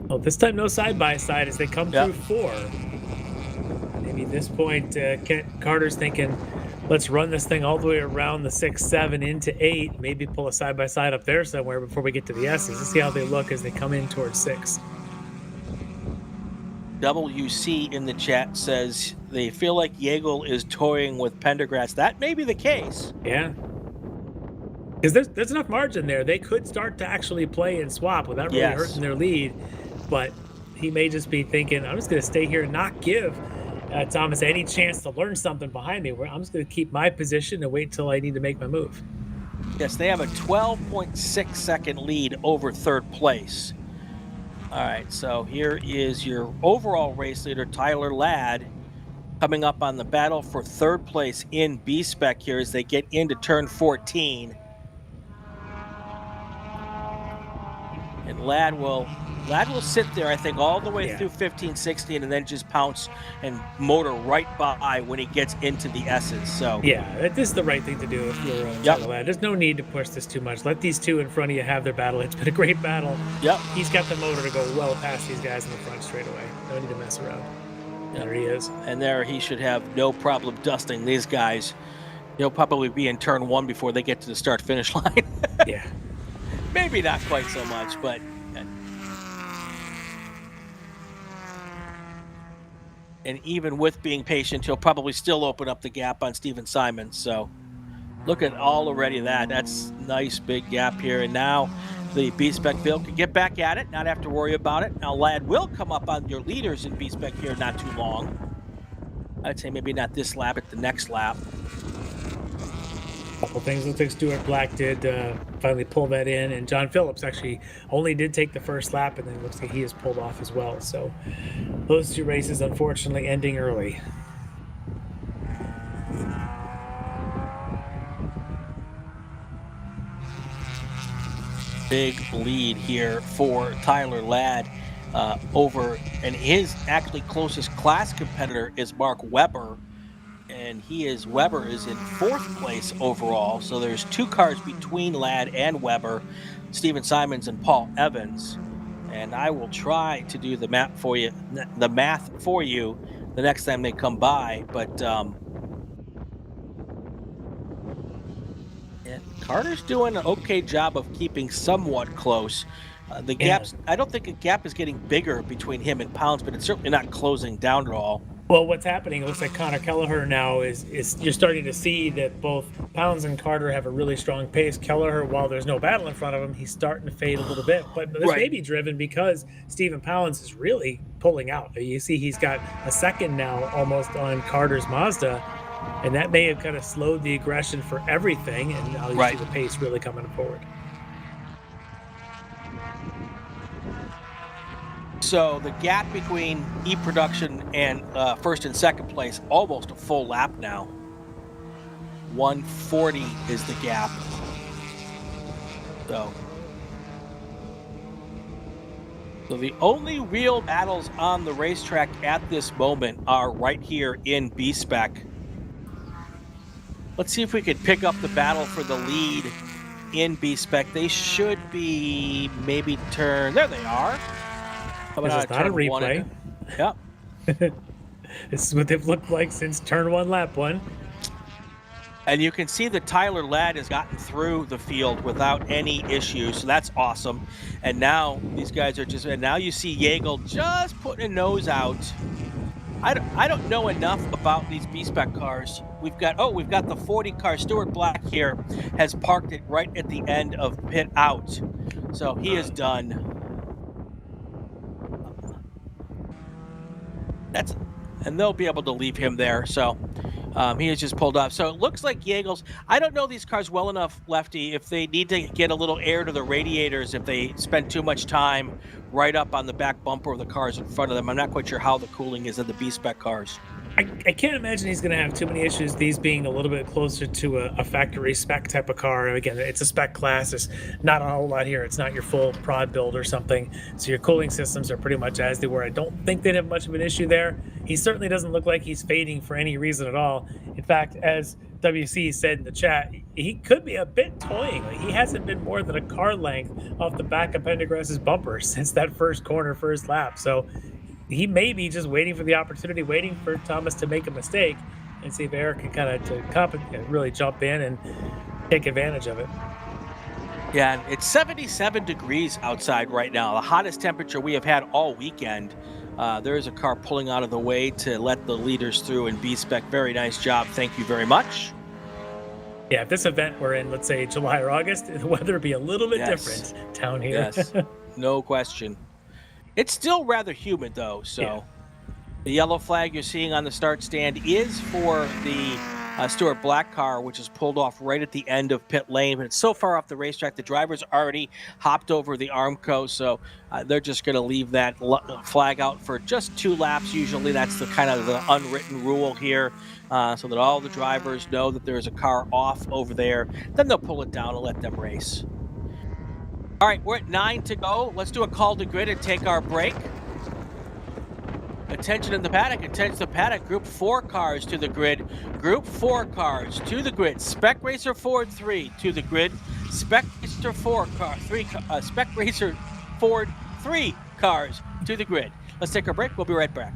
Well, this time no side-by-side as they come through 4. Maybe at this point, Carter's thinking, let's run this thing all the way around the 6, 7 into 8. Maybe pull a side-by-side up there somewhere before we get to the S's. Let's see how they look as they come in towards 6. WC in the chat says they feel like Jägel is toying with Pendergrass. That may be the case. Yeah. Because there's enough margin there. They could start to actually play and swap without really hurting their lead. But he may just be thinking, I'm just going to stay here and not give Thomas any chance to learn something behind me. Where I'm just going to keep my position and wait until I need to make my move. Yes, they have a 12.6 second lead over 3rd place. All right, so here is your overall race leader, Tyler Ladd, coming up on the battle for 3rd place in B-Spec here as they get into turn 14. And Ladd will sit there, I think, all the way through 15, 16, and then just pounce and motor right by when he gets into the S's. So yeah, this is the right thing to do if you're Tyler Ladd. There's no need to push this too much. Let these 2 in front of you have their battle. It's been a great battle. Yep. He's got the motor to go well past these guys in the front straight away. No need to mess around. There he is. And there he should have no problem dusting these guys. He'll probably be in turn 1 before they get to the start-finish line. Yeah. Maybe not quite so much, but... And even with being patient, he'll probably still open up the gap on Steven Simons. So look at all already that. That's nice big gap here. And now the B-Spec field can get back at it, not have to worry about it. Now Ladd will come up on your leaders in B-Spec here not too long. I'd say maybe not this lap, but the next lap. Couple things. Looks like Stuart Black did finally pull that in, and John Phillips actually only did take the first lap, and then it looks like he has pulled off as well. So those 2 races unfortunately ending early. Big lead here for Tyler Ladd over, and his actually closest class competitor is Mark Webber. And Webber is in 4th place overall. So there's 2 cars between Ladd and Webber, Steven Simons and Paul Evans. And I will try to do the math for you the next time they come by. But Carter's doing an okay job of keeping somewhat close. The gaps, I don't think a gap is getting bigger between him and Pounds, but it's certainly not closing down at all. Well, what's happening, it looks like Connor Kelleher now is you're starting to see that both Pounds and Carter have a really strong pace. Kelleher, while there's no battle in front of him, he's starting to fade a little bit. But this may be driven because Stephen Pounds is really pulling out. You see he's got a second now almost on Carter's Mazda, and that may have kind of slowed the aggression for everything, and now you see the pace really coming forward. So the gap between E-Production and 1st and 2nd place, almost a full lap now. 140 is the gap. So the only real battles on the racetrack at this moment are right here in B-Spec. Let's see if we could pick up the battle for the lead in B-Spec. They should be maybe there they are. This is not a replay. Yep. This is what they've looked like since turn 1, lap 1. And you can see that Tyler Ladd has gotten through the field without any issues, so that's awesome. And now these guys are and now you see Jägel just putting a nose out. I don't know enough about these B-Spec cars. We've got the 40 car. Stuart Black here has parked it right at the end of pit out. So he is done. And they'll be able to leave him there. So He has just pulled off. So it looks like Yeagles. I don't know these cars well enough, Lefty, if they need to get a little air to the radiators if they spend too much time right up on the back bumper of the cars in front of them. I'm not quite sure how the cooling is in the B-Spec cars. I can't imagine he's going to have too many issues, these being a little bit closer to a factory spec type of car. Again, it's a spec class. There's not a whole lot here. It's not your full prod build or something. So your cooling systems are pretty much as they were. I don't think they'd have much of an issue there. He certainly doesn't look like he's fading for any reason at all. In fact, as WC said in the chat, he could be a bit toying. Like, he hasn't been more than a car length off the back of Pendergrass's bumper since that first corner, first lap. So he may be just waiting for the opportunity, waiting for Thomas to make a mistake and see if Eric can kind of really jump in and take advantage of it. Yeah, it's 77 degrees outside right now, the hottest temperature we have had all weekend. There is a car pulling out of the way to let the leaders through in B-Spec. Very nice job. Thank you very much. Yeah, if this event were in, let's say, July or August, the weather would be a little bit different down here. Yes, no question. It's still rather humid, though, so Yeah. The yellow flag you're seeing on the start stand is for the Stuart Black car, which is pulled off right at the end of pit lane, but it's so far off the racetrack, the drivers already hopped over the Armco, so they're just going to leave that flag out for just 2 laps. Usually that's the kind of the unwritten rule here, so that all the drivers know that there's a car off over there. Then they'll pull it down and let them race. All right, we're at 9 to go. Let's do a call to grid and take our break. Attention in the paddock, attention the paddock. Group 4 cars to the grid. Group 4 cars to the grid. Spec Racer Ford 3 to the grid. Spec Racer Spec Racer Ford 3 cars to the grid. Let's take our break. We'll be right back.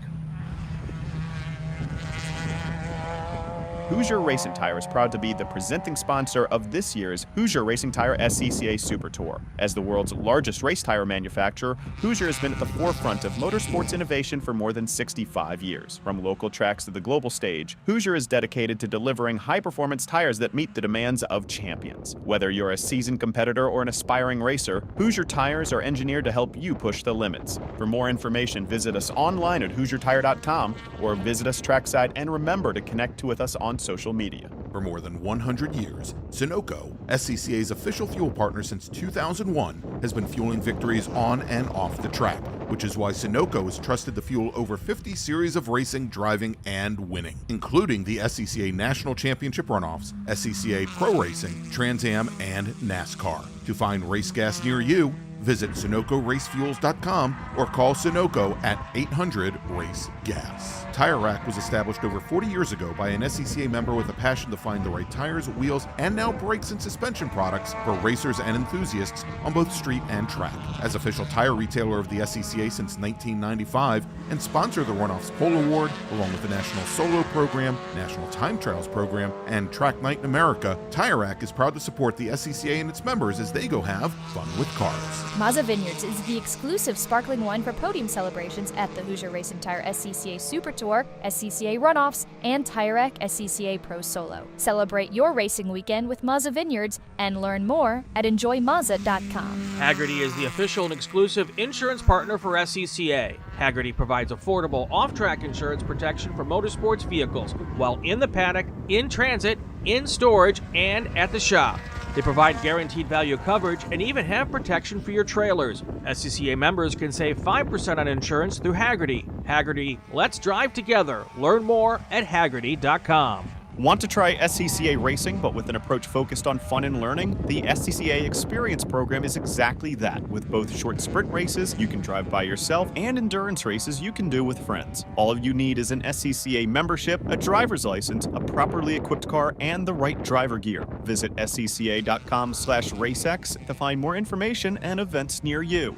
Hoosier Racing Tire is proud to be the presenting sponsor of this year's Hoosier Racing Tire SCCA Super Tour. As the world's largest race tire manufacturer, Hoosier has been at the forefront of motorsports innovation for more than 65 years. From local tracks to the global stage, Hoosier is dedicated to delivering high-performance tires that meet the demands of champions. Whether you're a seasoned competitor or an aspiring racer, Hoosier tires are engineered to help you push the limits. For more information, visit us online at HoosierTire.com or visit us trackside, and remember to connect with us on social media. For more than 100 years, Sunoco, SCCA's official fuel partner since 2001, has been fueling victories on and off the track, which is why Sunoco has trusted the fuel over 50 series of racing, driving, and winning, including the SCCA National Championship runoffs, SCCA Pro Racing, Trans Am, and NASCAR. To find race gas near you, visit SunocoRaceFuels.com or call Sunoco at 800-RACE-GAS. Tire Rack was established over 40 years ago by an SCCA member with a passion to find the right tires, wheels, and now brakes and suspension products for racers and enthusiasts on both street and track. As official tire retailer of the SCCA since 1995 and sponsor of the Runoffs Pole Award, along with the National Solo Program, National Time Trials Program, and Track Night in America, Tire Rack is proud to support the SCCA and its members as they go have fun with cars. Mazda Vineyards is the exclusive sparkling wine for podium celebrations at the Hoosier Racing Tire SCCA Super Tour, SCCA Runoffs, and Tire Rack SCCA Pro Solo. Celebrate your racing weekend with Mazda Vineyards and learn more at enjoymazda.com. Hagerty is the official and exclusive insurance partner for SCCA. Hagerty provides affordable off-track insurance protection for motorsports vehicles while in the paddock, in transit, in storage, and at the shop. They provide guaranteed value coverage and even have protection for your trailers. SCCA members can save 5% on insurance through Hagerty. Hagerty, let's drive together. Learn more at Hagerty.com. Want to try SCCA racing, but with an approach focused on fun and learning? The SCCA Experience program is exactly that. With both short sprint races you can drive by yourself and endurance races you can do with friends. All you need is an SCCA membership, a driver's license, a properly equipped car, and the right driver gear. Visit scca.com/racex to find more information and events near you.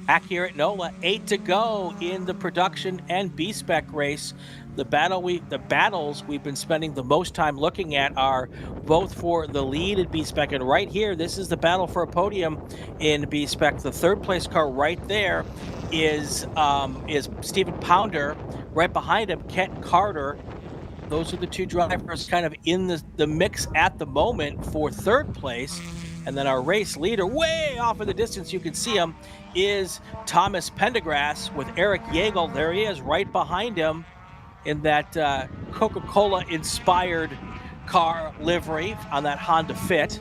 Back here at NOLA, 8 to go in the production and B-Spec race. The battles we've been spending the most time looking at are both for the lead in B-Spec, and right here, this is the battle for a podium in B-Spec. The third place car right there is Stephen Pounder. Right behind him, Kent Carter. Those are the two drivers kind of in the mix at the moment for third place. And then our race leader, way off in the distance, you can see him, is Thomas Pendergrass with Eric Yeagle. There he is, right behind him in that Coca-Cola inspired car livery on that Honda Fit.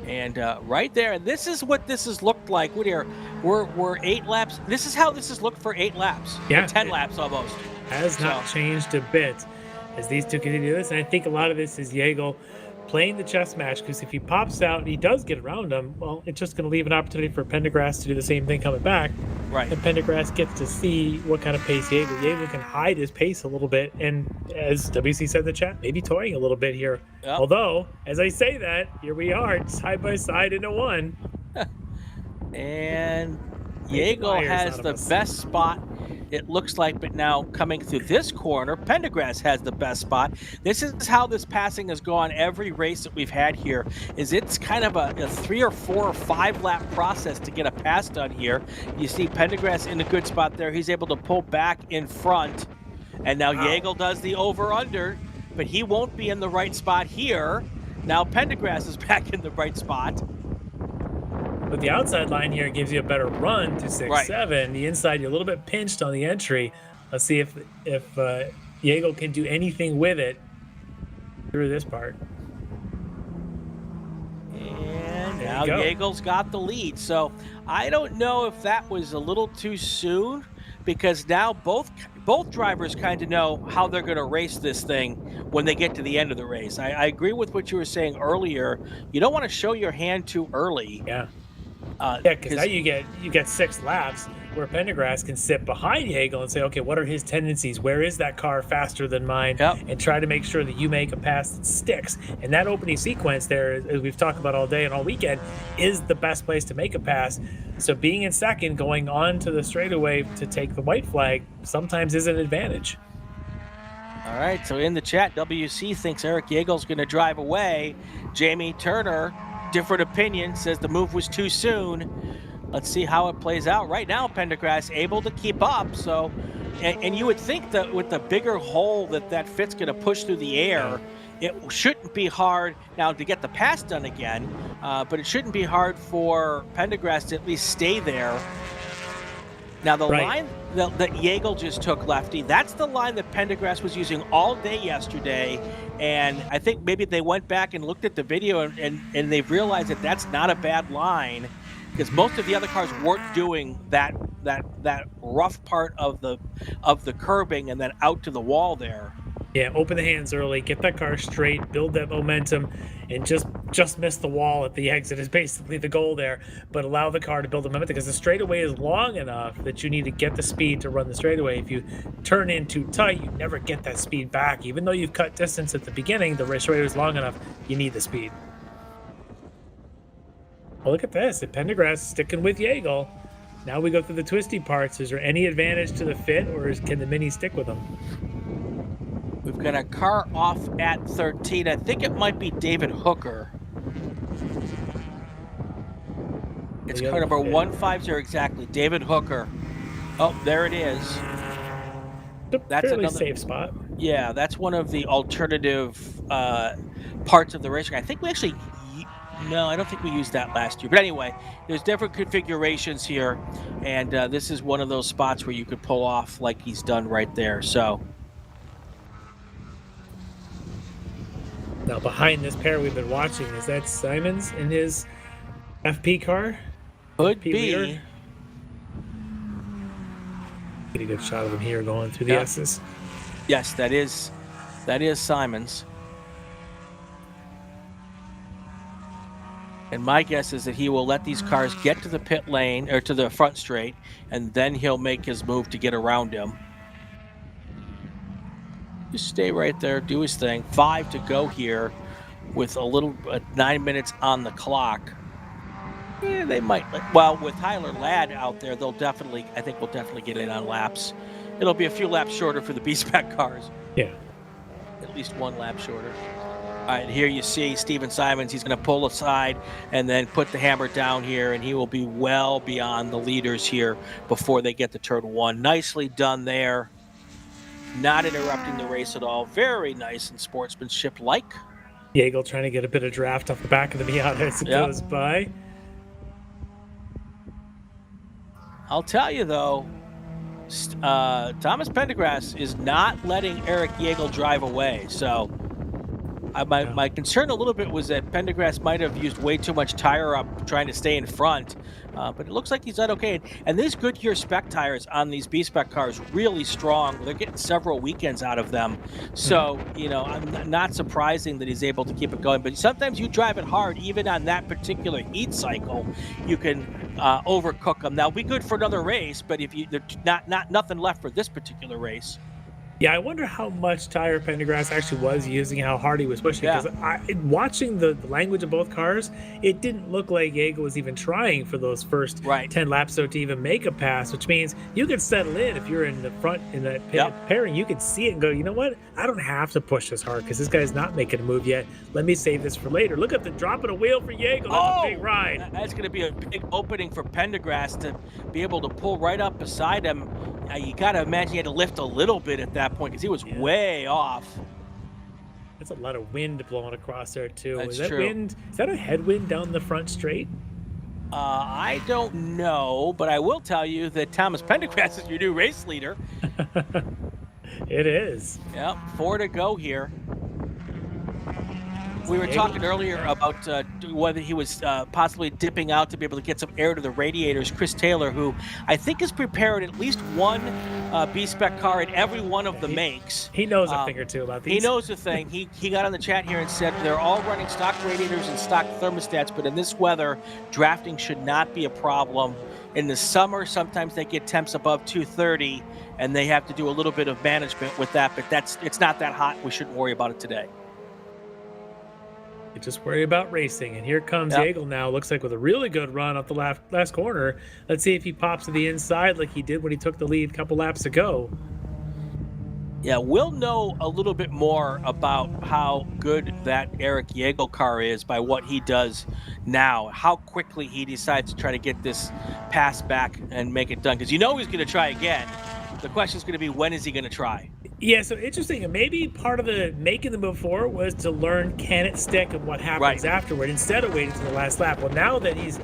And right there, and this is what this has looked like. We're 8 laps. This is how this has looked for 8 laps. Yeah, or 10 laps almost. Has not changed a bit as these two continue this. And I think a lot of this is Yeagle playing the chess match, because if he pops out and he does get around him, well, it's just going to leave an opportunity for Pendergrass to do the same thing coming back. Right. And Pendergrass gets to see what kind of pace Yeagle can hide his pace a little bit. And as WC said in the chat, maybe toying a little bit here. Yep. Although, as I say that, here we are side by side into one. And Yeagle has the best spot, it looks like, but now coming through this corner, Pendergrass has the best spot. This is how this passing has gone every race that we've had here, is it's kind of a 3 or 4 or 5 lap process to get a pass done here. You see Pendergrass in a good spot there. He's able to pull back in front, and now Yeagle does the over-under, but he won't be in the right spot here. Now Pendergrass is back in the right spot. But the outside line here gives you a better run to 6-7. The inside, you're a little bit pinched on the entry. Let's see if Yeagle can do anything with it through this part. And now Yeagle's got the lead. So I don't know if that was a little too soon, because now both drivers kind of know how they're going to race this thing when they get to the end of the race. I agree with what you were saying earlier. You don't want to show your hand too early. Yeah. Because now you get 6 laps where Pendergrass can sit behind Yeagle and say, okay, what are his tendencies? Where is that car faster than mine? And try to make sure that you make a pass that sticks. And that opening sequence there, as we've talked about all day and all weekend, is the best place to make a pass. So being in second, going on to the straightaway to take the white flag, sometimes is an advantage. All right, so in the chat, WC thinks Eric Yeagle's going to drive away. Jamie Turner, different opinion, says the move was too soon. Let's see how it plays out. Right now, Pendergrass able to keep up. So, and you would think that with the bigger hole that Fit's going to push through the air, it shouldn't be hard now to get the pass done again. But it shouldn't be hard for Pendergrass to at least stay there. Now the line that Yeagle just took, Lefty, that's the line that Pendergrass was using all day yesterday. And I think maybe they went back and looked at the video and they've realized that that's not a bad line, because most of the other cars weren't doing that rough part of the curbing and then out to the wall there. Yeah, open the hands early, get that car straight, build that momentum, and just miss the wall at the exit is basically the goal there. But allow the car to build the momentum, because the straightaway is long enough that you need to get the speed to run the straightaway. If you turn in too tight, you never get that speed back. Even though you've cut distance at the beginning, the straightaway is long enough, you need the speed. Well, look at this. The Pendergrass sticking with Yeagle. Now we go through the twisty parts. Is there any advantage to the Fit, or can the Mini stick with them? We've got a car off at 13. I think it might be David Hooker. It's car number 150, exactly. David Hooker. Oh, there it is. That's another safe spot. Yeah, that's one of the alternative parts of the racetrack. I think we actually... No, I don't think we used that last year. But anyway, there's different configurations here. And this is one of those spots where you could pull off like he's done right there. So... Now, behind this pair we've been watching, is that Simons in his FP car? Could FP be. Leader? Get a good shot of him here going through the S's. Yes, that is Simons. And my guess is that he will let these cars get to the pit lane, or to the front straight, and then he'll make his move to get around him. Just stay right there, do his thing. 5 to go here with 9 minutes on the clock. Yeah, they might. Well, with Tyler Ladd out there, I think we'll definitely get in on laps. It'll be a few laps shorter for the B-Spec cars. Yeah. At least 1 lap shorter. All right, here you see Steven Simons. He's going to pull aside and then put the hammer down here, and he will be well beyond the leaders here before they get to turn 1. Nicely done there. Not interrupting the race at all. Very nice and sportsmanship-like. Jägel trying to get a bit of draft off the back of the Miata as it goes by. I'll tell you, though, Thomas Pendergrass is not letting Eric Jägel drive away. So my concern a little bit was that Pendergrass might have used way too much tire up trying to stay in front. But it looks like he's done okay. And these Goodyear spec tires on these B-Spec cars really strong. They're getting several weekends out of them. So, I'm not surprising that he's able to keep it going. But sometimes you drive it hard, even on that particular heat cycle, you can overcook them. That'll be good for another race, but if there's nothing left for this particular race. Yeah, I wonder how much tire Pendergrass actually was using, how hard he was pushing. Because watching the language of both cars, it didn't look like Jägel was even trying for those first 10 laps so to even make a pass, which means you could settle in if you're in the front in that pairing. You could see it and go, you know what? I don't have to push this hard because this guy's not making a move yet. Let me save this for later. Look at the dropping a wheel for Jägel. That's a big ride. That's going to be a big opening for Pendergrass to be able to pull right up beside him. You got to imagine he had to lift a little bit at that point because he was way off. That's a lot of wind blowing across there too. That's is that true. Wind? Is that a headwind down the front straight? I don't know, but I will tell you that Thomas Pendergrass is your new race leader. It is. Yep, 4 to go here. We were talking earlier about whether he was possibly dipping out to be able to get some air to the radiators. Chris Taylor, who I think has prepared at least one B-Spec car in every one of the makes. He knows a thing or two about these. He knows a thing. He got on the chat here and said they're all running stock radiators and stock thermostats, but in this weather, drafting should not be a problem. In the summer, sometimes they get temps above 230, and they have to do a little bit of management with that, but it's not that hot. We shouldn't worry about it today. You just worry about racing. And here comes Jägel now. Looks like with a really good run off the last corner. Let's see if he pops to the inside like he did when he took the lead a couple laps ago. Yeah, we'll know a little bit more about how good that Eric Jägel car is by what he does now, how quickly he decides to try to get this pass back and make it done. Because he's going to try again. The question is going to be, when is he going to try? Yeah, so interesting. And maybe part of the making the move forward was to learn, can it stick and what happens afterward instead of waiting to the last lap. Well, now that he's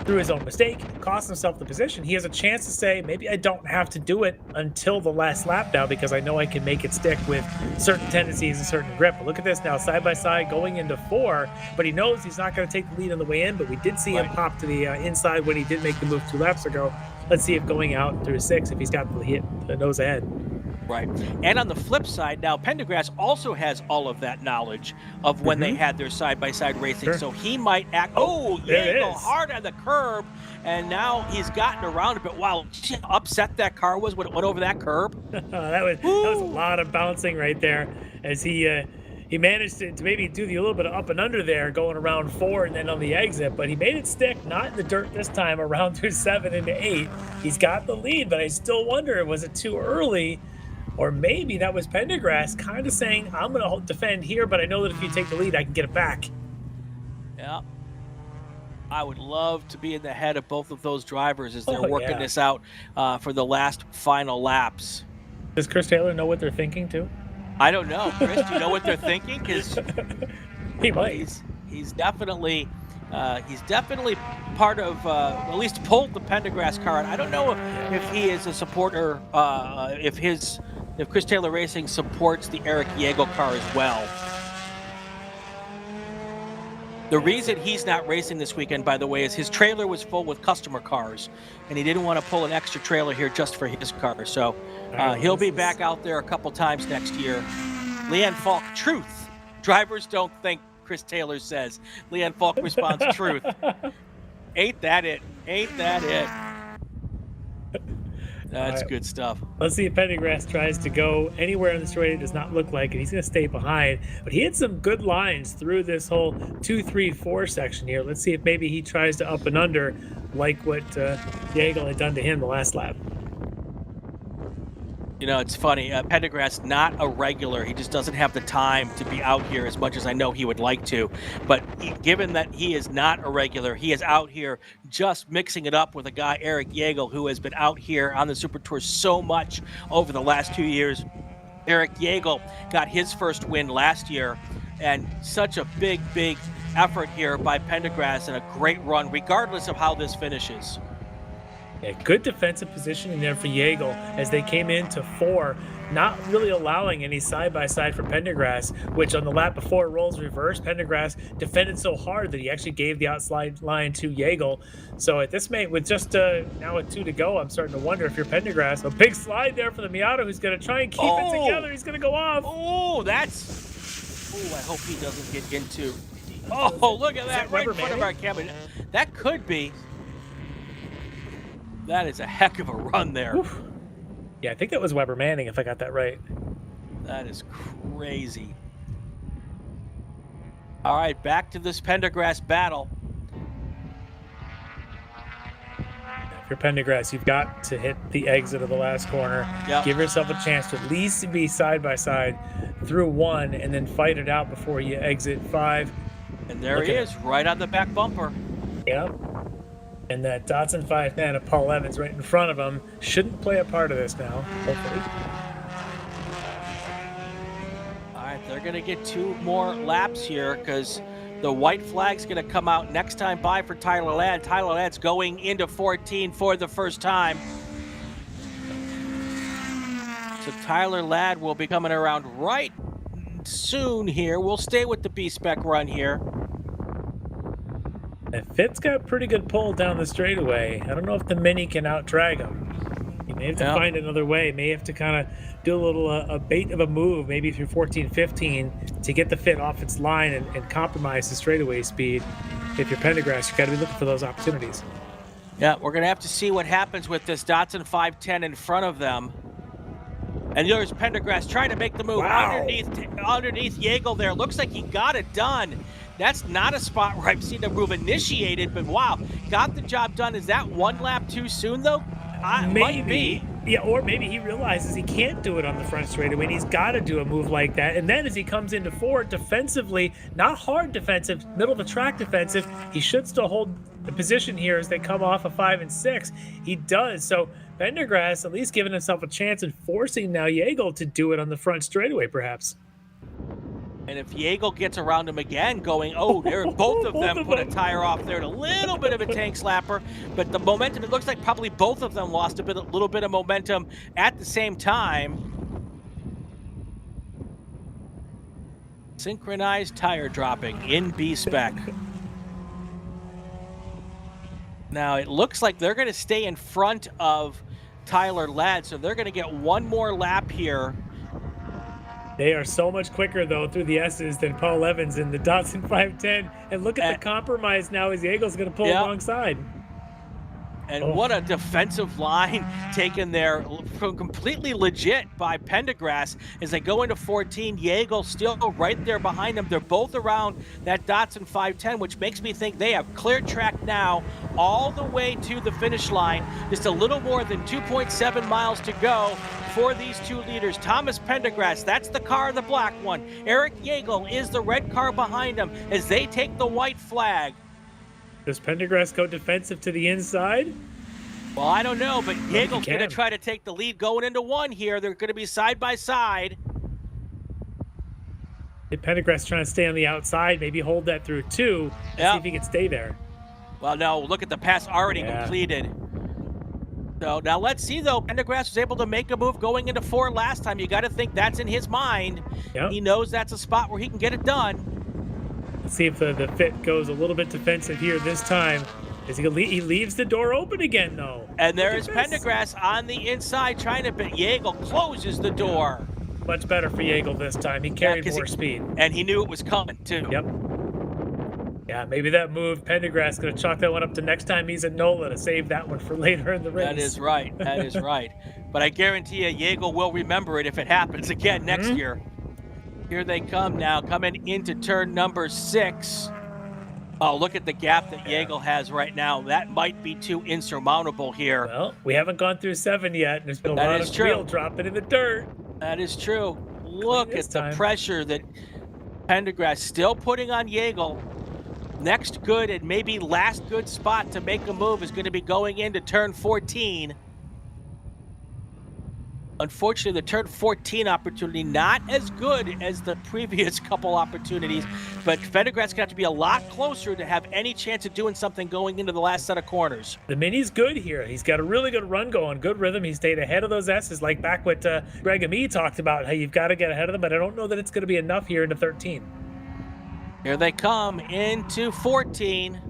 through his own mistake, cost himself the position, he has a chance to say, maybe I don't have to do it until the last lap now because I know I can make it stick with certain tendencies and certain grip. But look at this now, side by side going into 4, but he knows he's not going to take the lead on the way in, but we did see him pop to the inside when he did make the move 2 laps ago. Let's see if going out through 6, if he's got the nose ahead. Right. And on the flip side, now Pendergrass also has all of that knowledge of when they had their side-by-side racing. So he might act, Jägel hard on the curb, and now he's gotten around a bit. Wow, see how upset that car was when it went over that curb? that was a lot of bouncing right there as he managed to maybe do a little bit of up and under there going around 4 and then on the exit, but he made it stick, not in the dirt this time, around through 7 into 8. He's got the lead, but I still wonder, was it too early? Or maybe that was Pendergrass kind of saying, I'm going to defend here, but I know that if you take the lead, I can get it back. Yeah. I would love to be in the head of both of those drivers as they're working this out for the last final laps. Does Chris Taylor know what they're thinking, too? I don't know. Chris, do you know what they're thinking? Because he might. He's definitely part of, at least pulled the Pendergrass car. And I don't know if he is a supporter, if Chris Taylor Racing supports the Eric Jägel car as well. The reason he's not racing this weekend, by the way, is his trailer was full with customer cars, and he didn't want to pull an extra trailer here just for his car. So he'll be back out there a couple times next year. Leanne Falk, truth. Drivers don't think, Chris Taylor says. Leanne Falk responds, truth. Ain't that it? Ain't that it? That's good stuff. Let's see if Pendergrass tries to go anywhere on the straight. It does not look like it. He's going to stay behind. But he had some good lines through this whole 2, 3, 4 section here. Let's see if maybe he tries to up and under like what Jägel had done to him the last lap. You know, it's funny. Pendergrass, not a regular. He just doesn't have the time to be out here as much as I know he would like to. But given that he is not a regular, he is out here just mixing it up with a guy, Eric Jägel, who has been out here on the Super Tour so much over the last 2 years. Eric Jägel got his first win last year And such a big effort here by Pendergrass and a great run, regardless of how this finishes. Yeah, good defensive positioning there for Jägel as they came into 4, not really allowing any side-by-side for Pendergrass, which on the lap before rolls reverse. Pendergrass defended so hard that he actually gave the outside line to Jägel. So at this mate, with just now with 2 to go, I'm starting to wonder if you're Pendergrass. A big slide there for the Miata, who's going to try and keep it together. He's going to go off. Oh, I hope he doesn't get into. Oh, look at that right in front of our camera. That could be. That is a heck of a run there. Oof. Yeah, I think that was Weber Manning, if I got that right. That is crazy. All right, back to this Pendergrass battle. If you're Pendergrass, you've got to hit the exit of the last corner. Yep. Give yourself a chance to at least be side by side through 1 and then fight it out before you exit 5. And there he is, right on the back bumper. Yep. And that Datsun 510 of Paul Evans right in front of him shouldn't play a part of this now, hopefully. All right, they're going to get 2 more laps here because the white flag's going to come out next time by for Tyler Ladd. Tyler Ladd's going into 14 for the first time. So Tyler Ladd will be coming around right soon here. We'll stay with the B-Spec run here. And Fitt's got pretty good pull down the straightaway. I don't know if the Mini can out-drag him. He may have to find another way. May have to kind of do a little a bait of a move, maybe through 14-15, to get the Fitt off its line and compromise the straightaway speed. If you're Pendergrass, you got to be looking for those opportunities. Yeah, we're going to have to see what happens with this Datsun 510 in front of them. And there's Pendergrass trying to make the move underneath Jägel there. Looks like he got it done. That's not a spot where I've seen a move initiated, but wow, got the job done. Is that 1 lap too soon, though? Might be. Yeah, or maybe he realizes he can't do it on the front straightaway, and he's got to do a move like that. And then as he comes into 4, defensively, not hard defensive, middle of the track defensive, he should still hold the position here as they come off of 5 and 6. He does. So Pendergrass at least giving himself a chance and forcing now Jägel to do it on the front straightaway, perhaps. And if Jägel gets around him again going, both of them put a tire off there, a little bit of a tank slapper, but the momentum, it looks like probably both of them lost a little bit of momentum at the same time. Synchronized tire dropping in B-Spec. Now it looks like they're going to stay in front of Tyler Ladd, so they're going to get 1 more lap here. They are so much quicker, though, through the S's than Paul Evans in the Datsun 510. And look at the compromise now as Jägel's going to pull alongside. And what a defensive line taken there, completely legit by Pendergrass as they go into 14. Jägel still right there behind them. They're both around that Datsun 510, which makes me think they have clear track now all the way to the finish line. Just a little more than 2.7 miles to go for these 2 leaders. Thomas Pendergrass, that's the car, the black one. Eric Jägel is the red car behind him as they take the white flag. Does Pendergrass go defensive to the inside? Well, I don't know, but Jägel's going to try to take the lead going into 1 here. They're going to be side by side. Pendergrass trying to stay on the outside, maybe hold that through 2 and see if he can stay there. Well, no, look at the pass already completed. So now let's see, though. Pendergrass was able to make a move going into 4 last time. You got to think that's in his mind. Yep. He knows that's a spot where he can get it done. Let's see if the Fitt goes a little bit defensive here this time. He leaves the door open again, though. And there is Pendergrass on the inside trying to, but Jägel closes the door. Much better for Jägel this time. He carried more speed. And he knew it was coming, too. Yep. Yeah, maybe that move, Pendergrass going to chalk that one up to next time he's at NOLA to save that one for later in the race. That is right. That is right. But I guarantee you, Jägel will remember it if it happens again next year. Here they come now, coming into turn number 6. Oh, look at the gap that Jägel has right now. That might be too insurmountable here. Well, we haven't gone through 7 yet, and there's been a lot of wheel dropping in the dirt. That is true. Look at the pressure that Pendergrass still putting on Jägel. Next good and maybe last good spot to make a move is going to be going into turn 14. Unfortunately, the turn 14 opportunity, not as good as the previous couple opportunities, but Pendergrass going to have to be a lot closer to have any chance of doing something going into the last set of corners. The Mini's good here. He's got a really good run going, good rhythm. He stayed ahead of those S's, like back what Greg and me talked about, how you've got to get ahead of them, but I don't know that it's going to be enough here into 13. Here they come into 14.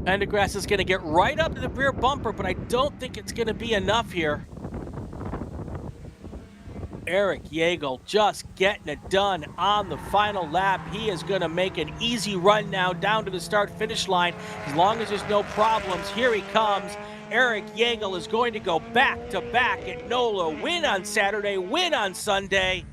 Pendergrass is going to get right up to the rear bumper, but I don't think it's going to be enough here. Eric Yeagle just getting it done on the final lap. He is going to make an easy run now down to the start-finish line as long as there's no problems. Here he comes. Eric Yeagle is going to go back-to-back at NOLA. Win on Saturday, win on Sunday.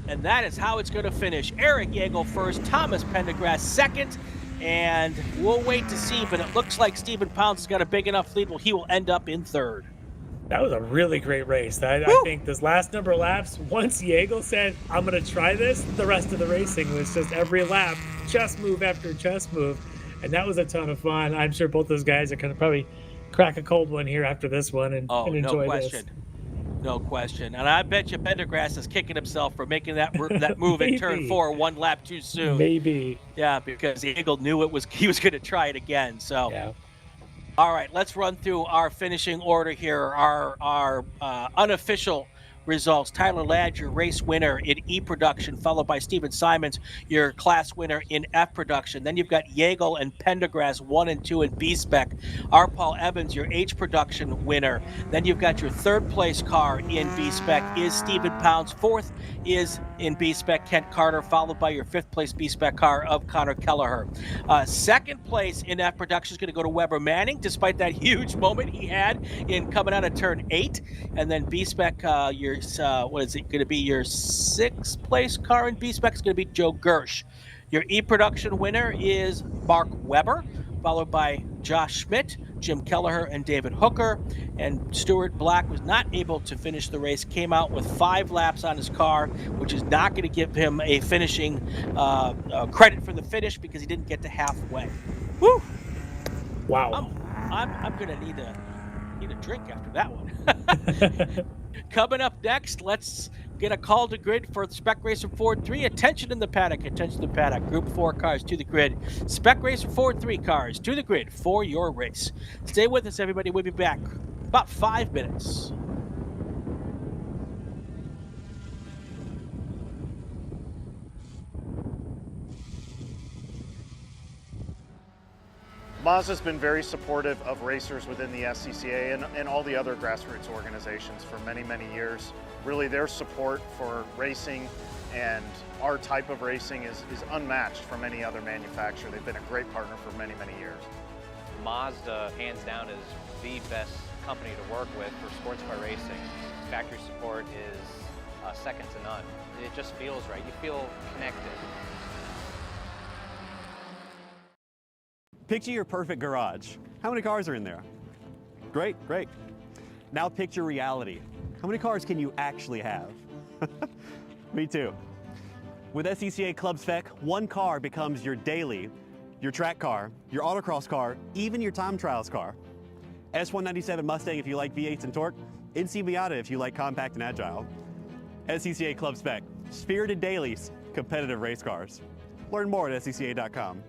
And that is how it's going to finish. Eric Yeagle first, Thomas Pendergrass second. And we'll wait to see, but it looks like Stephen Pounce has got a big enough lead. Well, he will end up in third. That was a really great race. I think this last number of laps, once Yeagle said, I'm going to try this, the rest of the racing was just every lap, chest move after chest move. And that was a ton of fun. I'm sure both those guys are going to probably crack a cold one here after this one and enjoy this. No question. And I bet you Pendergrass is kicking himself for making that move in turn 4 one lap too soon. Maybe. Yeah, because Yeagle knew he was going to try it again. So. Yeah. All right, let's run through our finishing order here, our unofficial results. Tyler Ladd, your race winner in E production, followed by Steven Simons, your class winner in F production. Then you've got Yeagle and Pendergrass 1 and 2 in B-Spec. R. Paul Evans, your H production winner. Then you've got your third place car in B-Spec is Stephen Pounce. Fourth is in B-Spec Kent Carter, followed by your fifth place B-Spec car of Connor Kelleher. Second place in F production is going to go to Weber Manning, despite that huge moment he had in coming out of turn 8. And then B-Spec, what is it going to be? Your sixth place car in B-Spec is going to be Joe Gersh. Your E-production winner is Mark Weber, followed by Josh Schmidt, Jim Kelleher, and David Hooker. And Stuart Black was not able to finish the race, came out with 5 laps on his car, which is not going to give him a finishing credit for the finish because he didn't get to halfway. Woo! Wow. I'm going to need a drink after that one. Coming up next, let's get a call to grid for Spec Racer Ford 3. Attention in the paddock, attention in the paddock. Group 4 cars to the grid. Spec Racer Ford 3 cars to the grid for your race. Stay with us, everybody. We'll be back about 5 minutes. Mazda's been very supportive of racers within the SCCA and all the other grassroots organizations for many, many years. Really, their support for racing and our type of racing is unmatched from any other manufacturer. They've been a great partner for many, many years. Mazda, hands down, is the best company to work with for sports car racing. Factory support is second to none. It just feels right. You feel connected. Picture your perfect garage. How many cars are in there? Great, great. Now picture reality. How many cars can you actually have? Me too. With SCCA Club Spec, one car becomes your daily, your track car, your autocross car, even your time trials car. S197 Mustang if you like V8s and torque, NC Miata if you like compact and agile. SCCA Club Spec, spirited dailies, competitive race cars. Learn more at scca.com.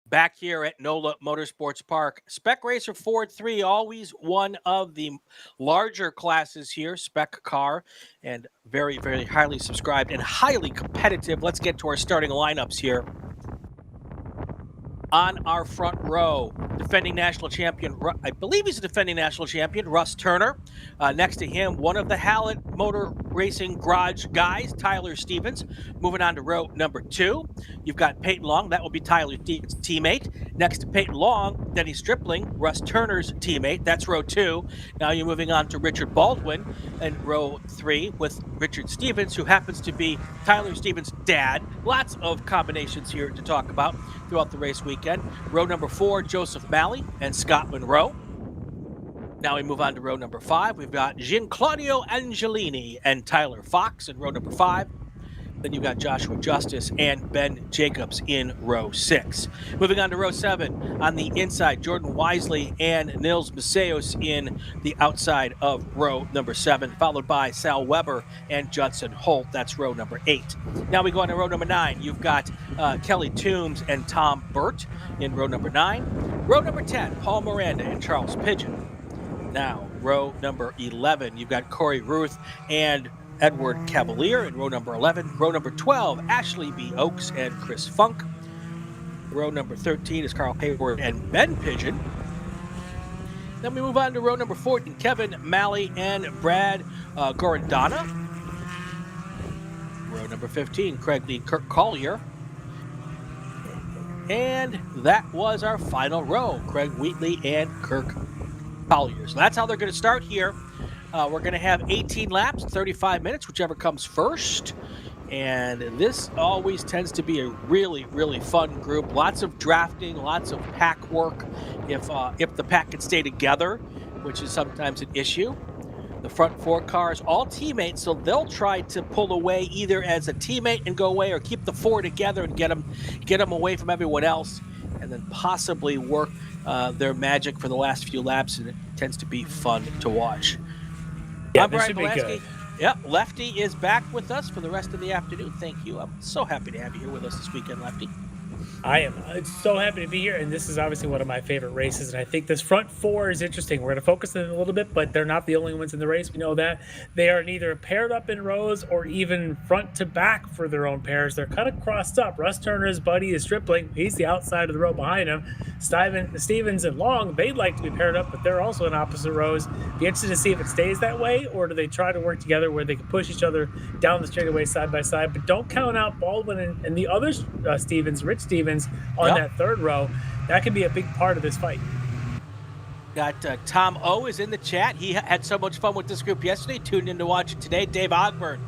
Back here at NOLA Motorsports Park. Spec Racer Ford 3, always one of the larger classes here, spec car, and very, very highly subscribed and highly competitive. Let's get to our starting lineups here. On our front row, defending national champion, I believe he's a defending national champion, Russ Turner. Next to him, one of the Hallett Motor Racing Garage guys, Tyler Stevens. Moving on to row number 2, you've got Peyton Long. That will be Tyler Stevens' teammate. Next to Peyton Long, Denny Stripling, Russ Turner's teammate. That's row 2. Now you're moving on to Richard Baldwin in row 3 with Richard Stevens, who happens to be Tyler Stevens' dad. Lots of combinations here to talk about throughout the race weekend. Row number 4, Joseph Malley and Scott Monroe. Now we move on to row number 5. We've got Gianclaudio Angelini and Tyler Fox in row number 5. Then you've got Joshua Justice and Ben Jacobs in row 6. Moving on to row 7. On the inside, Jordan Wisely and Nils Maceos in the outside of row number 7, followed by Sal Weber and Judson Holt. That's row number 8. Now we go on to row number 9. You've got Kelly Toombs and Tom Burt in row number 9. Row number 10, Paul Miranda and Charles Pigeon. Now, row number 11, you've got Corey Ruth and Edward Cavalier in row number 11. Row number 12, Ashley B. Oakes and Chris Funk. Row number 13 is Carl Hayward and Ben Pigeon. Then we move on to row number 14, Kevin Malley and Brad Gorandana. Row number 15, Craig Lee, Kirk Collier. And that was our final row, Craig Wheatley and Kirk Collier. So that's how they're going to start here. We're going to have 18 laps, 35 minutes, whichever comes first. And this always tends to be a really, really fun group. Lots of drafting, lots of pack work if the pack can stay together, which is sometimes an issue. The front 4 cars, all teammates, so they'll try to pull away either as a teammate and go away or keep the 4 together and get them away from everyone else, and then possibly work their magic for the last few laps, and it tends to be fun to watch. Yeah, I'm Brian Bielanski. Yep, Lefty is back with us for the rest of the afternoon. Thank you. I'm so happy to have you here with us this weekend, Lefty. I am so happy to be here, and this is obviously one of my favorite races, and I think this front 4 is interesting. We're going to focus on it a little bit, but they're not the only ones in the race. We know that. They are neither paired up in rows or even front to back for their own pairs. They're kind of crossed up. Russ Turner's buddy is Stripling. He's the outside of the row behind him. Stevens and Long, they'd like to be paired up, but they're also in opposite rows. Be interested to see if it stays that way, or do they try to work together where they can push each other down the straightaway side by side. But don't count out Baldwin and the other Stevens, Rich Stevens, on that third row. That could be a big part of this fight. Got Tom O is in the chat. He had so much fun with this group yesterday. Tuned in to watch it today. Dave Ogburn,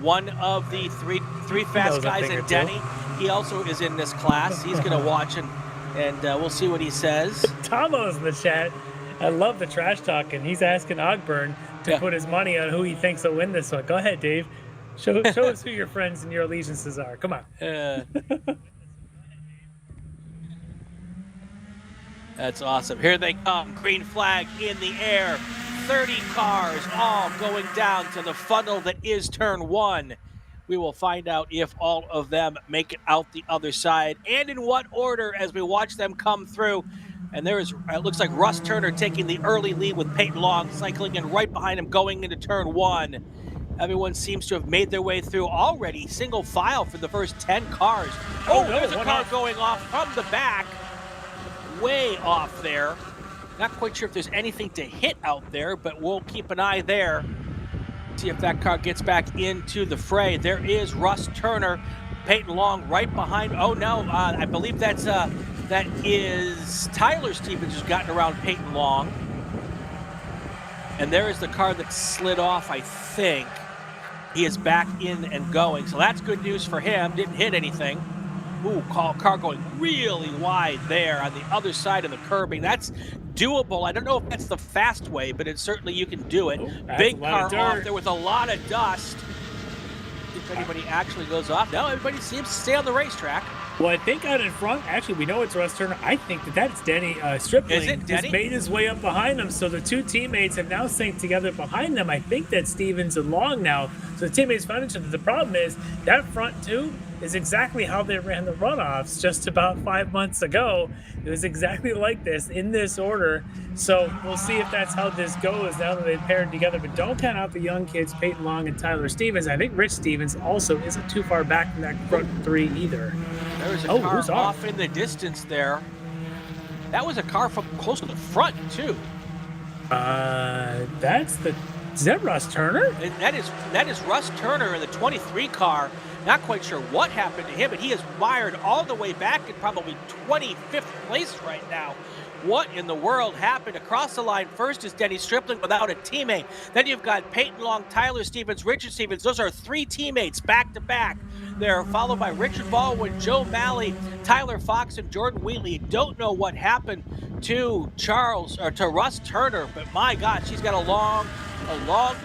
one of the three fast guys in Denny. He also is in this class. He's going to watch and we'll see what he says. Tom O's in the chat. I love the trash talk, and he's asking Ogburn to put his money on who he thinks will win this one. Go ahead, Dave. Show us who your friends and your allegiances are. Come on. That's awesome. Here they come. Green flag in the air. 30 cars all going down to the funnel that is turn 1. We will find out if all of them make it out the other side and in what order as we watch them come through. And there is, it looks like Russ Turner taking the early lead with Peyton Long cycling in right behind him going into turn 1. Everyone seems to have made their way through already. Single file for the first 10 cars. Oh, there's a car going off from the back. Way off there. Not quite sure if there's anything to hit out there, but we'll keep an eye there. See if that car gets back into the fray. There is Russ Turner, Peyton Long right behind. Oh no, I believe that is Tyler Stevens who's gotten around Peyton Long. And there is the car that slid off, I think. He is back in and going, so that's good news for him. Didn't hit anything. Ooh, car going really wide there on the other side of the curbing. That's doable. I don't know if that's the fast way, but it's certainly you can do it. Big car off there with a lot of dust. If anybody actually goes off. No, everybody seems to stay on the racetrack. Well, I think out in front, actually, we know it's Russ Turner. I think that's Denny Stripling. Is it Denny? He's made his way up behind them, so the two teammates have now synced together behind them. I think that's Stevens and Long now. So the teammates found each other. The problem is that front two, is exactly how they ran the runoffs just about 5 months ago. It was exactly like this, in this order. So we'll see if that's how this goes now that they've paired together. But don't count out the young kids, Peyton Long and Tyler Stevens. I think Rich Stevens also isn't too far back from that front three either. There's a car who's off in the distance there. That was a car from close to the front, too. Is that Russ Turner? That is Russ Turner in the 23 car. Not quite sure what happened to him, but he is mired all the way back in probably 25th place right now. What in the world happened? Across the line first is Denny Stripling without a teammate. Then you've got Peyton Long, Tyler Stevens, Richard Stevens. Those are 3 teammates back to back. They're followed by Richard Baldwin, Joe Malley, Tyler Fox, and Jordan Wheatley. Don't know what happened to Russ Turner, but my God, she's got a long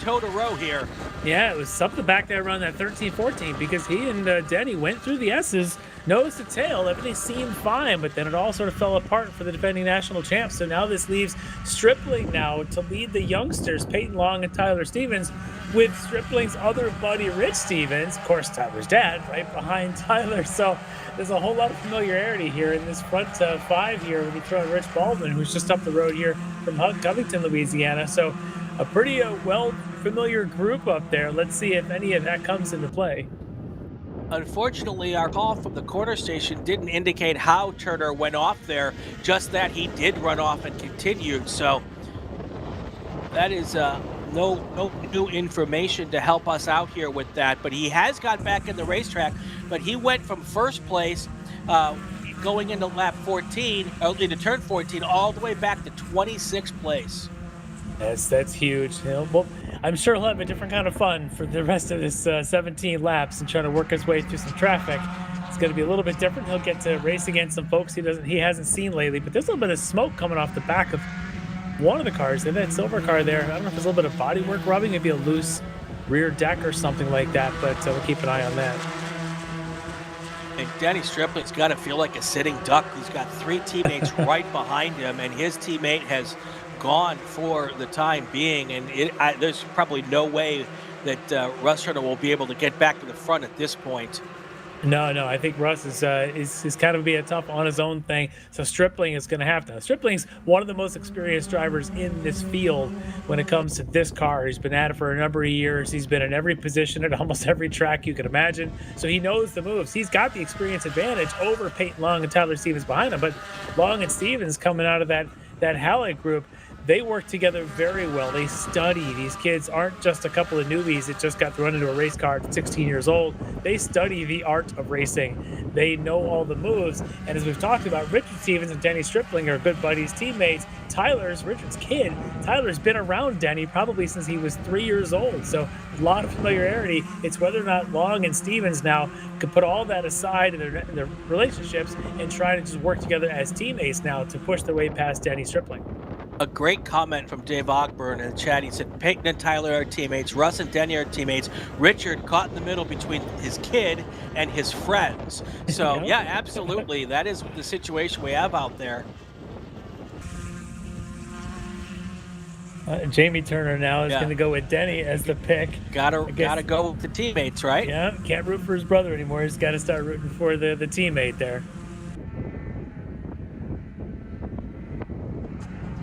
toe to row here. Yeah, it was something back there around that 13-14 because he and Denny went through the S's, nose to tail. Everything seemed fine, but then it all sort of fell apart for the defending national champs. So now this leaves Stripling now to lead the youngsters, Peyton Long and Tyler Stevens, with Stripling's other buddy, Rich Stevens, of course, Tyler's dad, right behind Tyler. So there's a whole lot of familiarity here in this front 5 here when you throw in Rich Baldwin, who's just up the road here from Covington, Louisiana. So a pretty well familiar group up there. Let's see if any of that comes into play. Unfortunately, our call from the corner station didn't indicate how Turner went off there, just that he did run off and continued. So that is no new information to help us out here with that. But he has got back in the racetrack, but he went from first place going into lap 14, into turn 14, all the way back to 26th place. That's huge. Well, I'm sure he'll have a different kind of fun for the rest of this 17 laps and trying to work his way through some traffic. It's going to be a little bit different. He'll get to race against some folks he hasn't seen lately. But there's a little bit of smoke coming off the back of one of the cars. That silver car there. I don't know if there's a little bit of body work rubbing, maybe a loose rear deck or something like that. But we'll keep an eye on that. And Denny Stripling's got to feel like a sitting duck. He's got 3 teammates right behind him, and his teammate has gone for the time being, and there's probably no way that Russ Turner will be able to get back to the front at this point. No, I think Russ is kind of being tough on his own thing. So Stripling is going to have to. Stripling's one of the most experienced drivers in this field when it comes to this car. He's been at it for a number of years. He's been in every position at almost every track you can imagine. So he knows the moves. He's got the experience advantage over Peyton Long and Tyler Stevens behind him. But Long and Stevens coming out of that Hallett group, they work together very well. They study. These kids aren't just a couple of newbies that just got thrown into a race car at 16 years old. They study the art of racing. They know all the moves. And as we've talked about, Richard Stevens and Denny Stripling are good buddies, teammates. Richard's kid. Tyler's been around Denny probably since he was 3 years old. So a lot of familiarity. It's whether or not Long and Stevens now can put all that aside in their relationships and try to just work together as teammates now to push their way past Denny Stripling. A great comment from Dave Ogburn in the chat. He said, Peyton and Tyler are teammates. Russ and Denny are teammates. Richard caught in the middle between his kid and his friends. So, yeah, absolutely. That is the situation we have out there. Jamie Turner now is going to go with Denny as the pick. Gotta go with the teammates, right? Yeah, can't root for his brother anymore. He's got to start rooting for the teammate there.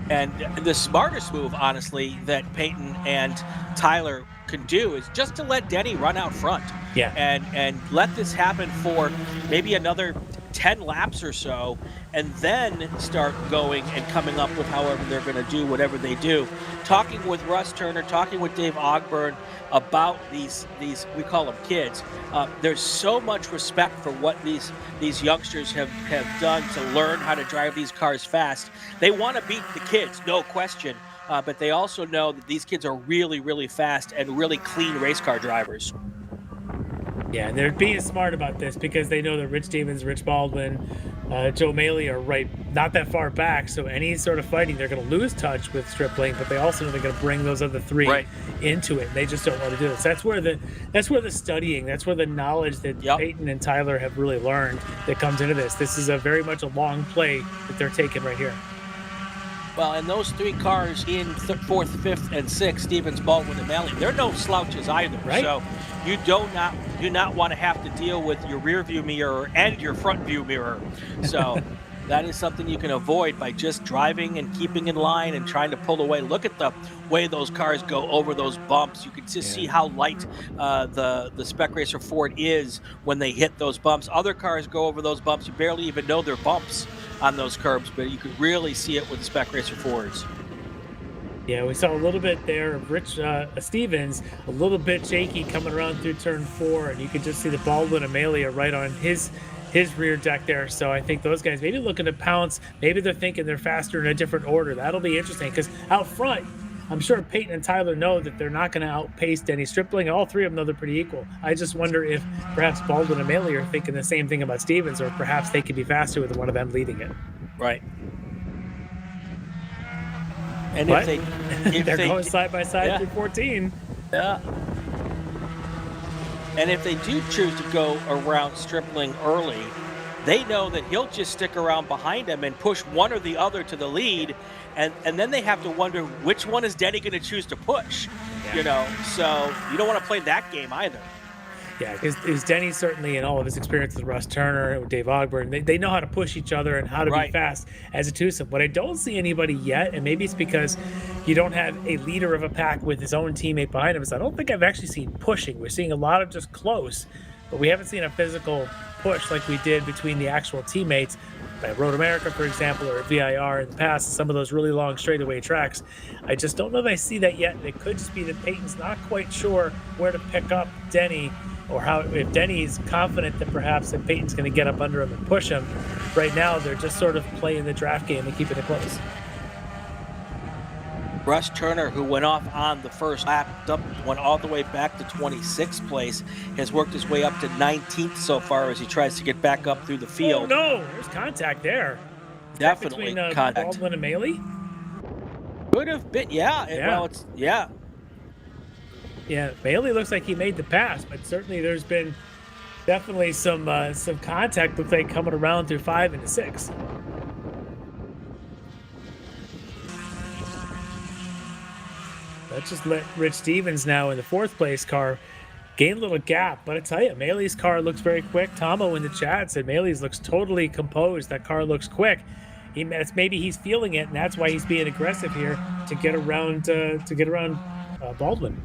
And the smartest move, honestly, that Peyton and Tyler can do is just to let Denny run out front. Yeah. And let this happen for maybe another 10 laps or so, and then start going and coming up with however they're going to do whatever they do. Talking with Russ Turner, talking with Dave Ogburn about these we call them kids. There's so much respect for what these youngsters have done to learn how to drive these cars fast. They want to beat the kids, no question, but they also know that these kids are really, really fast and really clean race car drivers. Yeah, and they're being smart about this because they know that Rich Stevens, Rich Baldwin, Joe Maley are right not that far back. So any sort of fighting, they're going to lose touch with Stripling, but they also know they're going to bring those other 3 into it. They just don't want to do this. That's where the studying, that's where the knowledge that Peyton and Tyler have really learned that comes into this. This is very much a long play that they're taking right here. Well, and those three cars in fourth, fifth, and sixth, Stevens, Baldwin, and Malley, they're no slouches either. Right. So you do not want to have to deal with your rear view mirror and your front view mirror. So that is something you can avoid by just driving and keeping in line and trying to pull away. Look at the way those cars go over those bumps. You can just see how light the Spec Racer Ford is when they hit those bumps. Other cars go over those bumps. You barely even know they're bumps on those curbs, but you could really see it with the Spec Racer Fords. Yeah, we saw a little bit there of Rich Stevens, a little bit shaky coming around through turn 4, and you could just see the Baldwin and Malley right on his rear deck there. So I think those guys maybe looking to pounce. Maybe they're thinking they're faster in a different order. That'll be interesting because out front, I'm sure Peyton and Tyler know that they're not going to outpace Denny Stripling. All three of them know they're pretty equal. I just wonder if perhaps Baldwin and Malley are thinking the same thing about Stevens, or perhaps they could be faster with one of them leading it. Right. And But if they're they going side by side through 14. Yeah. And if they do choose to go around Stripling early, they know that he'll just stick around behind him and push one or the other to the lead, and then they have to wonder which one is Denny going to choose to push. You know, so you don't want to play that game either. Yeah, because Denny certainly, in all of his experience with Russ Turner, with Dave Ogburn, they know how to push each other and how to be fast as a twosome. But I don't see anybody yet, and maybe it's because you don't have a leader of a pack with his own teammate behind him. So I don't think I've actually seen pushing. We're seeing a lot of just close, but we haven't seen a physical push like we did between the actual teammates by Road America, for example, or VIR in the past, some of those really long straightaway tracks. I just don't know if I see that yet. It could just be that Peyton's not quite sure where to pick up Denny, or how, if Denny's confident that perhaps that Peyton's going to get up under him and push him. Right now, they're just sort of playing the draft game and keeping it close. Russ Turner, who went off on the first lap, went all the way back to 26th place, has worked his way up to 19th so far as he tries to get back up through the field. Oh, no, there's contact there. Is Definitely that between, contact. Baldwin and Malley? Could have been, well, Yeah, Malley looks like he made the pass, but certainly there's been definitely some contact, looks like, coming around through 5 into 6. Let's just let Rich Stevens now in the 4th place car gain a little gap. But I tell you, Malley's car looks very quick. Tomo in the chat said Malley's looks totally composed. That car looks quick. Maybe he's feeling it, and that's why he's being aggressive here to get around Baldwin.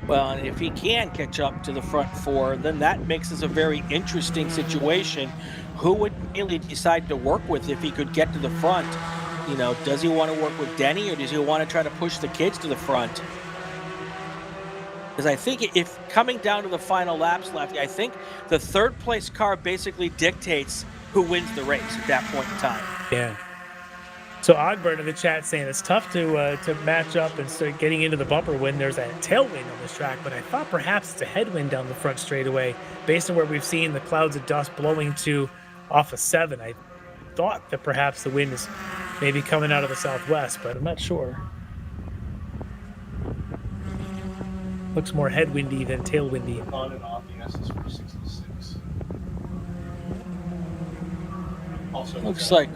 Well, and if he can catch up to the front 4, then that makes this a very interesting situation. Who would Malley decide to work with if he could get to the front? You know, does he want to work with Denny, or does he want to try to push the kids to the front? Because I think if coming down to the final laps left, I think the 3rd place car basically dictates who wins the race at that point in time. Yeah. So Ogburn in the chat saying it's tough to match up and start getting into the bumper when there's a tailwind on this track, but I thought perhaps it's a headwind down the front straightaway based on where we've seen the clouds of dust blowing to off of 7. I thought that perhaps the wind is maybe coming out of the southwest, but I'm not sure. Looks more headwindy than tailwindy. On and off, yes, it's from 66. Also, looks like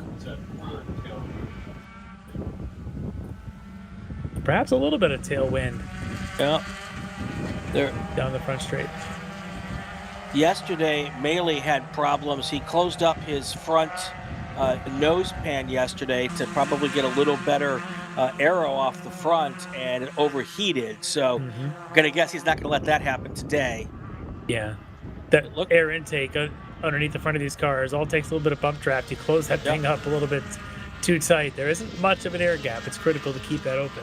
perhaps a little bit of tailwind. Yeah. There. Down the front straight. Yesterday, Malley had problems. He closed up his front nose pan yesterday to probably get a little better aero off the front, and it overheated. So I'm going to guess he's not going to let that happen today. Yeah. That air intake underneath the front of these cars all takes a little bit of bump draft. You close that thing up a little bit too tight. There isn't much of an air gap. It's critical to keep that open.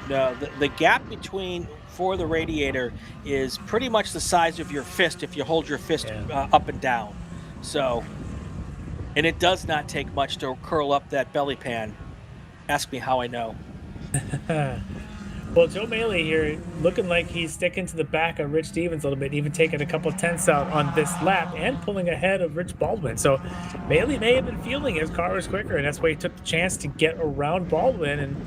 No, the gap for the radiator is pretty much the size of your fist if you hold your fist up and down. So, and it does not take much to curl up that belly pan. Ask me how I know. Well, Joe Malley here looking like he's sticking to the back of Rich Stevens a little bit, even taking a couple tenths out on this lap and pulling ahead of Rich Baldwin. So Malley may have been feeling his car was quicker, and that's why he took the chance to get around Baldwin. And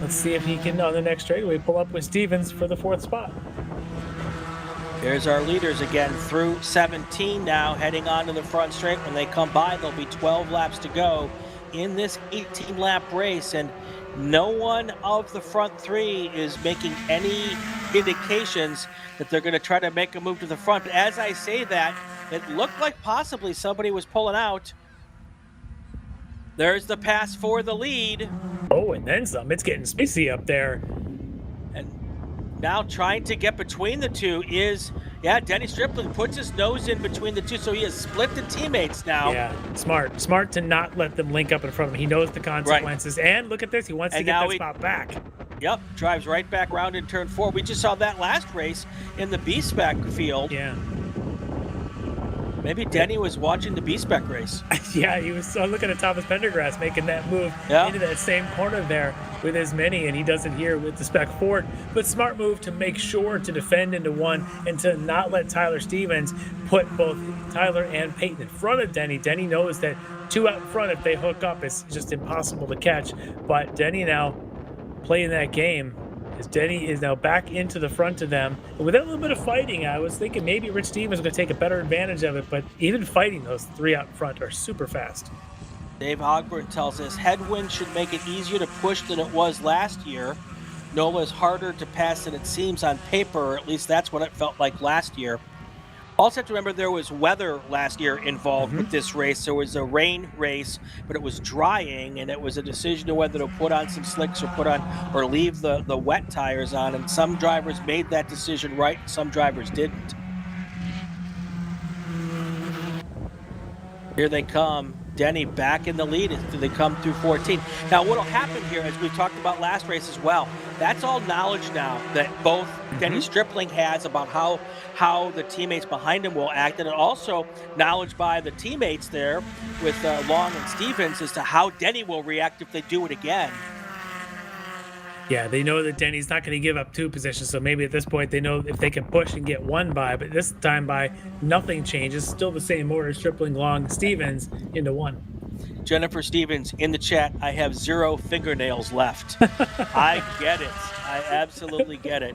let's see if he can, on the next straightaway, pull up with Stevens for the 4th spot. There's our leaders again through 17 now, heading on to the front straight. When they come by, there'll be 12 laps to go. in this 18-lap race, and no one of the front three is making any indications that they're going to try to make a move to the front. But as I say that, it looked like possibly somebody was pulling out. There's the pass for the lead. Oh, and then some. It's getting spicy up there. And now trying to get between the two is, Denny Stripling puts his nose in between the two, so he has split the teammates now. Yeah, smart to not let them link up in front of him. He knows the consequences. Right. And look at this, he wants to get that spot back. Yep, drives right back around in turn 4. We just saw that last race in the B-Spec field. Yeah. Maybe Denny was watching the B-Spec race. Yeah, he was looking at Thomas Pendergrass making that move into that same corner there with his Mini, and he does it here with the Spec Ford. But smart move to make sure to defend into one and to not let Tyler Stevens put both Tyler and Peyton in front of Denny. Denny knows that 2 out in front, if they hook up, it's just impossible to catch. But Denny now playing that game, as Denny is now back into the front of them. And with that little bit of fighting, I was thinking maybe Rich Stevens was going to take a better advantage of it, but even fighting, those 3 out in front are super fast. Dave Ogburn tells us headwind should make it easier to push than it was last year. NOLA is harder to pass than it seems on paper, or at least that's what it felt like last year. Also have to remember there was weather last year involved with this race. There was a rain race, but it was drying, and it was a decision of whether to put on some slicks or leave the wet tires on, and some drivers made that decision right, some drivers didn't. Here they come. Denny back in the lead as they come through 14. Now, what will happen here, as we talked about last race as well, that's all knowledge now that both Denny Stripling has about how the teammates behind him will act, and also knowledge by the teammates there with Long and Stevens as to how Denny will react if they do it again. Yeah, they know that Denny's not going to give up 2 positions, so maybe at this point they know if they can push and get 1 by, but this time by nothing changes. Still the same order, Stripling, Long, Stevens into 1. Jennifer Stevens in the chat, I have 0 fingernails left. I get it. I absolutely get it.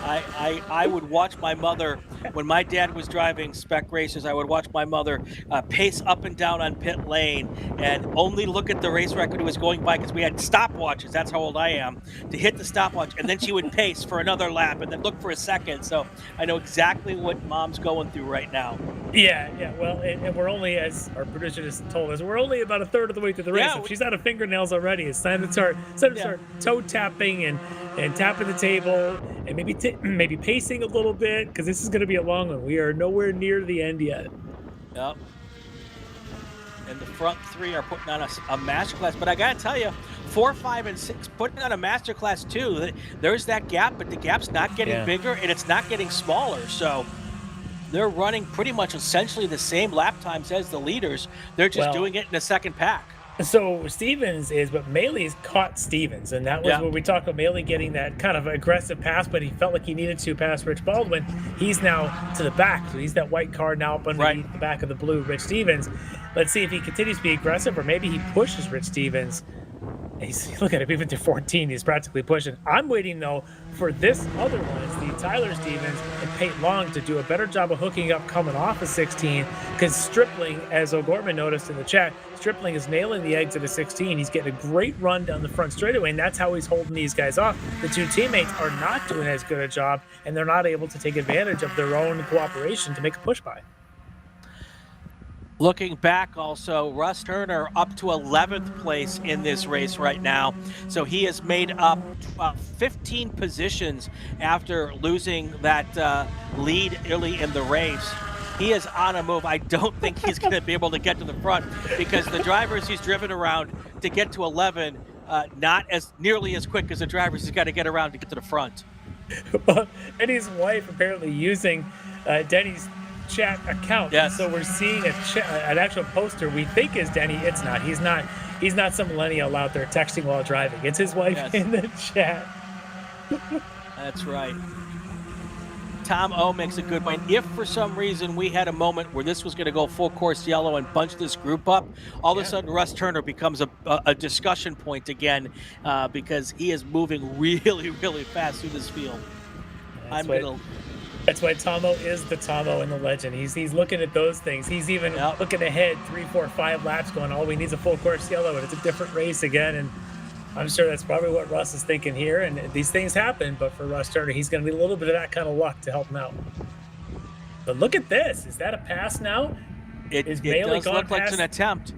I would watch my mother, when my dad was driving spec races, I would watch my mother pace up and down on pit lane and only look at the race record he was going by, because we had stopwatches, that's how old I am, to hit the stopwatch, and then she would pace for another lap and then look for a second. So I know exactly what Mom's going through right now. Yeah, well, and we're only, as our producer just told us, we're only about a third of the way through the race. If she's out of fingernails already, it's time to start toe tapping and tapping the table and maybe pacing a little bit, because this is going to be a long one. We are nowhere near the end yet. Yep. And the front 3 are putting on a masterclass. But I got to tell you, 4, 5, and 6 putting on a masterclass too. There's that gap, but the gap's not getting bigger and it's not getting smaller. So they're running pretty much essentially the same lap times as the leaders. They're just doing it in a second pack. So Stevens is, but Maley's caught Stevens, and that was where we talked about Maley getting that kind of aggressive pass, but he felt like he needed to pass Rich Baldwin. He's now to the back, so he's that white car now up underneath the back of the blue Rich Stevens. Let's see if he continues to be aggressive, or maybe he pushes Rich Stevens. Look at him, even to 14, he's practically pushing. I'm waiting, though, for this other one. It's the Tyler Stevens and Peyton Long to do a better job of hooking up coming off of 16, because Stripling, as O'Gorman noticed in the chat, Stripling is nailing the exit of 16. He's getting a great run down the front straightaway, and that's how he's holding these guys off. The 2 teammates are not doing as good a job, and they're not able to take advantage of their own cooperation to make a push by. Looking back also, Russ Turner up to 11th place in this race right now. So he has made up 15 positions after losing that lead early in the race. He is on a move. I don't think he's going to be able to get to the front, because the drivers he's driven around to get to 11, not as nearly as quick as the drivers he's got to get around to get to the front. And his wife apparently using Denny's chat account. So we're seeing an actual poster we think is Denny. It's not. He's not some millennial out there texting while driving. It's his wife in the chat. That's right. Tom O makes a good point. If for some reason we had a moment where this was going to go full course yellow and bunch this group up, all of a sudden Russ Turner becomes a discussion point again, because he is moving really, really fast through this field. That's why Tomo is the Tomo and the legend. He's looking at those things. He's even looking ahead 3, 4, 5 laps going, all we need is a full course yellow, and it's a different race again. And I'm sure that's probably what Russ is thinking here. And these things happen, but for Russ Turner, he's going to need a little bit of that kind of luck to help him out. But look at this. Is that a pass now? It does look like it's an attempt.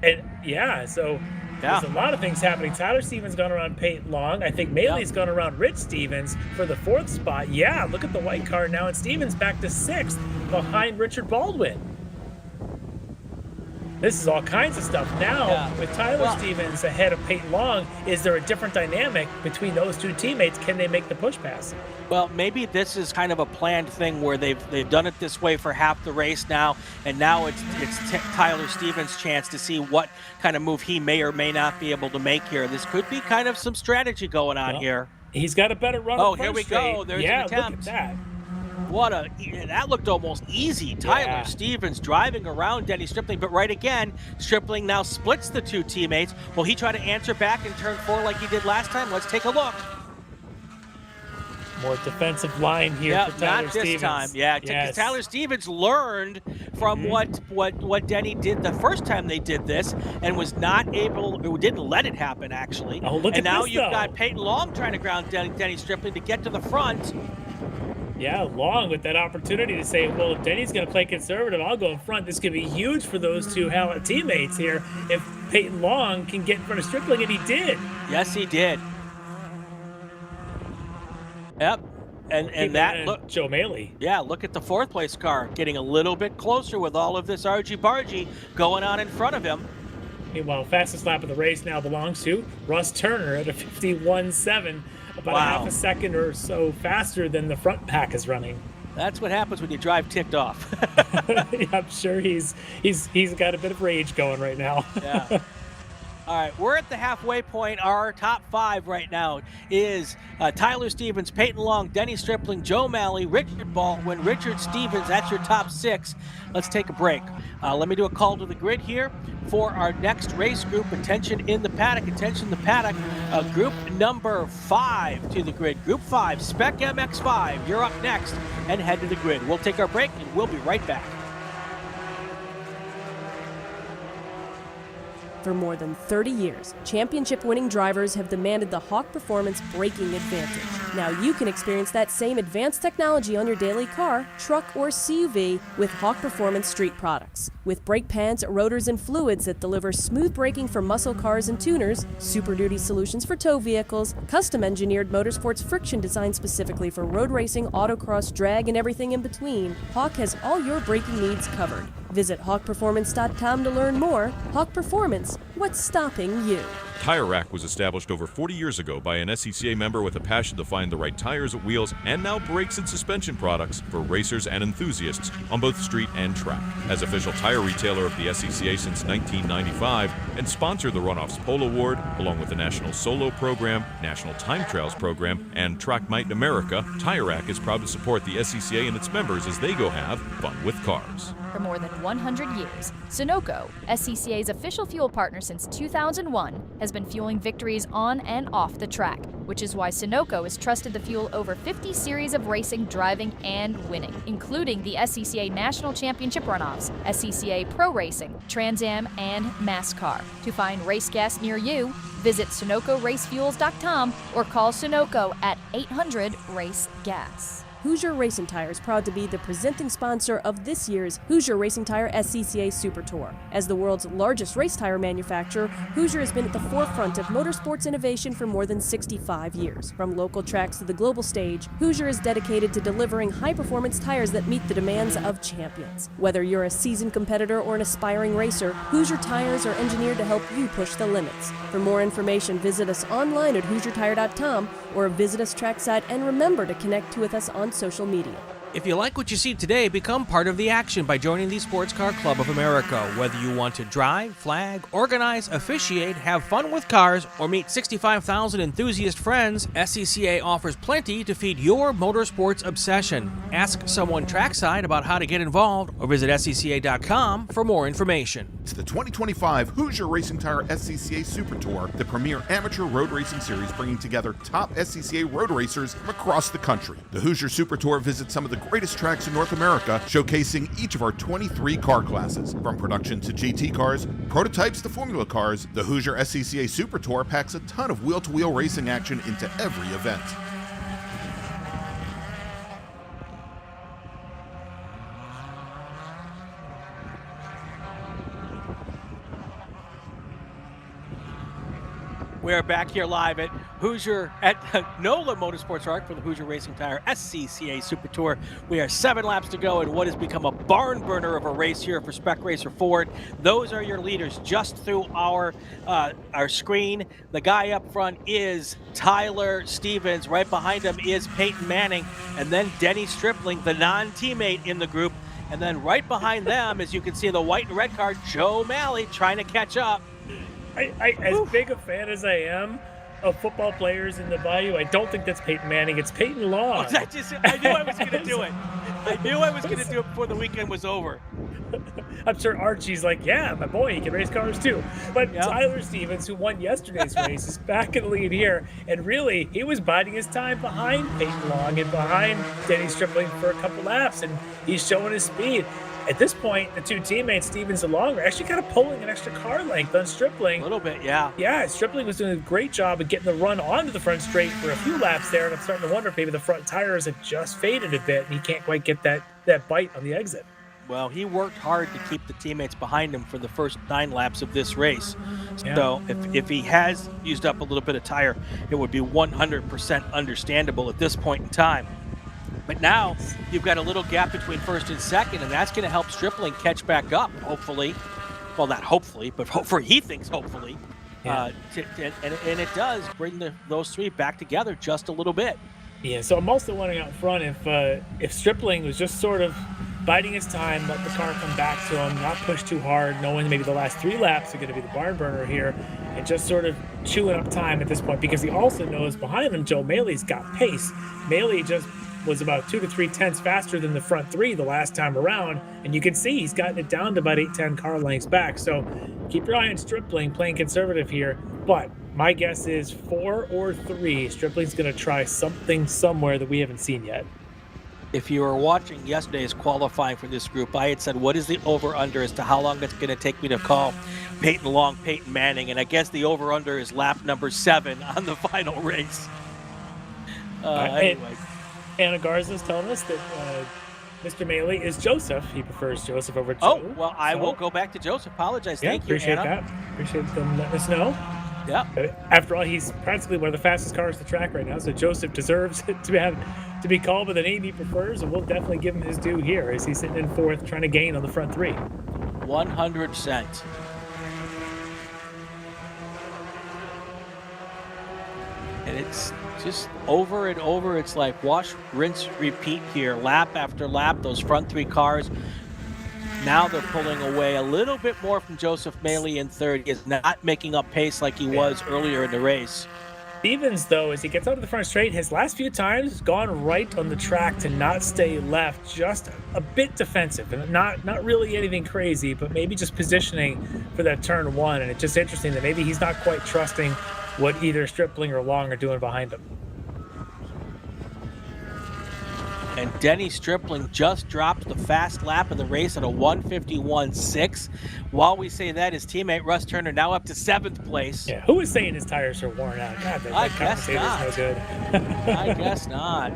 And yeah, so there's a lot of things happening. Tyler Stevens gone around Peyton Long. I think Maley's gone around Rich Stevens for the 4th spot. Yeah, look at the white car now. And Stevens back to 6th behind Richard Baldwin. This is all kinds of stuff. Now, with Tyler Stevens ahead of Peyton Long, is there a different dynamic between those two teammates? Can they make the push pass? Well, maybe this is kind of a planned thing where they've done it this way for half the race now, and now it's Tyler Stevens' chance to see what kind of move he may or may not be able to make here. This could be kind of some strategy going on here. He's got a better run. Oh, here we go. There's an attempt. Look at that. That looked almost easy. Tyler Stevens driving around Denny Stripling, but right again, Stripling now splits the two teammates. Will he try to answer back in turn 4 like he did last time? Let's take a look. More defensive line here for Tyler not this Stevens. time. Yeah, because Tyler Stevens learned from what Denny did the first time they did this, and was not able, or didn't let it happen actually. Oh, look at now this, you've got Peyton Long trying to ground Denny Stripling to get to the front. Yeah, Long with that opportunity to say, well, if Denny's going to play conservative, I'll go in front. This could be huge for those two teammates here if Peyton Long can get in front of Stripling, and he did. Yes, he did. Yep. And that look, Joe Maley. Yeah, look at the 4th place car getting a little bit closer with all of this argy-bargy going on in front of him. Meanwhile, fastest lap of the race now belongs to Russ Turner at a 51.7, about a half a second or so faster than the front pack is running. That's what happens when you drive ticked off. Yeah, I'm sure he's got a bit of rage going right now. Yeah. All right, we're at the halfway point. Our top 5 right now is Tyler Stevens, Peyton Long, Denny Stripling, Joe Maley, Richard Baldwin, Richard Stevens. That's your top 6. Let's take a break. Let me do a call to the grid here for our next race group. Attention in the paddock. Attention in the paddock. Group number 5 to the grid. Group 5, Spec MX5. You're up next and head to the grid. We'll take our break and we'll be right back. For more than 30 years, championship-winning drivers have demanded the Hawk Performance braking advantage. Now you can experience that same advanced technology on your daily car, truck, or CUV with Hawk Performance street products. With brake pads, rotors, and fluids that deliver smooth braking for muscle cars and tuners, Super Duty solutions for tow vehicles, custom-engineered motorsports friction designed specifically for road racing, autocross, drag, and everything in between, Hawk has all your braking needs covered. Visit hawkperformance.com to learn more. Hawk Performance, what's stopping you? Tire Rack was established over 40 years ago by an SCCA member with a passion to find the right tires, wheels, and now brakes and suspension products for racers and enthusiasts on both street and track. As official tire retailer of the SCCA since 1995 and sponsored the Runoffs Pole Award, along with the National Solo Program, National Time Trials Program, and Track Night in America, Tire Rack is proud to support the SCCA and its members as they go have fun with cars. For more than 100 years, Sunoco, SCCA's official fuel partner since 2001, has been fueling victories on and off the track, which is why Sunoco has trusted the fuel over 50 series of racing, driving, and winning, including the SCCA National Championship Runoffs, SCCA Pro Racing, Trans Am, and NASCAR. To find race gas near you, visit SunocoRaceFuels.com or call Sunoco at 800-RACE-GAS. Hoosier Racing Tire is proud to be the presenting sponsor of this year's Hoosier Racing Tire SCCA Super Tour. As the world's largest race tire manufacturer, Hoosier has been at the forefront of motorsports innovation for more than 65 years. From local tracks to the global stage, Hoosier is dedicated to delivering high-performance tires that meet the demands of champions. Whether you're a seasoned competitor or an aspiring racer, Hoosier tires are engineered to help you push the limits. For more information, visit us online at HoosierTire.com or visit us trackside, and remember to connect with us on social media. If you like what you see today, become part of the action by joining the Sports Car Club of America. Whether you want to drive, flag, organize, officiate, have fun with cars, or meet 65,000 enthusiast friends, SCCA offers plenty to feed your motorsports obsession. Ask someone trackside about how to get involved or visit SCCA.com for more information. It's the 2025 Hoosier Racing Tire SCCA Super Tour, the premier amateur road racing series bringing together top SCCA road racers from across the country. The Hoosier Super Tour visits some of the greatest tracks in North America, showcasing each of our 23 car classes. From production to GT cars, prototypes to Formula cars, the Hoosier SCCA Super Tour packs a ton of wheel-to-wheel racing action into every event. We're back here live at Hoosier at NOLA Motorsports Park for the Hoosier Racing Tire SCCA Super Tour. We are 7 laps to go in what has become a barn burner of a race here for Spec Racer Ford. Those are your leaders just through our screen. The guy up front is Tyler Stevens. Right behind him is Peyton Manning, and then Denny Stripling, the non-teammate in the group. And then right behind them, as you can see, the white and red car, Joe Malley trying to catch up. As big a fan as I am of football players in the Bayou, I don't think that's Peyton Manning. It's Peyton Long. Oh, I knew I was going to do it. I knew I was going to do it before the weekend was over. I'm sure Archie's like, yeah, my boy, he can race cars too. But yep. Tyler Stevens, who won yesterday's race, is back in the lead here. And really, he was biding his time behind Peyton Long and behind Denny Stripling for a couple laps, and he's showing his speed. At this point, the two teammates, Stevens and Long, are actually kind of pulling an extra car length on Stripling. A little bit, yeah. Yeah, Stripling was doing a great job of getting the run onto the front straight for a few laps there, and I'm starting to wonder if maybe the front tires have just faded a bit, and he can't quite get that bite on the exit. Well, he worked hard to keep the teammates behind him for the first 9 laps of this race. Yeah. So if he has used up a little bit of tire, it would be 100% understandable at this point in time. But now you've got a little gap between first and second, and that's going to help Stripling catch back up, hopefully. Well, not hopefully, but he thinks hopefully. Yeah. And it does bring those three back together just a little bit. Yeah, so I'm also wondering out front if Stripling was just sort of biding his time, let the car come back to him, not push too hard, knowing maybe the last 3 laps are going to be the barn burner here, and just sort of chewing up time at this point, because he also knows behind him, Joe Maley's got pace. Maley just was about 2 to 3 tenths faster than the front 3 the last time around, and you can see he's gotten it down to about 8-10 car lengths back. So keep your eye on Stripling, playing conservative here, but my guess is 4 or 3, Stripling's going to try something somewhere that we haven't seen yet. If you were watching yesterday's qualifying for this group, I had said, what is the over-under as to how long it's going to take me to call Peyton Long, Peyton Manning, and I guess the over-under is lap number 7 on the final race. Anyway. Anna Garza's telling us that Mr. Maley is Joseph. He prefers Joseph over Joe. Oh, well, I will go back to Joseph. Apologize. Yeah, Thank you, appreciate Anna. that. Appreciate them letting us know. Yeah. After all, he's practically one of the fastest cars to the track right now, so Joseph deserves to be called by the name he prefers, and we'll definitely give him his due here as he's sitting in 4th trying to gain on the front 3. 100%. And it's just over and over. It's like wash, rinse, repeat here, lap after lap. Those front 3 cars, now they're pulling away a little bit more from Joseph Maley in 3rd. He is not making up pace like he was earlier in the race. Stevens, though, as he gets out of the front straight, his last few times gone right on the track to not stay left, just a bit defensive, and not really anything crazy, but maybe just positioning for that turn 1. And it's just interesting that maybe he's not quite trusting what either Stripling or Long are doing behind him. And Denny Stripling just dropped the fast lap of the race at a 151.6. While we say that, his teammate Russ Turner now up to 7th place. Yeah, who is saying his tires are worn out? God, that commentator's no good. I guess not.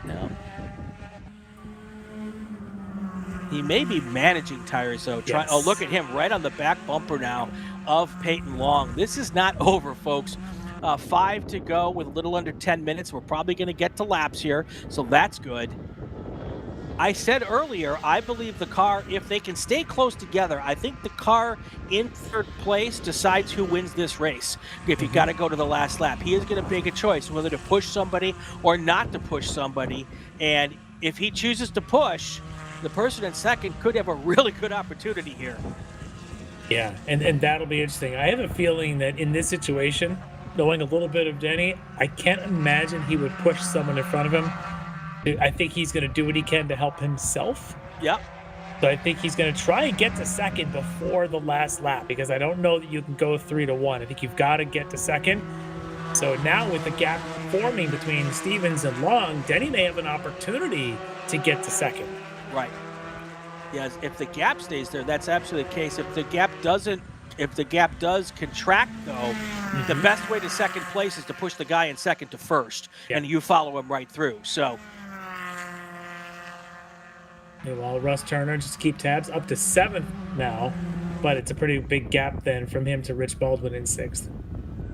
No. He may be managing tires, though. Yes. Oh, look at him right on the back bumper now of Peyton Long. This is not over, folks. 5 to go with a little under 10 minutes. We're probably going to get to laps here, so that's good. I said earlier, I believe the car, if they can stay close together, I think the car in 3rd place decides who wins this race. If you got to go to the last lap, he is going to make a choice whether to push somebody or not to push somebody. And if he chooses to push, the person in 2nd could have a really good opportunity here. Yeah, and that'll be interesting. I have a feeling that in this situation, knowing a little bit of Denny, I can't imagine he would push someone in front of him. I think he's going to do what he can to help himself. Yep. So I think he's going to try and get to 2nd before the last lap, because I don't know that you can go 3 to 1. I think you've got to get to 2nd So now with the gap forming between Stevens and Long, Denny may have an opportunity to get to second. Right. Yes, if the gap stays there, that's absolutely the case. If the gap does contract, though, the best way to second place is to push the guy in second to first, and you follow him right through. So, meanwhile, Russ Turner just keep tabs up to seventh now, but it's a pretty big gap then from him to Rich Baldwin in sixth.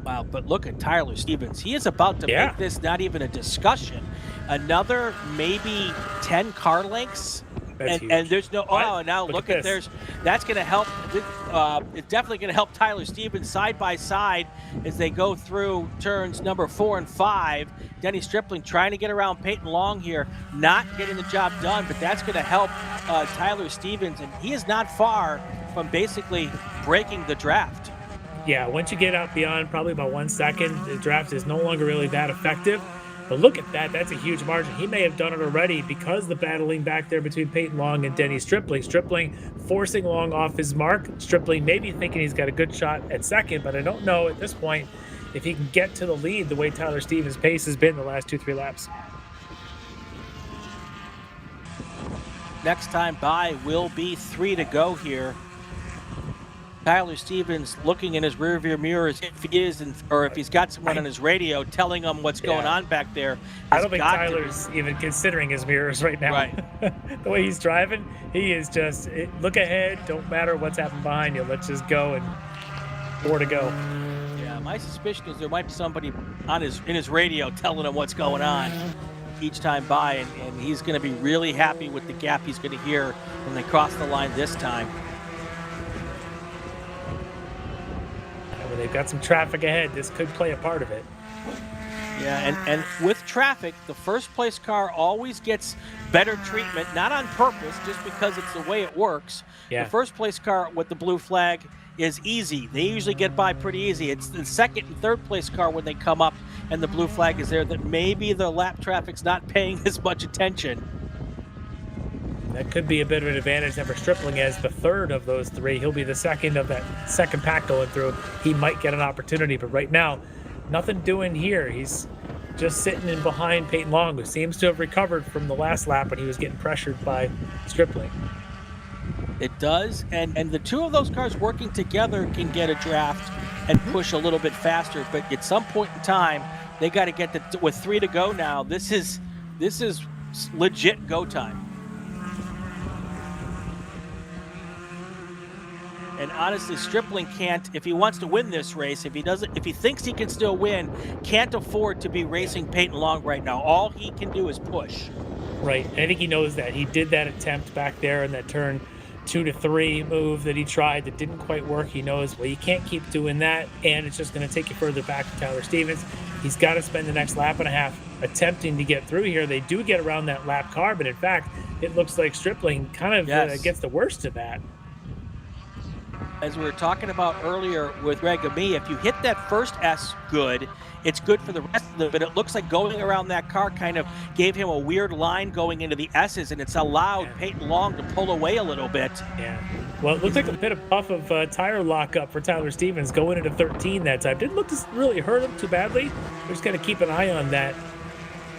wow, but look at Tyler Stevens. He is about to make this not even a discussion. Another maybe 10 car lengths. And there's no, now look at this. That's going to help. It's definitely going to help Tyler Stevens side by side as they go through turns number 4 and 5. Denny Stripling trying to get around Peyton Long here, not getting the job done, but that's going to help Tyler Stevens. And he is not far from basically breaking the draft. Yeah, once you get out beyond probably about 1 second, the draft is no longer really that effective. But look at that. That's a huge margin. He may have done it already because the battling back there between Peyton Long and Denny Stripling. Stripling forcing Long off his mark. Stripling maybe thinking he's got a good shot at second, but I don't know at this point if he can get to the lead the way Tyler Stevens' pace has been the last 2-3 laps. Next time by will be 3 to go here. Tyler Stevens looking in his rearview mirror if he is, or if he's got someone on his radio telling him what's going on back there. I don't think Tyler's even considering his mirrors right now. Right. The way he's driving, he is just, look ahead, don't matter what's happening behind you. Let's just go and 4 to go. Yeah, my suspicion is there might be somebody on in his radio telling him what's going on each time by, and he's going to be really happy with the gap he's going to hear when they cross the line this time. They've got some traffic ahead. This could play a part of it. Yeah, and with traffic, the first place car always gets better treatment, not on purpose, just because it's the way it works. Yeah. The first place car with the blue flag is easy. They usually get by pretty easy. It's the second and third place car when they come up and the blue flag is there that maybe the lap traffic's not paying as much attention. That could be a bit of an advantage then for Stripling as the third of those three. He'll be the second of that second pack going through. He might get an opportunity, but right now, nothing doing here. He's just sitting in behind Peyton Long, who seems to have recovered from the last lap when he was getting pressured by Stripling. It does, and the two of those cars working together can get a draft and push a little bit faster, but at some point in time, they got to get with 3 to go now. This is legit go time. And honestly, Stripling can't, if he wants to win this race, if he thinks he can still win, can't afford to be racing Peyton Long right now. All he can do is push. Right. I think he knows that. He did that attempt back there in that turn 2 to 3 move that he tried that didn't quite work. He knows, well, you can't keep doing that, and it's just going to take you further back to Tyler Stevens. He's got to spend the next lap and a half attempting to get through here. They do get around that lap car, but in fact, it looks like Stripling kind of gets the worst of that. As we were talking about earlier with Greg and me, if you hit that first S good, it's good for the rest of them, but it looks like going around that car kind of gave him a weird line going into the S's, and it's allowed Peyton Long to pull away a little bit. Yeah. Well, it looks like a bit of puff of tire lockup for Tyler Stevens going into 13 that time. Didn't look to really hurt him too badly. We're just going to keep an eye on that.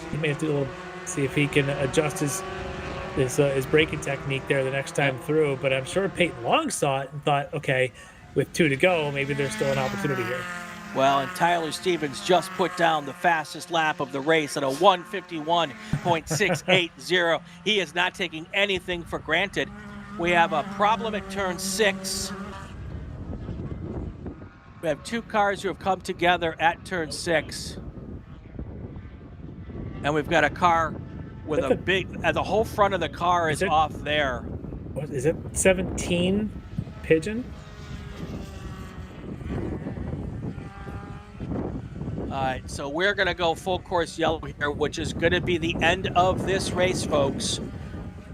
He may have to see if he can adjust his braking technique there the next time through, but I'm sure Peyton Long saw it and thought, okay, with 2 to go, maybe there's still an opportunity here. Well, and Tyler Stevens just put down the fastest lap of the race at a 1:51.680. He is not taking anything for granted. We have a problem at turn 6. We have 2 cars who have come together at turn 6. And we've got a car with a big, the whole front of the car is off there. What is it? 17 Pigeon? All right, so we're going to go full course yellow here, which is going to be the end of this race, folks.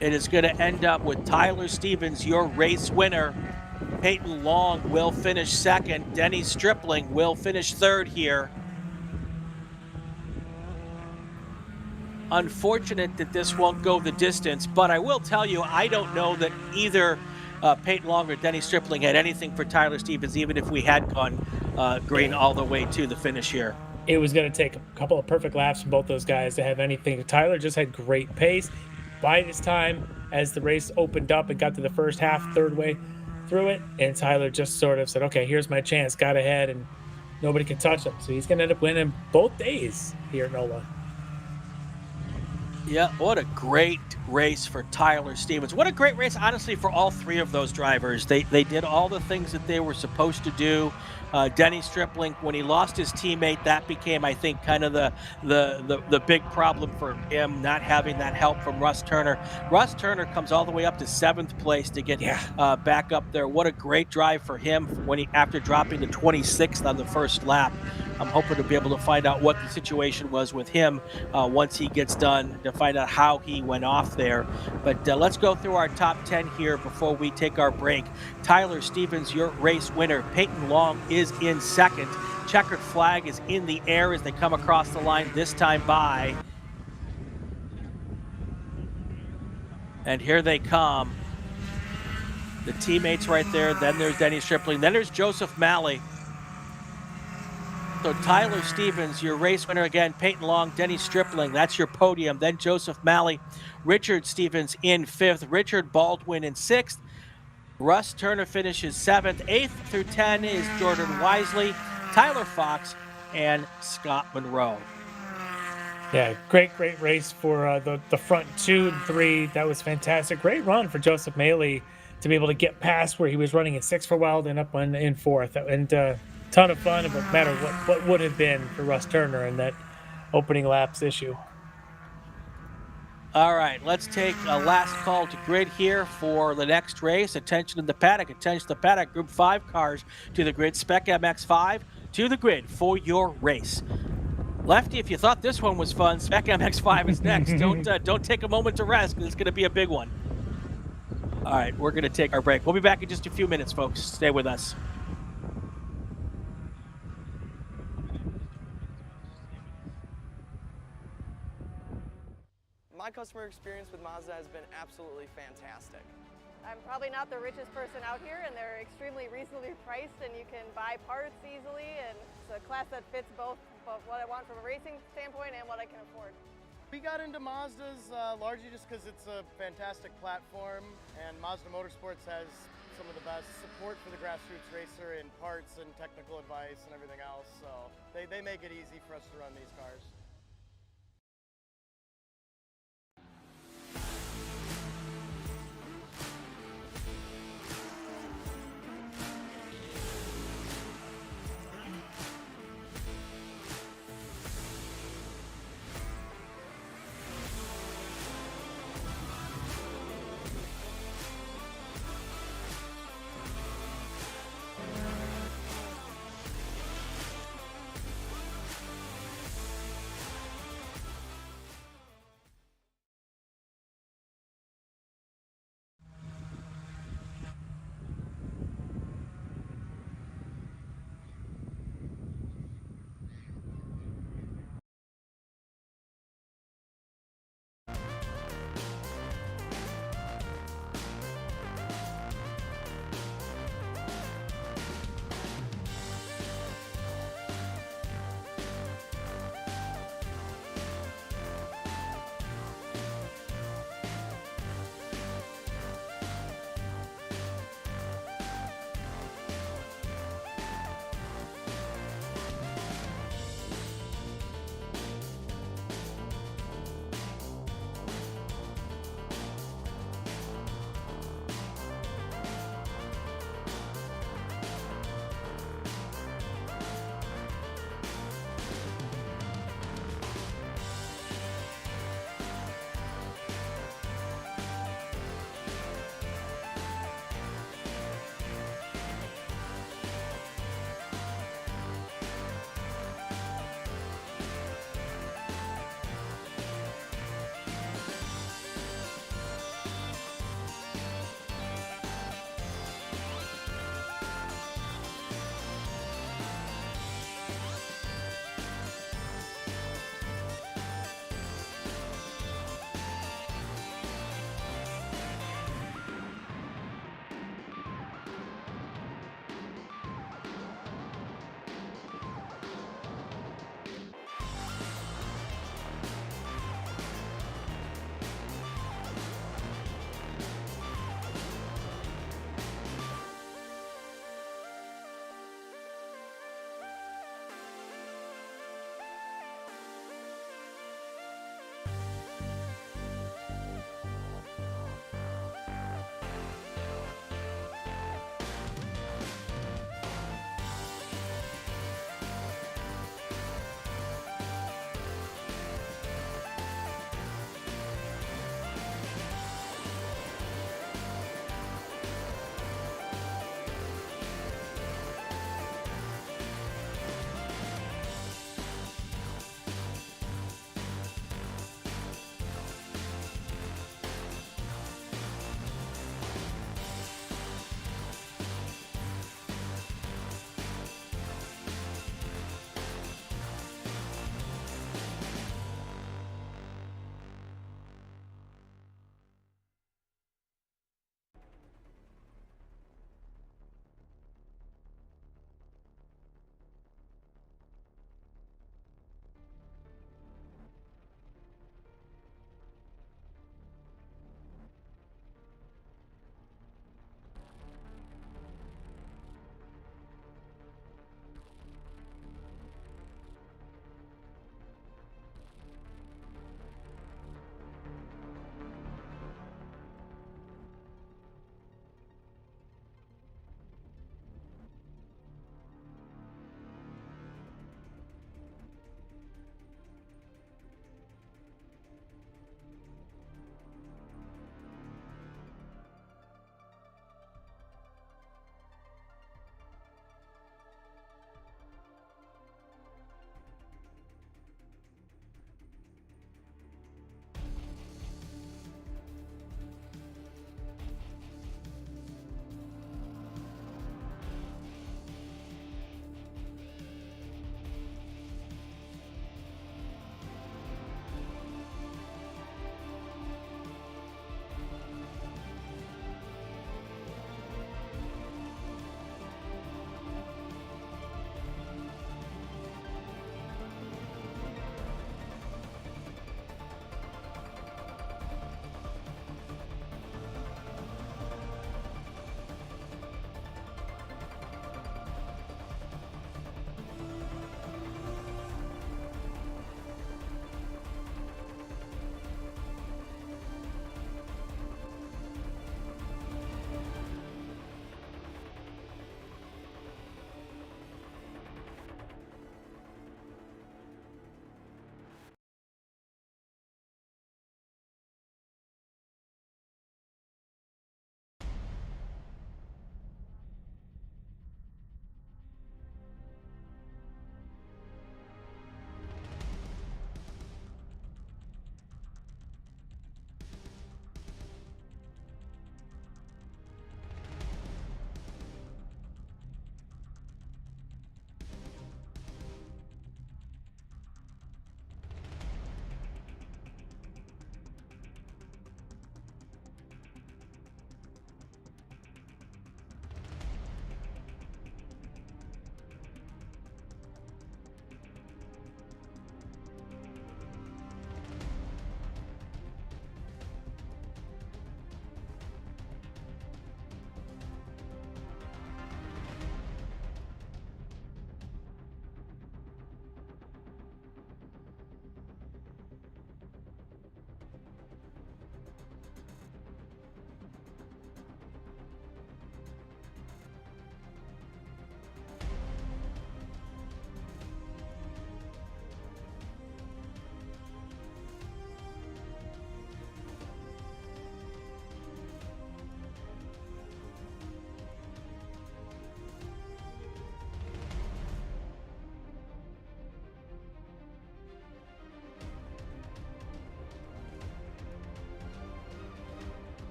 It is going to end up with Tyler Stevens, your race winner. Peyton Long will finish second. Denny Stripling will finish third here. Unfortunate that this won't go the distance, but I will tell you, I don't know that either Peyton Long or Denny Stripling had anything for Tyler Stevens, even if we had gone green all the way to the finish here. it was going to take a couple of perfect laps from both those guys to have anything. Tyler just had great pace. By this time, as the race opened up and got to the first half, third way through it, and Tyler just sort of said, okay, here's my chance, got ahead, and nobody can touch him. So he's going to end up winning both days here at NOLA. Yeah, what a great race for Tyler Stevens. What a great race, honestly, for all three of those drivers. They did all the things that they were supposed to do. Denny Stripling, when he lost his teammate, that became, I think, kind of the big problem for him, not having that help from Russ Turner. Russ Turner comes all the way up to 7th place to get back up there. What a great drive for him when after dropping to 26th on the first lap. I'm hoping to be able to find out what the situation was with him once he gets done, to find out how he went off there. But let's go through our top 10 here before we take our break. Tyler Stevens, your race winner. Peyton Long is in 2nd. Checkered flag is in the air as they come across the line, this time by. And here they come. The teammates right there. Then there's Denny Stripling. Then there's Joseph Malley. So Tyler Stevens, your race winner again. Peyton Long, Denny Stripling, that's your podium. Then Joseph Malley, Richard Stevens in 5th, Richard Baldwin in 6th. Russ Turner finishes 7th. 8th through 10 is Jordan Wisely, Tyler Fox, and Scott Monroe. Yeah, great race for the front 2 and 3. That was fantastic. Great run for Joseph Malley to be able to get past where he was running in 6th for a while, then up in 4th. And ton of fun, no matter what would have been for Russ Turner in that opening laps issue. All right, let's take a last call to grid here for the next race. Attention to the paddock. Attention to the paddock. Group 5 cars to the grid. Spec MX-5 to the grid for your race. Lefty, if you thought this one was fun, Spec MX-5 is next. Don't take a moment to rest, because it's going to be a big one. All right, we're going to take our break. We'll be back in just a few minutes, folks. Stay with us. My customer experience with Mazda has been absolutely fantastic. I'm probably not the richest person out here, and they're extremely reasonably priced, and you can buy parts easily, and it's a class that fits both what I want from a racing standpoint and what I can afford. We got into Mazdas largely just because it's a fantastic platform, and Mazda Motorsports has some of the best support for the grassroots racer in parts and technical advice and everything else, so they make it easy for us to run these cars.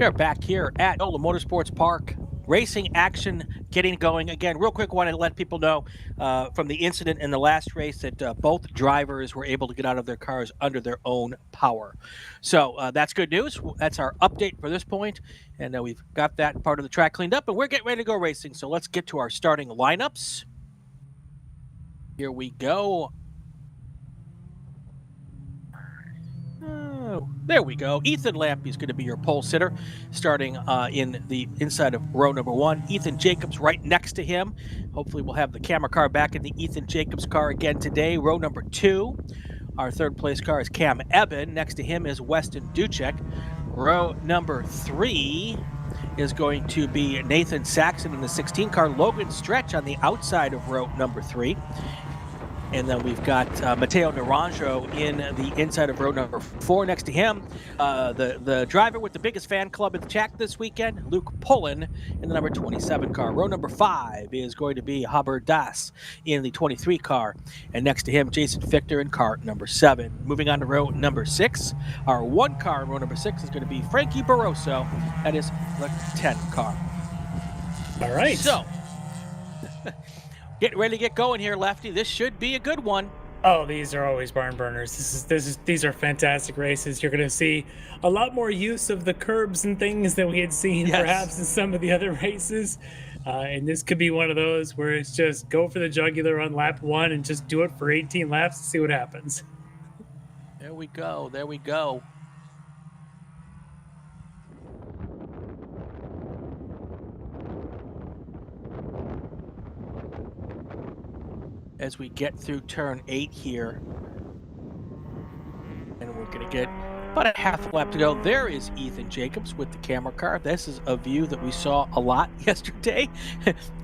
We are back here at NOLA Motorsports Park. Racing action getting going again. Real quick, wanted to let people know from the incident in the last race that both drivers were able to get out of their cars under their own power. So that's good news. That's our update for this point. And we've got that part of the track cleaned up, and we're getting ready to go racing. So let's get to our starting lineups. Here we go. There we go. Ethan Lampy is going to be your pole sitter, starting in the inside of row number 1. Ethan Jacobs right next to him. Hopefully we'll have the camera car back in the Ethan Jacobs car again today. Row number 2. Our third place car is Cam Eben. Next to him is Weston Duchek. Row number 3 is going to be Nathan Saxon in the 16 car. Logan Stretch on the outside of row number 3. And then we've got Matteo Naranjo in the inside of row number 4. Next to him, the driver with the biggest fan club at the track this weekend, Luke Pullen, in the number 27 car. Row number 5 is going to be Haber Das in the 23 car. And next to him, Jason Fichter in car number 7. Moving on to row number 6, our 1 car in row number 6 is going to be Frankie Barroso. That is the 10 car. All right. So, get ready to get going here, Lefty. This should be a good one. Oh, these are always barn burners. These are fantastic races. You're going to see a lot more use of the curbs and things than we had seen perhaps in some of the other races. And this could be one of those where it's just go for the jugular on lap 1 and just do it for 18 laps and see what happens. There we go. There we go. As we get through turn 8 here. And we're going to get about a half lap to go. There is Ethan Jacobs with the camera car. This is a view that we saw a lot yesterday.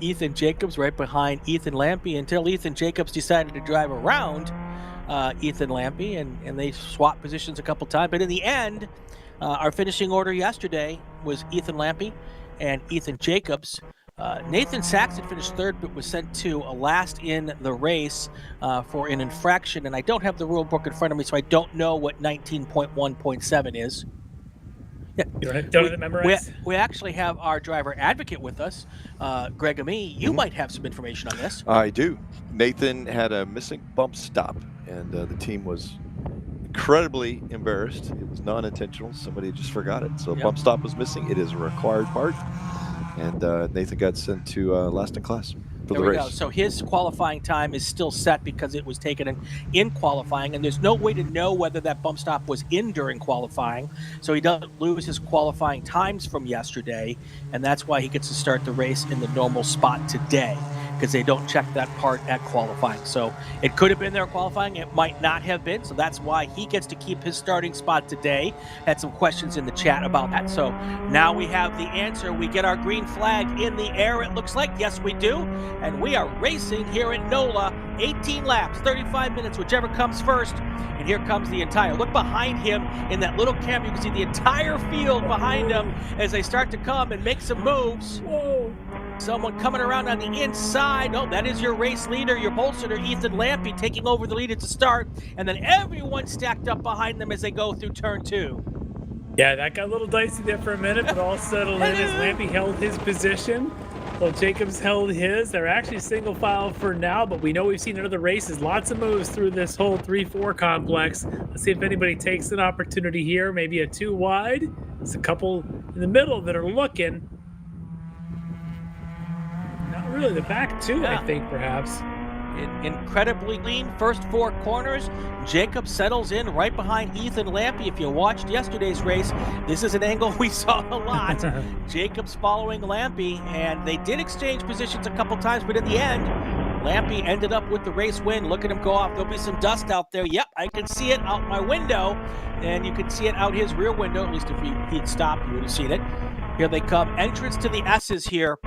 Ethan Jacobs right behind Ethan Lampy until Ethan Jacobs decided to drive around Ethan Lampy, and they swapped positions a couple times. But in the end, our finishing order yesterday was Ethan Lampy and Ethan Jacobs. Nathan Saxon finished 3rd, but was sent to last in the race for an infraction. And I don't have the rule book in front of me, so I don't know what 19.1.7 is. Yeah. You don't have it memorized? We actually have our driver advocate with us, Greg Amie. You might have some information on this. I do. Nathan had a missing bump stop, and the team was incredibly embarrassed. It was non-intentional. Somebody just forgot it. So bump stop was missing. It is a required part. And Nathan got sent to last in class for the race. Go. So his qualifying time is still set because it was taken in qualifying, and there's no way to know whether that bump stop was in during qualifying. So he doesn't lose his qualifying times from yesterday, and that's why he gets to start the race in the normal spot today, because they don't check that part at qualifying. So it could have been there qualifying, it might not have been, so that's why he gets to keep his starting spot today. Had some questions in the chat about that, so now we have the answer. We get our green flag in the air, it looks like. Yes, we do, and we are racing here at NOLA. 18 laps, 35 minutes, whichever comes first. And here comes the entire, look behind him in that little cam, you can see the entire field behind him as they start to come and make some moves. Whoa. Someone coming around on the inside. Oh, that is your race leader, your pole sitter, Ethan Lampy, taking over the lead at the start. And then everyone stacked up behind them as they go through turn 2. Yeah, that got a little dicey there for a minute, but all settled in as Lampy held his position. Well, Jacobs held his. They're actually single file for now, but we know we've seen in other races lots of moves through this whole 3-4 complex. Let's see if anybody takes an opportunity here. Maybe a 2 wide. There's a couple in the middle that are looking. Not really the back 2, I think, perhaps. Incredibly lean first 4 corners. Jacob settles in right behind Ethan Lampy. If you watched yesterday's race, this is an angle we saw a lot. Jacob's following Lampy, and they did exchange positions a couple times, but in the end, Lampy ended up with the race win. Look at him go off. There'll be some dust out there. Yep, I can see it out my window, and you can see it out his rear window. At least if he'd stopped, you would have seen it. Here they come. Entrance to the S's here.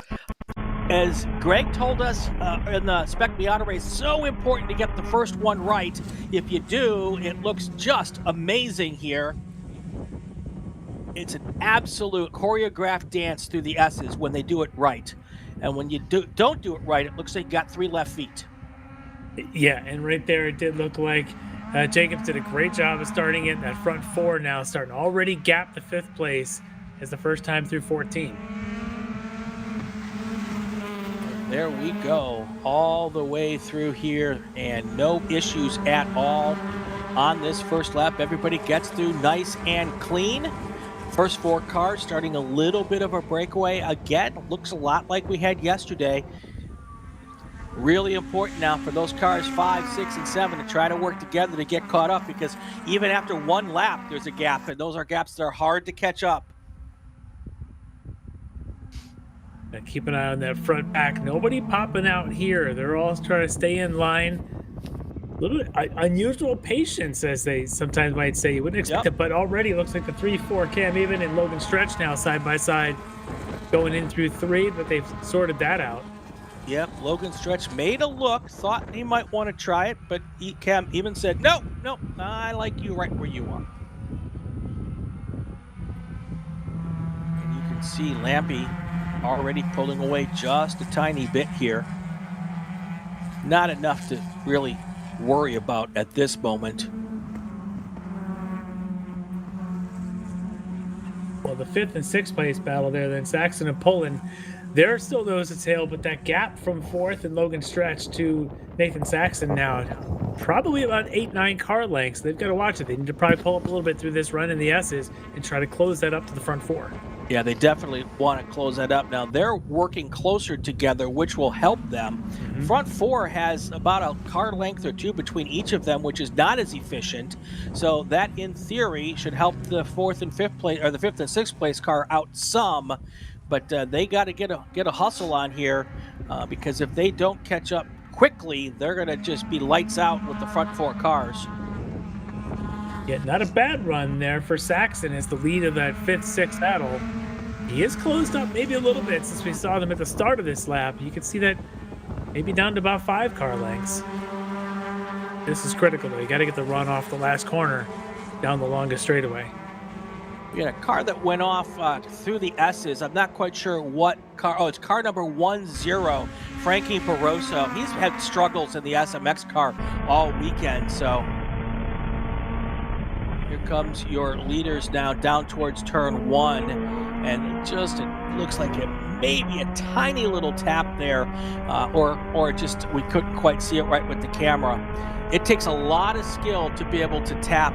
As Greg told us in the Spec Miata race, so important to get the first one right. If you do, it looks just amazing here. It's an absolute choreographed dance through the S's when they do it right. And when you don't do it right, it looks like you got 3 left feet. Yeah, and right there it did look like Jacobs did a great job of starting it. That front 4 now starting to already gap the 5th place. as the first time through 14. There we go, all the way through here, and no issues at all on this first lap. Everybody gets through nice and clean. First 4 cars starting a little bit of a breakaway. Again, looks a lot like we had yesterday. Really important now for those cars 5, 6, and 7 to try to work together to get caught up, because even after 1 lap, there's a gap, and those are gaps that are hard to catch up. And keep an eye on that front pack. Nobody popping out here. They're all trying to stay in line. A little unusual patience, as they sometimes might say. You wouldn't expect it, but already it looks like the 3-4 Cam Even and Logan Stretch now side by side going in through 3, but they've sorted that out. Yep, Logan Stretch made a look, thought he might want to try it, but Cam Even said, no, I like you right where you are. And you can see Lampy already pulling away just a tiny bit here. Not enough to really worry about at this moment. Well, the 5th and 6th place battle there, then Saxon and Poland, they're still nose to tail, but that gap from 4th and Logan Stretch to Nathan Saxon now, probably about 8-9 car lengths. They've got to watch it. They need to probably pull up a little bit through this run in the S's and try to close that up to the front 4. Yeah, they definitely want to close that up. Now, they're working closer together, which will help them. Front 4 has about a car length or 2 between each of them, which is not as efficient. So that, in theory, should help the 4th and 5th place, or the 5th and 6th place car out some. But they got to get a hustle on here, because if they don't catch up quickly, they're going to just be lights out with the front 4 cars. Yeah, not a bad run there for Saxon as the lead of that 5th, 6th battle. He is closed up maybe a little bit since we saw them at the start of this lap. You can see that maybe down to about 5 car lengths. This is critical, though. You got to get the run off the last corner down the longest straightaway. We had a car that went off through the S's. I'm not quite sure what car. Oh, it's car number 10, Frankie Barroso. He's had struggles in the SMX car all weekend, so here comes your leaders now down towards turn 1, and it looks like it may be a tiny little tap there, or just we couldn't quite see it right with the camera. It takes a lot of skill to be able to tap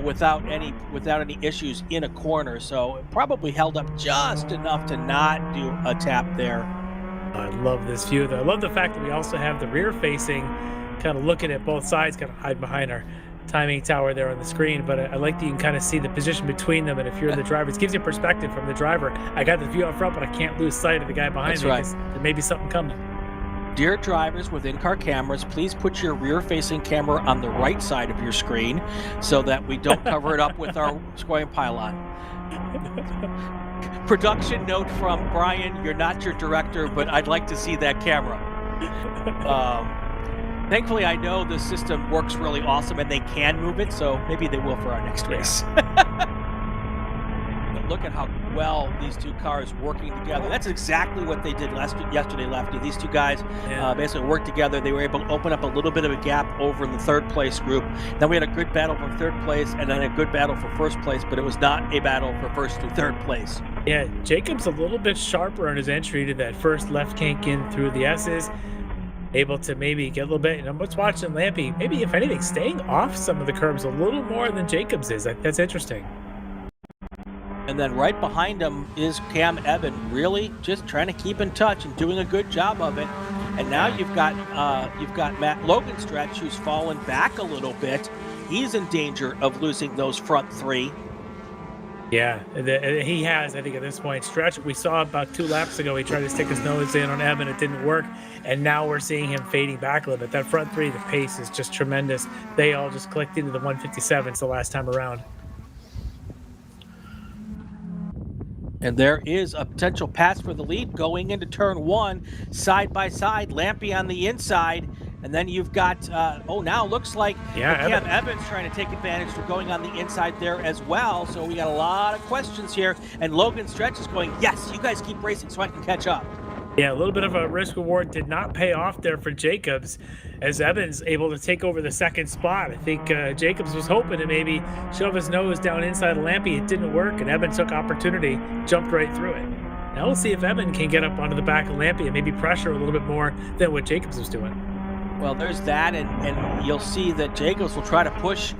without any issues in a corner, so it probably held up just enough to not do a tap there. I love this view, though. I love the fact that we also have the rear facing, kind of looking at both sides, kind of hide behind our timing tower there on the screen, but I like that you can kind of see the position between them, and if you're the driver, it gives you perspective from the driver. I got the view up front, but I can't lose sight of the guy behind me, because there may be something coming. Dear drivers with in-car cameras, please put your rear-facing camera on the right side of your screen so that we don't cover it up with our scoring pylon. Production note from Brian, you're not your director, but I'd like to see that camera. Thankfully, I know the system works really awesome and they can move it, so maybe they will for our next race. But look at how well these two cars working together. That's exactly what they did yesterday, Lefty. These two guys basically worked together. They were able to open up a little bit of a gap over in the 3rd place group. Then we had a good battle for 3rd place and then a good battle for 1st place, but it was not a battle for 1st through 3rd place. Yeah, Jacob's a little bit sharper on his entry to that first left kink in through the S's. Able to maybe get a little bit, and I'm just watching Lampy, maybe if anything, staying off some of the curbs a little more than Jacobs is. That's interesting. And then right behind him is Cam Evan, really just trying to keep in touch and doing a good job of it. And now you've got Matt Logan Stretch, who's fallen back a little bit. He's in danger of losing those front 3. Yeah, he has, I think, at this point. Stretch, we saw about 2 laps ago, he tried to stick his nose in on Evan. It didn't work. And now we're seeing him fading back a little bit. That front 3, the pace is just tremendous. They all just clicked into the 157s the last time around. And there is a potential pass for the lead going into turn 1, side by side. Lampy on the inside. And then you've got, now looks like Cam Evans trying to take advantage for going on the inside there as well. So we got a lot of questions here. And Logan Stretch is going, yes, you guys keep racing so I can catch up. Yeah, a little bit of a risk reward did not pay off there for Jacobs, as Evans able to take over the second spot. I think Jacobs was hoping to maybe shove his nose down inside of Lampy. It didn't work, and Evans took opportunity, jumped right through it. Now we'll see if Evan can get up onto the back of Lampy and maybe pressure a little bit more than what Jacobs was doing. Well, there's that, and you'll see that Jacobs will try to push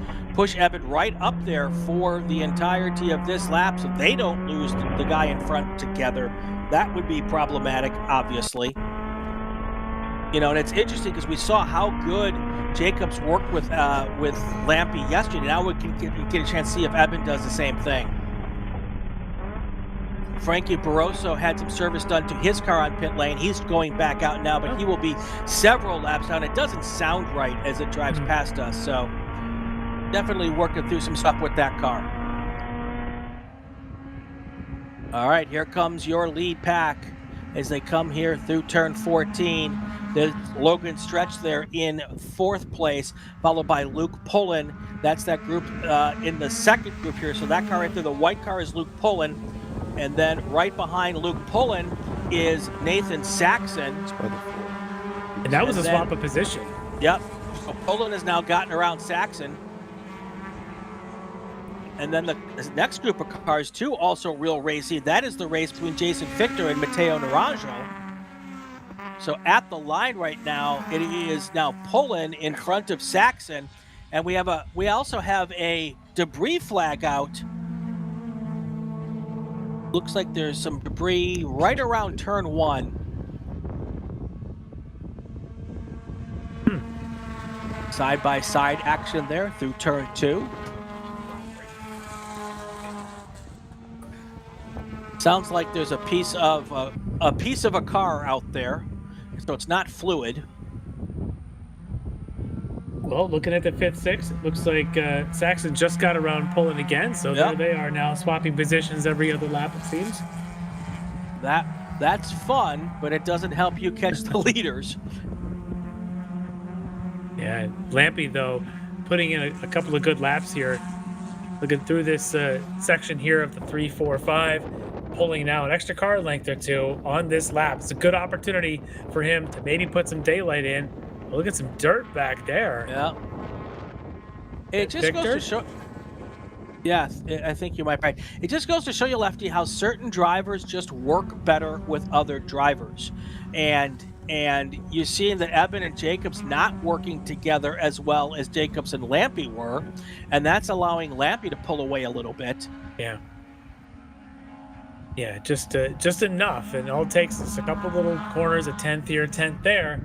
Evan right up there for the entirety of this lap, so they don't lose the guy in front together. That would be problematic, obviously. You know, and it's interesting because we saw how good Jacobs worked with Lampy yesterday. Now we can get a chance to see if Evan does the same thing. Frankie Barroso had some service done to his car on pit lane. He's going back out now, but he will be several laps down. It doesn't sound right as it drives past us, so definitely working through some stuff with that car. All right, here comes your lead pack as they come here through turn 14. There's Logan Stretch there in 4th place, followed by Luke Pullen. That's that group in the second group here. So that car right there, the white car is Luke Pullen. And then right behind Luke Pullen is Nathan Saxon. And that was a swap of position. Yep. So Pullen has now gotten around Saxon. And then the next group of cars, too, also real racy. That is the race between Jason Fichter and Matteo Naranjo. So at the line right now, it is now Pullen in front of Saxon. And we also have a debris flag out. Looks like there's some debris right around turn 1. Side-by-side action there through turn 2. Sounds like there's a piece of a car out there, so it's not fluid. Well, looking at the 5th, 6th, it looks like Saxon just got around Pullen again, so there they are now swapping positions every other lap, it seems. That's fun, but it doesn't help you catch the leaders. Yeah, Lampy, though, putting in a couple of good laps here. Looking through this section here of the 3, 4, 5, pulling now an extra car length or two on this lap. It's a good opportunity for him to maybe put some daylight in. Look at some dirt back there. Yeah. It just goes to show. Yeah, I think you might be right. It just goes to show you, Lefty, how certain drivers just work better with other drivers. And you're seeing that Evan and Jacobs not working together as well as Jacobs and Lampy were. And that's allowing Lampy to pull away a little bit. Yeah. Yeah, just enough. And all it takes is a couple little corners, a 10th here, 10th there.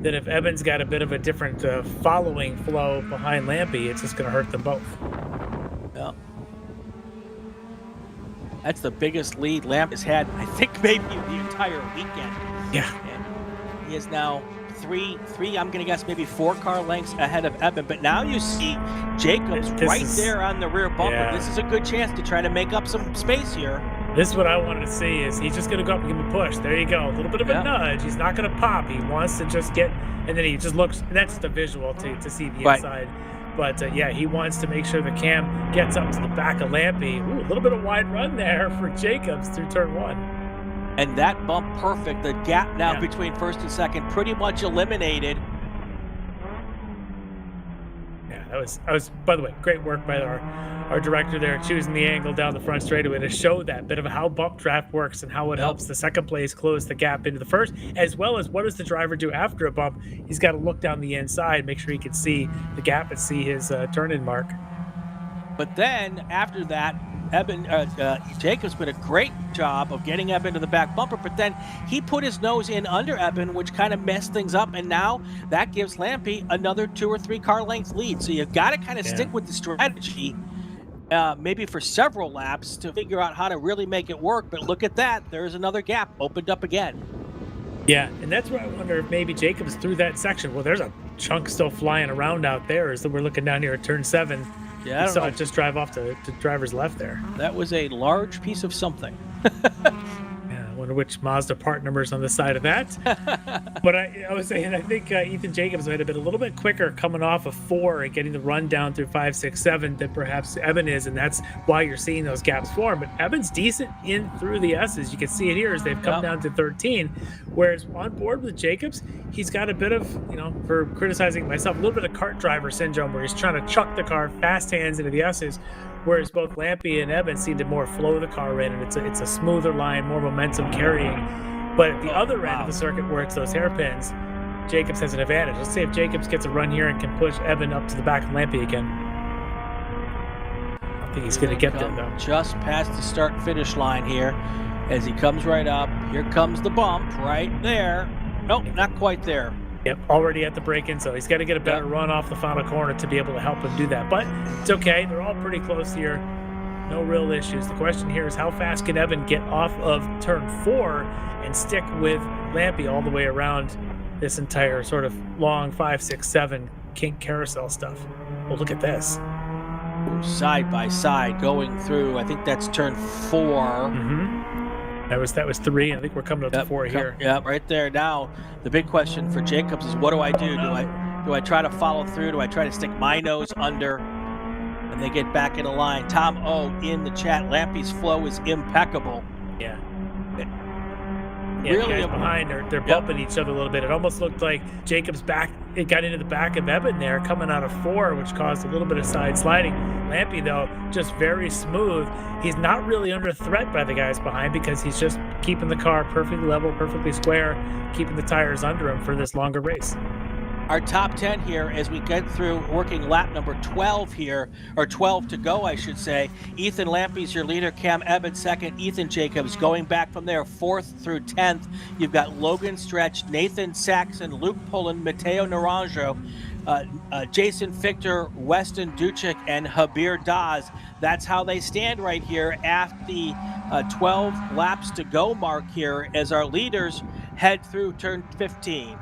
That if Evan's got a bit of a different following flow behind Lampy, it's just going to hurt them both. Yeah. That's the biggest lead Lamp has had, I think, maybe the entire weekend. Yeah. And he is now three, I'm going to guess maybe 4 car lengths ahead of Evan. But now you see Jacobs there on the rear bumper. Yeah. This is a good chance to try to make up some space here. This is what I wanted to see, is he's just going to go up and give him a push. There you go. A little bit of a nudge. He's not going to pop. He wants to just get, and then he just looks, and that's the visual to see the inside. But yeah, he wants to make sure the cam gets up to the back of Lampy. Ooh, a little bit of wide run there for Jacobs through turn 1. And that bump perfect. The gap now between first and second pretty much eliminated. Yeah, that was, by the way, great work by our director there, choosing the angle down the front straightaway to show that bit of how bump draft works and how it helps the second place close the gap into the first, as well as what does the driver do after a bump. He's got to look down the inside, make sure he can see the gap and see his turn-in mark. But then after that, Jacobs did a great job of getting Evan to the back bumper, but then he put his nose in under Evan, which kind of messed things up, and now that gives Lampy another 2 or 3 car length lead. So you've got to kind of stick with the strategy, maybe for several laps, to figure out how to really make it work. But look at that, there's another gap opened up again. Yeah, and that's where I wonder if maybe Jacobs through that section. Well, there's a chunk still flying around out there as we're looking down here at turn 7. Yeah, I saw it just drive off to driver's left there. That was a large piece of something. Yeah, wonder which Mazda part number is on the side of that. But I was saying, I think Ethan Jacobs might have been a little bit quicker coming off of 4 and getting the run down through 5, 6, 7 than perhaps Evan is, and that's why you're seeing those gaps form. But Evan's decent in through the S's. You can see it here as they've come down to 13. Whereas on board with Jacobs, he's got a bit of, for criticizing myself, a little bit of kart driver syndrome where he's trying to chuck the car fast hands into the S's. Whereas both Lampy and Evan seem to more flow the car in, and it's a smoother line, more momentum carrying. But at the other end of the circuit where it's those hairpins, Jacobs has an advantage. Let's see if Jacobs gets a run here and can push Evan up to the back of Lampy again. I think he's going to get there, though. Just past the start-finish line here. As he comes right up, here comes the bump right there. Nope, not quite there. Yep, already at the break-in, so he's got to get a better run off the final corner to be able to help him do that. But it's okay. They're all pretty close here. No real issues. The question here is how fast can Evan get off of turn 4 and stick with Lampy all the way around this entire sort of long 5, 6, 7 kink carousel stuff. Well, look at this. Side by side going through, I think that's turn 4. That was 3. I think we're coming up to 4 here. Yeah, right there. Now the big question for Jacobs is, what do I do? Do I try to follow through? Do I try to stick my nose under? And they get back in the line. Tom O in the chat. Lampy's flow is impeccable. Yeah. Really the guys behind they're bumping each other a little bit. It almost looked like Jacobs it got into the back of Evan there coming out of 4, which caused a little bit of side sliding. Lampy, though, just very smooth. He's not really under threat by the guys behind because he's just keeping the car perfectly level, perfectly square, keeping the tires under him for this longer race. Our top 10 here as we get through working lap number 12 here, or 12 to go, I should say. Ethan Lampy's your leader, Cam Evans second, Ethan Jacobs going back from there 4th through 10th. You've got Logan Stretch, Nathan Saxon, Luke Pullen, Mateo Naranjo, Jason Fichter, Weston Duchik, and Habir Daz. That's how they stand right here at the 12 laps to go mark here as our leaders head through turn 15.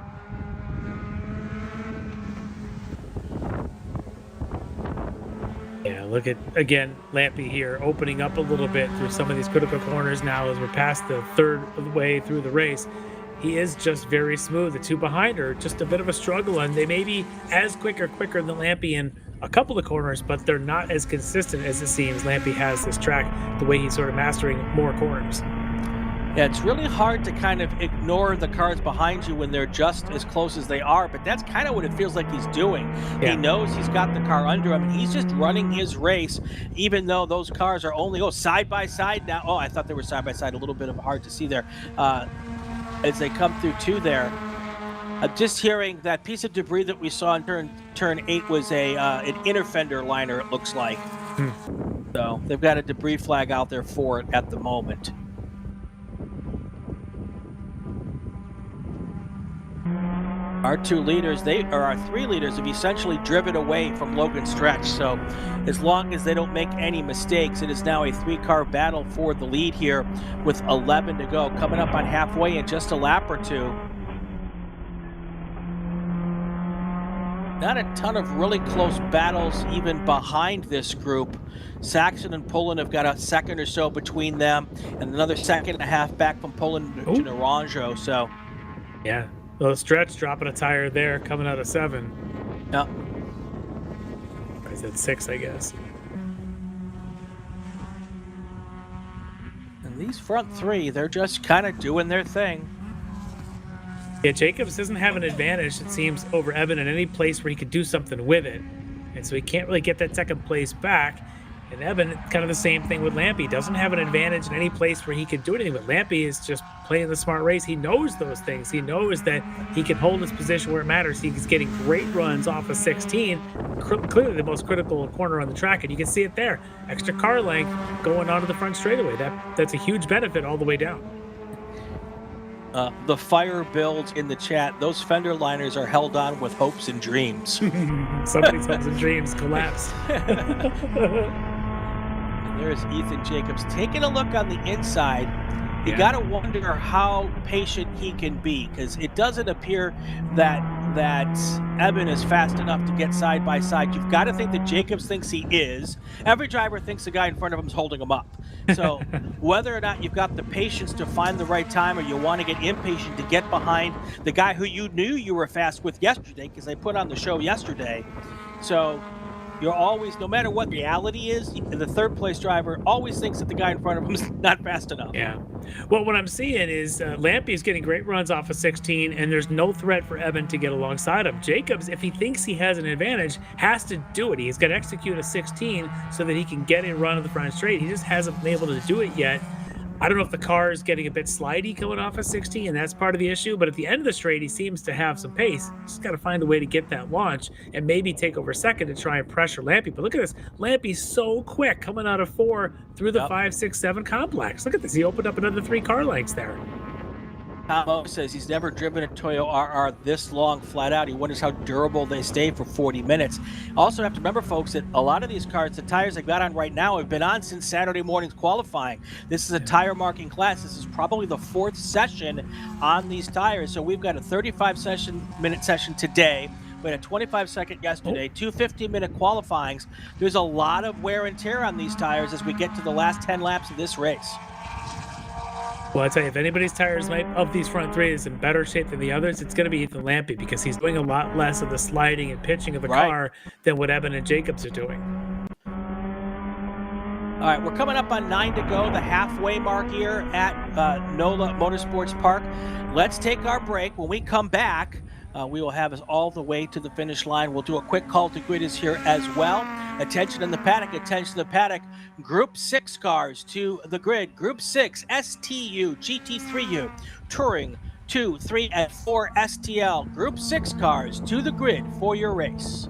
Yeah, look at, again, Lampy here opening up a little bit through some of these critical corners now as we're past the third of the way through the race. He is just very smooth. The two behind are just a bit of a struggle, and they may be as quicker than Lampy in a couple of corners, but they're not as consistent as it seems Lampy has this track, the way he's sort of mastering more corners. Yeah, it's really hard to kind of ignore the cars behind you when they're just as close as they are, but that's kind of what it feels like he's doing. Yeah. He knows he's got the car under him, and he's just running his race, even though those cars are only side by side now. Oh, I thought they were side by side, a little bit of hard to see there as they come through 2 there. Just hearing that piece of debris that we saw in turn 8 was an inner fender liner, it looks like. So they've got a debris flag out there for it at the moment. Our 2 leaders, our 3 leaders have essentially driven away from Logan Stretch. So as long as they don't make any mistakes, it is now a 3-car battle for the lead here with 11 to go. Coming up on halfway in just a lap or 2. Not a ton of really close battles even behind this group. Saxon and Pullen have got a second or so between them, and another second and a half back from Pullen to Naranjo. So, yeah. So Stretch dropping a tire there, coming out of 7. Yep. I said 6, I guess. And these front 3, they're just kind of doing their thing. Yeah, Jacobs doesn't have an advantage, it seems, over Evan in any place where he could do something with it. And so he can't really get that second place back. And Evan, kind of the same thing with Lampy. Doesn't have an advantage in any place where he could do anything. But Lampy is just playing the smart race. He knows those things. He knows that he can hold his position where it matters. He's getting great runs off of 16. Clearly the most critical corner on the track. And you can see it there. Extra car length going onto the front straightaway. That's a huge benefit all the way down. The fire builds in the chat. Those fender liners are held on with hopes and dreams. Somebody's hopes and dreams collapsed. There's Ethan Jacobs taking a look on the inside. You got to wonder how patient he can be, because it doesn't appear that Eben is fast enough to get side by side. You've got to think that Jacobs thinks he is. Every driver thinks the guy in front of him is holding him up. So whether or not you've got the patience to find the right time, or you want to get impatient to get behind the guy who you knew you were fast with yesterday, because they put on the show yesterday. So you're always, no matter what reality is, the third place driver always thinks that the guy in front of him is not fast enough. Yeah. Well, what I'm seeing is Lampy's getting great runs off of 16, and there's no threat for Eben to get alongside him. Jacobs, if he thinks he has an advantage, has to do it. He's got to execute a 16 so that he can get a run of the front straight. He just hasn't been able to do it yet. I don't know if the car is getting a bit slidey coming off of 16, and that's part of the issue. But at the end of the straight, he seems to have some pace. Just got to find a way to get that launch and maybe take over second to try and pressure Lampy. But look at this. Lampy's so quick coming out of 4 through the 5, 6, 7 complex. Look at this. He opened up another 3 car lengths there. Tom says he's never driven a Toyo RR this long flat out. He wonders how durable they stay for 40 minutes. Also have to remember, folks, that a lot of these cars, the tires they've got on right now, have been on since Saturday morning's qualifying. This is a tire marking class. This is probably the 4th session on these tires. So we've got a 35-minute session today. We had a 25-second yesterday, 2 15-minute qualifyings. There's a lot of wear and tear on these tires as we get to the last 10 laps of this race. Well, I tell you, if anybody's tires of these front 3 is in better shape than the others, it's going to be Ethan Lampy, because he's doing a lot less of the sliding and pitching of the car than what Eben and Jacobs are doing. All right, we're coming up on 9 to go, the halfway mark here at NOLA Motorsports Park. Let's take our break. When we come back, we will have us all the way to the finish line. We'll do a quick call to grid is here as well. Attention in the paddock, attention to the paddock. Group 6 cars to the grid. Group 6, STU, GT3U, Touring, 2, 3, and 4 STL. Group 6 cars to the grid for your race.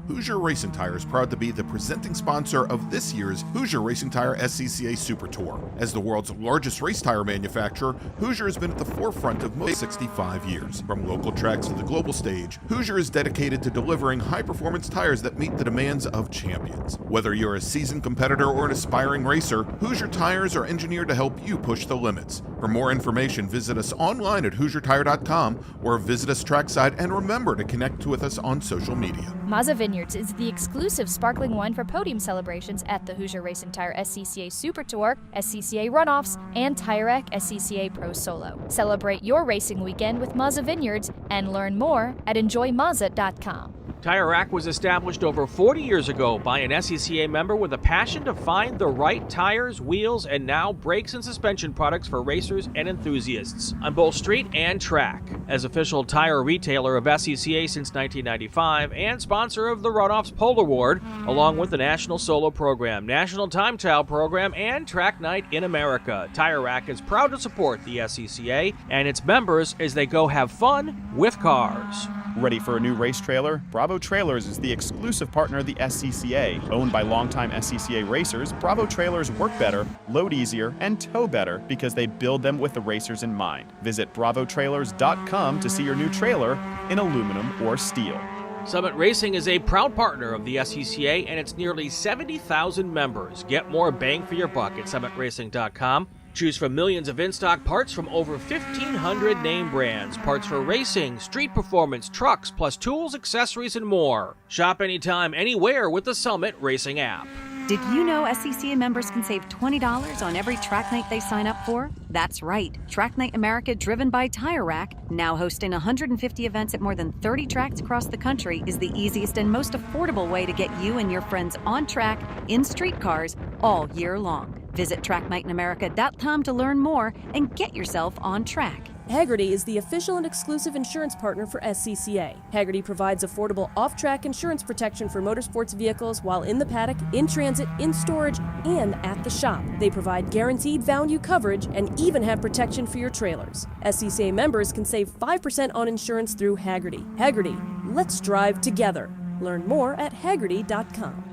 Hoosier Racing Tire is proud to be the presenting sponsor of this year's Hoosier Racing Tire SCCA Super Tour. As the world's largest race tire manufacturer, Hoosier has been at the forefront of most 65 years. From local tracks to the global stage, Hoosier is dedicated to delivering high-performance tires that meet the demands of champions. Whether you're a seasoned competitor or an aspiring racer, Hoosier tires are engineered to help you push the limits. For more information, visit us online at HoosierTire.com or visit us trackside, and remember to connect with us on social media. Mazza Vineyards is the exclusive sparkling wine for podium celebrations at the Hoosier Racing Tire SCCA Super Tour, SCCA Runoffs, and Tire Rack SCCA Pro Solo. Celebrate your racing weekend with Mazza Vineyards and learn more at enjoymazza.com. Tire Rack was established over 40 years ago by an SCCA member with a passion to find the right tires, wheels, and now brakes and suspension products for racers and enthusiasts on both street and track. As official tire retailer of SCCA since 1995 and sponsor of the Runoffs Pole Award, along with the National Solo Program, National Time Trial Program, and Track Night in America, Tire Rack is proud to support the SCCA and its members as they go have fun with cars. Ready for a new race trailer? Bravo Trailers is the exclusive partner of the SCCA. Owned by longtime SCCA racers, Bravo Trailers work better, load easier, and tow better because they build them with the racers in mind. Visit bravotrailers.com to see your new trailer in aluminum or steel. Summit Racing is a proud partner of the SCCA and its nearly 70,000 members. Get more bang for your buck at summitracing.com. Choose from millions of in-stock parts from over 1,500 name brands. Parts for racing, street performance, trucks, plus tools, accessories, and more. Shop anytime, anywhere with the Summit Racing app. Did you know SCCA members can save $20 on every track night they sign up for? That's right. Track Night America, driven by Tire Rack, now hosting 150 events at more than 30 tracks across the country, is the easiest and most affordable way to get you and your friends on track in street cars all year long. Visit tracknightinamerica.com to learn more and get yourself on track. Hagerty is the official and exclusive insurance partner for SCCA. Hagerty provides affordable off-track insurance protection for motorsports vehicles while in the paddock, in transit, in storage, and at the shop. They provide guaranteed value coverage and even have protection for your trailers. SCCA members can save 5% on insurance through Hagerty. Hagerty, let's drive together. Learn more at Hagerty.com.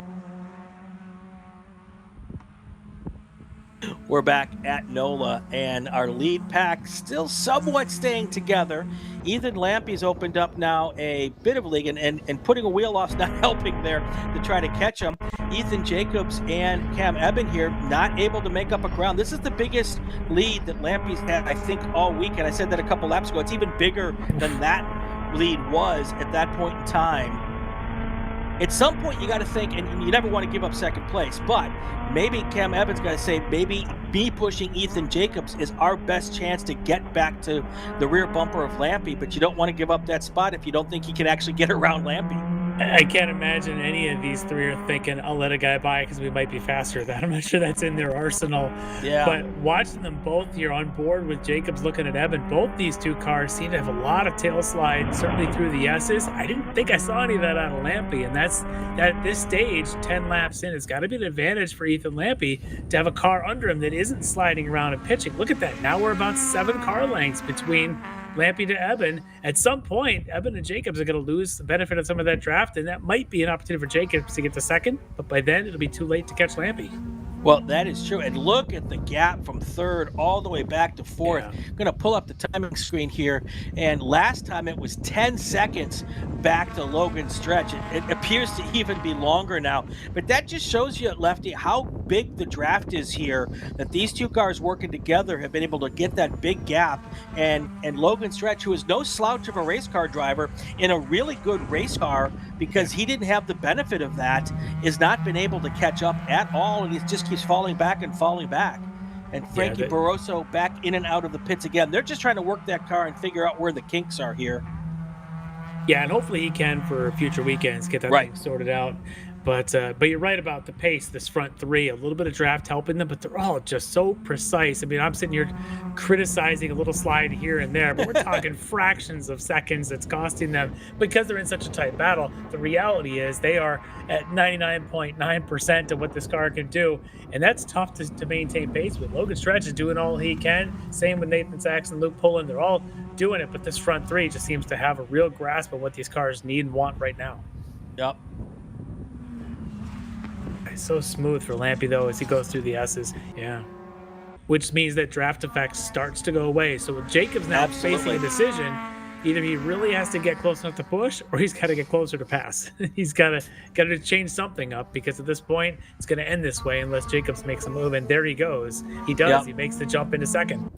We're back at NOLA, and our lead pack still somewhat staying together. Ethan Lampy's opened up now a bit of a lead, and putting a wheel off's not helping there to try to catch him. Ethan Jacobs and Cam Eben here not able to make up a ground. This is the biggest lead that Lampy's had, I think, all week, and I said that a couple laps ago. It's even bigger than that lead was at that point in time. At some point, you got to think, and you never want to give up second place, but maybe Cam Evans got to say, maybe me pushing Ethan Jacobs is our best chance to get back to the rear bumper of Lampy, but you don't want to give up that spot if you don't think he can actually get around Lampy. I can't imagine any of these three are thinking, I'll let a guy by because we might be faster than that. I'm not sure that's in their arsenal. Yeah. But watching them both here on board with Jacobs looking at Evan, both these two cars seem to have a lot of tail slide, certainly through the S's. I didn't think I saw any of that out of Lampy, and that's at this stage, 10 laps in, it's got to be an advantage for Ethan Lampy to have a car under him that isn't sliding around and pitching. Look at that. Now we're about 7 car lengths between Lampy to Eben. At some point, Eben and Jacobs are going to lose the benefit of some of that draft, and that might be an opportunity for Jacobs to get to second, but by then it'll be too late to catch Lampy. Well, that is true. And look at the gap from third all the way back to fourth. Yeah. I'm going to pull up the timing screen here. And last time it was 10 seconds back to Logan's stretch. It appears to even be longer now. But that just shows you, Lefty, how big the draft is here, that these two cars working together have been able to get that big gap. And Logan Stretch, who is no slouch of a race car driver, in a really good race car, because he didn't have the benefit of that, has not been able to catch up at all. And he just keeps falling back and falling back. And Frankie Barroso back in and out of the pits again. They're just trying to work that car and figure out where the kinks are here. Yeah, and hopefully he can for future weekends get that thing sorted out. But you're right about the pace, this front three, a little bit of draft helping them, but they're all just so precise. I mean, I'm sitting here criticizing a little slide here and there, but we're talking fractions of seconds that's costing them because they're in such a tight battle. The reality is they are at 99.9% of what this car can do, and that's tough to maintain pace with. Logan Stretch is doing all he can. Same with Nathan Saxon, Luke Pullen. They're all doing it, but this front three just seems to have a real grasp of what these cars need and want right now. Yep. So smooth for Lampy though as he goes through the S's. Yeah. Which means that draft effect starts to go away. So with Jacobs now facing a decision, either he really has to get close enough to push or he's got to get closer to pass. He's got to change something up, because at this point it's going to end this way unless Jacobs makes a move, and there he goes. He does. Yep. He makes the jump into second.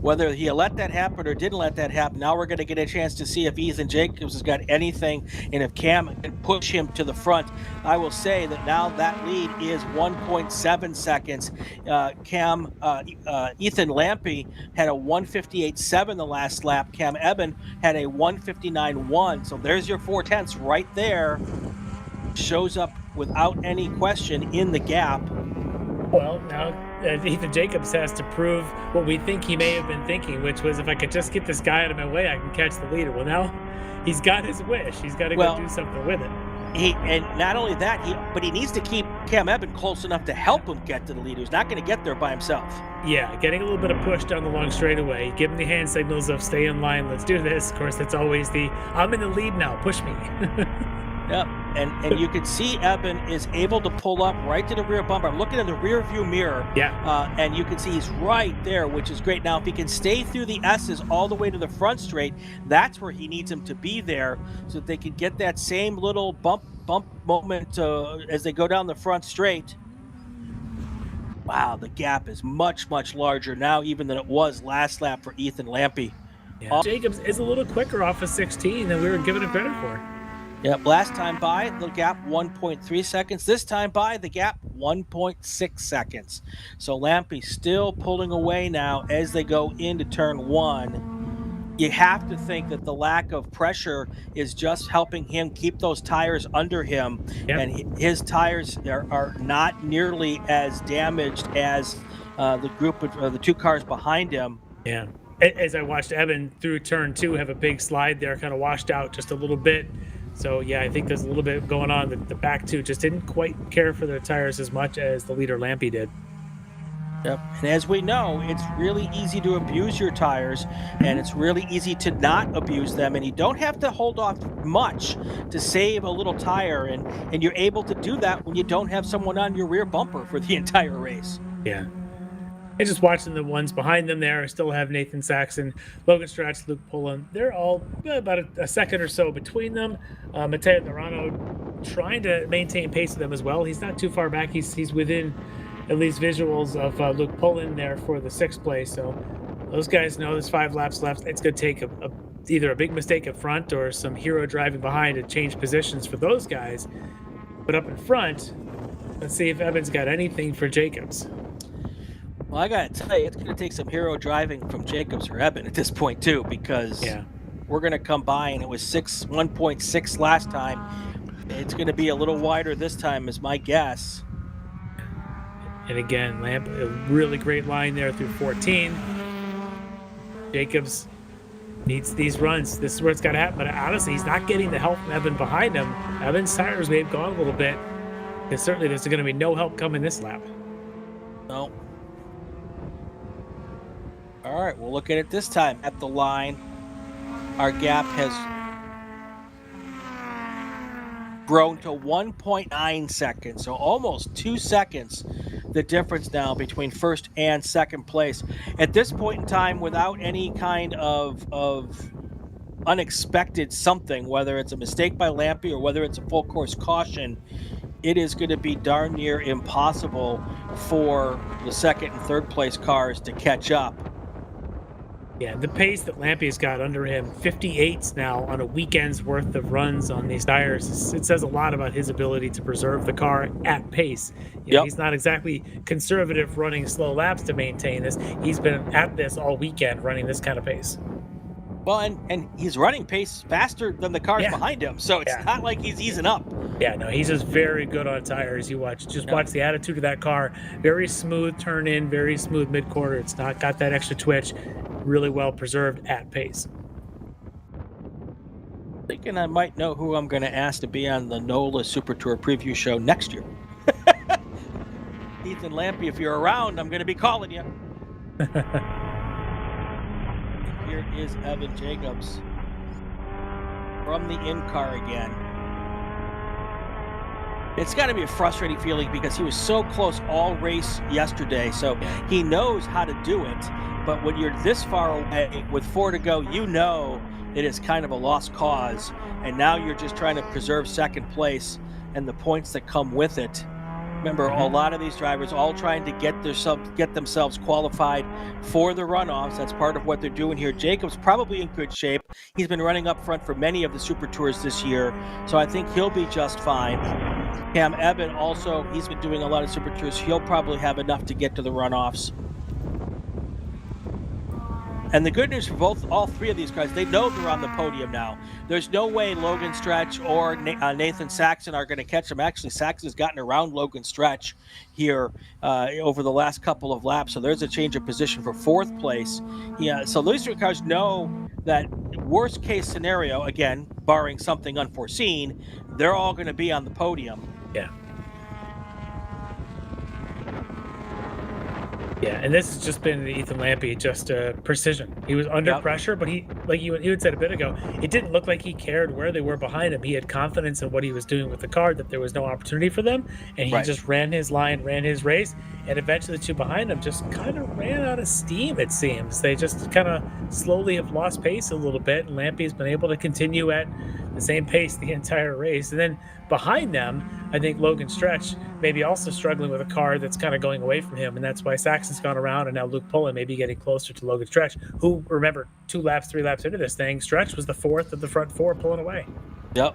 Whether he let that happen or didn't let that happen, now we're going to get a chance to see if Ethan Jacobs has got anything and if Cam can push him to the front. I will say that now that lead is 1.7 seconds. Ethan Lampy had a 158.7 the last lap. Cam Eben had a 159.1. So there's your 0.4 right there. Shows up without any question in the gap. Well, now Ethan Jacobs has to prove what we think he may have been thinking, which was, if I could just get this guy out of my way, I can catch the leader. Well, now he's got his wish. He's got to go do something with it. And not only that, but he needs to keep Cam Eben close enough to help him get to the leader. He's not going to get there by himself. Yeah, getting a little bit of push down the long straightaway. Give him the hand signals of stay in line, let's do this. Of course, that's always the, I'm in the lead now, push me. Yep, and you can see Eben is able to pull up right to the rear bumper. I'm looking in the rear view mirror. Yeah. And you can see he's right there, which is great. Now, if he can stay through the S's all the way to the front straight, that's where he needs him to be there, so that they can get that same little bump moment as they go down the front straight. Wow, the gap is much, much larger now even than it was last lap for Ethan Lampy. Yeah. Jacobs is a little quicker off of 16 than we were giving him credit for. Yep, last time by, the gap 1.3 seconds. This time by, the gap 1.6 seconds. So Lampy still pulling away now as they go into turn one. You have to think that the lack of pressure is just helping him keep those tires under him. Yep. And his tires are not nearly as damaged as the group of the two cars behind him. Yeah. As I watched Evan through turn two have a big slide there, kind of washed out just a little bit. So, yeah, I think there's a little bit going on. The back two just didn't quite care for their tires as much as the leader Lampy did. Yep. And as we know, it's really easy to abuse your tires, and it's really easy to not abuse them. And you don't have to hold off much to save a little tire. And you're able to do that when you don't have someone on your rear bumper for the entire race. Yeah. And just watching the ones behind them there, I still have Nathan Saxon, Logan Stratch, Luke Pullen. They're all about a second or so between them. Matteo Naranjo trying to maintain pace with them as well. He's not too far back. He's within at least visuals of Luke Pullen there for the 6th place. So those guys know there's 5 laps left. It's going to take either a big mistake up front or some hero driving behind to change positions for those guys. But up in front, let's see if Evan's got anything for Jacobs. Well, I got to tell you, it's going to take some hero driving from Jacobs or Eben at this point, too, because we're going to come by, and it was 1.6 last time. It's going to be a little wider this time, is my guess. And again, Lamp, a really great line there through 14. Jacobs needs these runs. This is where it's got to happen. But honestly, he's not getting the help from Eben behind him. Eben's tires may have gone a little bit, because certainly there's going to be no help coming this lap. No. All right, we'll look at it this time. At the line, our gap has grown to 1.9 seconds, so almost 2 seconds, the difference now between 1st and 2nd place. At this point in time, without any kind of unexpected something, whether it's a mistake by Lampy or whether it's a full course caution, it is going to be darn near impossible for the 2nd and 3rd place cars to catch up. Yeah, the pace that Lampy's got under him, 58s now on a weekend's worth of runs on these tires. It says a lot about his ability to preserve the car at pace. You know, he's not exactly conservative running slow laps to maintain this. He's been at this all weekend running this kind of pace. Well, and he's running pace faster than the cars behind him, so it's not like he's easing up. Yeah, no, he's just very good on tires. You watch the attitude of that car. Very smooth turn in, very smooth mid-quarter. It's not got that extra twitch. Really well preserved at pace. Thinking I might know who I'm going to ask to be on the NOLA Super Tour preview show next year. Ethan Lampy, if you're around, I'm going to be calling you. Here is Evan Jacobs from the in-car again. It's got to be a frustrating feeling because he was so close all race yesterday, so he knows how to do it. But when you're this far away with 4 to go, you know it is kind of a lost cause. And now you're just trying to preserve 2nd place and the points that come with it. Remember, a lot of these drivers all trying to get themselves qualified for the runoffs. That's part of what they're doing here. Jacobs probably in good shape. He's been running up front for many of the Super Tours this year, so I think he'll be just fine. Cam Eben also, he's been doing a lot of Super Tours. He'll probably have enough to get to the runoffs. And the good news for all 3 of these guys, they know they're on the podium now. There's no way Logan Stretch or Nathan Saxon are going to catch them. Actually, Saxon's gotten around Logan Stretch here over the last couple of laps, so there's a change of position for 4th place. Yeah, so these 3 cars know that worst case scenario, again, barring something unforeseen, they're all going to be on the podium. Yeah. Yeah, and this has just been Ethan Lampy, just precision. He was under pressure, but he, like you had said a bit ago, it didn't look like he cared where they were behind him. He had confidence in what he was doing with the car, that there was no opportunity for them, and he just ran his line, ran his race, and eventually the 2 behind him just kind of ran out of steam, it seems. They just kind of slowly have lost pace a little bit, and Lampy's been able to continue at the same pace the entire race. And then behind them, I think Logan Stretch maybe also struggling with a car that's kind of going away from him, and that's why Saxon's gone around, and now Luke Pullen may be getting closer to Logan Stretch, who, remember, 2 laps, 3 laps into this thing, Stretch was the 4th of the front 4 pulling away. Yep.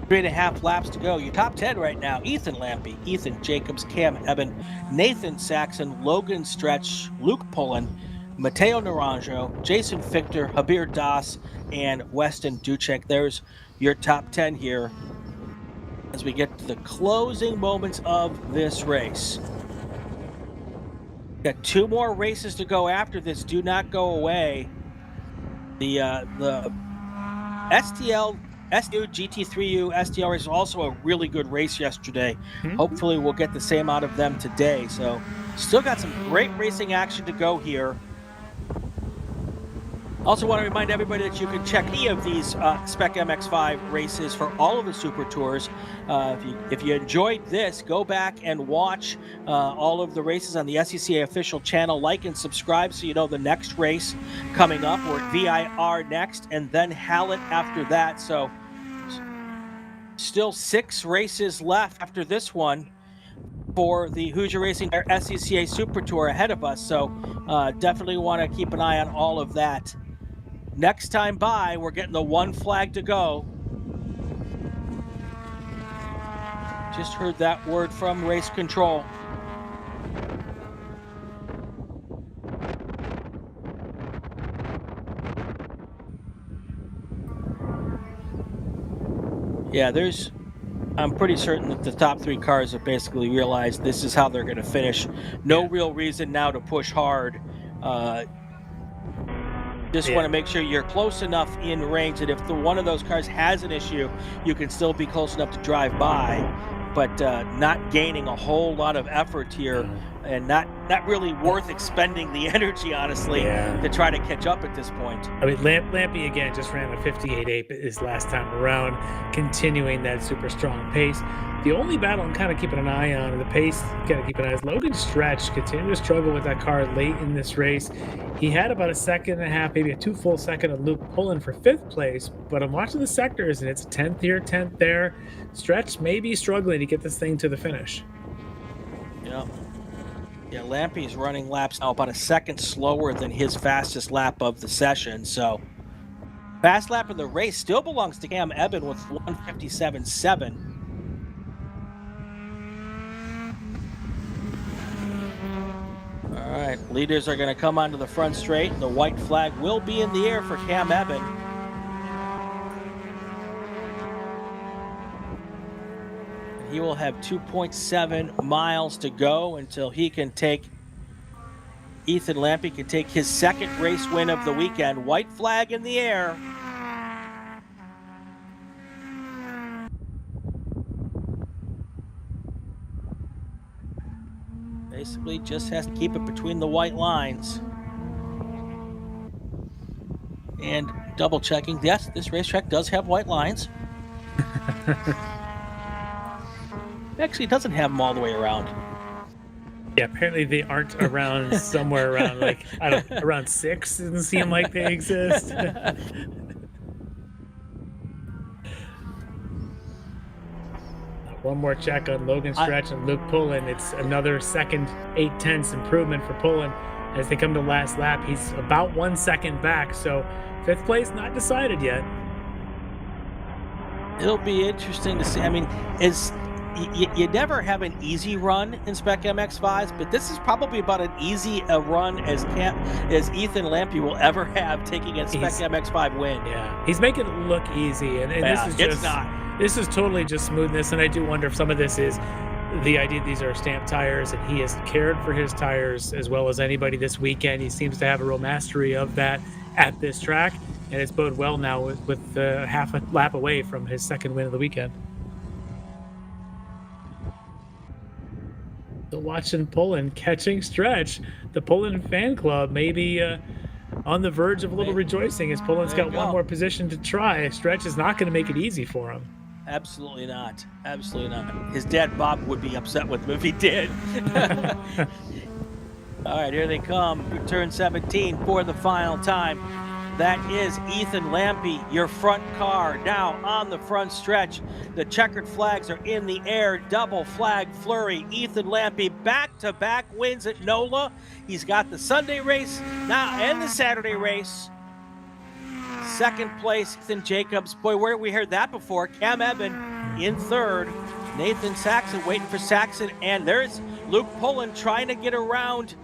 3.5 laps to go. Your top 10 right now: Ethan Lampy, Ethan Jacobs, Cam Eben, Nathan Saxon, Logan Stretch, Luke Pullen, Matteo Naranjo, Jason Fichter, Habir Das, and Weston Duchek. There's your top 10 here as we get to the closing moments of this race. Got 2 more races to go after this. Do not go away. The STL GT3U STL race was also a really good race yesterday. Hopefully we'll get the same out of them today. So still got some great racing action to go here. Also want to remind everybody that you can check any of these Spec MX-5 races for all of the Super Tours. If you enjoyed this, go back and watch all of the races on the SCCA official channel. Like and subscribe so you know the next race coming up. We're at VIR next and then Hallett after that. So still 6 races left after this one for the Hoosier Racing SCCA Super Tour ahead of us. So definitely want to keep an eye on all of that. Next time by, we're getting the 1 flag to go. Just heard that word from race control. Yeah, I'm pretty certain that the top 3 cars have basically realized this is how they're going to finish. No real reason now to push hard. Just want to make sure you're close enough in range that if one of those cars has an issue, you can still be close enough to drive by, but not gaining a whole lot of effort here, and not really worth expending the energy, honestly, to try to catch up at this point. I mean, Lampy again just ran a 58.8 his last time around, continuing that super strong pace. The only battle I'm kind of keeping an eye on, and the pace got to keep an eye on, is Logan Stretch continuing to struggle with that car late in this race. He had about 1.5 seconds, maybe a 2 full seconds of Luke Pullen for 5th place, but I'm watching the sectors, and it's 10th here, 10th there. Stretch may be struggling to get this thing to the finish. Yeah, Lampy's running laps now about 1 second slower than his fastest lap of the session. So, fast lap of the race still belongs to Cam Eben with 1:57.7. All right, leaders are going to come onto the front straight. The white flag will be in the air for Cam Eben. He will have 2.7 miles to go until he can take, Ethan Lampy can take his 2nd race win of the weekend. White flag in the air. Basically just has to keep it between the white lines. And double checking, yes, this racetrack does have white lines. Actually, it doesn't have them all the way around. Yeah, apparently they aren't around somewhere around, like, I don't know, around 6. Doesn't seem like they exist. One more check on Logan Stretch and Luke Pullen. It's another 2nd 8/10 improvement for Pullen. As they come to last lap, he's about 1 second back, so 5th place not decided yet. It'll be interesting to see. I mean, you never have an easy run in Spec MX-5s, but this is probably about as easy a run as Ethan Lampy will ever have taking a Spec MX-5 win. Yeah, he's making it look easy, and this is just this is totally just smoothness. And I do wonder if some of this is the idea these are stamped tires, and he has cared for his tires as well as anybody this weekend. He seems to have a real mastery of that at this track, and it's bode well now with half a lap away from his 2nd win of the weekend. So watching Pullen catching Stretch, the Pullen fan club may be on the verge of a little rejoicing as Pullen's got one more position to try. Stretch is not going to make it easy for him. Absolutely not. Absolutely not. His dad, Bob, would be upset with him if he did. All right, here they come. Turn 17 for the final time. That is Ethan Lampy, your front car, now on the front stretch. The checkered flags are in the air, double flag flurry. Ethan Lampy back-to-back wins at NOLA. He's got the Sunday race now and the Saturday race. 2nd place, Ethan Jacobs. Boy, where we heard that before. Cam Eben in 3rd. Nathan Saxon waiting for Saxon, and there's Luke Pullen trying to get around.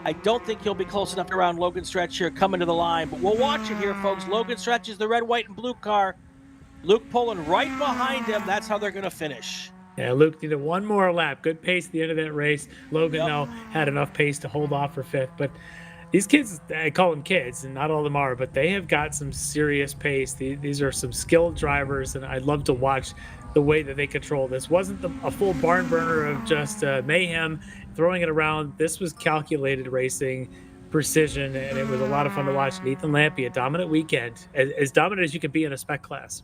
I don't think he'll be close enough around Logan Stretch here coming to the line, but we'll watch it here, folks. Logan Stretch is the red, white, and blue car. Luke Pullen right behind him. That's how they're going to finish. Yeah, Luke needed one more lap. Good pace at the end of that race. Logan, though, had enough pace to hold off for 5th. But these kids, I call them kids, and not all of them are, but they have got some serious pace. These are some skilled drivers, and I'd love to watch the way that they control this. Wasn't a full barn burner of just mayhem, throwing it around. This was calculated racing, precision, and it was a lot of fun to watch. Nathan Lampy, a dominant weekend, as dominant as you could be in a spec class.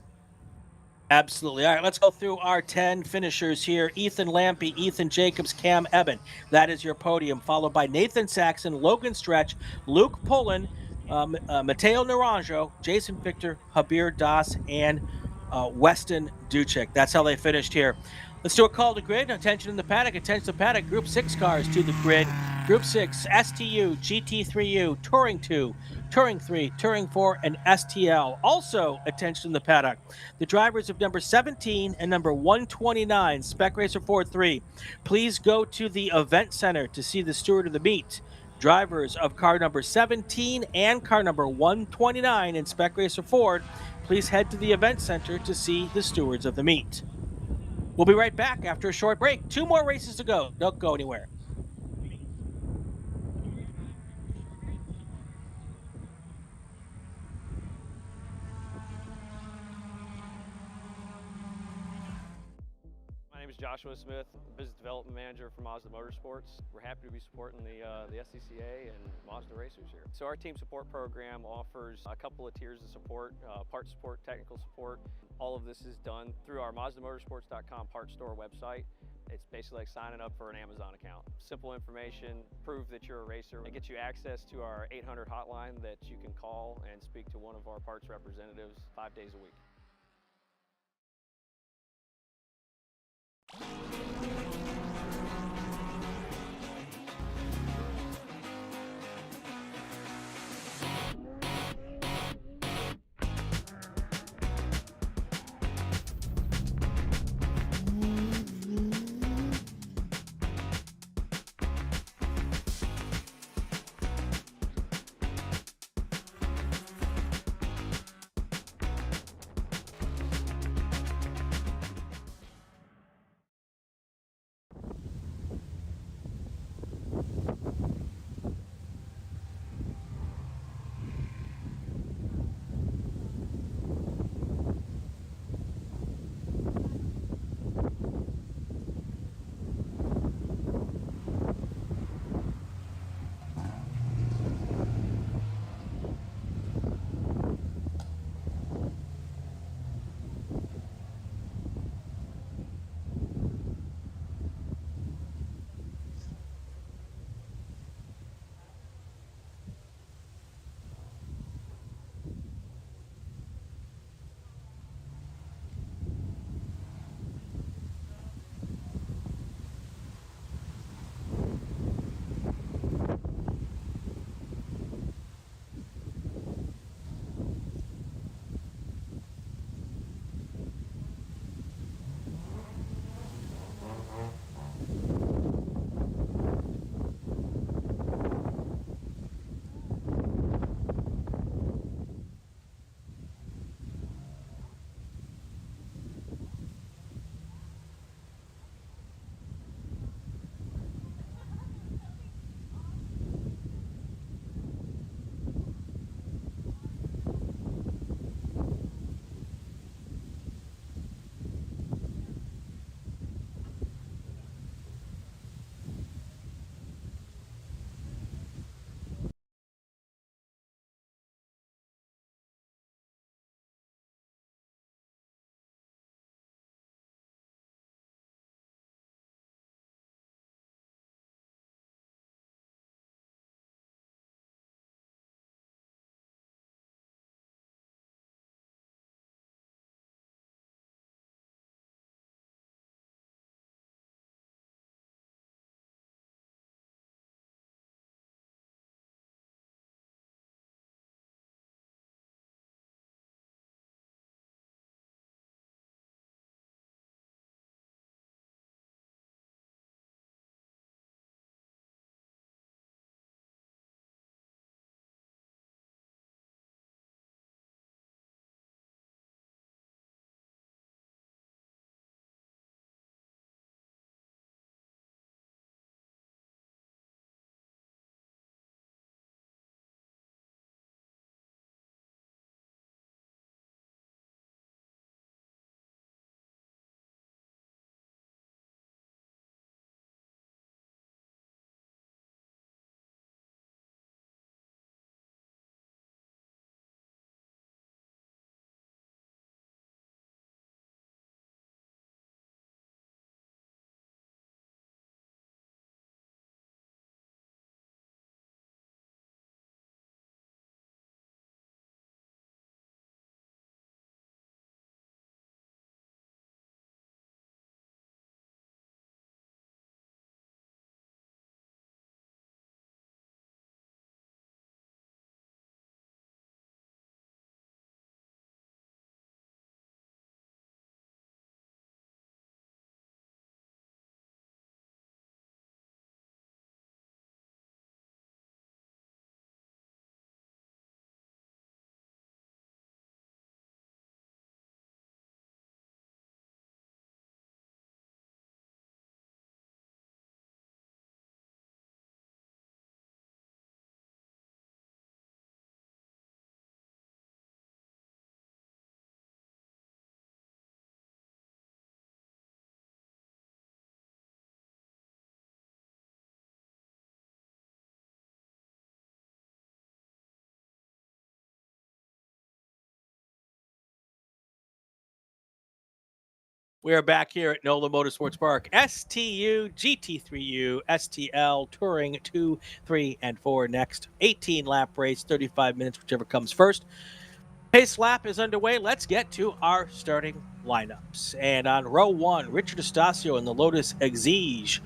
Absolutely. All right, let's go through our 10 finishers here. Ethan Lampy, Ethan Jacobs, Cam Eben. That is your podium, followed by Nathan Saxon, Logan Stretch, Luke Pullen, Mateo Naranjo, Jason Victor, Habir Das, and Weston Duchek. That's how they finished here. Let's do a call to grid. Attention in the paddock. Attention to the paddock. Group 6 cars to the grid. Group 6, STU, GT3U, Touring 2, Touring 3, Touring 4, and STL. Also, attention in the paddock. The drivers of number 17 and number 129, Spec Racer 4-3, please go to the event center to see the steward of the meet. Drivers of car number 17 and car number 129 in Spec Racer Ford, please head to the event center to see the stewards of the meet. We'll be right back after a short break. 2 more races to go. Don't go anywhere. My name is Joshua Smith, Business Development Manager for Mazda Motorsports. We're happy to be supporting the SCCA and Mazda racers here. So our team support program offers a couple of tiers of support, part support, technical support. All of this is done through our MazdaMotorsports.com parts store website. It's basically like signing up for an Amazon account. Simple information, prove that you're a racer. It gets you access to our 800 hotline that you can call and speak to one of our parts representatives 5 days a week. We are back here at NOLA Motorsports Park. STU, GT3U, STL, Touring 2, 3, and 4 next. 18-lap race, 35 minutes, whichever comes first. Pace lap is underway. Let's get to our starting lineups. And on row 1, Richard Estacio in the Lotus Exige,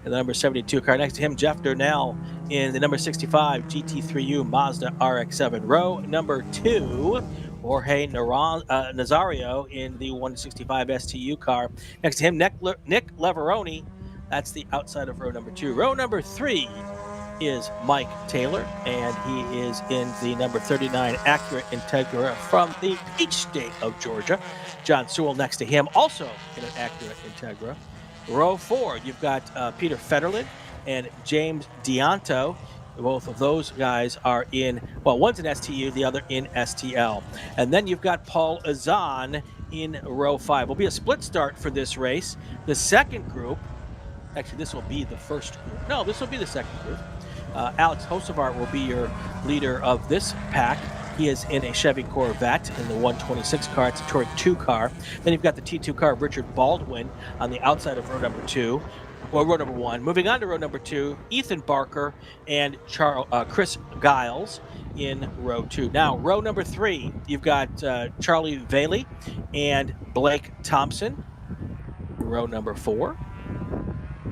in the number 72 car. Next to him, Jeff Durnell in the number 65 GT3U Mazda RX-7. Row number 2, Jorge Nazario in the 165 STU car. Next to him, Nick Leveroni. That's the outside of row number 2. Row number 3 is Mike Taylor, and he is in the number 39 Acura Integra from the peach state of Georgia. John Sewell next to him, also in an Acura Integra. Row 4, you've got Peter Federlin and James Dianto. Both of those guys are in, well, one's in STU, the other in STL. And then you've got Paul Azan in row 5. Will be a split start for this race. The second group, actually this will be the first group. No, this will be the second group. Alex Hocevar will be your leader of this pack. He is in a Chevy Corvette in the 126 car. It's a Touring 2 car. Then you've got the T2 car of Richard Baldwin on the outside of row number 2. Well, row number 1. Moving on to row number 2, Ethan Barker and Chris Giles in row 2. Now, row number 3, you've got Charlie Valey and Blake Thompson. Row number 4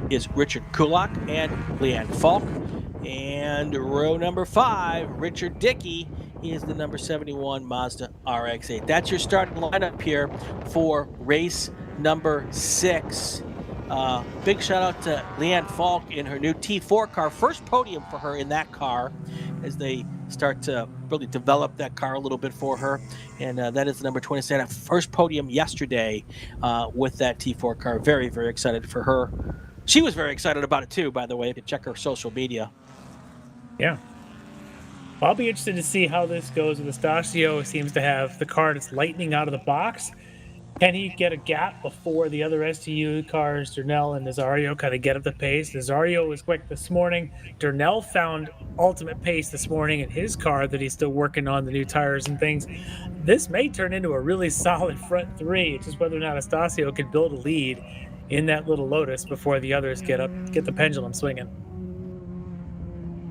is Richard Kulak and Leanne Falk. And row number 5, Richard Dickey. He is the number 71 Mazda RX-8. That's your starting lineup here for race number 6. Big shout out to Leanne Falk in her new T4 car. First podium for her in that car as they start to really develop that car a little bit for her. And that is the number 27. First podium yesterday with that T4 car. Very, very excited for her. She was very excited about it too, by the way. You can check her social media. Yeah. I'll be interested to see how this goes with Estacio. Seems to have the car that's lightning out of the box. Can he get a gap before the other STU cars, Durnell and Nazario, kind of get up the pace? Nazario was quick this morning. Durnell found ultimate pace this morning in his car that he's still working on the new tires and things. This may turn into a really solid front 3. It's just whether or not Estacio can build a lead in that little Lotus before the others get the pendulum swinging.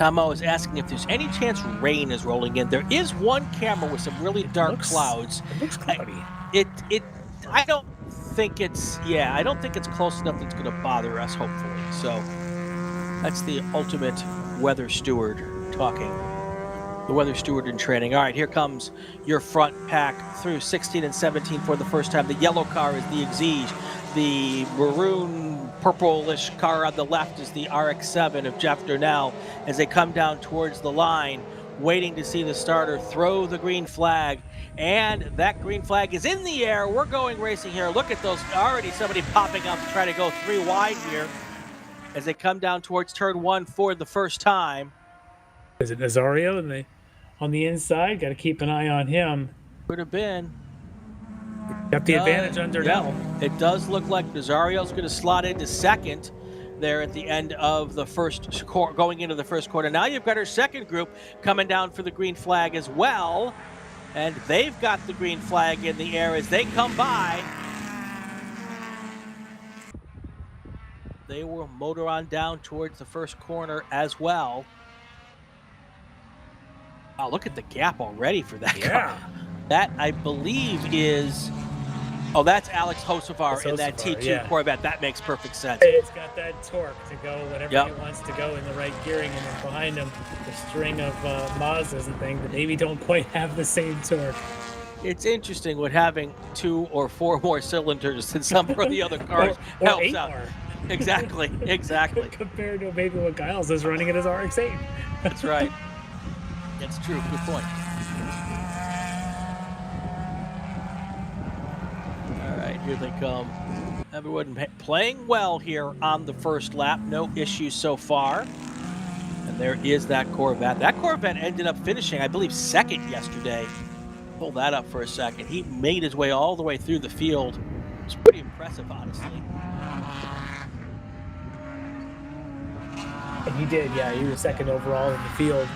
Tomo is asking if there's any chance rain is rolling in. There is one camera with some really dark clouds. It looks cloudy. I don't think it's close enough that it's going to bother us, hopefully. So that's the ultimate weather steward talking. The weather steward in training. All right, here comes your front pack through 16 and 17 for the first time. The yellow car is the Exige. The maroon purplish car on the left is the RX-7 of Jeff Durnell as they come down towards the line, waiting to see the starter throw the green flag. And that green flag is in the air. We're going racing here. Look at those. Already somebody popping up to try to go 3 wide here as they come down towards turn 1 for the first time. Is it Nazario on the inside? Got to keep an eye on him. Could have been. Got the advantage on Durnell. Yeah, it does look like Nazario's going to slot into second there at the end of the first going into the first quarter. Now you've got our second group coming down for the green flag as well. And they've got the green flag in the air as they come by. They will motor on down towards the first corner as well. Wow, look at the gap already for that car. That, I believe, is... Oh, that's Alex Hocevar in that T2 Corvette. That makes perfect sense. It's got that torque to go whenever he wants to go in the right gearing, and then behind him, the string of Mazdas and things that maybe don't quite have the same torque. It's interesting what having 2 or 4 more cylinders than some of the other cars or helps 8 out. More. Exactly. Compared to maybe what Giles is running in his RX-8. That's right. That's true. Good point. All right, here they come. Everyone playing well here on the first lap. No issues so far. And there is that Corvette. That Corvette ended up finishing, I believe, second yesterday. Pull that up for a second. He made his way all the way through the field. It's pretty impressive, honestly. And he did, yeah. He was second overall in the field.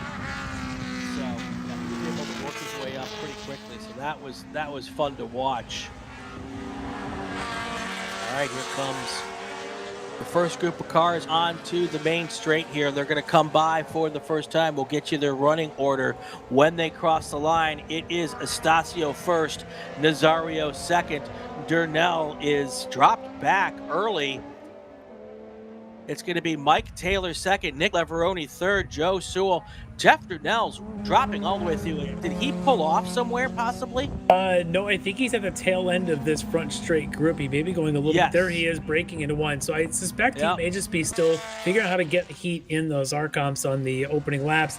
So he was able to work his way up pretty quickly. So that was fun to watch. All right, here comes the first group of cars onto the main straight here. They're going to come by for the first time. We'll get you their running order when they cross the line. It is Estacio first, Nazario second. Durnell is dropped back early. It's going to be Mike Taylor second, Nick Leveroni third, Joe Sewell. Jeff Durnell's dropping all the way through. Did he pull off somewhere possibly? No, I think he's at the tail end of this front straight group. He may be going a little bit. There he is, breaking into one. So I suspect he may just be still figuring out how to get heat in those RComps on the opening laps.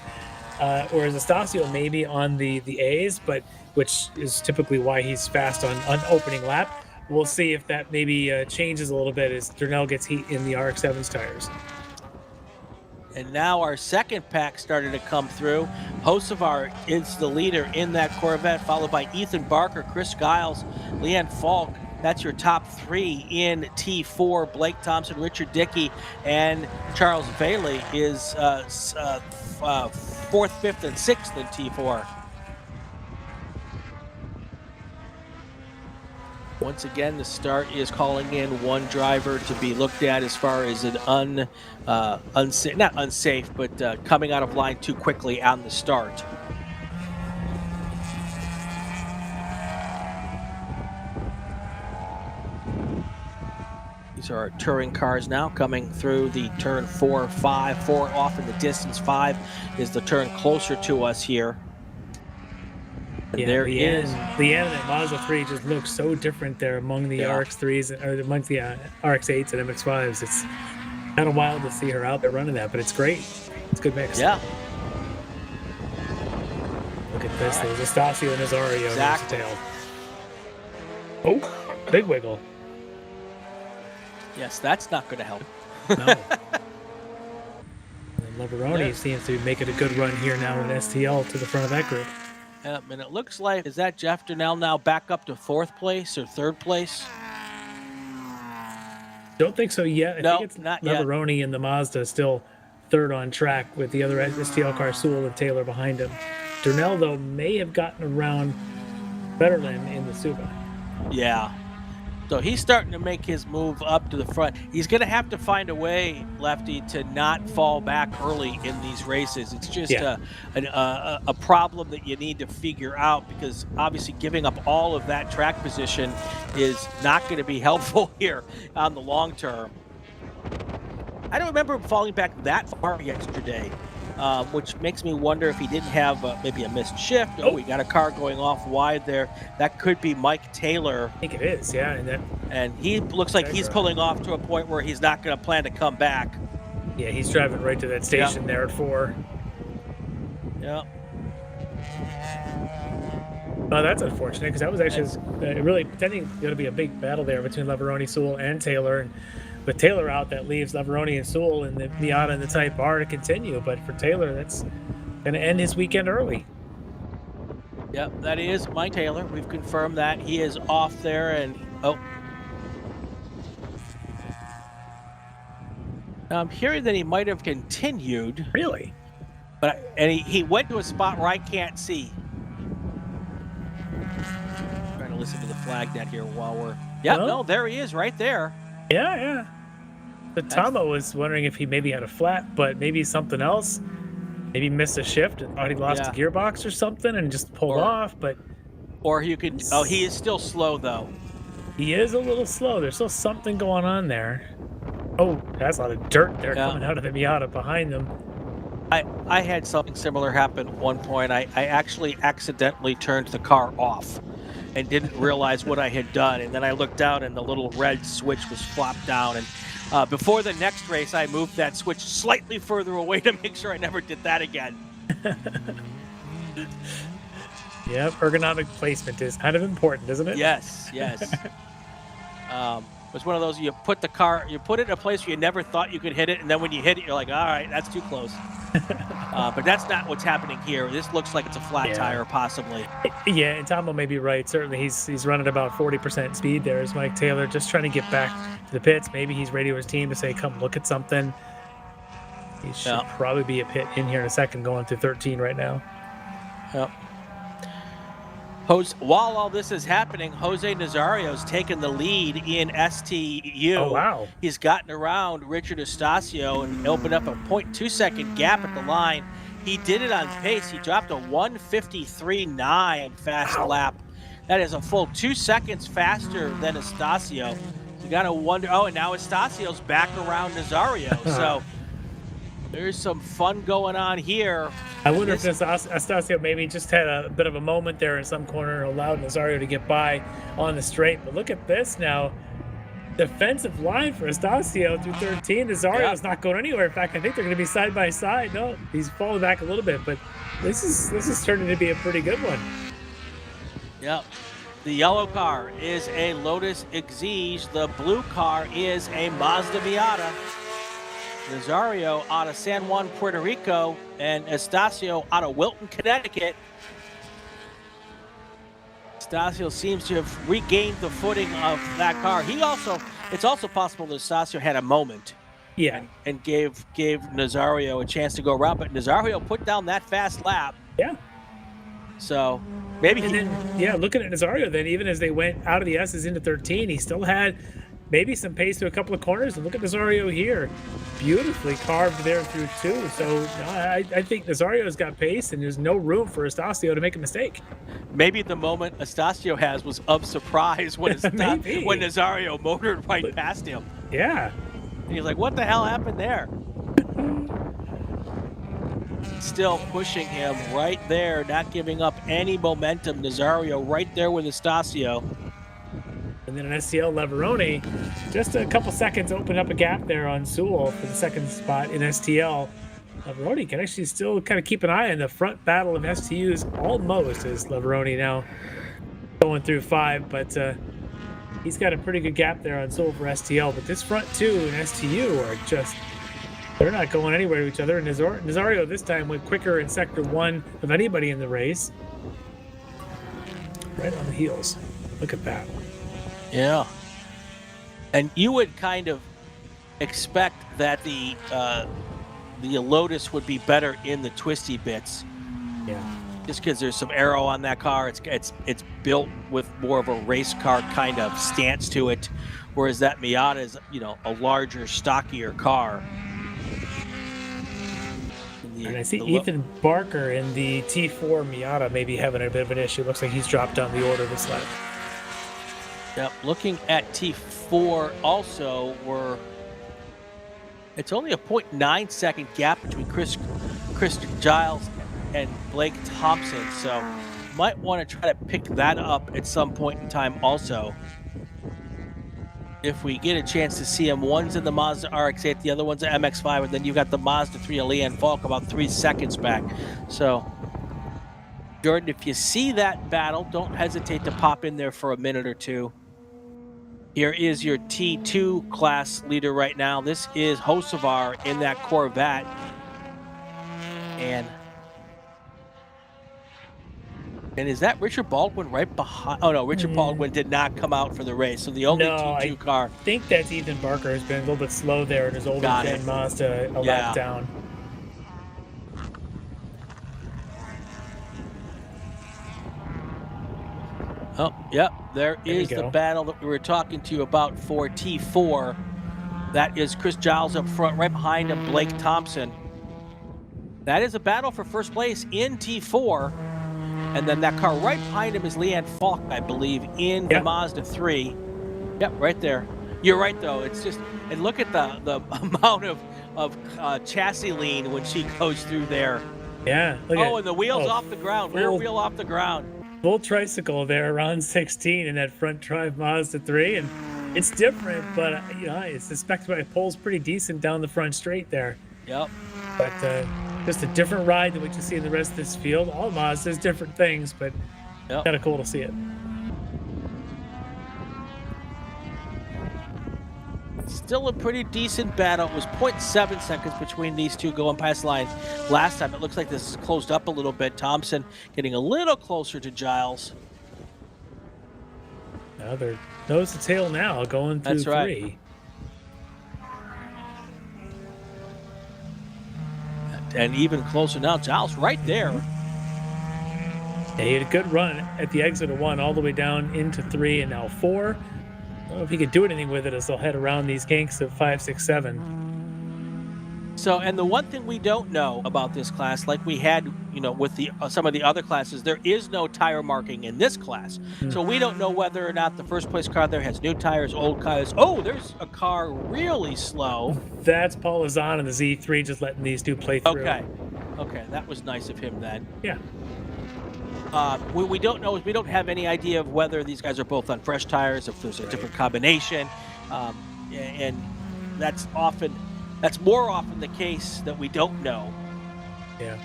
Whereas Estacio may be on the A's, but which is typically why he's fast on opening lap. We'll see if that maybe changes a little bit as Durnell gets heat in the RX-7's tires. And now our second pack started to come through. Hocevar is the leader in that Corvette, followed by Ethan Barker, Chris Giles, Leanne Falk. That's your top three in T4. Blake Thompson, Richard Dickey, and Charles Bailey is fourth, fifth, and sixth in T4. Once again, the start is calling in one driver to be looked at as far as an unsafe, not unsafe, but coming out of line too quickly on the start. These are our touring cars now coming through the turn 4, 5, 4 off in the distance. 5 is the turn closer to us here. Yeah, there Leanne, is. Leanne and Mazda 3 just looks so different there among the RX3s, or among the RX8s and MX5s. It's kind of wild to see her out there running that, but it's great. It's a good mix. Yeah. Look at this. There's Estacio and Nazario. Exactly. Tail. Oh, big wiggle. Yes, that's not going to help. No. And Leveroni seems to be making a good run here now with STL to the front of that group. And it looks like, is that Jeff Durnell now back up to fourth place or third place? Don't think so yet. I think it's not Leveroni yet. And the Mazda still third on track with the other STL car, Sewell and Taylor behind him. Durnell, though, may have gotten around Fetterlin in the Suba. Yeah. So he's starting to make his move up to the front. He's going to have to find a way, Lefty, to not fall back early in these races. It's just a problem that you need to figure out, because obviously giving up all of that track position is not going to be helpful here on the long term. I don't remember him falling back that far yesterday, which makes me wonder if he didn't have maybe a missed shift. Oh, we got a car going off wide there. That could be Mike Taylor. I think it is, yeah. And he looks like he's pulling off to a point where he's not going to plan to come back. Yeah, he's driving right to that station there at 4. Yeah. Oh, that's unfortunate, because that was actually really going to be a big battle there between Leveroni, Sewell, and Taylor. And with Taylor out, that leaves Leveroni and Sewell in the Miata and the Type R to continue. But for Taylor, that's going to end his weekend early. Yep, that is Mike Taylor. We've confirmed that. He is off there, and I'm hearing that he might have continued. Really? But he went to a spot where I can't see. Trying to listen to the flag net here while we're... Yeah, no, there he is right there. Yeah. But Tomo was wondering if he maybe had a flat, but maybe something else. Maybe missed a shift and thought he lost a gearbox or something and just pulled off. But or you could... Oh, he is still slow, though. He is a little slow. There's still something going on there. Oh, that's a lot of dirt there coming out of the Miata behind them. I had something similar happen at one point. I actually accidentally turned the car off and didn't realize what I had done. And then I looked down and the little red switch was flopped down. And before the next race, I moved that switch slightly further away to make sure I never did that again. Yep, ergonomic placement is kind of important, isn't it? Yes. It's one of those, you put it in a place where you never thought you could hit it, and then when you hit it, you're like, all right, that's too close. But that's not what's happening here. This looks like it's a flat tire, possibly. Yeah, and Tomo may be right. Certainly, he's running about 40% speed there. Is Mike Taylor just trying to get back to the pits? Maybe he's ready to his team to say, come look at something. He should probably be a pit in here in a second, going through 13 right now. Yep. While all this is happening, Jose Nazario's taken the lead in STU. Oh, wow. He's gotten around Richard Estacio and opened up a 0.2-second gap at the line. He did it on pace. He dropped a 1:53.9 fast lap. That is a full 2 seconds faster than Estacio. You got to wonder. Oh, and now Estacio's back around Nazario. So there's some fun going on here. I wonder if Estacio maybe just had a bit of a moment there in some corner and allowed Nazario to get by on the straight. But look at this now. Defensive line for Estacio through 13. Nazario's not going anywhere. In fact, I think they're going to be side by side. No, he's falling back a little bit, but this is turning to be a pretty good one. Yep. The yellow car is a Lotus Exige. The blue car is a Mazda Miata. Nazario out of San Juan, Puerto Rico, and Estacio out of Wilton, Connecticut. Estacio seems to have regained the footing of that car. It's also possible that Estacio had a moment. Yeah. And gave Nazario a chance to go around, but Nazario put down that fast lap. Yeah. So maybe looking at Nazario then, even as they went out of the S's into 13, he still had maybe some pace to a couple of corners. And look at Nazario here. Beautifully carved there through 2. So I think Nazario's got pace, and there's no room for Estacio to make a mistake. Maybe the moment Estacio has was of surprise when Nazario motored right past him. Yeah. And he's like, what the hell happened there? Still pushing him right there, not giving up any momentum. Nazario right there with Estacio. And then an STL Leveroni, just a couple seconds opened up a gap there on Sewell for the second spot in STL. Leveroni can actually still kind of keep an eye on the front battle of STUs almost, as Leveroni now going through 5, but he's got a pretty good gap there on Sewell for STL. But this front 2 and STU are just, they're not going anywhere to each other. And Nazario this time went quicker in Sector 1 of anybody in the race. Right on the heels. Look at that. Yeah. And you would kind of expect that the Lotus would be better in the twisty bits. Yeah. Just because there's some aero on that car. It's built with more of a race car kind of stance to it, whereas that Miata is, a larger, stockier car. And I see Ethan Barker in the T4 Miata maybe having a bit of an issue. Looks like he's dropped down the order this lap. Yep, looking at T4 also, it's only a 0.9 second gap between Chris Giles and Blake Thompson, so might want to try to pick that up at some point in time also. If we get a chance to see him, one's in the Mazda RX-8, the other one's an MX-5, and then you've got the Mazda 3 of Leanne Falk about 3 seconds back. So, Jordan, if you see that battle, don't hesitate to pop in there for a minute or two. Here is your T2 class leader right now. This is Hocevar in that Corvette. And is that Richard Baldwin right behind? Oh, no, Richard Baldwin did not come out for the race. So the only T2 car. I think that's Ethan Barker has been a little bit slow there in his older gen Mazda a lap down. Oh, yep. There is the battle that we were talking to you about for T4. That is Chris Giles up front, right behind him, Blake Thompson. That is a battle for first place in T4. And then that car right behind him is Leanne Falk, I believe, in the Mazda 3. Yep, right there. You're right, though. It's just, and look at the amount of chassis lean when she goes through there. Yeah. And the wheel's off the ground. Rear wheel off the ground. Full tricycle there around 16 in that front drive Mazda 3, and it's different, but I suspect it pulls pretty decent down the front straight there. Yep. But just a different ride than what you see in the rest of this field. All Mazdas, different things, but kind of cool to see it. Still a pretty decent battle. It was 0.7 seconds between these two going past the line last time. It looks like this is closed up a little bit. Thompson getting a little closer to Giles. Now they're nose to tail now, going through That's right. 3. And even closer now. Giles right there. Yeah, he had a good run at the exit of 1 all the way down into 3 and now 4. I don't know if he could do anything with it as they'll head around these kinks of 5, 6, 7. So, and the one thing we don't know about this class, like we had, with the some of the other classes, there is no tire marking in this class. So we don't know whether or not the first place car there has new tires, old tires. Oh, there's a car really slow. That's Paul Azan in the Z3 just letting these two play through. Okay, that was nice of him then. Yeah. What we don't know is we don't have any idea of whether these guys are both on fresh tires, if there's a different combination, and that's more often the case that we don't know. Yeah.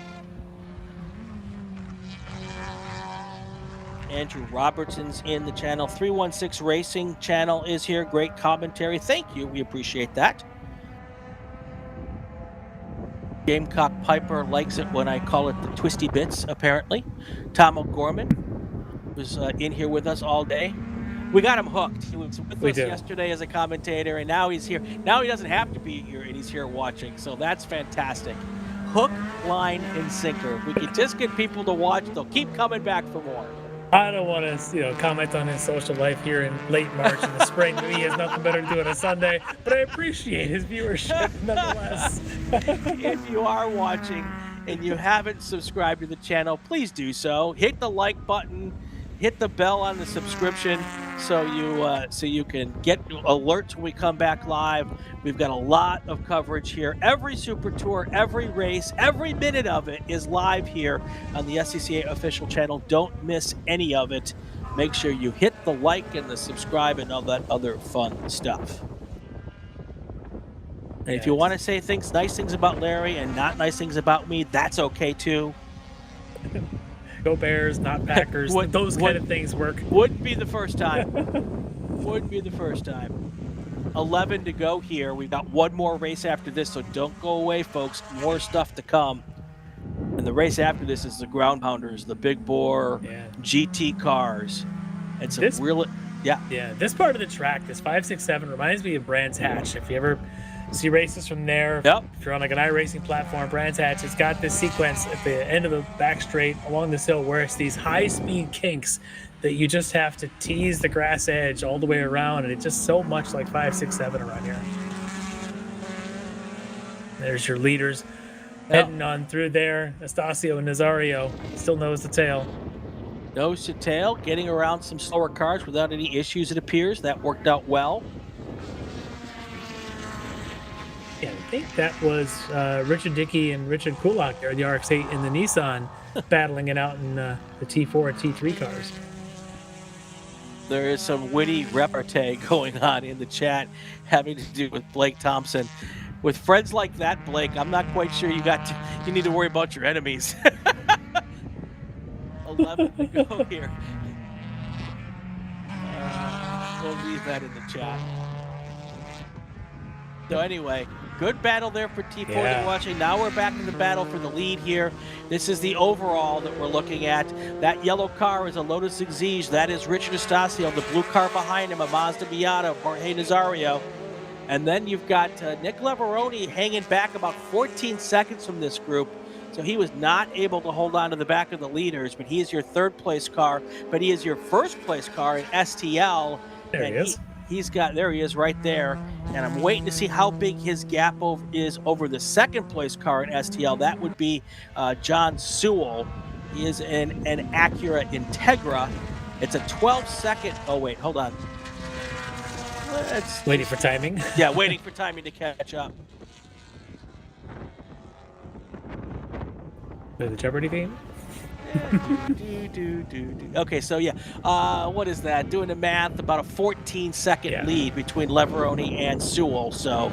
Andrew Robertson's in the channel. 316 Racing channel is here. Great commentary. Thank you. We appreciate that. Gamecock Piper likes it when I call it the twisty bits, apparently. Tom O'Gorman was in here with us all day. We got him hooked. He was with us yesterday as a commentator, and now he's here. Now he doesn't have to be here, and he's here watching, so that's fantastic. Hook, line, and sinker. If we can just get people to watch, they'll keep coming back for more. I don't want to, comment on his social life here in late March in the spring. He has nothing better to do on a Sunday, but I appreciate his viewership nonetheless. If you are watching and you haven't subscribed to the channel, please do so. Hit the like button, hit the bell on the subscription so you can get alerts when we come back live. We've got a lot of coverage here. Every Super Tour, every race, every minute of it is live here on the SCCA official channel. Don't miss any of it. Make sure you hit the like and the subscribe and all that other fun stuff. And if you want to say nice things about Larry and not nice things about me, that's okay too. Go Bears, not Packers. Those kind of things work. Wouldn't be the first time. Wouldn't be the first time. 11 to go here. We've got one more race after this, so don't go away, folks. More stuff to come. And the race after this is the ground pounders, the big bore GT cars. And some this part of the track, this 5, 6, 7 reminds me of Brands Hatch. If you ever see races from there, if you're on like an iRacing platform, Brands Hatch, it's got this sequence at the end of the back straight along this hill where it's these high-speed kinks that you just have to tease the grass edge all the way around, and it's just so much like 5, 6, 7 around here. There's your leaders heading on through there. Estacio and Nazario still nose to tail. Nose to tail, getting around some slower cars without any issues, it appears. That worked out well. Yeah, I think that was Richard Dickey and Richard Kulak there, the RX-8 and the Nissan, battling it out in the T4 and T3 cars. There is some witty repartee going on in the chat having to do with Blake Thompson. With friends like that, Blake, I'm not quite sure you need to worry about your enemies. 11 to go here. We'll leave that in the chat. So anyway, good battle there for T4 that we're watching. Now we're back in the battle for the lead here. This is the overall that we're looking at. That yellow car is a Lotus Exige. That is Richard Estacio. The blue car behind him, a Mazda Miata, Jorge Nazario. And then you've got Nick Leveroni hanging back about 14 seconds from this group. So he was not able to hold on to the back of the leaders, but he is your third place car. But he is your first place car in STL. There he is. There he is right there, and I'm waiting to see how big his gap is over the second place car in STL. That would be John Sewell. He is in an Acura Integra. It's a 12-second. Oh wait, hold on. Waiting for timing. Yeah, waiting for timing to catch up. The Jeopardy theme. Okay, so what is that? Doing the math, about a 14-second lead between Leveroni and Sewell. So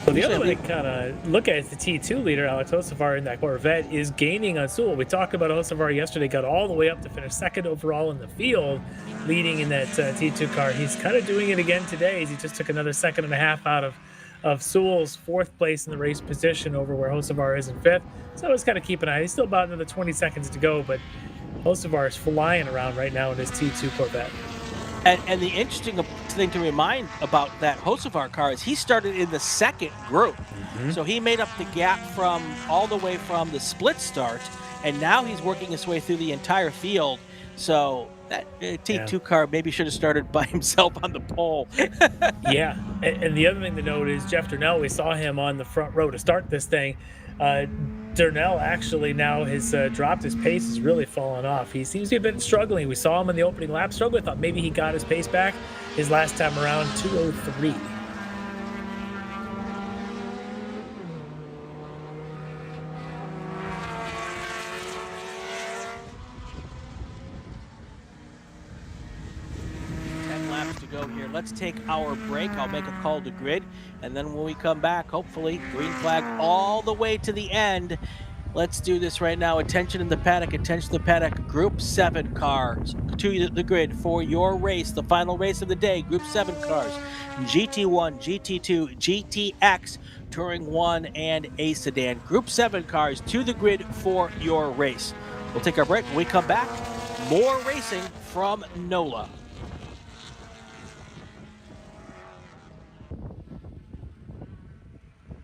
the other way to kind of look at it is the T2 leader, Alex Hocevar in that Corvette, is gaining on Sewell. We talked about Hocevar yesterday, got all the way up to finish second overall in the field, leading in that T2 car. He's kind of doing it again today as he just took another second and a half out of Sewell's fourth place in the race position over where Hocevar is in fifth. So let's kind of keep an eye. He's still about another 20 seconds to go, but Hocevar is flying around right now in his T2 Corvette. And the interesting thing to remind about that Hocevar car is he started in the second group. So he made up the gap all the way from the split start and now he's working his way through the entire field. So that T2 car maybe should have started by himself on the pole. Yeah, and the other thing to note is Jeff Durnell, we saw him on the front row to start this thing. Durnell actually now has dropped his pace, has really fallen off. He seems to have been struggling. We saw him in the opening lap struggle. I thought maybe he got his pace back his last time around, 2:03. To go here. Let's take our break. I'll make a call to grid, and then when we come back, hopefully green flag all the way to the end. Let's do this right now. Attention in the paddock, attention in the paddock. Group 7 cars to the grid for your race, the final race of the day. Group 7 cars, GT1, GT2, GTX, Touring 1, and A Sedan. Group 7 cars to the grid for your race. We'll take our break. When we come back, more racing from NOLA.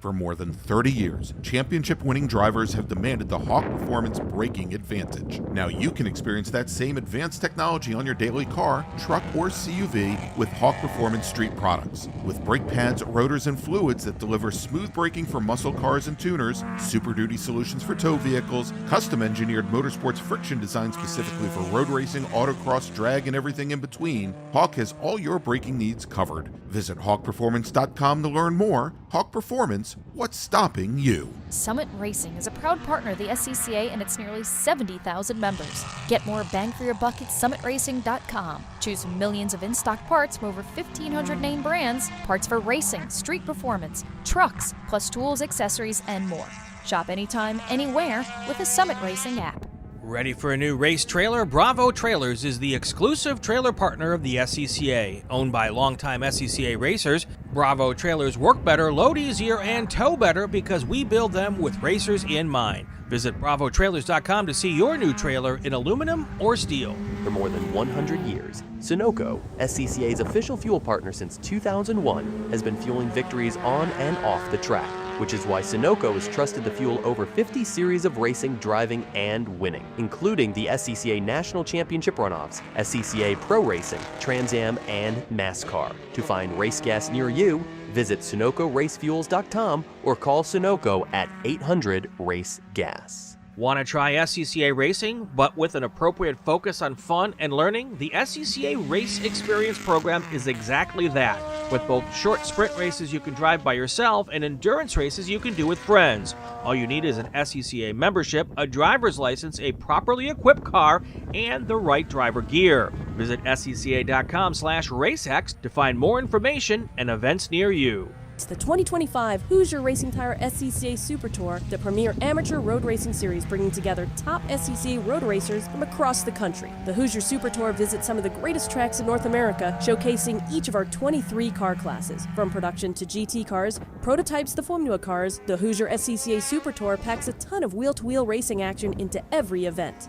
For more than 30 years, championship-winning drivers have demanded the Hawk Performance braking advantage. Now you can experience that same advanced technology on your daily car, truck, or CUV with Hawk Performance Street products. With brake pads, rotors, and fluids that deliver smooth braking for muscle cars and tuners, Super Duty solutions for tow vehicles, custom-engineered motorsports friction designed specifically for road racing, autocross, drag, and everything in between, Hawk has all your braking needs covered. Visit hawkperformance.com to learn more. Hawk Performance, what's stopping you? Summit Racing is a proud partner of the SCCA and its nearly 70,000 members. Get more bang for your buck at summitracing.com. Choose from millions of in-stock parts from over 1,500 name brands, parts for racing, street performance, trucks, plus tools, accessories, and more. Shop anytime, anywhere with the Summit Racing app. Ready for a new race trailer? Bravo Trailers is the exclusive trailer partner of the SCCA. Owned by longtime SCCA racers, Bravo Trailers work better, load easier, and tow better because we build them with racers in mind. Visit bravotrailers.com to see your new trailer in aluminum or steel. For more than 100 years, Sunoco, SCCA's official fuel partner since 2001, has been fueling victories on and off the track, which is why Sunoco has trusted to fuel over 50 series of racing, driving, and winning, including the SCCA National Championship runoffs, SCCA Pro Racing, Trans Am, and NASCAR. To find race gas near you, visit SunocoRaceFuels.com or call Sunoco at 800-RACE-GAS. Want to try SCCA racing, but with an appropriate focus on fun and learning? The SCCA Race Experience program is exactly that, with both short sprint races you can drive by yourself and endurance races you can do with friends. All you need is an SCCA membership, a driver's license, a properly equipped car, and the right driver gear. Visit scca.com/racex to find more information and events near you. It's the 2025 Hoosier Racing Tire SCCA Super Tour, the premier amateur road racing series bringing together top SCCA road racers from across the country. The Hoosier Super Tour visits some of the greatest tracks in North America, showcasing each of our 23 car classes. From production to GT cars, prototypes to Formula cars, the Hoosier SCCA Super Tour packs a ton of wheel-to-wheel racing action into every event.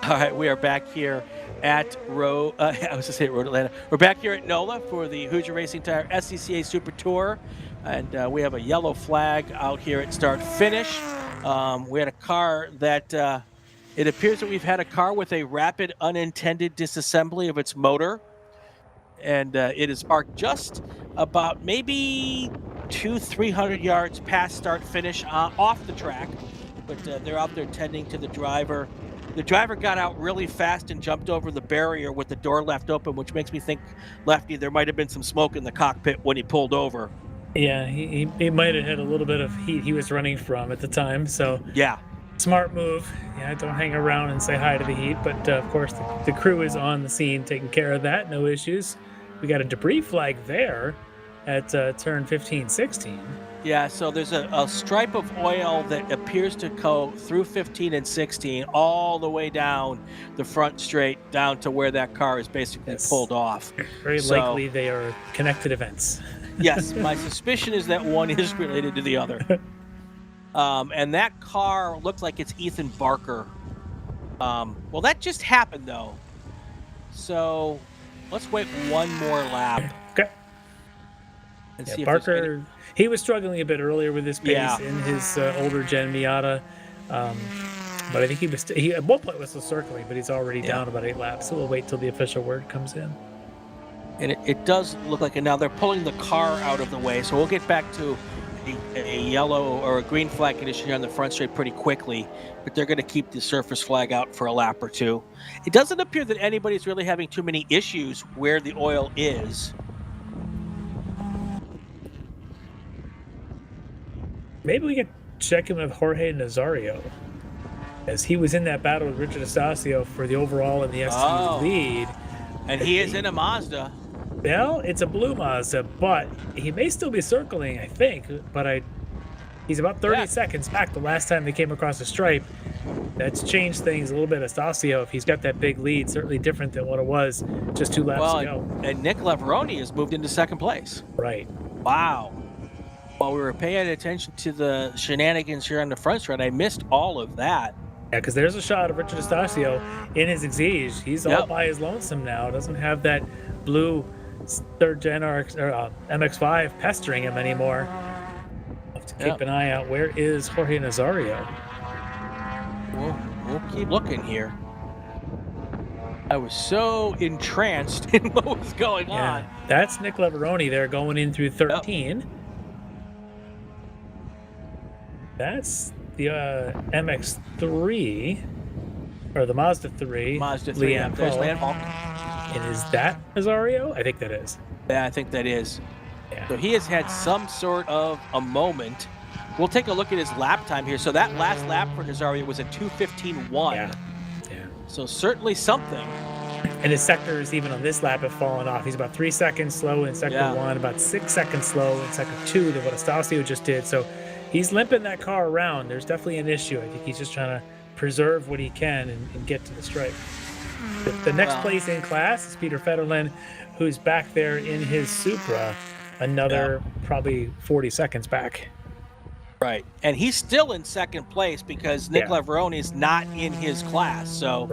All right, we are back here at Road Atlanta. We're back here at NOLA for the Hoosier Racing Tire SCCA Super Tour, and we have a yellow flag out here at start finish. We had a car that it appears that we've had a car with a rapid unintended disassembly of its motor, and it is parked just about maybe 200-300 yards past start finish off the track, but they're out there tending to the driver. The driver got out really fast and jumped over the barrier with the door left open, which makes me think, Lefty, there might have been some smoke in the cockpit when he pulled over. Yeah, he might have had a little bit of heat he was running from at the time, so yeah, smart move. Yeah, don't hang around and say hi to the heat, but of course the crew is on the scene taking care of that, no issues. We got a debris flag there at turn 15-16. Yeah, so there's a stripe of oil that appears to go through 15 and 16 all the way down the front straight down to where that car is basically pulled off. Very likely they are connected events. Yes, my suspicion is that one is related to the other. And that car looks like it's Ethan Barker. Well, that just happened, though. So let's wait one more lap. Okay. And Yeah, see if there's any- Barker, he was struggling a bit earlier with his pace Yeah. in his older gen Miata. But I think he at one point was still circling, but he's already down about 8 laps. So we'll wait till the official word comes in. And it does look like now they're pulling the car out of the way, so we'll get back to a yellow or a green flag condition here on the front straight pretty quickly, but they're going to keep the surface flag out for a lap or two. It doesn't appear that anybody's really having too many issues where the oil is. Maybe we can check in with Jorge Nazario, as he was in that battle with Richard Estacio for the overall and the STU lead. And he is in a Mazda. Well, it's a blue Mazda, but he may still be circling, I think. But he's about 30 seconds back the last time they came across the stripe. That's changed things a little bit. Estacio, if he's got that big lead, certainly different than what it was just 2 laps ago. And Nick Lavaroni has moved into second place. Right. Wow. While we were paying attention to the shenanigans here on the front straight, I missed all of that. Yeah, because there's a shot of Richard Estacio in his Exige. He's all by his lonesome now. Doesn't have that blue 3rd gen MX-5 pestering him anymore. Have to keep an eye out. Where is Jorge Nazario? We'll keep looking here. I was so entranced in what was going on. That's Nick Lavaroni there going in through 13. That's the MX-3, or the Mazda 3. Mazda 3, there's Landmark. And is that Nazario? I think that is. Yeah, I think that is. Yeah. So he has had some sort of a moment. We'll take a look at his lap time here. So that last lap for Nazario was a 2:15.1. Yeah. So certainly something. And his sectors, even on this lap, have fallen off. He's about 3 seconds slow in sector 1, about 6 seconds slow in sector 2 than what Estacio just did. So he's limping that car around. There's definitely an issue. I think he's just trying to preserve what he can and get to the stripe. The next place in class is Peter Federlin, who's back there in his Supra, another probably 40 seconds back. Right. And he's still in second place because Nick Lavaroni is not in his class. So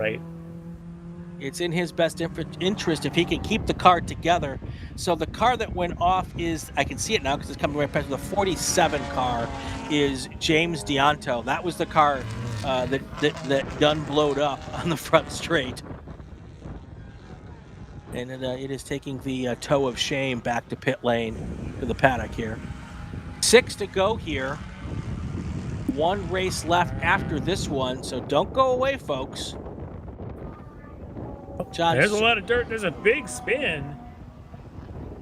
it's in his best interest if he can keep the car together. So the car that went off is, I can see it now because it's coming right past the 47 car, is James Dianto. That was the car that done blowed up on the front straight. And it is taking the toe of shame back to pit lane to the paddock here. 6 to go here. 1 race left after this one, so don't go away, folks. John, there's a lot of dirt. There's a big spin.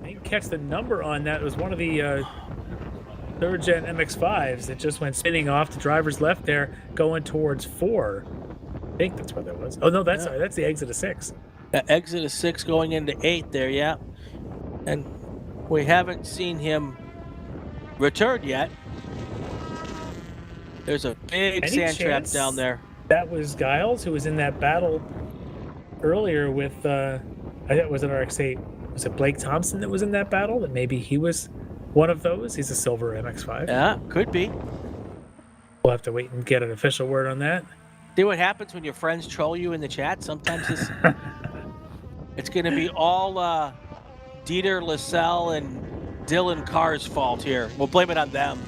I didn't catch the number on that. It was one of the 3rd gen MX-5s that just went spinning off the driver's left there, going towards 4. I think that's what that was. Oh no, that's sorry, that's the exit of 6. Exit of 6 going into 8 there, yeah. And we haven't seen him return yet. There's a big sand trap down there. That was Giles, who was in that battle earlier with, I think it was an RX-8. Was it Blake Thompson that was in that battle? That maybe he was one of those? He's a silver MX-5. Yeah, could be. We'll have to wait and get an official word on that. See what happens when your friends troll you in the chat? Sometimes it's going to be all Dieter Lascelles and Dylan Carr's fault here. We'll blame it on them.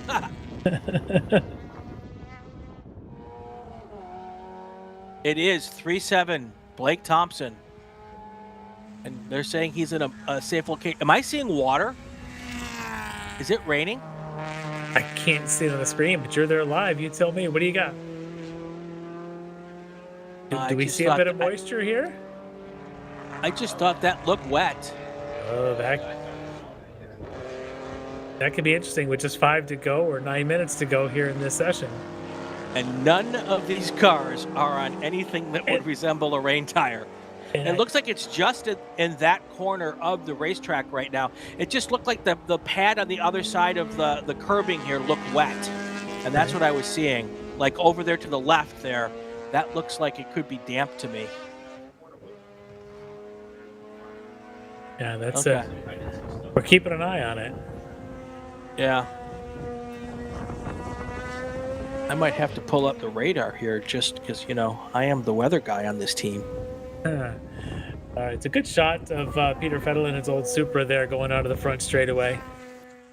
It is 3-7 Blake Thompson. And they're saying he's in a safe location. Am I seeing water? Is it raining? I can't see it on the screen, but you're there live. You tell me. What do you got? Do we see a bit of moisture here? I just thought that looked wet. Oh, that could be interesting with just 5 to go or 9 minutes to go here in this session. And none of these cars are on anything that would resemble a rain tire. And it looks like it's just in that corner of the racetrack right now. It just looked like the pad on the other side of the curbing here looked wet. And that's what I was seeing. Like over there to the left there, that looks like it could be damp to me. Yeah, that's we're keeping an eye on it. Yeah. I might have to pull up the radar here just because, I am the weather guy on this team. It's a good shot of Peter Federlin, his old Supra there, going out of the front straightaway.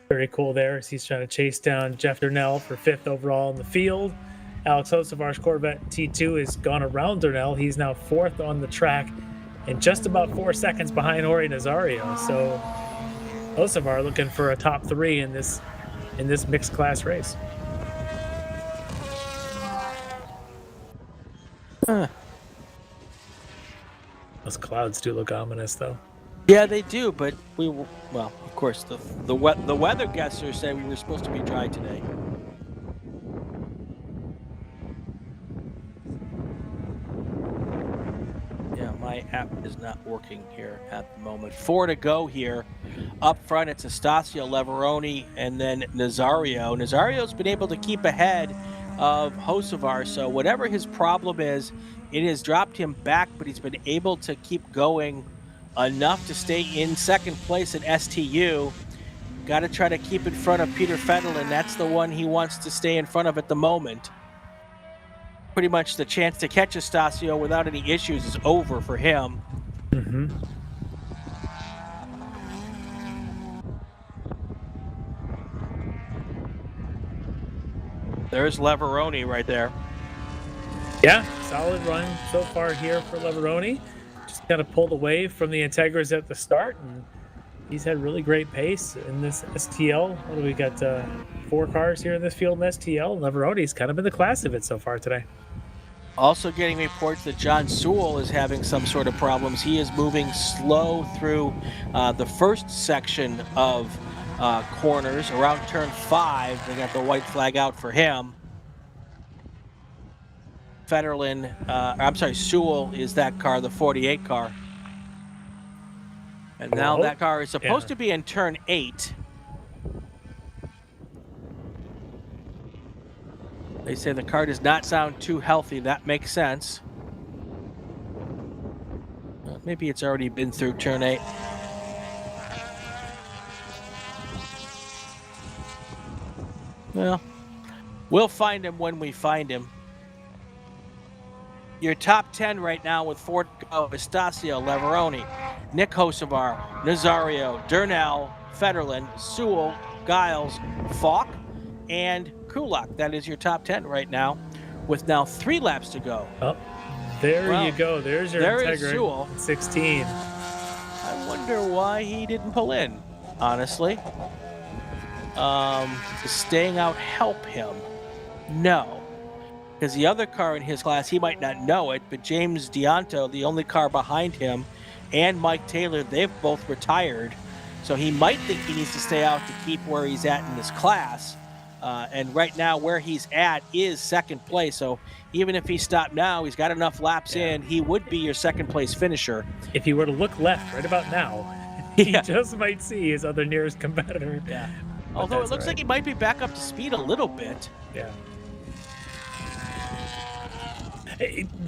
Very cool there as he's trying to chase down Jeff Durnell for 5th overall in the field. Alex Hosevar's Corvette T2 has gone around Durnell. He's now 4th on the track and just about 4 seconds behind Jorge Nazario. So Hosevar looking for a top 3 in this mixed class race. Those clouds do look ominous, though. Yeah, they do, but well, of course, the weather guesser said we were supposed to be dry today. Yeah, my app is not working here at the moment. 4 to go here. Up front, it's Estacio, Leveroni, and then Nazario. Nazario's been able to keep ahead of Hosevar, so whatever his problem is, it has dropped him back, but he's been able to keep going enough to stay in 2nd place at STU. Got to try to keep in front of Peter Fetterlin. That's the one he wants to stay in front of at the moment. Pretty much the chance to catch Estacio without any issues is over for him. Mm-hmm. There's Leveroni right there. Yeah, solid run so far here for Leveroni. Just kind of pulled away from the Integras at the start, and he's had really great pace in this STL. What do we got? 4 cars here in this field in STL. Leveroni's kind of been the class of it so far today. Also getting reports that John Sewell is having some sort of problems. He is moving slow through the first section of corners around turn 5. They got the white flag out for him. Fetterlin, Sewell is that car, the 48 car. And now that car is supposed to be in turn 8. They say the car does not sound too healthy. That makes sense. Maybe it's already been through turn 8. Well, we'll find him when we find him. Your top 10 right now with 4 to go: Estacio, Leveroni, Nick Hosevar, Nazario, Durnell, Fetterlin, Sewell, Giles, Falk, and Kulak. That is your top 10 right now, with now 3 laps to go. Oh, there you go. There's your there Integra, is Sewell. 16. I wonder why he didn't pull in, honestly. Does staying out help him? No. Because the other car in his class, he might not know it, but James Dianto, the only car behind him, and Mike Taylor, they've both retired. So he might think he needs to stay out to keep where he's at in this class. And right now, where he's at is 2nd place. So even if he stopped now, he's got enough laps in, he would be your 2nd place finisher. If he were to look left right about now, he just might see his other nearest competitor. Yeah. Although it looks like he might be back up to speed a little bit. Yeah.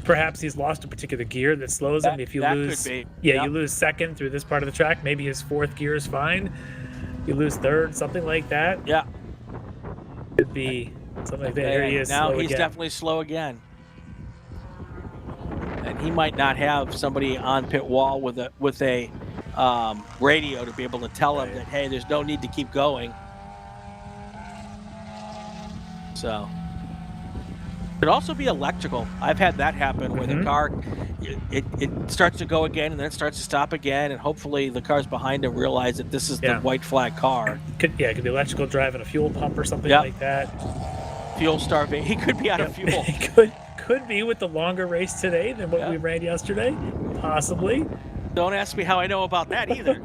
Perhaps he's lost a particular gear that slows him. If you lose, could be. You lose 2nd through this part of the track. Maybe his 4th gear is fine. You lose 3rd, something like that. Yeah. Could be something like that. Here he is. Now he's definitely slow again. And he might not have somebody on pit wall with a radio to be able to tell him that, hey, there's no need to keep going. So could also be electrical. I've had that happen where the car, it starts to go again and then it starts to stop again, and hopefully the cars behind him realize that this is the white flag car. It could be electrical driving a fuel pump or something like that. Fuel starving. He could be out of fuel. Could be with the longer race today than what we ran yesterday. Possibly. Don't ask me how I know about that either.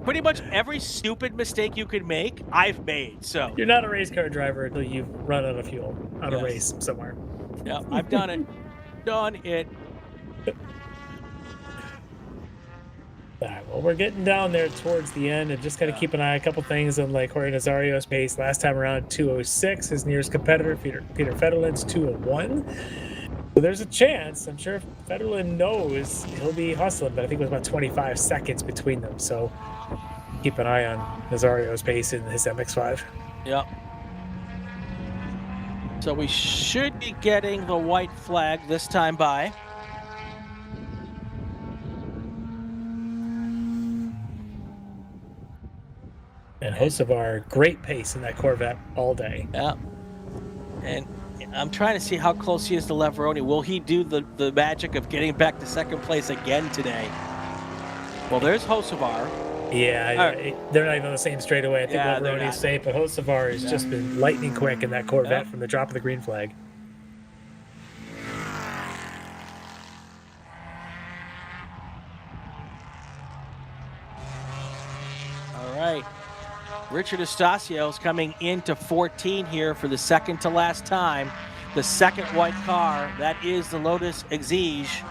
Pretty much every stupid mistake you could make, I've made. So you're not a race car driver until you've run out of fuel on a race somewhere. Yeah, I've done it. Done it. All right, well, we're getting down there towards the end, and just got to keep an eye on a couple things on like Jorge Nazario's pace. Last time around, 2:06. His nearest competitor, Peter Fetterlin's 2:01. So there's a chance. I'm sure if Fetterlin knows, he'll be hustling, but I think it was about 25 seconds between them. So keep an eye on Nazario's pace in his MX-5. Yep. So we should be getting the white flag this time by. And Hocevar, great pace in that Corvette all day. Yeah. And I'm trying to see how close he is to Leveroni. Will he do the magic of getting back to second place again today? Well, there's Hocevar. Yeah, they're not even on the same straightaway. I think Yeah, Leveroni's safe, but Hocevar has just been lightning quick in that Corvette from the drop of the green flag. All right. Richard Estacio is coming into 14 here for the second to last time. The second white car, that is the Lotus Exige.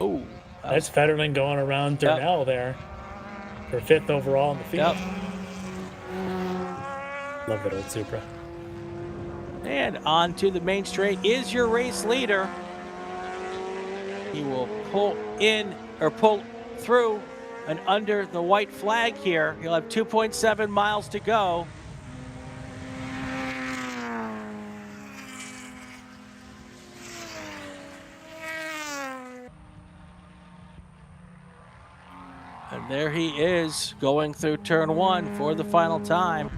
Oh, that's Federman going around Durnell there for 5th overall in the field. Love that old Supra. And on to the main straight is your race leader. He will pull in or pull through and under the white flag here. He'll have 2.7 miles to go. And there he is going through turn 1 for the final time.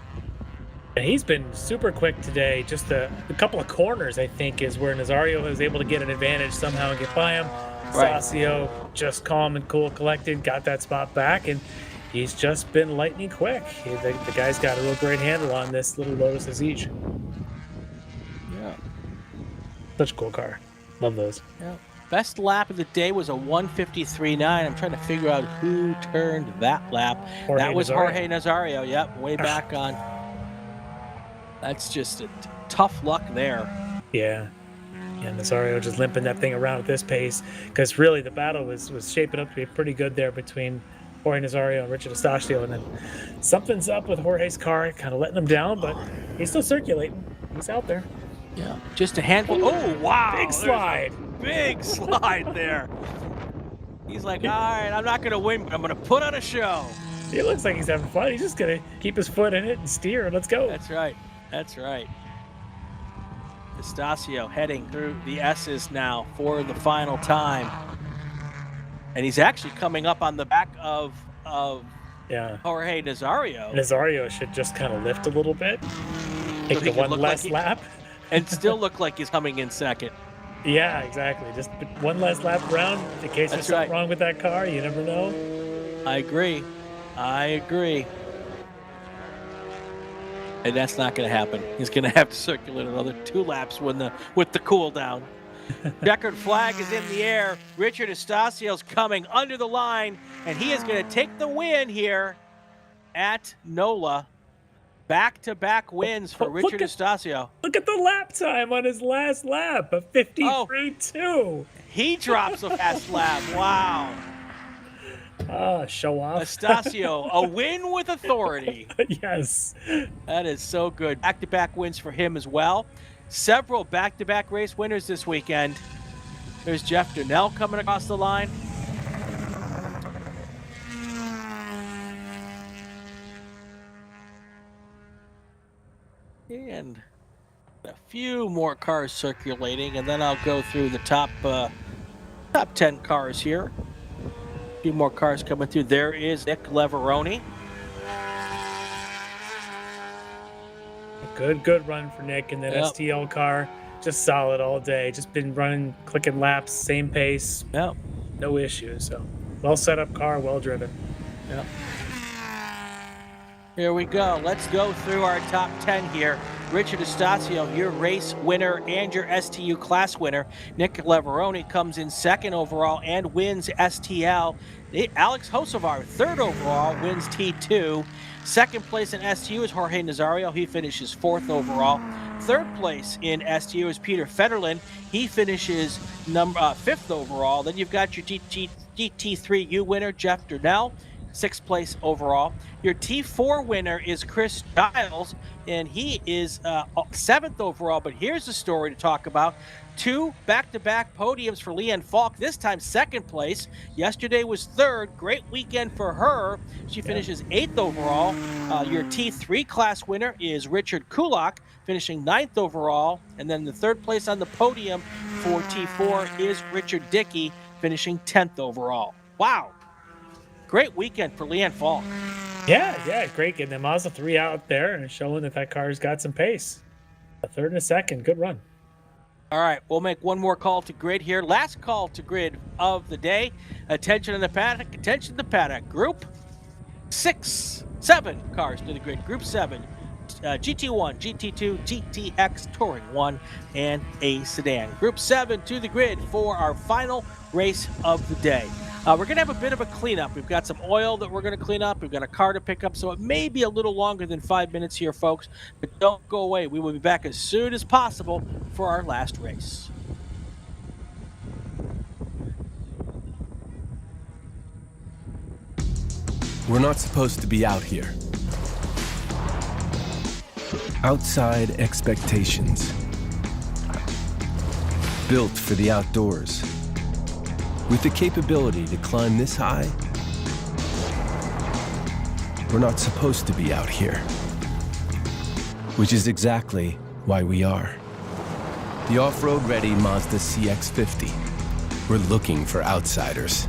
And he's been super quick today. Just a couple of corners, I think, is where Nazario was able to get an advantage somehow and get by him. Estacio just calm and cool, collected, got that spot back, and he's just been lightning quick. The guy's got a real great handle on this little Lotus Exige. Yeah. Such a cool car. Love those. Yeah. Best lap of the day was a 1:53.9. I'm trying to figure out who turned that lap. That was Jorge Nazario. Yep, way back on. That's just a tough luck there. Yeah. Yeah, Nazario just limping that thing around at this pace, because really the battle was shaping up to be pretty good there between Jorge Nazario and Richard Estacio, and then something's up with Jorge's car, kind of letting him down, but he's still circulating. He's out there. Yeah, just a handful. Oh, wow. Big slide. Big slide there. He's like, all right, I'm not going to win, but I'm going to put on a show. He looks like he's having fun. He's just going to keep his foot in it and steer, and let's go. That's right. That's right. Estacio heading through the S's now for the final time. And he's actually coming up on the back of Jorge Nazario. Nazario should just kind of lift a little bit. Take the one less lap. And still look like he's coming in second. Yeah, exactly. Just one less lap around in case there's something wrong with that car. You never know. I agree. And that's not going to happen. He's going to have to circulate another 2 laps with the cool down. Checkered flag is in the air. Richard Estacio's coming under the line, and he is going to take the win here at NOLA. Back-to-back wins for Richard Estacio. Look at the lap time on his last lap, a 53.2. He drops a fast lap. Wow. Show off. Estacio, a win with authority. Yes. That is so good. Back-to-back wins for him as well. Several back-to-back race winners this weekend. There's Jeff Durnell coming across the line. And a few more cars circulating, and then I'll go through the top 10 cars here. A few more cars coming through. There is Nick Leveroni. Good run for Nick in that STL car. Just solid all day. Just been running, clicking laps, same pace. Yep. No issues. So well set up car, well driven. Yep. Here we go. Let's go through our top 10 here. Richard Estacio, your race winner and your STU class winner. Nick Leveroni comes in second overall and wins STL. Alex Hocevar, third overall, wins T2. Second place in STU is Jorge Nazario. He finishes fourth overall. Third place in STU is Peter Federlin. He finishes fifth overall. Then you've got your GT3U winner, Jeff Durnell, sixth place overall. Your T4 winner is Chris Giles, and he is seventh overall. But here's the story to talk about. 2 back-to-back podiums for Leanne Falk, this time second place. Yesterday was third. Great weekend for her. She finishes 8th overall. Your T3 class winner is Richard Kulak, finishing 9th overall. And then the third place on the podium for T4 is Richard Dickey, finishing 10th overall. Wow. Great weekend for Leanne Falk. Yeah, great getting the Mazda 3 out there and showing that car's got some pace. A third and a second, good run. All right, we'll make one more call to grid here. Last call to grid of the day. Attention in the paddock, attention in the paddock. Group 7 cars to the grid. Group 7, GT1, GT2, GTX, Touring 1, and a sedan. Group 7 to the grid for our final race of the day. We're going to have a bit of a cleanup. We've got some oil that we're going to clean up. We've got a car to pick up, so it may be a little longer than 5 minutes here, folks. But don't go away. We will be back as soon as possible for our last race. We're not supposed to be out here. Outside expectations. Built for the outdoors. With the capability to climb this high, we're not supposed to be out here. Which is exactly why we are. The off-road ready Mazda CX-50. We're looking for outsiders.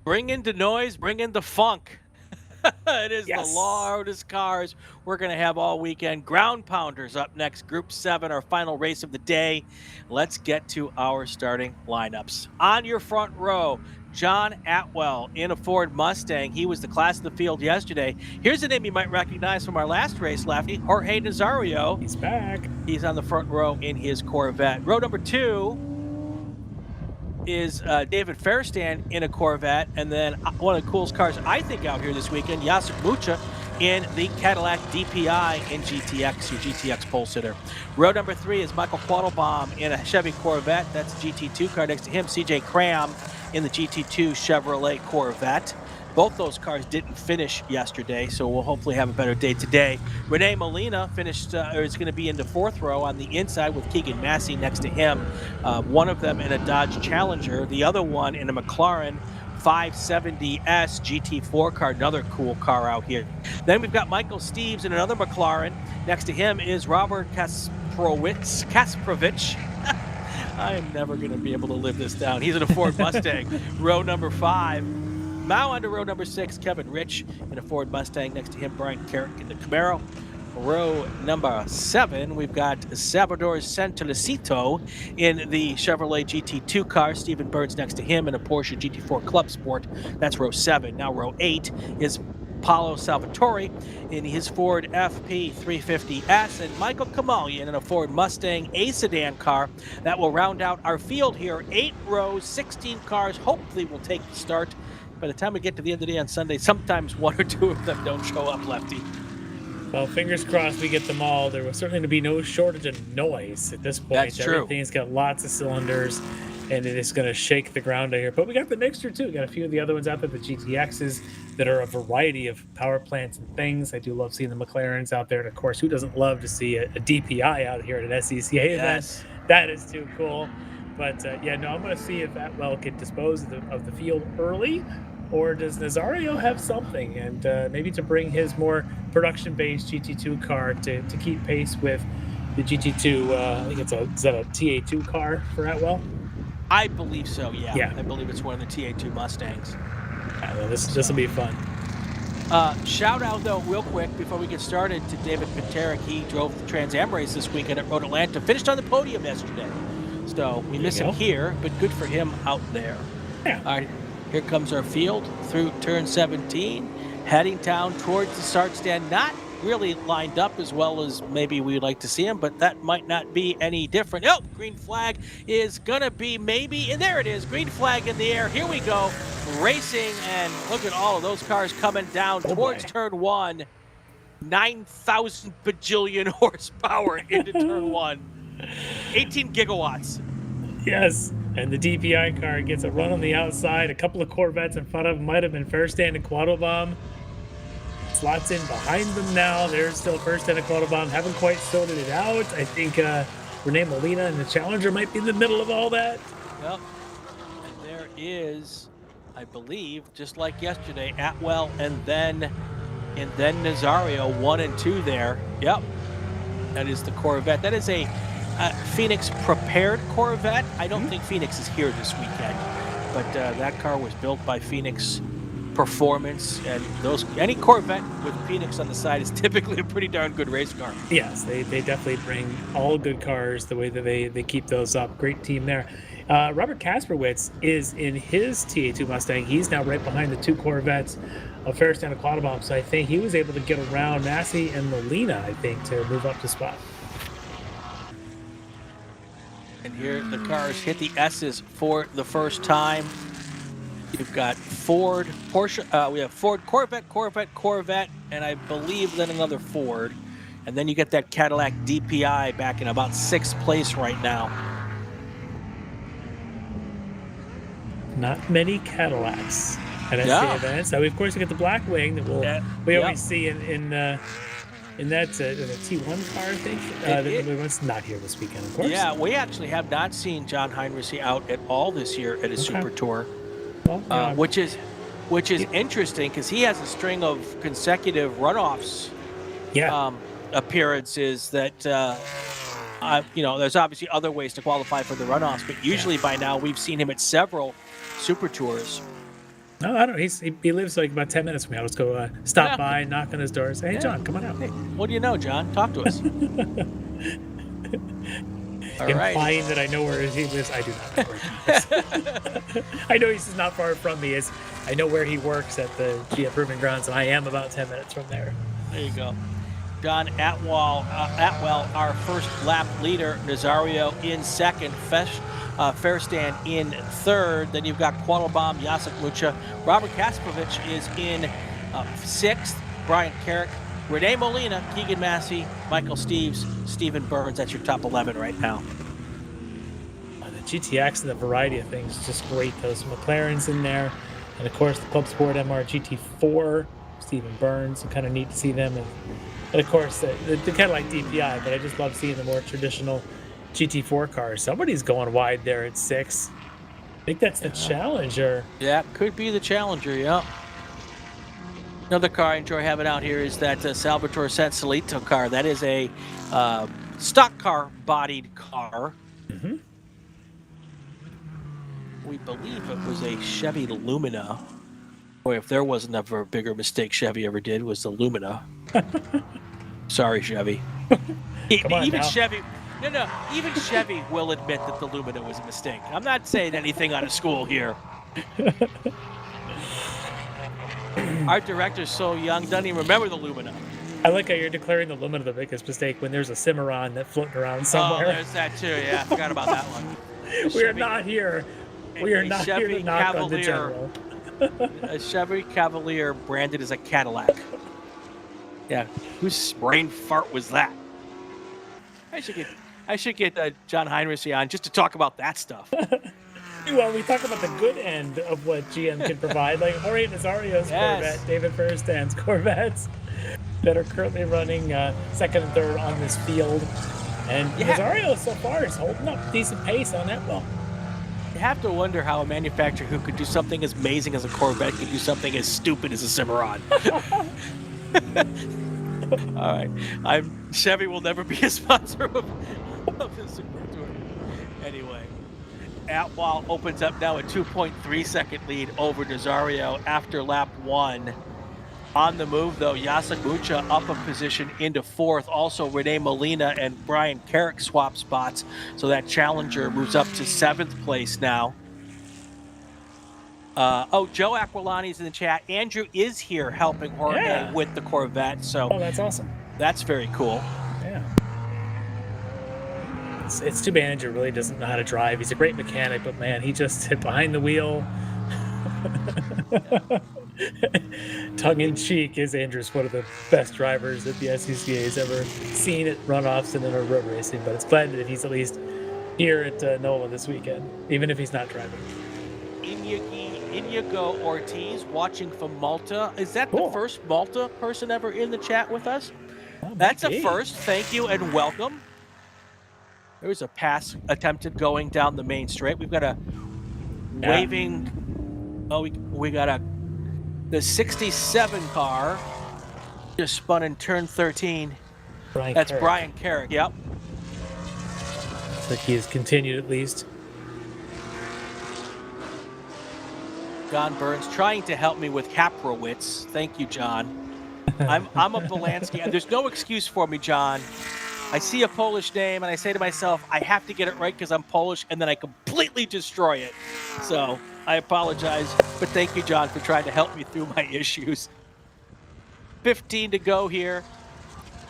Bring in the noise, bring in the funk. It is Yes. the loudest cars we're going to have all weekend. Ground Pounders up next, Group 7, our final race of the day. Let's get to our starting lineups. On your front row, John Atwell in a Ford Mustang. He was the class of the field yesterday. Here's a name you might recognize from our last race, Lefty. Jorge Nazario. He's back. He's on the front row in his Corvette. Row number 2 is David Fairstand in a Corvette, and then one of the coolest cars I think out here this weekend, Jacek Mucha in the Cadillac DPI in GTX, your GTX pole sitter. Row number 3 is Michael Quattlebaum in a Chevy Corvette. That's a GT2 car. Next to him, CJ Cram in the GT2 Chevrolet Corvette. Both those cars didn't finish yesterday, so we'll hopefully have a better day today. Renee Molina finished, or is going to be in the 4th row on the inside with Keegan Massey next to him. One of them in a Dodge Challenger, the other one in a McLaren 570S GT4 car, another cool car out here. Then we've got Michael Steves in another McLaren. Next to him is Robert Kasprowicz. I am never going to be able to live this down. He's in a Ford Mustang, row number 5. Now onto row number 6, Kevin Rich in a Ford Mustang. Next to him, Brian Carrick in the Camaro. Row number 7, we've got Salvador Santalicito in the Chevrolet GT2 car. Stephen Burns next to him in a Porsche GT4 Club Sport. That's row 7. Now row 8 is Paulo Salvatore in his Ford FP350S, and Michael Kamalian in a Ford Mustang A sedan car. That will round out our field here. 8 rows, 16 cars. Hopefully we'll take the start. By the time we get to the end of the day on Sunday, sometimes 1 or 2 of them don't show up, Lefty. Well, fingers crossed we get them all. There will certainly to be no shortage of noise at this point. That's true. Everything's got lots of cylinders, and it is going to shake the ground out here. But we got the mixture, too. We got a few of the other ones out there, the GTXs, that are a variety of power plants and things. I do love seeing the McLarens out there. And, of course, who doesn't love to see a DPI out here at an SCCA event? That is too cool. But, I'm going to see if Atwell can dispose of the field early, or does Nazario have something? And maybe to bring his more production-based GT2 car to keep pace with the GT2, I think is that a TA2 car for Atwell? I believe so, Yeah. I believe it's one of the TA2 Mustangs. Well, this will be fun. Shout out, though, real quick, before we get started, to David Paterick. He drove the Trans Am race this weekend at Road Atlanta, finished on the podium yesterday. So we miss him here, but good for him out there. Yeah. All right, here comes our field through turn 17, heading down towards the start stand. Not really lined up as well as maybe we'd like to see him, but that might not be any different. Oh, green flag is going to be maybe, and there it is, green flag in the air. Here we go, racing, and look at all of those cars coming down towards turn 1. 9,000 bajillion horsepower into turn 1. 18 gigawatts. Yes, and the DPI car gets a run on the outside. A couple of Corvettes in front of him might have been Fairstand and Quattlebaum. Slots in behind them now. There's still Fairstand and Quattlebaum. Haven't quite sorted it out. I think Renee Molina and the Challenger might be in the middle of all that. Yep. And there is, I believe, just like yesterday, Atwell and then Nazario, 1 and 2 there. Yep. That is the Corvette. That is a Phoenix prepared Corvette. I don't think Phoenix is here this weekend, but that car was built by Phoenix Performance, and any Corvette with Phoenix on the side is typically a pretty darn good race car. Yes, they definitely bring all good cars the way that they keep those up. Great team there. Robert Kasprowicz is in his TA2 Mustang. He's now right behind the 2 Corvettes of Fairstand and Quattlebaum, so I think he was able to get around Massey and Molina, I think, to move up the spot. And here the cars hit the S's for the first time. You've got Ford, Porsche, we have Ford, Corvette, and I believe then another Ford. And then you get that Cadillac DPI back in about 6th place right now. Not many Cadillacs at SCA events. So, of course, we got the Blackwing that we always see in that T1 car, I think. It's not here this weekend, of course. Yeah, we actually have not seen John Heinrichs out at all this year at a Super Tour, which is interesting because he has a string of consecutive runoffs appearances that, there's obviously other ways to qualify for the runoffs, but usually by now we've seen him at several Super Tours. No, I don't. He lives like about 10 minutes from me. I'll just go stop by, knock on his door, say, "Hey, John, come on out." Hey, what do you know, John? Talk to us. All right. Implying that I know where he lives. I do not know where he lives. I know he's not far from me. I know where he works at the GM Proving Grounds, and I am about 10 minutes from there. There you go. John Atwell, our first lap leader. Nazario in second. Fairstand in third. Then you've got Quattlebaum, Jacek Mucha. Robert Kaspovich is in sixth. Brian Carrick, Rene Molina, Keegan Massey, Michael Steves, Stephen Burns. That's your top 11 right now. The GTX and the variety of things is just great. Those McLarens in there. And, of course, the Club Sport MR GT4, Stephen Burns. Kind of neat to see them. And of course, they're kind of like DPI, but I just love seeing the more traditional GT4 cars. Somebody's going wide there at 6. I think that's the Challenger. Yeah, could be the Challenger, yeah. Another car I enjoy having out here is that Salvatore Sansolito car. That is a stock car bodied car. Mm-hmm. We believe it was a Chevy Lumina. Boy, if there wasn't ever a bigger mistake Chevy ever did, was the Lumina. Sorry, Chevy. Even Chevy... No, even Chevy will admit that the Lumina was a mistake. I'm not saying anything out of school here. Our director's so young, doesn't even remember the Lumina. I like how you're declaring the Lumina the biggest mistake when there's a Cimarron that's floating around somewhere. Oh, there's that too. Yeah, I forgot about that one. We are not here. We are not here to knock on the General. A Chevy Cavalier branded as a Cadillac. Yeah, whose brain fart was that? I should get John Heinrich on just to talk about that stuff. Well, we talk about the good end of what GM can provide, like Jorge Nazario's Corvette, David Furstan's Corvettes that are currently running second and third on this field. And Nazario so far is holding up decent pace on that well. You have to wonder how a manufacturer who could do something as amazing as a Corvette could do something as stupid as a Cimarron. All right. Chevy will never be a sponsor of the Super Tour. Anyway, Atwell opens up now a 2.3 second lead over Nazario after lap 1. On the move, though, Jacek Mucha up a position into 4th. Also, Rene Molina and Brian Carrick swap spots, so that Challenger moves up to 7th place now. Joe Aquilani's in the chat. Andrew is here helping Jorge with the Corvette. So that's awesome. That's very cool. Yeah. It's too bad Andrew really doesn't know how to drive. He's a great mechanic, but man, he just hit behind the wheel. Tongue-in-cheek, is Andrew's one of the best drivers that the SCCA has ever seen at runoffs and in a road racing, but it's glad that he's at least here at NOLA this weekend, even if he's not driving. Inigo Ortiz watching from Malta. Is that the first Malta person ever in the chat with us? That's a first. Thank you and welcome. There was a pass attempted going down the main straight. We've got a waving. Oh, we got the 67 car just spun in turn 13. That's Carrick. Brian Carrick. Yep. Looks like he has continued at least. John Burns trying to help me with Kaprowitz. Thank you, John. I'm a Bielanski. There's no excuse for me, John. I see a Polish name and I say to myself, I have to get it right because I'm Polish, and then I completely destroy it. So I apologize, but thank you, John, for trying to help me through my issues. 15 to go here.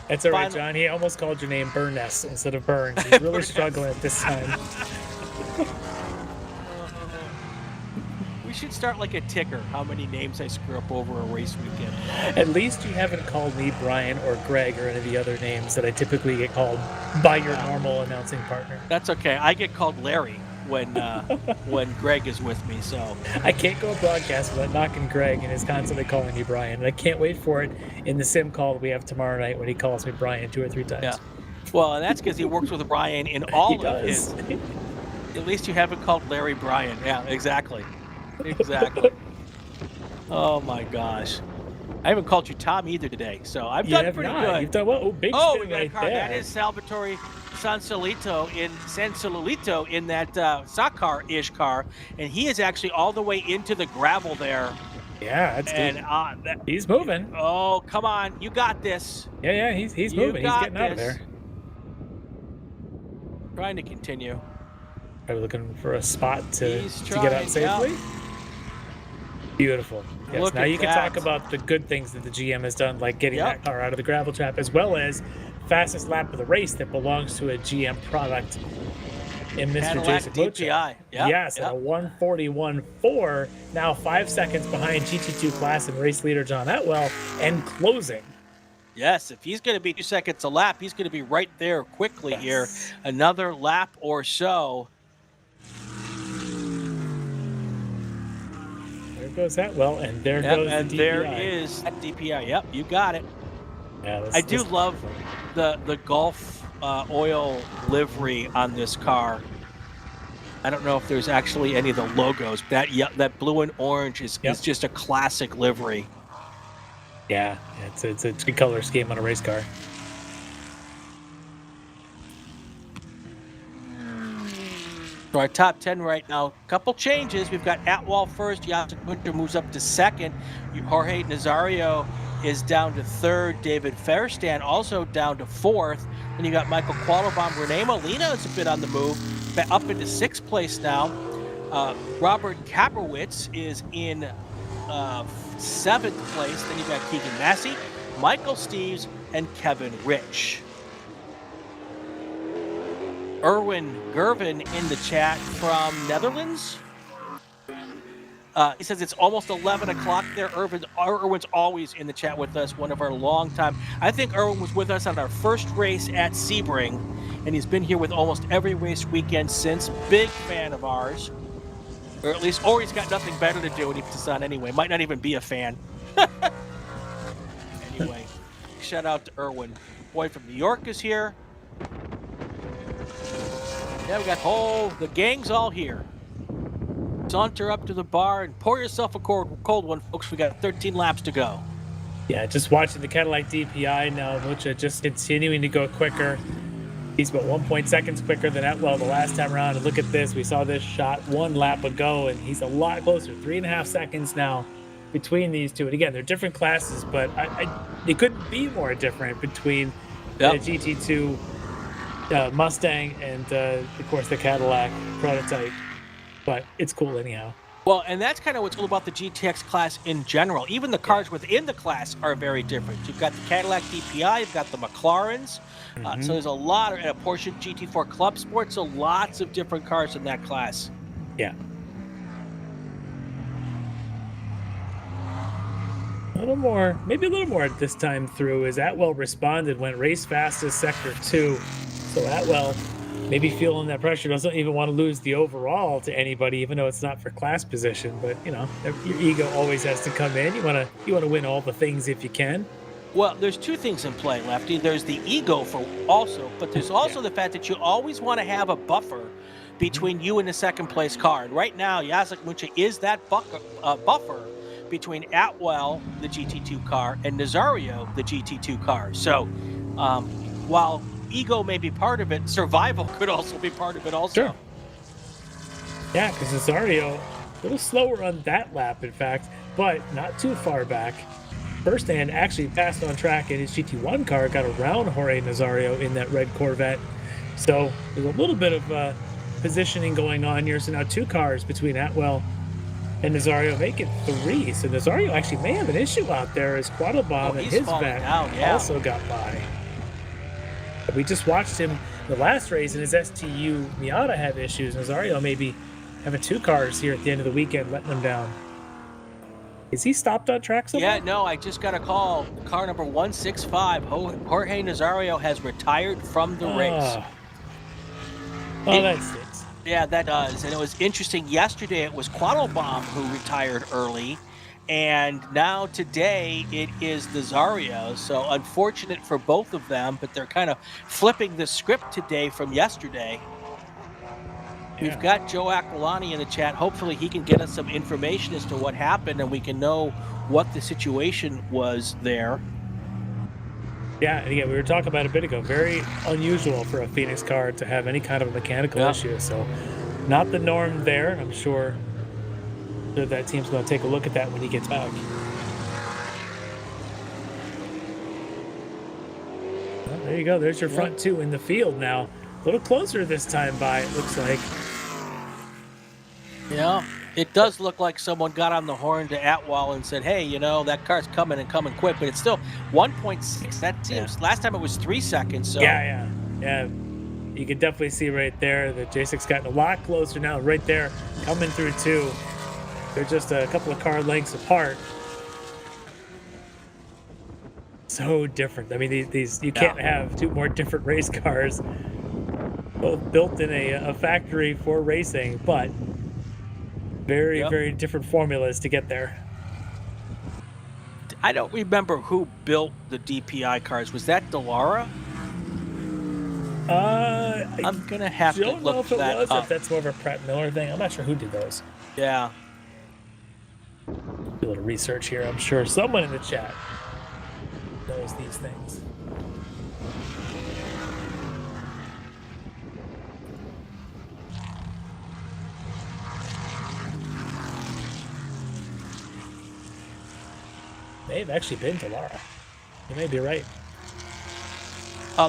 That's all right, John. He almost called your name Burness instead of Burns. He's really struggling at this time. We should start like a ticker, how many names I screw up over a race weekend. At least you haven't called me Brian or Greg or any of the other names that I typically get called by your normal announcing partner. That's okay. I get called Larry when Greg is with me, so. I can't go broadcast without knocking Greg and is constantly calling me Brian. And I can't wait for it in the sim call that we have tomorrow night when he calls me Brian 2 or 3 times. Yeah. Well, and that's because he works with Brian in all of his. At least you haven't called Larry Brian. Yeah, exactly. Exactly. Oh my gosh. I haven't called you Tom either today, so I've done pretty good. You've done well. Oh, big we spin got a right car. there. That is Salvatore Sansolito in that stock car-ish car, and he is actually all the way into the gravel there. Yeah, that's and he's moving. Oh, come on, you got this. Yeah, he's moving. He's getting out of there. Trying to continue. Probably looking for a spot to trying, get out safely. Yeah. Beautiful. Yes, Look now at you can that. talk about the good things that the GM has done, like getting Yep. that car out of the gravel trap, as well as fastest lap of the race that belongs to a GM product in Mr. Cadillac Jason Mocho. DPI. Yep. Yes, at a 141.4, now 5 seconds behind GT2 class and race leader John Atwell, and closing. Yes, if he's going to be 2 seconds a lap, he's going to be right there quickly here. Another lap or so. There goes Atwell, and there Yep, goes and the DPI. there is that DPI. Yep, you got it. Yeah, I do love the Gulf oil livery on this car. I don't know if there's actually any of the logos. That blue and orange is just a classic livery. Yeah, it's a good color scheme on a race car. So our top 10 right now, couple changes. We've got Atwell first. Jacek Munter moves up to second. Jorge Nazario is down to third. David Fairstand also down to fourth. Then you got Michael Quattlebaum. Renee Molina is a bit on the move, up into sixth place now. Robert Kaprowitz is in seventh place. Then you got Keegan Massey, Michael Steves, and Kevin Rich. Erwin Gervin in the chat from Netherlands. He says it's almost 11 o'clock there. Erwin's always in the chat with us, one of our long time. I think Erwin was with us on our first race at Sebring, and he's been here with almost every race weekend since. Big fan of ours. Or he's got nothing better to do and he puts us on anyway. Might not even be a fan. Anyway, shout out to Erwin. Boy from New York is here. Yeah, we got the gang's all here. Saunter up to the bar and pour yourself a cold one, folks. We got 13 laps to go. Yeah, just watching the Cadillac DPI now, Mucha just continuing to go quicker. He's about 1 seconds quicker than Atwell the last time around. And look at this. We saw this shot 1 lap ago, and he's a lot closer. 3.5 seconds now between these two. And again, they're different classes, but it couldn't be more different between the GT2 Mustang and, of course, the Cadillac prototype. But it's cool anyhow. Well, and that's kind of what's cool about the GTX class in general. Even the cars within the class are very different. You've got the Cadillac DPI, you've got the McLarens. So there's a lot of, and a Porsche GT4 Club Sport, so lots of different cars in that class. Yeah. Maybe a little more this time through, as Atwell responded, went race fastest sector 2. So Atwell, maybe feeling that pressure, doesn't even want to lose the overall to anybody, even though it's not for class position. But you know, your ego always has to come in. You want to win all the things if you can. Well, there's two things in play, Lefty. There's the ego but there's also the fact that you always want to have a buffer between you and the second place car. And right now, Jacek Munter is that buffer between Atwell, the GT2 car, and Nazario, the GT2 car. So while ego may be part of it, survival could also be part of it also. Sure. Yeah, because Nazario, a little slower on that lap, in fact, but not too far back. Firsthand actually passed on track in his GT1 car, got around Jorge Nazario in that red Corvette. So there's a little bit of positioning going on here. So now 2 cars between Atwell and Nazario, make it 3. So Nazario actually may have an issue out there as Quattlebaum and his Vet also got by. We just watched him the last race in his STU Miata have issues. Nazario maybe having 2 cars here at the end of the weekend, letting them down. Is he stopped on track somewhere? Yeah, no, I just got a call. Car number 165, Jorge Nazario has retired from the race. Oh, that stinks. Yeah, that does. And it was interesting. Yesterday, it was Quattlebaum who retired early. And now today, it is Nazario. So unfortunate for both of them, but they're kind of flipping the script today from yesterday. We've got Joe Aquilani in the chat. Hopefully he can get us some information as to what happened and we can know what the situation was there. Yeah, and again, we were talking about it a bit ago. Very unusual for a Phoenix car to have any kind of a mechanical issue. So, not the norm there. I'm sure that team's going to take a look at that when he gets back. Well, there you go. There's your front two in the field now. A little closer this time by, it looks like. Yeah, it does look like someone got on the horn to Atwell and said, hey, you know, that car's coming and coming quick, but it's still 1.6. That seems, last time it was 3 seconds. So. Yeah. You can definitely see right there that J6's gotten a lot closer now, right there, coming through 2. They're just a couple of car lengths apart. So different. I mean, these you can't have 2 more different race cars, both built in a factory for racing, but very different formulas to get there. I don't remember who built the DPI cars. Was that Dallara? I'm gonna have to don't know look if it that was, up. if that's more of a Pratt Miller thing. I'm not sure who did those. Yeah. Do a little research here. I'm sure someone in the chat knows these things. May have actually been Dallara. You may be right.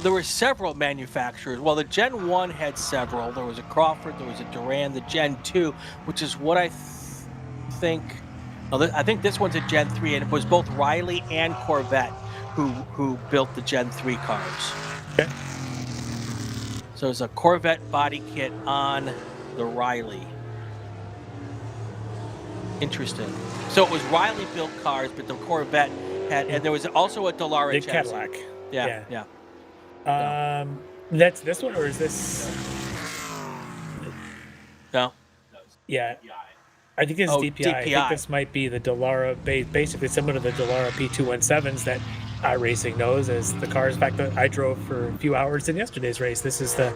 There were several manufacturers. Well, the Gen 1 had several. There was a Crawford, there was a Duran, the Gen 2, which is what I think. I think this one's a Gen 3, and it was both Riley and Corvette who built the Gen 3 cars. Okay. So it was a Corvette body kit on the Riley. Interesting. So it was Riley built cars, but the Corvette had, and there was also a Dallara The chassis. Cadillac. Yeah. That's this one, or is this? No. Yeah. I think this is DPI. I think this might be the Dallara, basically similar to the Dallara P217s that iRacing knows as the cars. In fact, that I drove for a few hours in yesterday's race. This is the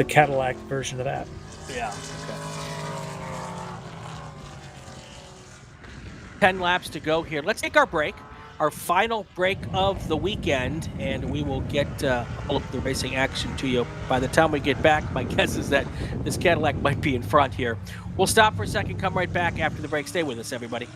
Cadillac version of that. Yeah. 10 laps to go here. Let's take our break, our final break of the weekend, and we will get all of the racing action to you. By the time we get back, my guess is that this Cadillac might be in front here. We'll stop for a second, come right back after the break. Stay with us, everybody.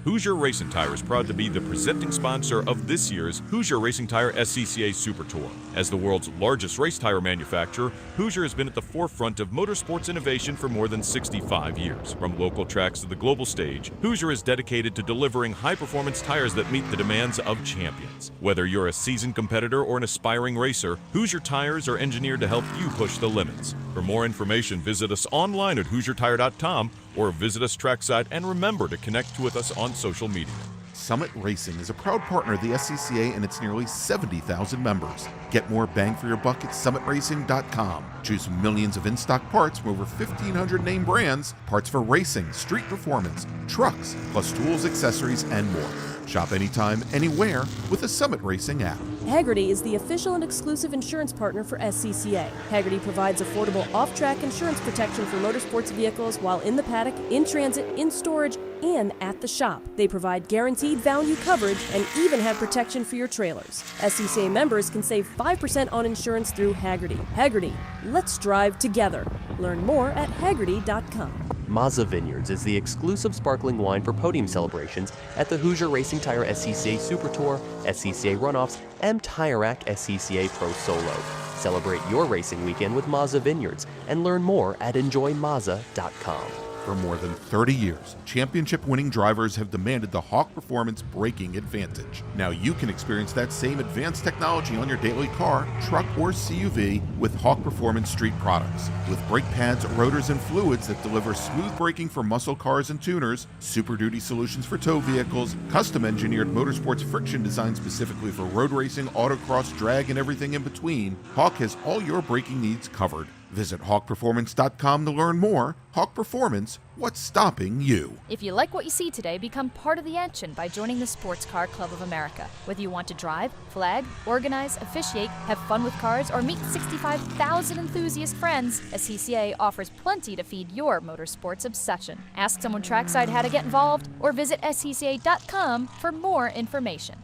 Hoosier Racing Tire is proud to be the presenting sponsor of this year's Hoosier Racing Tire SCCA Super Tour. As the world's largest race tire manufacturer, Hoosier has been at the forefront of motorsports innovation for more than 65 years. From local tracks to the global stage, Hoosier is dedicated to delivering high-performance tires that meet the demands of champions. Whether you're a seasoned competitor or an aspiring racer, Hoosier tires are engineered to help you push the limits. For more information, visit us online at HoosierTire.com or visit us trackside, and remember to connect with us on social media. Summit Racing is a proud partner of the SCCA and its nearly 70,000 members. Get more bang for your buck at summitracing.com. Choose millions of in-stock parts from over 1,500 name brands, parts for racing, street performance, trucks, plus tools, accessories, and more. Shop anytime, anywhere with the Summit Racing app. Hagerty is the official and exclusive insurance partner for SCCA. Hagerty provides affordable off-track insurance protection for motorsports vehicles while in the paddock, in transit, in storage, and at the shop. They provide guaranteed value coverage and even have protection for your trailers. SCCA members can save 5% on insurance through Hagerty. Hagerty, let's drive together. Learn more at Hagerty.com. Mazza Vineyards is the exclusive sparkling wine for podium celebrations at the Hoosier Racing Tire SCCA Super Tour, SCCA Runoffs, and Tire Rack SCCA Pro Solo. Celebrate your racing weekend with Mazza Vineyards and learn more at enjoymazza.com. For more than 30 years, championship-winning drivers have demanded the Hawk Performance braking advantage. Now you can experience that same advanced technology on your daily car, truck, or CUV with Hawk Performance Street products. With brake pads, rotors, and fluids that deliver smooth braking for muscle cars and tuners, Super Duty solutions for tow vehicles, custom-engineered motorsports friction designed specifically for road racing, autocross, drag, and everything in between, Hawk has all your braking needs covered. Visit hawkperformance.com to learn more. Hawk Performance, what's stopping you? If you like what you see today, become part of the action by joining the Sports Car Club of America. Whether you want to drive, flag, organize, officiate, have fun with cars, or meet 65,000 enthusiast friends, SCCA offers plenty to feed your motorsports obsession. Ask someone trackside how to get involved, or visit scca.com for more information.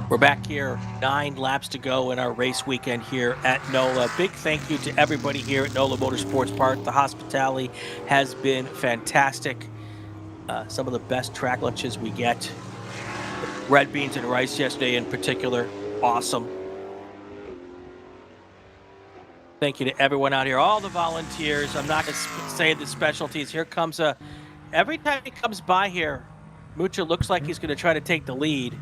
We're back here, 9 laps to go in our race weekend here at NOLA. Big thank you to everybody here at NOLA Motorsports Park. The hospitality has been fantastic. Some of the best track lunches we get. Red beans and rice yesterday in particular, awesome. Thank you to everyone out here, all the volunteers. I'm not going to say the specialties. Here comes every time he comes by here, Mucha looks like he's going to try to take the lead.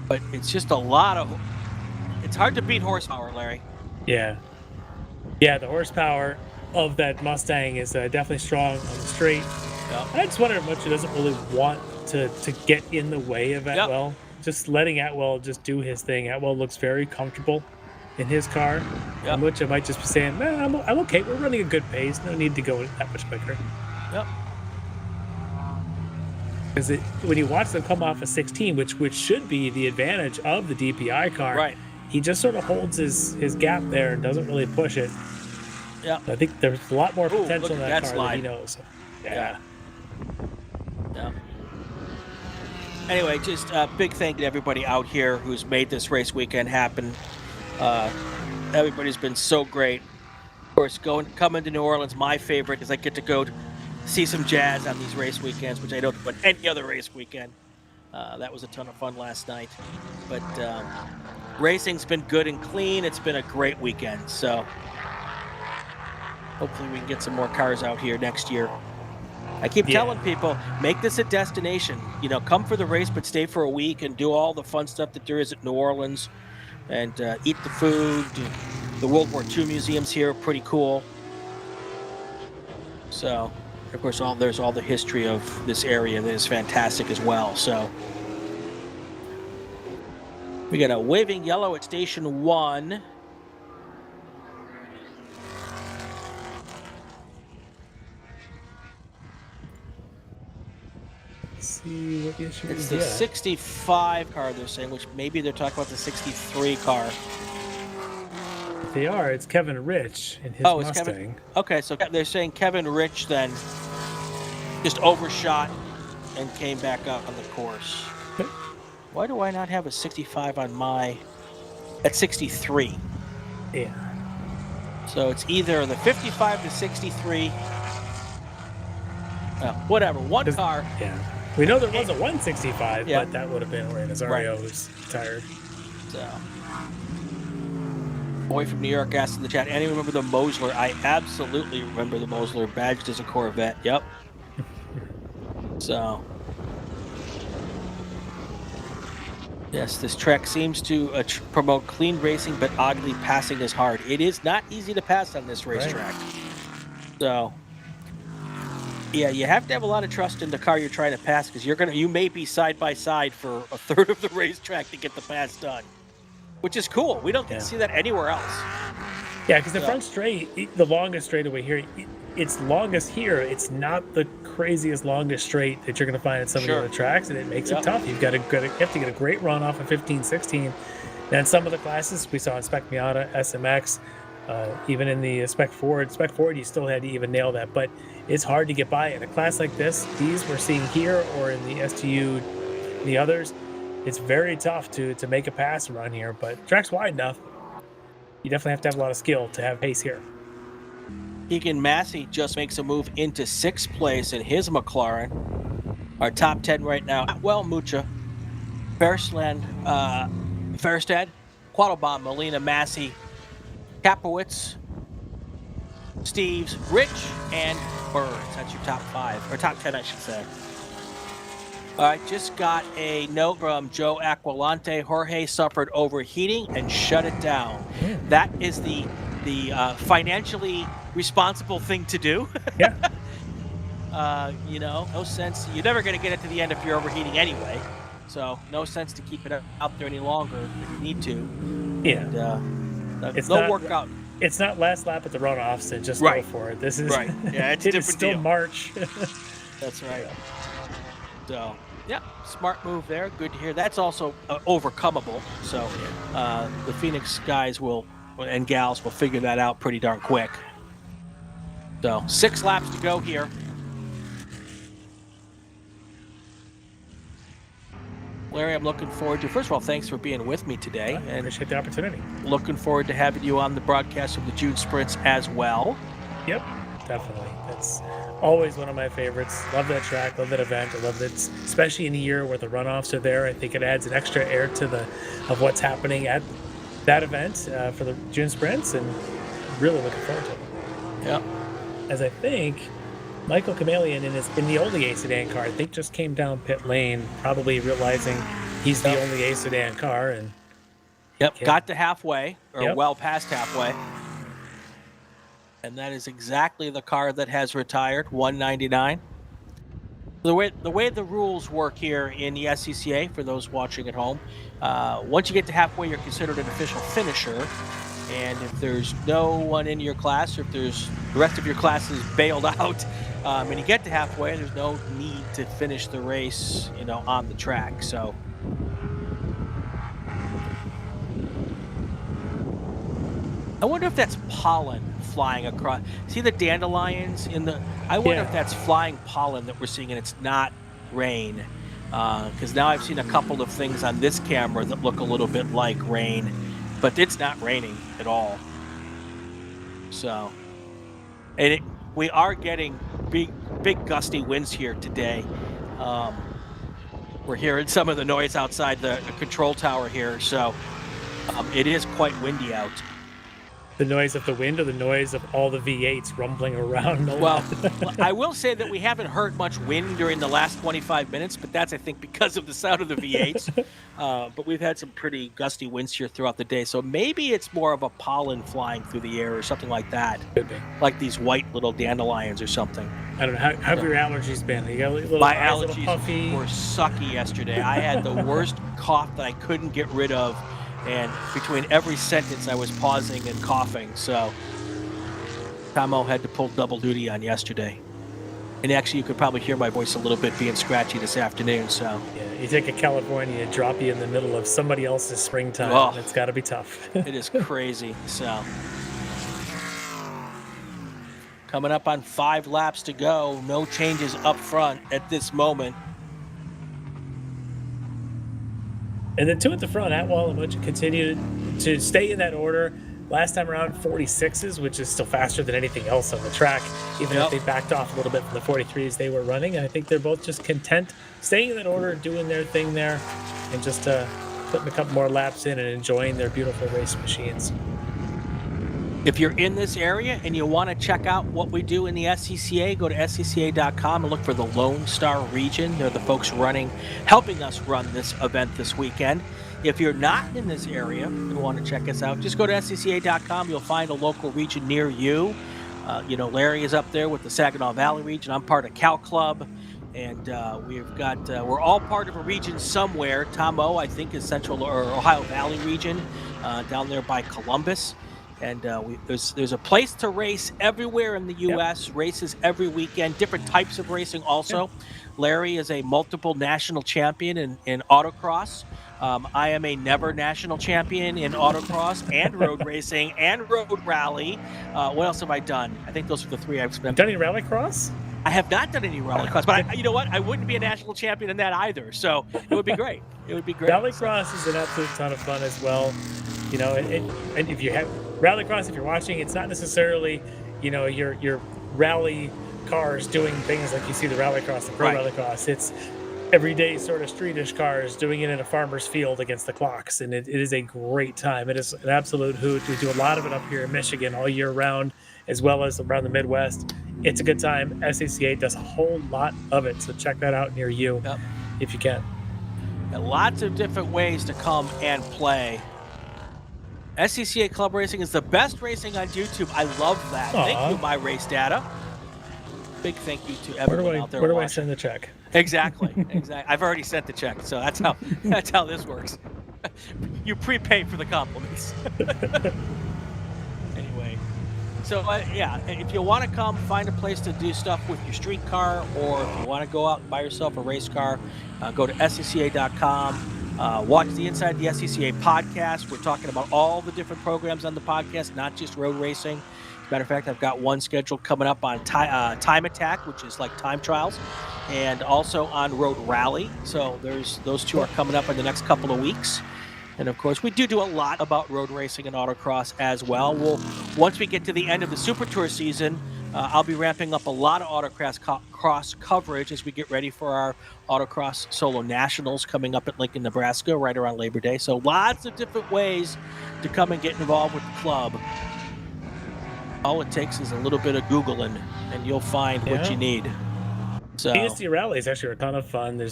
But it's just it's hard to beat horsepower, Larry. Yeah. Yeah, the horsepower of that Mustang is definitely strong on the straight. Yep. I just wonder how much he doesn't really want to get in the way of Atwell. Yep. Just letting Atwell just do his thing. Atwell looks very comfortable in his car, yep. Which I might just be saying, man, I'm okay. We're running a good pace. No need to go that much quicker. Yep. Because when you watch them come off a 16, which should be the advantage of the DPI car, right? He just sort of holds his gap there and doesn't really push it. Yeah. I think there's a lot more potential in that car slide. than he knows. Yeah. Anyway, just a big thank you to everybody out here who's made this race weekend happen. Everybody's been so great. Of course, coming to New Orleans, my favorite, is I get to go see some jazz on these race weekends, which I don't do on any other race weekend. That was a ton of fun last night. But racing's been good and clean. It's been a great weekend. So hopefully we can get some more cars out here next year. I keep telling people, make this a destination. You know, come for the race, but stay for a week and do all the fun stuff that there is at New Orleans. And eat the food. The World War II museums here are pretty cool. So, of course, there's all the history of this area that is fantastic as well. So, we got a waving yellow at Station 1. See what issue it's the 65 car they're saying, which maybe they're talking about the 63 car. They are. It's Kevin Rich in his Mustang. Kevin. Okay, so they're saying Kevin Rich then just overshot and came back up on the course. Why do I not have a 65 on my... At 63. Yeah. So it's either the 55 to 63... whatever, one car. Yeah. We know there was a 165, but that would have been where Nazario was tired. So... Boy from New York asked in the chat, anyone remember the Mosler? I absolutely remember the Mosler, badged as a Corvette. Yep. So, yes, this track seems to promote clean racing, but oddly passing is hard. It is not easy to pass on this racetrack. So, yeah, you have to have a lot of trust in the car you're trying to pass, because you may be side by side for a third of the racetrack to get the pass done. Which is cool. We don't get to see that anywhere else. Yeah, because the front straight, the longest straightaway here, it's longest here. It's not the craziest longest straight that you're going to find at some of the other tracks, and it makes it tough. You have to get a great run off of 15, 16. And some of the classes we saw in Spec Miata, SMX, even in the Spec Ford, you still had to even nail that. But it's hard to get by in a class like this. These we're seeing here or in the STU, the others. It's very tough to make a pass around here, but track's wide enough. You definitely have to have a lot of skill to have pace here. Keegan Massey just makes a move into 6th place in his McLaren. Our top 10 right now. Well, Mucha, Ferstad, Quattlebaum, Molina, Massey, Kapowitz, Steves, Rich, and Burns. That's your top 5, or top 10, I should say. All right, just got a note from Joe Aquilante. Jorge suffered overheating and shut it down. That is the financially responsible thing to do. Yeah. No sense. You're never going to get it to the end if you're overheating anyway. So no sense to keep it out there any longer if you need to. Yeah. And, it's no not, workout. It's not last lap at the runoffs and just Right. go for it. This is right. Yeah, it's a it different is still deal. March. That's right. So, yeah, smart move there. Good to hear. That's also overcomable. So the Phoenix guys and gals will figure that out pretty darn quick. So 6 laps to go here. Larry, I'm looking forward to. First of all, thanks for being with me today. I appreciate the opportunity. Looking forward to having you on the broadcast of the June sprints as well. Yep, definitely. That's always one of my favorites. Love that track, love that event. I love that, especially in a year where the runoffs are there. I think it adds an extra air to of what's happening at that event for the June sprints, and really looking forward to it. Yeah. As I think Michael Kamalian in the only A sedan car, I think just came down pit lane, probably realizing he's the only A sedan car, and got to halfway, or well past halfway. And that is exactly the car that has retired, 199. The way the rules work here in the SCCA, for those watching at home, once you get to halfway, you're considered an official finisher. And if there's no one in your class, or if the rest of your class is bailed out, and you get to halfway, there's no need to finish the race, on the track. So. I wonder if that's pollen flying across. See the dandelions I wonder if that's flying pollen that we're seeing, and it's not rain. Because now I've seen a couple of things on this camera that look a little bit like rain, but it's not raining at all. So, and we are getting big gusty winds here today. We're hearing some of the noise outside the control tower here, so it is quite windy out. The noise of the wind, or the noise of all the V8s rumbling around? Well, I will say that we haven't heard much wind during the last 25 minutes, but that's, I think, because of the sound of the V8s. But we've had some pretty gusty winds here throughout the day, so maybe it's more of a pollen flying through the air or something like that. Could be. Like these white little dandelions or something. I don't know. How have your allergies been? You got a little My eyes, a little allergies puffy? were sucky yesterday. I had the worst cough that I couldn't get rid of. And between every sentence, I was pausing and coughing. So Tomo had to pull double duty on yesterday. And actually, you could probably hear my voice a little bit being scratchy this afternoon. So yeah, you take a California, drop you in the middle of somebody else's springtime. Oh, it's got to be tough. It is crazy. So coming up on 5 laps to go. No changes up front at this moment. And then 2 at the front, Atwell and Butch continue to stay in that order. Last time around, 46s, which is still faster than anything else on the track, even if they backed off a little bit from the 43s they were running. And I think they're both just content staying in that order, doing their thing there, and just putting a couple more laps in and enjoying their beautiful race machines. If you're in this area and you want to check out what we do in the SCCA, go to scca.com and look for the Lone Star region. They're the folks helping us run this event this weekend. If you're not in this area and want to check us out, just go to scca.com. You'll find a local region near you. Larry is up there with the Saginaw Valley region. I'm part of Cal Club. And we're all part of a region somewhere. Tomo, I think, is Central or Ohio Valley region, down there by Columbus. And there's a place to race everywhere in the U.S., races every weekend, different types of racing also. Larry is a multiple national champion in autocross. I am a never national champion in autocross and road racing and road rally. What else have I done? I think those are the 3 I've spent. Done any rallycross? I have not done any rallycross, but you know what? I wouldn't be a national champion in that either. So it would be great. It would be great. Rallycross is an absolute ton of fun as well. And if you have rallycross, if you're watching, it's not necessarily, your rally cars doing things like you see the rallycross, the pro rallycross. It's everyday sort of streetish cars doing it in a farmer's field against the clocks, and it is a great time. It is an absolute hoot. We do a lot of it up here in Michigan all year round, as well as around the Midwest. It's a good time. SCCA does a whole lot of it, so check that out near you if you can. And lots of different ways to come and play. SCCA Club Racing is the best racing on YouTube. I love that. Thank you, My Race Data. big thank you to Where everyone out there do I watching. send the check? Exactly. I've already sent the check, so that's how this works. You prepay for the compliments. Anyway, so yeah, if you want to come find a place to do stuff with your street car, or if you want to go out and buy yourself a race car, go to SCCA.com. Watch the Inside the SCCA podcast. We're talking about all the different programs on the podcast, not just road racing. As a matter of fact, I've got one scheduled coming up on Time Attack, which is like time trials, and also on Road Rally. So those two are coming up in the next couple of weeks. And of course, we do a lot about road racing and autocross as well. Once we get to the end of the Super Tour season, I'll be ramping up a lot of autocross coverage as we get ready for our autocross solo nationals coming up at Lincoln, Nebraska, right around Labor Day. So lots of different ways to come and get involved with the club. All it takes is a little bit of Googling, and you'll find what you need. So PSC rallies actually are a ton of fun. They're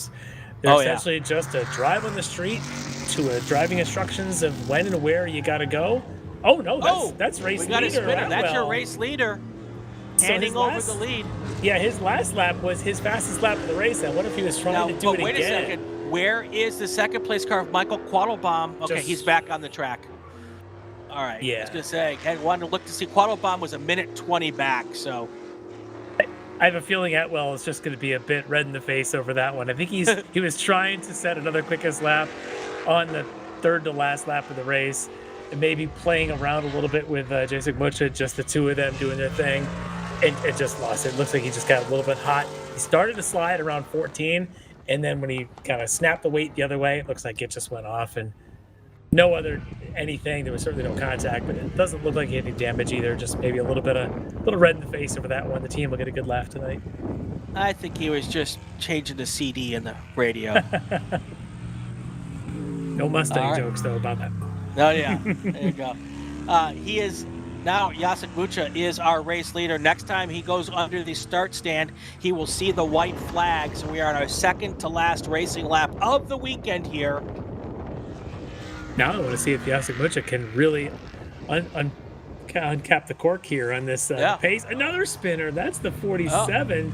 essentially just a drive on the street to driving instructions of when and where you got to go. Oh no, that's race leader. We got a spinner. Atwell. That's your race leader. Handing over the lead. Yeah, his last lap was his fastest lap of the race. I wonder if he was trying to do it again. Wait a second. Where is the second place car of Michael Quattlebaum? Okay, he's back on the track. All right. Yeah. I was going to say, I wanted to look to see. Quattlebaum was a minute 20 back, so. I have a feeling Atwell is just going to be a bit red in the face over that one. I think he was trying to set another quickest lap on the third to last lap of the race, and maybe playing around a little bit with Jason Mucha, just the two of them doing their thing, and it just lost. It looks like he just got a little bit hot. He started to slide around 14, and then when he kind of snapped the weight the other way, it looks like it just went off, and no other anything. There was certainly no contact, but it doesn't look like he had any damage either. Just maybe a little red in the face over that one. The team will get a good laugh tonight. I think he was just changing the CD in the radio. No Mustang jokes though about that. Oh yeah, there you go. He is now Jacek Mucha is our race leader. Next time he goes under the start stand, he will see the white flag. So we are on our second to last racing lap of the weekend here. Now I want to see if Jacek Mucha can really uncap the cork here on this pace. Another spinner. That's the 47.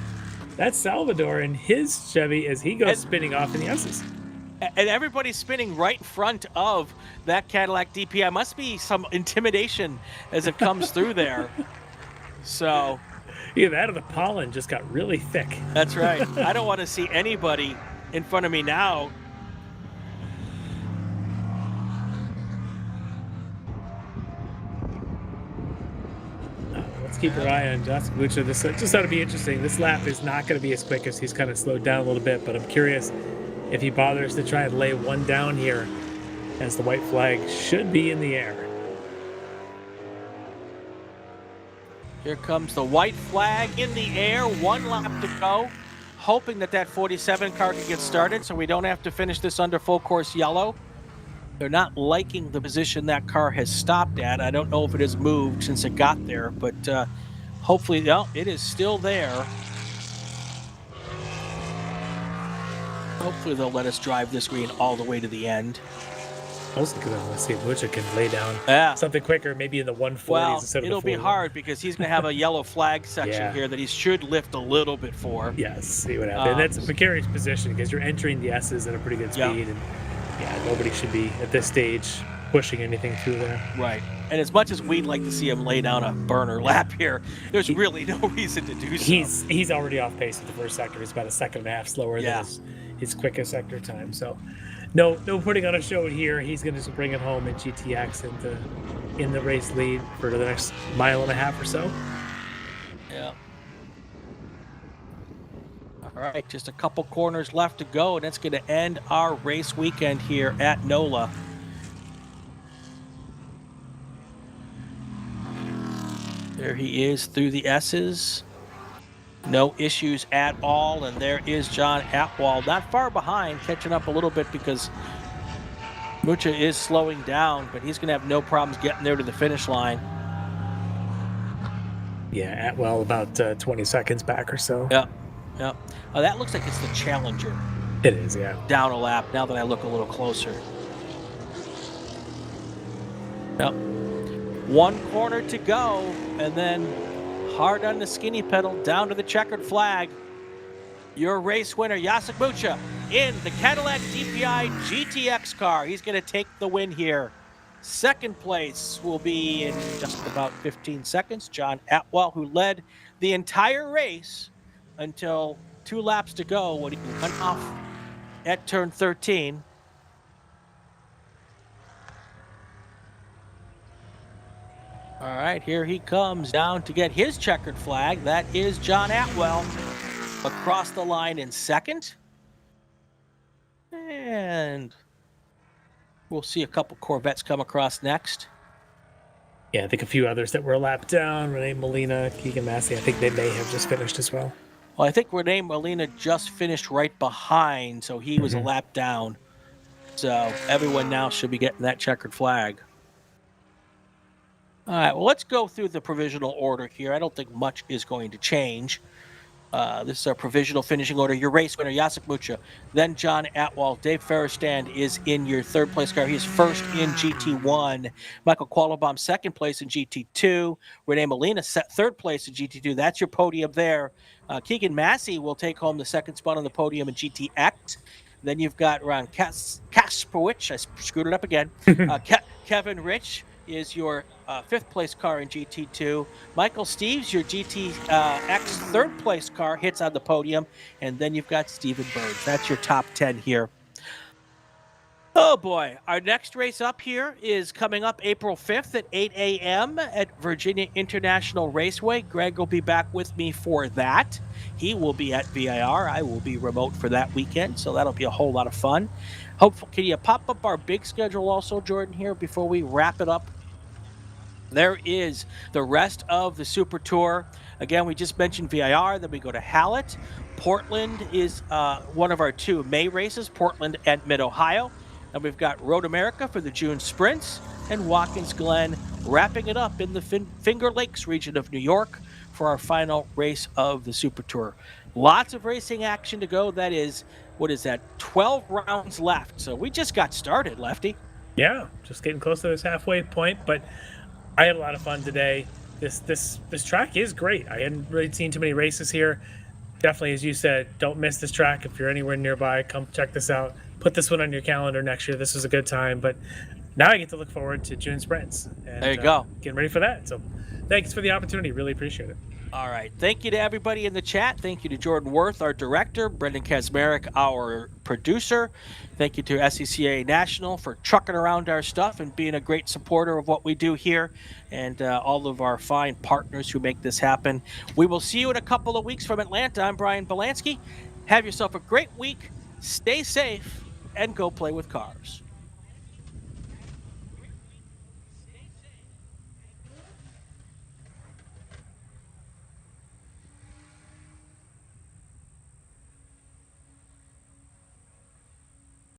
That's Salvador and his Chevy as he goes spinning off in the S's. And everybody's spinning right in front of that Cadillac DPI. Must be some intimidation as it comes through there. So, yeah, that or the pollen just got really thick. That's right. I don't want to see anybody in front of me now. Let's keep our eye on Jacek Mucha. This just ought to be interesting. This lap is not going to be as quick as he's kind of slowed down a little bit, but I'm curious if he bothers to try and lay one down here, as the white flag should be in the air. Here comes the white flag in the air. 1 lap to go. Hoping that 47 car can get started so we don't have to finish this under full course yellow. They're not liking the position that car has stopped at. I don't know if it has moved since it got there, but hopefully, no, it is still there. Hopefully they'll let us drive this green all the way to the end. Mostly because I want to see if Mucha can lay down something quicker, maybe in the 140s instead of the 41. It'll be hard because he's going to have a yellow flag section here that he should lift a little bit for. Yes, see what happens. That's a precarious position because you're entering the S's at a pretty good speed. And nobody should be at this stage pushing anything through there. Right. And as much as we'd like to see him lay down a burner lap here, there's really no reason to do so. He's already off pace at the first sector. He's about a second and a half slower than his quickest sector time. So no putting on a show here. He's going to bring it home in GTX in the race lead for the next mile and a half or so. Yeah. All right, just a couple corners left to go, and that's going to end our race weekend here at NOLA. There he is through the S's. No issues at all, and there is John Atwell. Not far behind, catching up a little bit because Mucha is slowing down, but he's going to have no problems getting there to the finish line. Yeah, Atwell about 20 seconds back or so. Yep. That looks like it's the Challenger. It is, yeah. Down a lap, now that I look a little closer. Yep. 1 corner to go, and then hard on the skinny pedal, down to the checkered flag. Your race winner, Jacek Mucha, in the Cadillac DPI GTX car. He's going to take the win here. Second place will be in just about 15 seconds. John Atwell, who led the entire race until 2 laps to go when he went off at turn 13. All right, here he comes down to get his checkered flag. That is John Atwell across the line in second. And we'll see a couple Corvettes come across next. Yeah, I think a few others that were a lap down. Renee Molina, Keegan Massey, I think they may have just finished as well. Well, I think Renee Molina just finished right behind, so he was a lap down. So everyone now should be getting that checkered flag. All right, well, let's go through the provisional order here. I don't think much is going to change. This is our provisional finishing order. Your race winner, Jacek Mucha, then John Atwell. Dave Ferristand is in your third place car. He is first in GT1. Michael Qualabom, second place in GT2. Renee Molina, third place in GT2. That's your podium there. Keegan Massey will take home the second spot on the podium in GTX. Then you've got Ron Kasperwich. I screwed it up again. Kevin Rich is your fifth place car in GT2. Michael Steves, your GTX third place car, hits on the podium. And then you've got Stephen Burns. That's your top 10 here. Oh boy, our next race up here is coming up April 5th at 8 a.m. at Virginia International Raceway. Greg will be back with me for that. He will be at VIR. I will be remote for that weekend, so that'll be a whole lot of fun. Hopefully, can you pop up our big schedule also, Jordan, here before we wrap it up? There is the rest of the Super Tour. Again, we just mentioned VIR, then we go to Hallett. Portland is one of our 2 May races, Portland and Mid-Ohio. And we've got Road America for the June sprints, and Watkins Glen wrapping it up in the Finger Lakes region of New York for our final race of the Super Tour. Lots of racing action to go. That is, 12 rounds left. So we just got started, Lefty. Yeah, just getting close to this halfway point, but I had a lot of fun today. This track is great. I hadn't really seen too many races here. Definitely, as you said, don't miss this track. If you're anywhere nearby, come check this out. Put this one on your calendar next year. This was a good time, but now I get to look forward to June sprints. And, there you go. Getting ready for that. So thanks for the opportunity. Really appreciate it. All right. Thank you to everybody in the chat. Thank you to Jordan Worth, our director, Brendan Kazmarek, our producer. Thank you to SCCA National for trucking around our stuff and being a great supporter of what we do here, and all of our fine partners who make this happen. We will see you in a couple of weeks from Atlanta. I'm Brian Bielanski. Have yourself a great week. Stay safe and go play with cars.